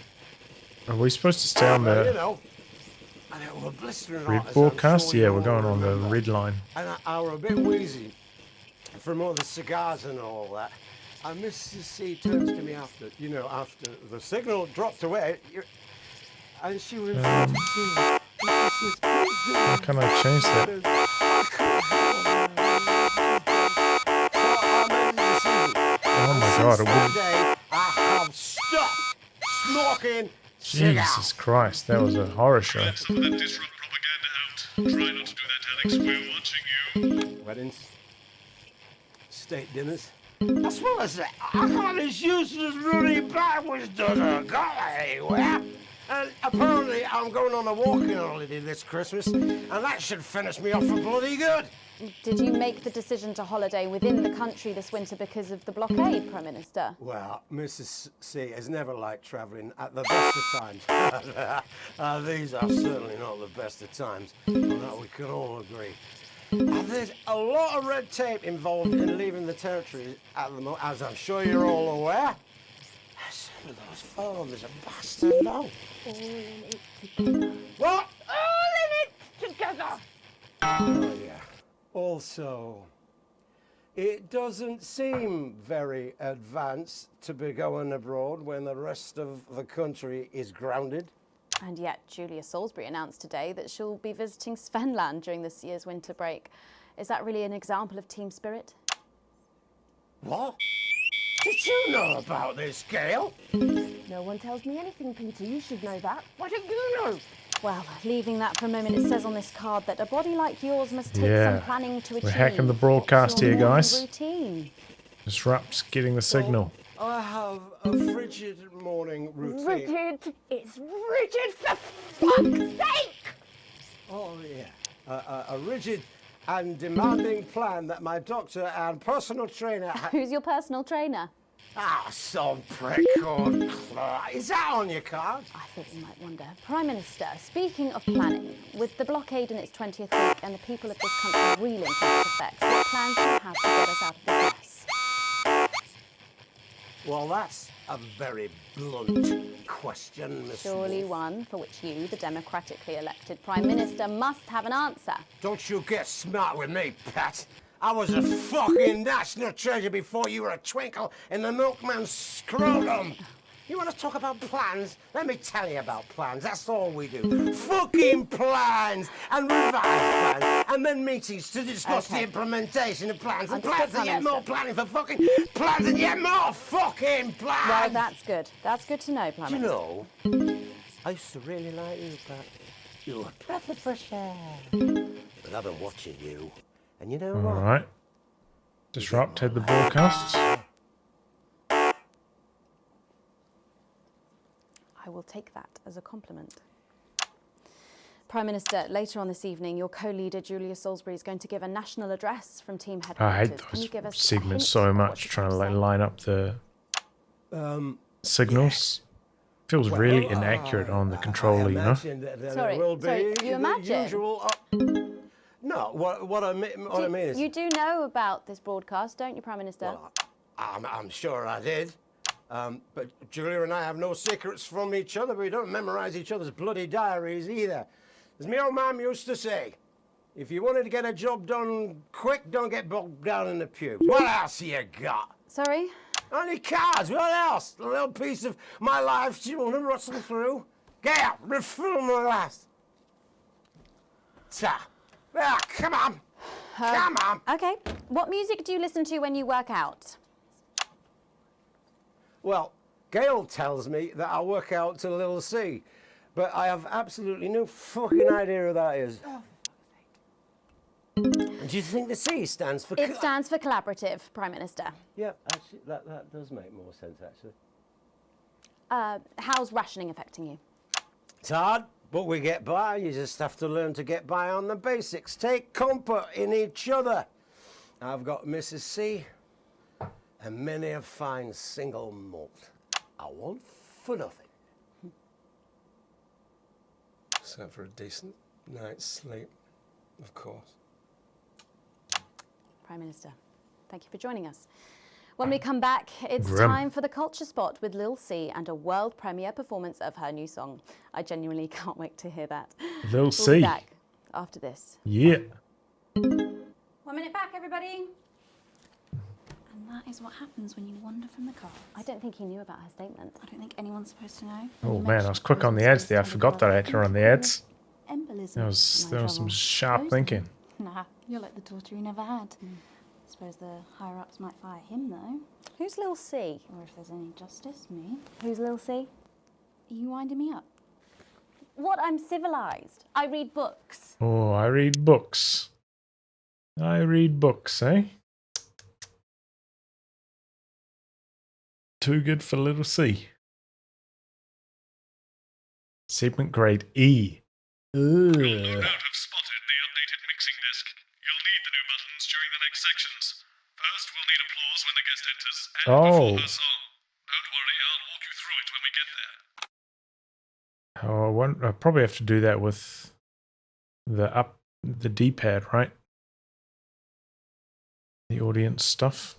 Are we supposed to stay on the you know, and it were blistering hot, red as I'm broadcast? sure Yeah, you we're going all on the remember. red line. And I were a bit wheezy from all the cigars and all that. And Mrs. C turns to me after the signal dropped away, and she was... How can I change that? Oh my god, it wouldn't... I have stopped smoking cigars. Jesus Christ, that was a horror show. Let some of that disrupt propaganda out. Try not to do that, Alex. We're watching you. Weddings, state dinners. As well as that, I got this useless running backwards doesn't go anywhere. And apparently I'm going on a walking holiday this Christmas, and that should finish me off for bloody good. Did you make the decision to holiday within the country this winter because of the blockade, Prime Minister? Well, Mrs. C has never liked travelling at the best of times. These are certainly not the best of times, on that we can all agree. There's a lot of red tape involved in leaving the territory at the moment, as I'm sure you're all aware. Some of those forms are bastard long. All in it together. What? All in it together. Oh, yeah. Also, it doesn't seem very advanced to be going abroad when the rest of the country is grounded. And yet, Julia Salisbury announced today that she'll be visiting Svenland during this year's winter break. Is that really an example of team spirit? What? Did you know about this, Gail? No one tells me anything, Peter. You should know that. Why don't you know? Well, leaving that for a moment, it says on this card that a body like yours must take Yeah. some planning to achieve. We're hacking the broadcast What's your here, guys. morning routine? Disrupts getting the signal. I have a frigid morning routine. Rigid. It's rigid for fuck's sake! Oh, yeah. A rigid and demanding plan that my doctor and personal trainer... Who's your personal trainer? Some prick called Clark. Is that on your card? I thought you might wonder. Prime Minister, speaking of planning, with the blockade in its 20th week and the people of this country reeling from its effects, what plans do you have to get us out of this mess? Well, that's a very blunt question, Miss Surely Wolf. one for which you, the democratically elected Prime Minister, must have an answer. Don't you get smart with me, Pat. I was a fucking national treasure before you were a twinkle in the milkman's scrotum. You want to talk about plans? Let me tell you about plans. That's all we do. Fucking plans and revise plans and then meetings to discuss the implementation of plans and plans and yet more planning for fucking plans and yet more fucking plans. Well, that's good. That's good to know, Prime Do you Minister. know, I used to really like you, Pat. You were a breath of fresh air. But I've been watching you. And you know what? Alright. Disrupt had the broadcasts. I will take that as a compliment. Prime Minister, later on this evening, your co-leader Julia Salisbury is going to give a national address from team headquarters. I hate Can you give those us a segments hint so of what much, she's trying to going like line up the signals. Feels really inaccurate on the controller, you know? Sorry, you imagine? No, what I mean is... You do know about this broadcast, don't you, Prime Minister? Well, I'm sure I did. But Julia and I have no secrets from each other. We don't memorize each other's bloody diaries either. As my old mum used to say, if you wanted to get a job done quick, don't get bogged down in the pubes. What else you got? Sorry? Only cards. What else? A little piece of my life you want to rustle through? Get out. Refill my glass. Come on. Come on. Okay. What music do you listen to when you work out? Well, Gail tells me that I work out to Little C, but I have absolutely no fucking idea who that is. Do you think the C stands for... It stands for collaborative, Prime Minister. Yeah, actually, that does make more sense, actually. How's rationing affecting you? It's hard, but we get by. You just have to learn to get by on the basics. Take comfort in each other. I've got Mrs. C and many a fine single malt. I want for nothing. Except for a decent night's sleep, of course. Prime Minister, thank you for joining us. When we come back, it's Grim. time for the Culture Spot with Lil C and a world premiere performance of her new song. I genuinely can't wait to hear that. Lil We'll C. be back after this. Yeah. 1 minute back, everybody. And that is what happens when you wander from the car. I don't think he knew about her statement. I don't think anyone's supposed to know. Oh man, I was quick on the ads there. I forgot that I had to run the ads. Embolism. That was some sharp thinking. Nah, you're like the daughter he never had. I suppose the higher-ups might fire him, though. Who's Lil C? Or if there's any justice, me. Who's Lil C? Are you winding me up? What? I'm civilized. I read books. Oh, I read books. I read books, eh? Too good for Little C. Segment grade E. You'll no doubt have spotted the updated mixing disc. You'll need the new buttons during the next sections. First, we'll need applause when the guest enters and before her song. Don't worry, I'll walk you through it when we get there. Oh, I probably have to do that with the D-pad, right? The audience stuff.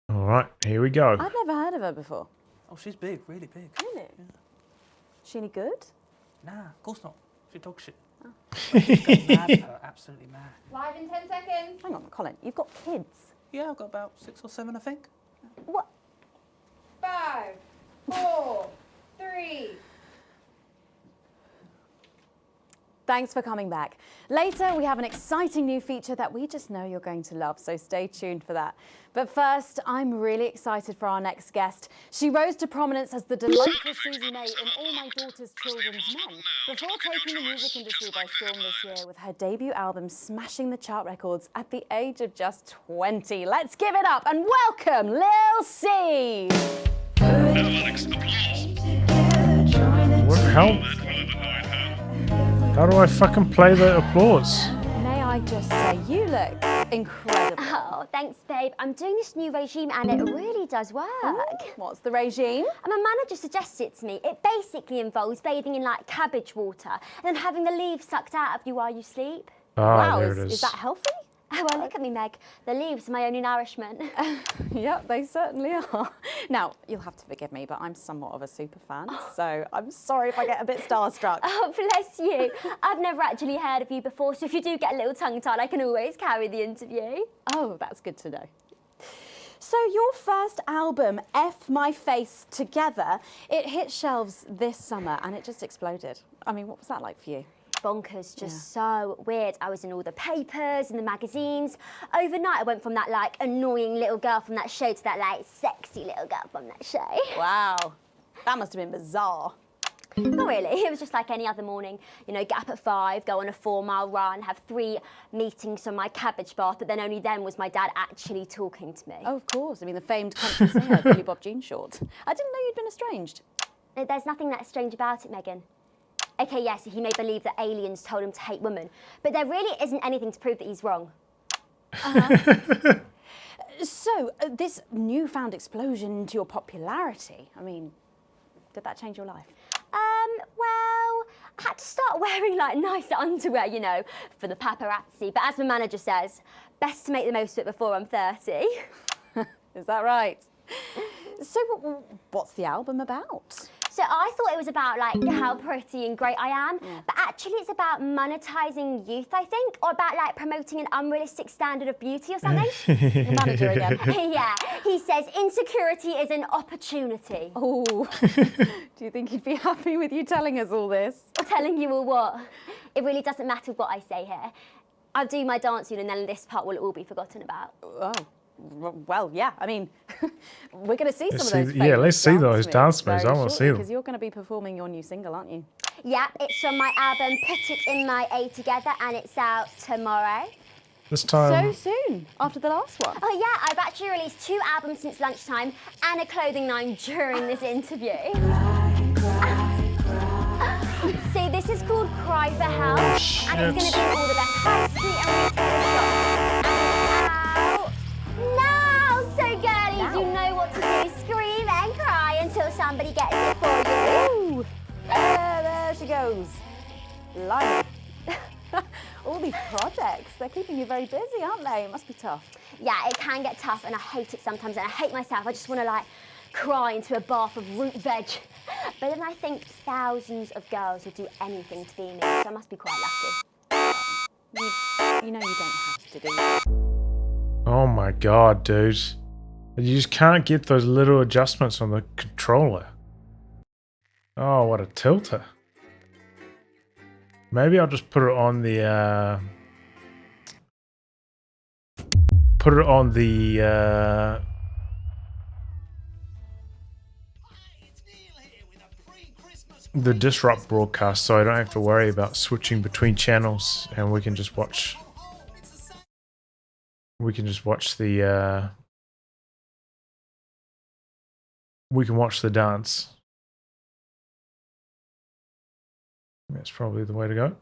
All right, here we go. I've never heard of her before. Oh, she's big, really big. Really? Is she any good? Nah, of course not. She dog shit. Oh. She's going mad for her, absolutely mad. Live in 10 seconds. Hang on, Colin, you've got kids. Yeah, I've got about 6 or 7, I think. What? 5, 4, 3. Thanks for coming back. Later, we have an exciting new feature that we just know you're going to love, so stay tuned for that. But first, I'm really excited for our next guest. She rose to prominence as the delightful Susie May in All My Daughter's Children's Men, before taking the music industry by storm this year with her debut album smashing the chart records at the age of just 20. Let's give it up and welcome Lil C! How do I fucking play the applause? May I just say, you look incredible. Oh, thanks, babe. I'm doing this new regime and it really does work. Ooh, what's the regime? My manager suggested it to me. It basically involves bathing in like cabbage water and then having the leaves sucked out of you while you sleep. Ah, there it is. Is that healthy? Oh, well, look at me, Meg. The leaves are my only nourishment. Yep, they certainly are. Now, you'll have to forgive me, but I'm somewhat of a super fan, so I'm sorry if I get a bit starstruck. Oh, bless you. I've never actually heard of you before, so if you do get a little tongue-tied, I can always carry the interview. Oh, that's good to know. So your first album, F My Face Together, it hit shelves this summer and it just exploded. I mean, what was that like for you? Bonkers, just so weird. I was in all the papers and the magazines. Overnight, I went from that like annoying little girl from that show to that like sexy little girl from that show. Wow, that must have been bizarre. Not really. It was just like any other morning. You know, get up at 5, go on a 4-mile run, have 3 meetings on my cabbage bath, but then only then was my dad actually talking to me. Oh, of course. I mean, the famed country singer, Billy Bob Jean Short. I didn't know you'd been estranged. There's nothing that strange about it, Megan. Okay, yes, he may believe that aliens told him to hate women, but there really isn't anything to prove that he's wrong. So, this newfound explosion to your popularity, I mean, did that change your life? Well, I had to start wearing like nicer underwear, you know, for the paparazzi. But as my manager says, best to make the most of it before I'm 30. Is that right? So, what's the album about? So I thought it was about like how pretty and great I am, but actually it's about monetizing youth, I think, or about like promoting an unrealistic standard of beauty or something. The manager again. Yeah, he says insecurity is an opportunity. Oh, do you think he'd be happy with you telling us all this? Telling you all what? It really doesn't matter what I say here. I'll do my dance soon and then this part will all be forgotten about. Oh. Well, yeah, I mean, we're going to see some of those Yeah, let's see those dance moves. very I want to see shortly, them. because you're going to be performing your new single, aren't you? Yeah, it's from my album Put It In My A Together and it's out tomorrow. This time... So soon, after the last one. Oh yeah, I've actually released 2 albums since lunchtime and a clothing line during this interview. See, this is called Cry for Help and it's going to be in all the best high street and retail shops. You know what to do. Scream and cry until somebody gets it for you. Ooh. There she goes. Live. All these projects, they're keeping you very busy, aren't they? It must be tough. Yeah, it can get tough and I hate it sometimes and I hate myself. I just want to like cry into a bath of root veg. But then I think thousands of girls would do anything to be me, so I must be quite lucky. You know you don't have to, do you? Oh my god, dude. You just can't get those little adjustments on the controller. Oh, what a tilter. Maybe I'll just put it on the disrupt broadcast, so I don't have to worry about switching between channels, and we can just watch the we can watch the dance. That's probably the way to go.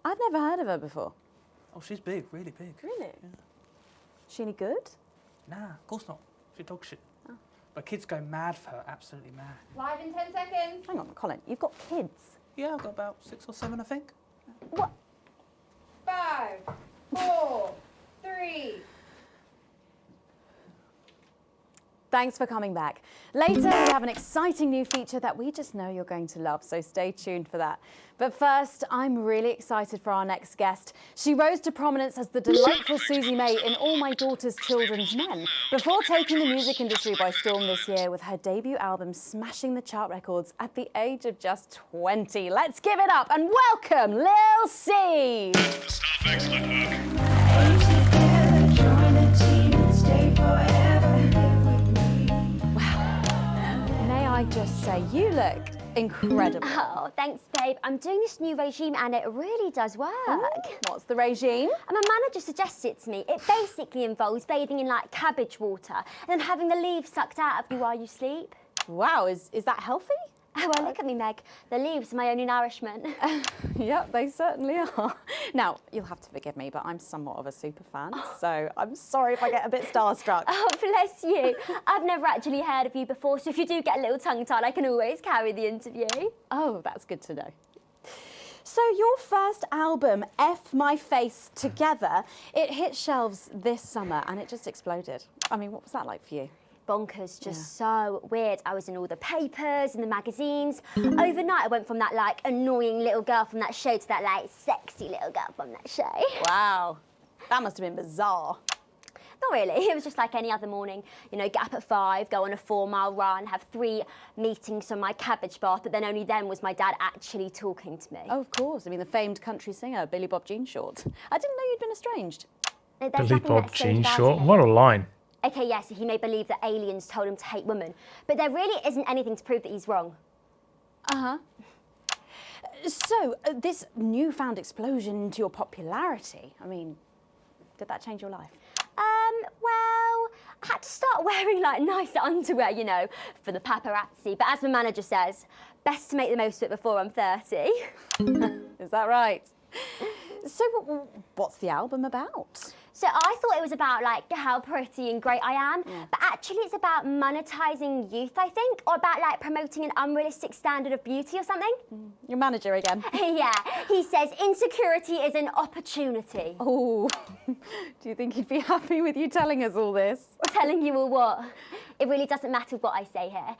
I've never heard of her before. Oh, she's big, really big. Really? Yeah. Is she any good? Nah, of course not. She's dog shit. Oh. But kids go mad for her, absolutely mad. Live in 10 seconds. Hang on, Colin, you've got kids. Yeah, I've got about 6 or 7, I think. What? 5, 4, 3. Thanks for coming back. Later, we have an exciting new feature that we just know you're going to love, so stay tuned for that. But first, I'm really excited for our next guest. She rose to prominence as the delightful Susie May in All My Daughter's Children's Men, before taking the music industry by storm this year with her debut album smashing the chart records at the age of just 20. Let's give it up and welcome Lil C. Excellent work. May I just say, you look incredible. Oh, thanks, babe. I'm doing this new regime and it really does work. Ooh, what's the regime? And my manager suggested it to me. It basically involves bathing in like cabbage water and then having the leaves sucked out of you while you sleep. Wow, is that healthy? Oh, well, look at me, Meg. The leaves are my only nourishment. Yep, they certainly are. Now, you'll have to forgive me, but I'm somewhat of a super fan, so I'm sorry if I get a bit starstruck. Oh, bless you. I've never actually heard of you before, so if you do get a little tongue-tied, I can always carry the interview. Oh, that's good to know. So your first album, F My Face Together, it hit shelves this summer and it just exploded. I mean, what was that like for you? Bonkers, just so weird. I was in all the papers and the magazines. Overnight, I went from that, like, annoying little girl from that show to that, like, sexy little girl from that show. Wow, that must have been bizarre. Not really, it was just like any other morning. You know, get up at 5, go on a 4-mile run, have 3 meetings on my cabbage bath, but then only then was my dad actually talking to me. Oh, of course. I mean, the famed country singer, Billy Bob Jean Short. I didn't know you'd been estranged. Billy Bob Jean Short? What a line. Okay, yes, he may believe that aliens told him to hate women, but there really isn't anything to prove that he's wrong. Uh-huh. So, this newfound explosion into your popularity, I mean, did that change your life? Well, I had to start wearing, like, nice underwear, you know, for the paparazzi, but as my manager says, best to make the most of it before I'm 30. Is that right? So, what's the album about? So I thought it was about, like, how pretty and great I am, but actually it's about monetizing youth, I think, or about, like, promoting an unrealistic standard of beauty or something. Your manager again. Yeah, he says insecurity is an opportunity. Oh, do you think he'd be happy with you telling us all this? Telling you all what? It really doesn't matter what I say here.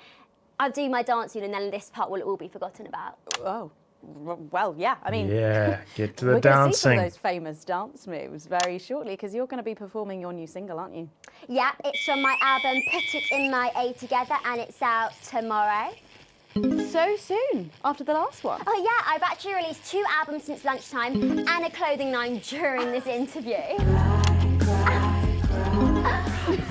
I'll do my dancing and then this part will all be forgotten about. Oh. Well, yeah, I mean... Yeah, get to the we're dancing. We're going to see some of those famous dance moves very shortly, because you're going to be performing your new single, aren't you? Yeah, it's from my album Put It In My A Together, and it's out tomorrow. So soon, after the last one? Oh yeah, I've actually released 2 albums since lunchtime and a clothing line during this interview.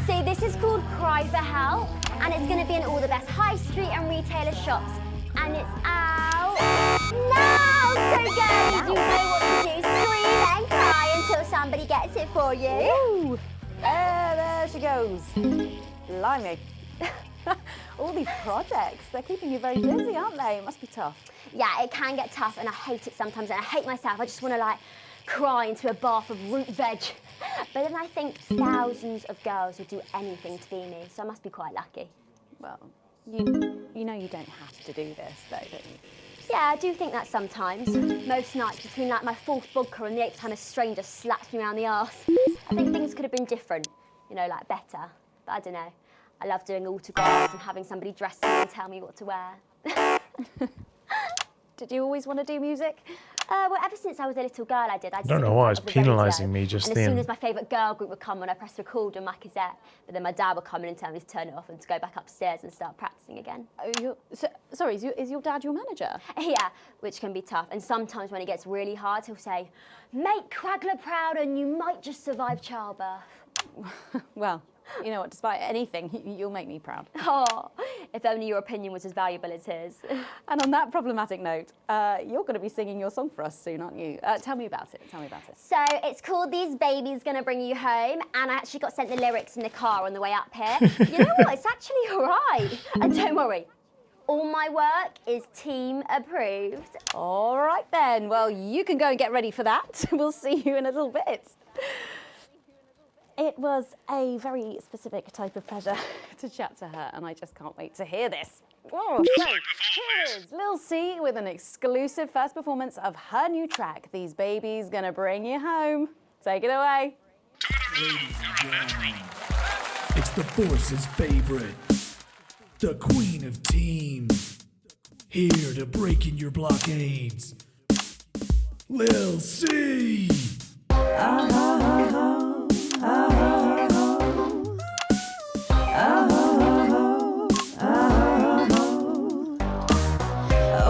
See, this is called Cry for Help, and it's going to be in all the best high street and retailer shops. And it's out now! So girls, you know what to do. Scream and cry until somebody gets it for you. Ooh. There she goes. Blimey. All these projects, they're keeping you very busy, aren't they? It must be tough. Yeah, it can get tough, and I hate it sometimes, and I hate myself. I just want to, like, cry into a bath of root veg. But then I think thousands of girls would do anything to be me, so I must be quite lucky. Well, you know you don't have to do this, though, don't you? Yeah, I do think that sometimes. Most nights, between, like, my 4th vodka and the 8th time a stranger slaps me around the arse, I think things could have been different, you know, like, better. But I don't know. I love doing autographs and having somebody dress me and tell me what to wear. Did you always want to do music? Well, ever since I was a little girl, I did. I don't know why it's penalising me just and then. as soon as my favourite girl group would come on, I pressed record on my cassette. But then my dad would come in and tell me to turn it off and to go back upstairs and start practising again. Oh, sorry, is your dad your manager? Yeah, which can be tough. And sometimes when it gets really hard, he'll say, "Make Cragler proud and you might just survive childbirth." Well, you know what, despite anything, you'll make me proud. Oh, if only your opinion was as valuable as his. And on that problematic note, you're going to be singing your song for us soon, aren't you? Tell me about it, So, it's called These Babies Gonna Bring You Home, and I actually got sent the lyrics in the car on the way up here. You know what, it's actually all right. And don't worry, all my work is team approved. All right then, well, you can go and get ready for that. We'll see you in a little bit. It was a very specific type of pleasure to chat to her, and I just can't wait to hear this. Oh, so cheers! Lil C with an exclusive first performance of her new track, These Babies Gonna Bring You Home. Take it away. It's the Force's favorite, the queen of teams, here to break in your blockades, Lil C.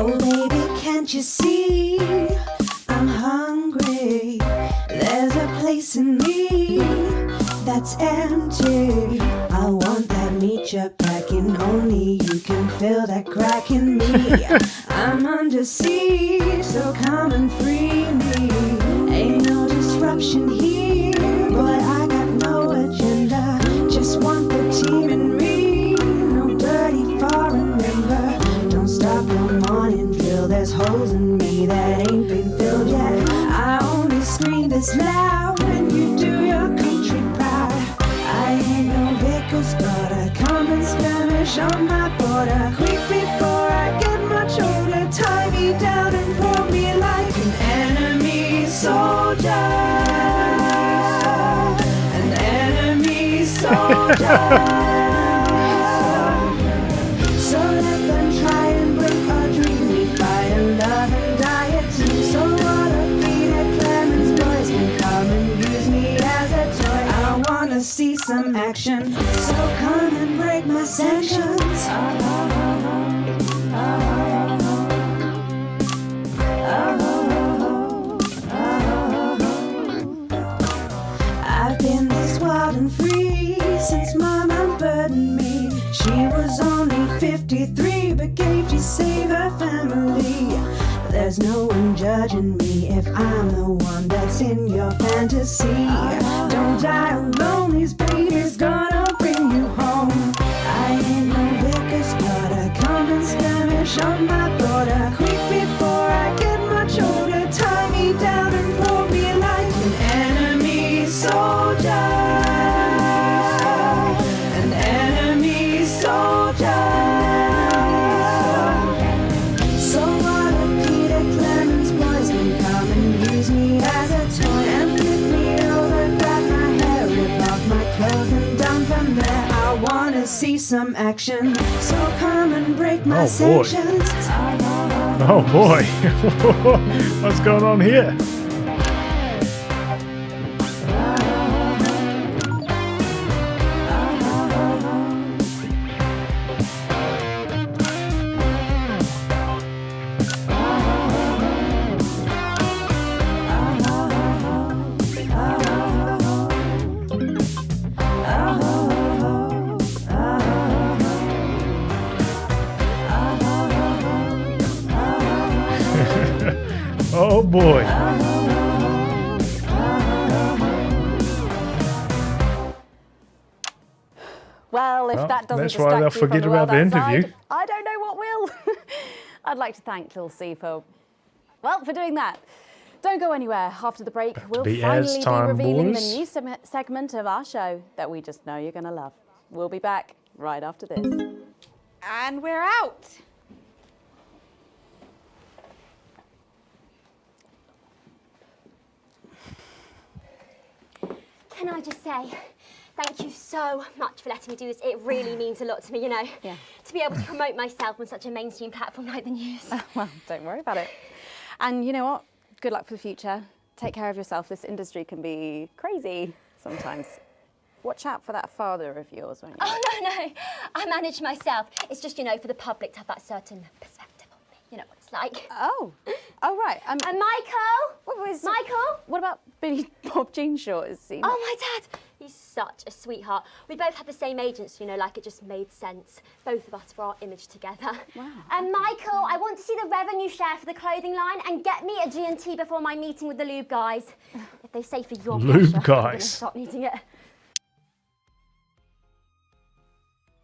Oh baby, can't you see I'm hungry? There's a place in me that's empty. I want that meat you're packing, only you can fill that crack in me. I'm under siege, so come and free me. Ain't no disruption here, boy, I got no agenda. Just want the team and me, no dirty foreign member. Don't stop holes in me that ain't been filled yet. I only scream this loud when you do your country proud. I ain't no Vickers, but I come and skirmish on my border. Quick before I get much older, tie me down and pour me like an enemy soldier. An enemy soldier. So let them try and break our dream. We fight and love and die at two. So what a Peter Clemens boys can come and use me as a toy. I wanna see some action, so come and break my sanctions. I've been this wild and free since Mama burdened me. She was only 53, but gave to save her family. There's no one judging me if I'm the one that's in your fantasy. Don't die alone, these babies gonna bring you home. I ain't no Vickers, but I come and skirmish on my border. Quick before I get much older, tie me down and pour me like an enemy soldier. An enemy soldier. So what if Peter Clemens boys can come and use me as a toy and flip me over, grab my hair, rip off my clothes and down from there. I wanna see some action, so come and break my sanctions. Oh boy. What's going on here? Oh boy. Well, if that doesn't that's why they'll distract you from forget the world about the outside, interview. I don't know what will. I'd like to thank Lil C for doing that. Don't go anywhere. After the break, we'll Be finally ads be time, revealing boys. the new segment of our show that we just know you're going to love. We'll be back right after this. And we're out. Can I just say, thank you so much for letting me do this. It really means a lot to me, you know. Yeah. To be able to promote myself on such a mainstream platform like the news. Well, don't worry about it. And you know what? Good luck for the future. Take care of yourself. This industry can be crazy sometimes. Watch out for that father of yours, won't you? Oh, no. I manage myself. It's just, you know, for the public to have that certain perspective of me. You know what it's like. Oh, right. And Michael? Michael? What about Billy Bob Jean Short? Is he? Oh, my dad. He's such a sweetheart. We both had the same agents, you know, like it just made sense. Both of us for our image together. Wow. And Michael, I want to see the revenue share for the clothing line and get me a G&T before my meeting with the lube guys. If they say for your Lube pleasure, I'm guys. gonna stop needing it.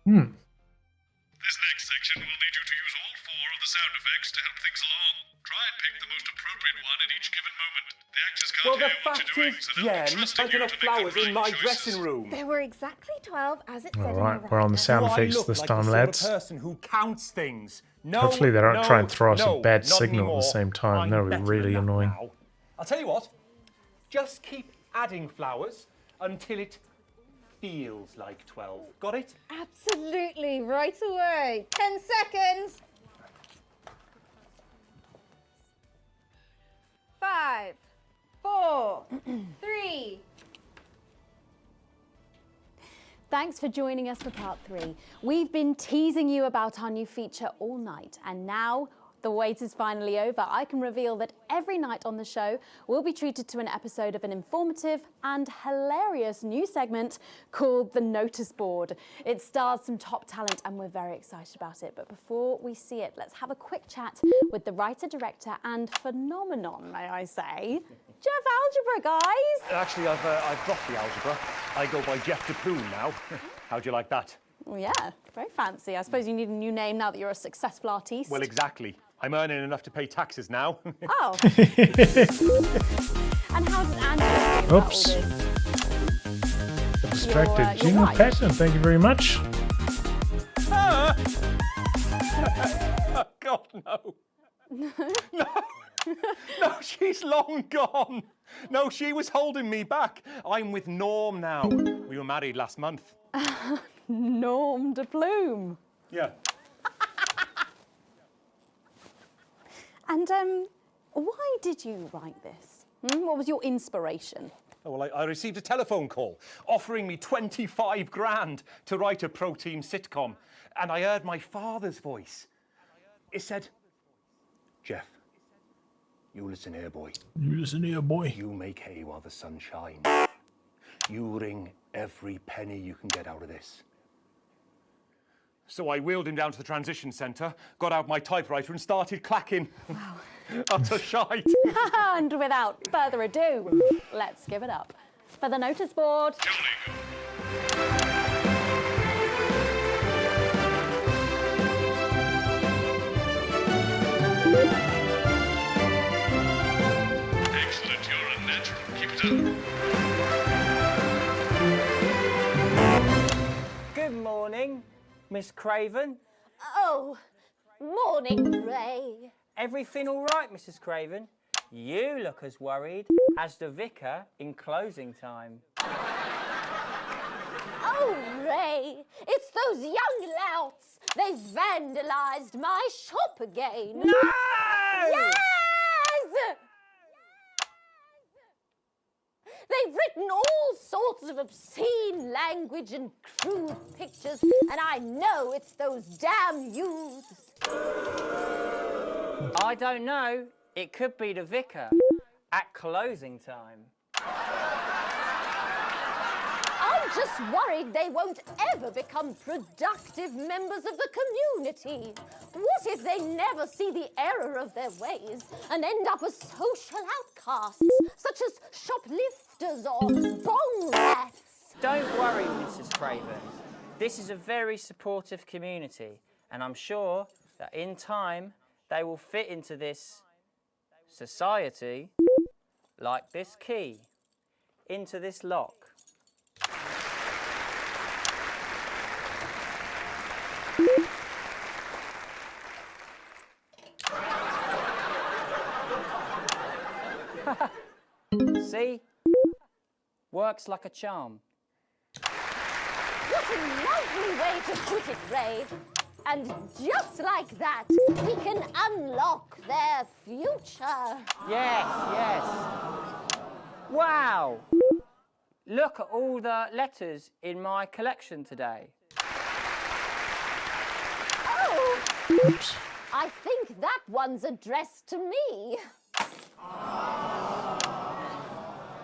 This next section will need you to use all 4 of the sound effects to help things along. Try and pick the most appropriate one at each given moment. The actors can't Well, the hear what fact you're doing, is, so they'll be Jen, trusting there's you enough to make the flowers in right my choices. dressing room. There were exactly 12 as it said All in right, the we're on the sound Do I effects look this like time, the sort lads. of person who counts things? No, Hopefully they don't try and throw us a no, bad not signal at anymore. the same time. I'm That would be better really than that annoying. now. I'll tell you what, just keep adding flowers until it feels like 12. Got it? Absolutely, right away. 10 seconds. 5, 4, 3. Thanks for joining us for part 3. We've been teasing you about our new feature all night, and now the wait is finally over. I can reveal that every night on the show, we'll be treated to an episode of an informative and hilarious new segment called The Notice Board. It stars some top talent, and we're very excited about it. But before we see it, let's have a quick chat with the writer, director, and phenomenon, may I say, Jeff Algebra, guys. Actually, I've dropped the algebra. I go by Jeff DePloon now. How'd you like that? Well, yeah, very fancy. I suppose you need a new name now that you're a successful artiste. Well, exactly. I'm earning enough to pay taxes now. Oh. And how did Andrew feel about all Oops. this? Distracted. Your Jingle wife? pattern, thank you very much. Ah! Oh, God, no. No, she's long gone. No, she was holding me back. I'm with Norm now. We were married last month. Norm de Plume. Yeah. And why did you write this? What was your inspiration? Oh, well, I received a telephone call offering me 25 grand to write a pro-team sitcom. And I heard my father's voice. It said, Jeff, you listen here, boy. You listen here, boy. You make hay while the sun shines. You wring every penny you can get out of this. So I wheeled him down to the transition centre, got out my typewriter and started clacking. Wow. Utter shite. And without further ado, let's give it up for the notice board. Excellent, you're a natural. Keep it up. Good morning, Miss Craven. Oh, morning, Ray. Everything all right, Mrs. Craven? You look as worried as the vicar in closing time. Oh, Ray, it's those young louts. They've vandalised my shop again. No! Yes! They've written all sorts of obscene language and crude pictures, and I know it's those damn youths. I don't know. It could be the vicar at closing time. I'm just worried they won't ever become productive members of the community. What if they never see the error of their ways and end up as social outcasts, such as shoplifters or bong rats? Don't worry, Mrs. Craven. This is a very supportive community, and I'm sure that in time they will fit into this society like this key into this lock. See? Works like a charm. What a lovely way to put it, Ray. And just like that, we can unlock their future. Yes, yes. Wow! Look at all the letters in my collection today. Oh! I think that one's addressed to me.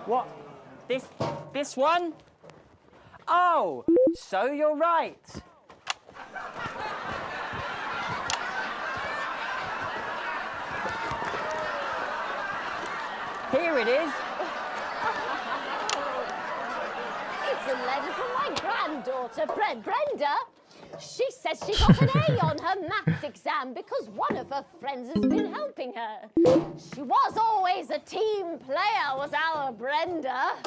What? This one? Oh, so you're right. Here it is. It's a letter from my granddaughter, Brenda. She says she got an A on her maths exam because one of her friends has been helping her. She was always a team player, was our Brenda.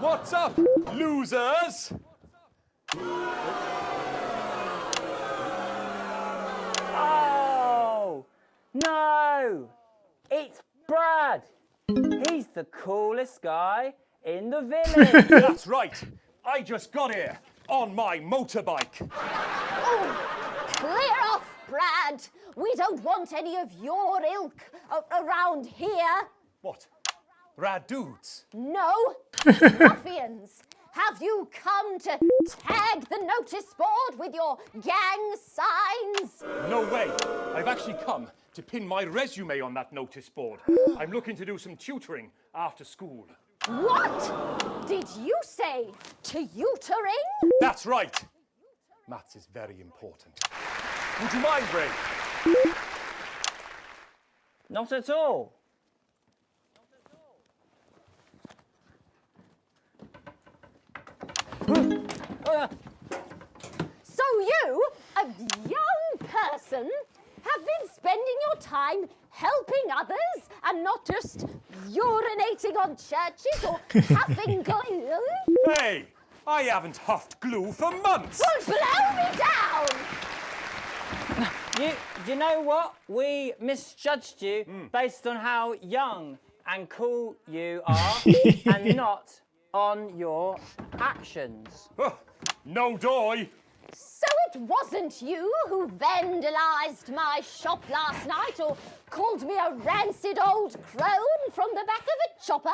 What's up, losers? Oh, no. It's Brad. He's the coolest guy in the village. That's right. I just got here on my motorbike. Oh, clear off, Brad. We don't want any of your ilk around here. What? Rad dudes? No, ruffians. Have you come to tag the notice board with your gang signs? No way. I've actually come to pin my resume on that notice board. I'm looking to do some tutoring after school. What did you say? Tutoring? That's right. Maths is very important. Would you mind, Ray? Not at all. So you, a young person, have been spending your time helping others and not just urinating on churches or huffing glue? Hey, I haven't huffed glue for months. Well, blow me down! You know what? We misjudged you based on how young and cool you are and not on your actions. No doy. So it wasn't you who vandalised my shop last night or called me a rancid old crone from the back of a chopper?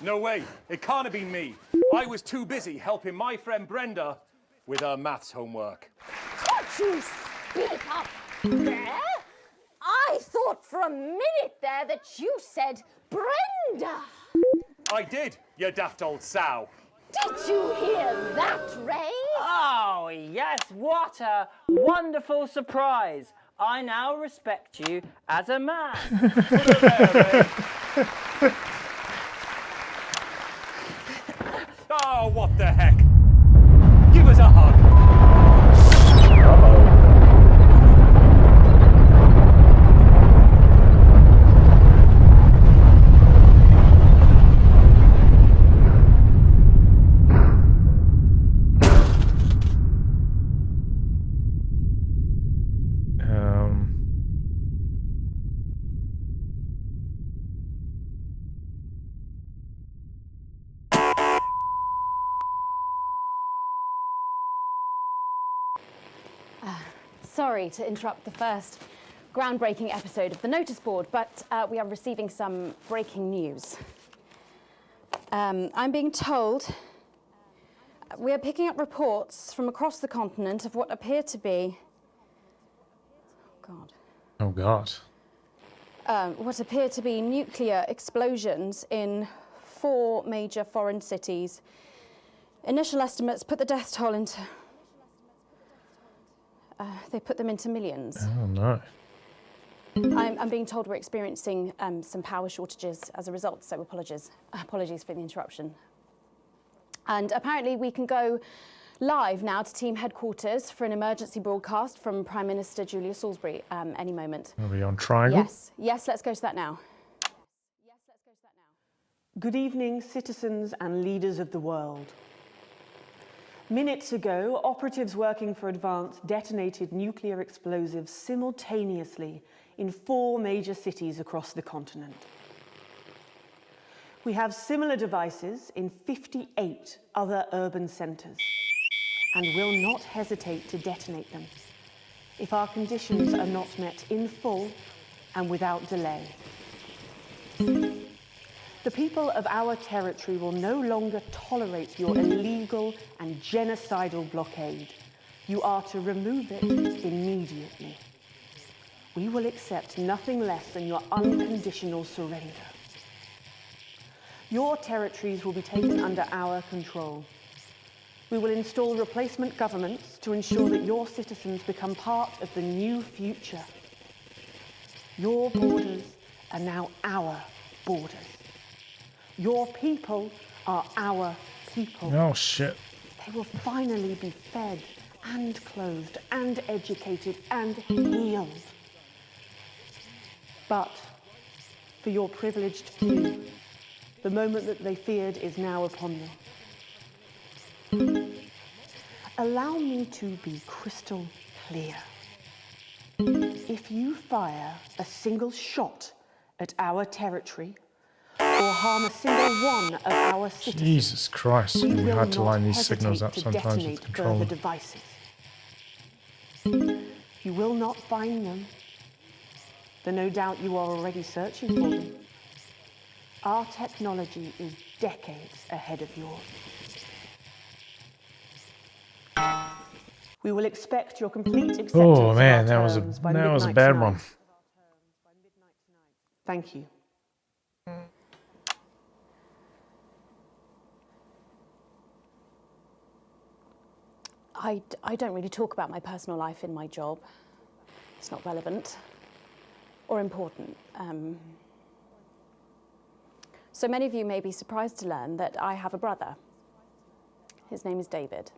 No way. It can't have been me. I was too busy helping my friend Brenda with her maths homework. Could you speak up there? I thought for a minute there that you said Brenda. I did, you daft old sow. Did you hear that, Ray? Oh, yes, what a wonderful surprise. I now respect you as a man. Oh, what the heck? Give us a hug. Sorry to interrupt the first groundbreaking episode of the notice board, but we are receiving some breaking news. I'm being told we are picking up reports from across the continent of what appear to be... Oh, God. What appear to be nuclear explosions in 4 major foreign cities. Initial estimates put the death toll into... they put them into millions. Oh, no. I'm being told we're experiencing some power shortages as a result, so apologies for the interruption. And apparently we can go live now to team headquarters for an emergency broadcast from Prime Minister Julia Salisbury any moment. Are we on Triangle? Yes, let's go to that now. Good evening, citizens and leaders of the world. Minutes ago, operatives working for Advance detonated nuclear explosives simultaneously in 4 major cities across the continent. We have similar devices in 58 other urban centres and will not hesitate to detonate them if our conditions are not met in full and without delay. The people of our territory will no longer tolerate your illegal and genocidal blockade. You are to remove it immediately. We will accept nothing less than your unconditional surrender. Your territories will be taken under our control. We will install replacement governments to ensure that your citizens become part of the new future. Your borders are now our borders. Your people are our people. Oh, shit. They will finally be fed and clothed and educated and healed. But for your privileged few, the moment that they feared is now upon them. Allow me to be crystal clear. If you fire a single shot at our territory, or harm a single one of our citizens, Jesus Christ. we We will had to not line these hesitate signals up to sometimes with detonate the controller. further devices. You will not find them, though no doubt you are already searching for them. Our technology is decades ahead of yours. We will expect your complete acceptance Oh, of man, our that was terms by a midnight bad tonight. one. Thank you. I don't really talk about my personal life in my job. It's not relevant or important. So many of you may be surprised to learn that I have a brother. His name is David.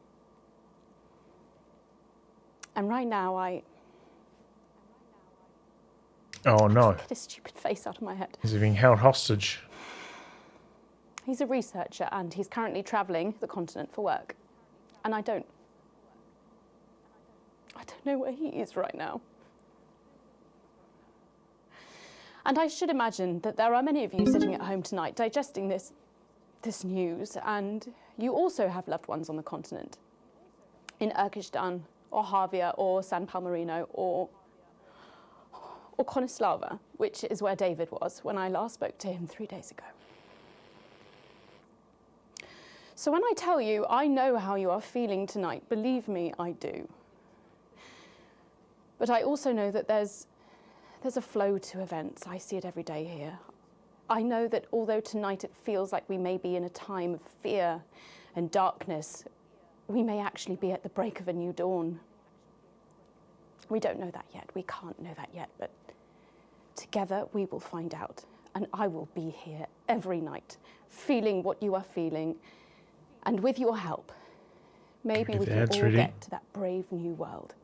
And right now Oh no. Get his stupid face out of my head. Is he being held hostage? He's a researcher and he's currently travelling the continent for work. And I don't know where he is right now. And I should imagine that there are many of you sitting at home tonight digesting this news, and you also have loved ones on the continent. In Urkistan, or Havia, or San Palmerino, or Konislava, which is where David was when I last spoke to him 3 days ago. So when I tell you I know how you are feeling tonight, believe me, I do. But I also know that there's a flow to events. I see it every day here. I know that although tonight it feels like we may be in a time of fear and darkness, we may actually be at the break of a new dawn. We don't know that yet. We can't know that yet, but together we will find out. And I will be here every night, feeling what you are feeling. And with your help, maybe we can all get to that brave new world.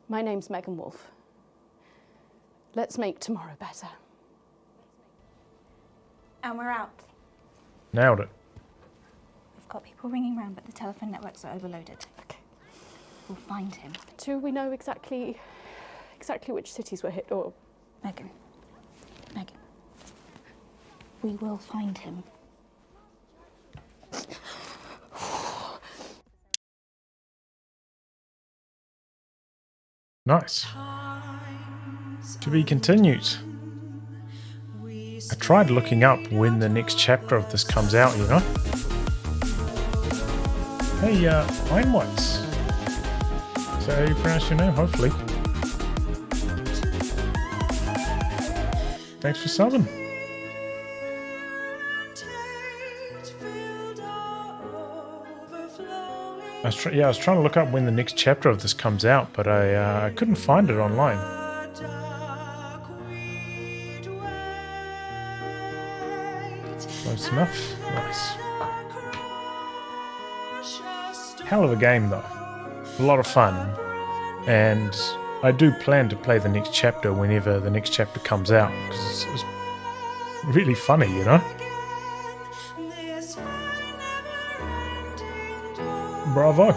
My name's Megan Wolf. Let's make tomorrow better. And we're out. Nailed it. We've got people ringing round, but the telephone networks are overloaded. Okay. We'll find him. Do we know exactly which cities were hit, or? Megan. We will find him. Nice. To be continued. I tried looking up when the next chapter of this comes out, you know? Hey, Einwatts. Is that how you pronounce your name? Hopefully. Thanks for subbing. I was trying to look up when the next chapter of this comes out, but I couldn't find it online. Close enough. Nice. Hell of a game, though. A lot of fun. And I do plan to play the next chapter whenever the next chapter comes out, because it's really funny, you know? Bravo.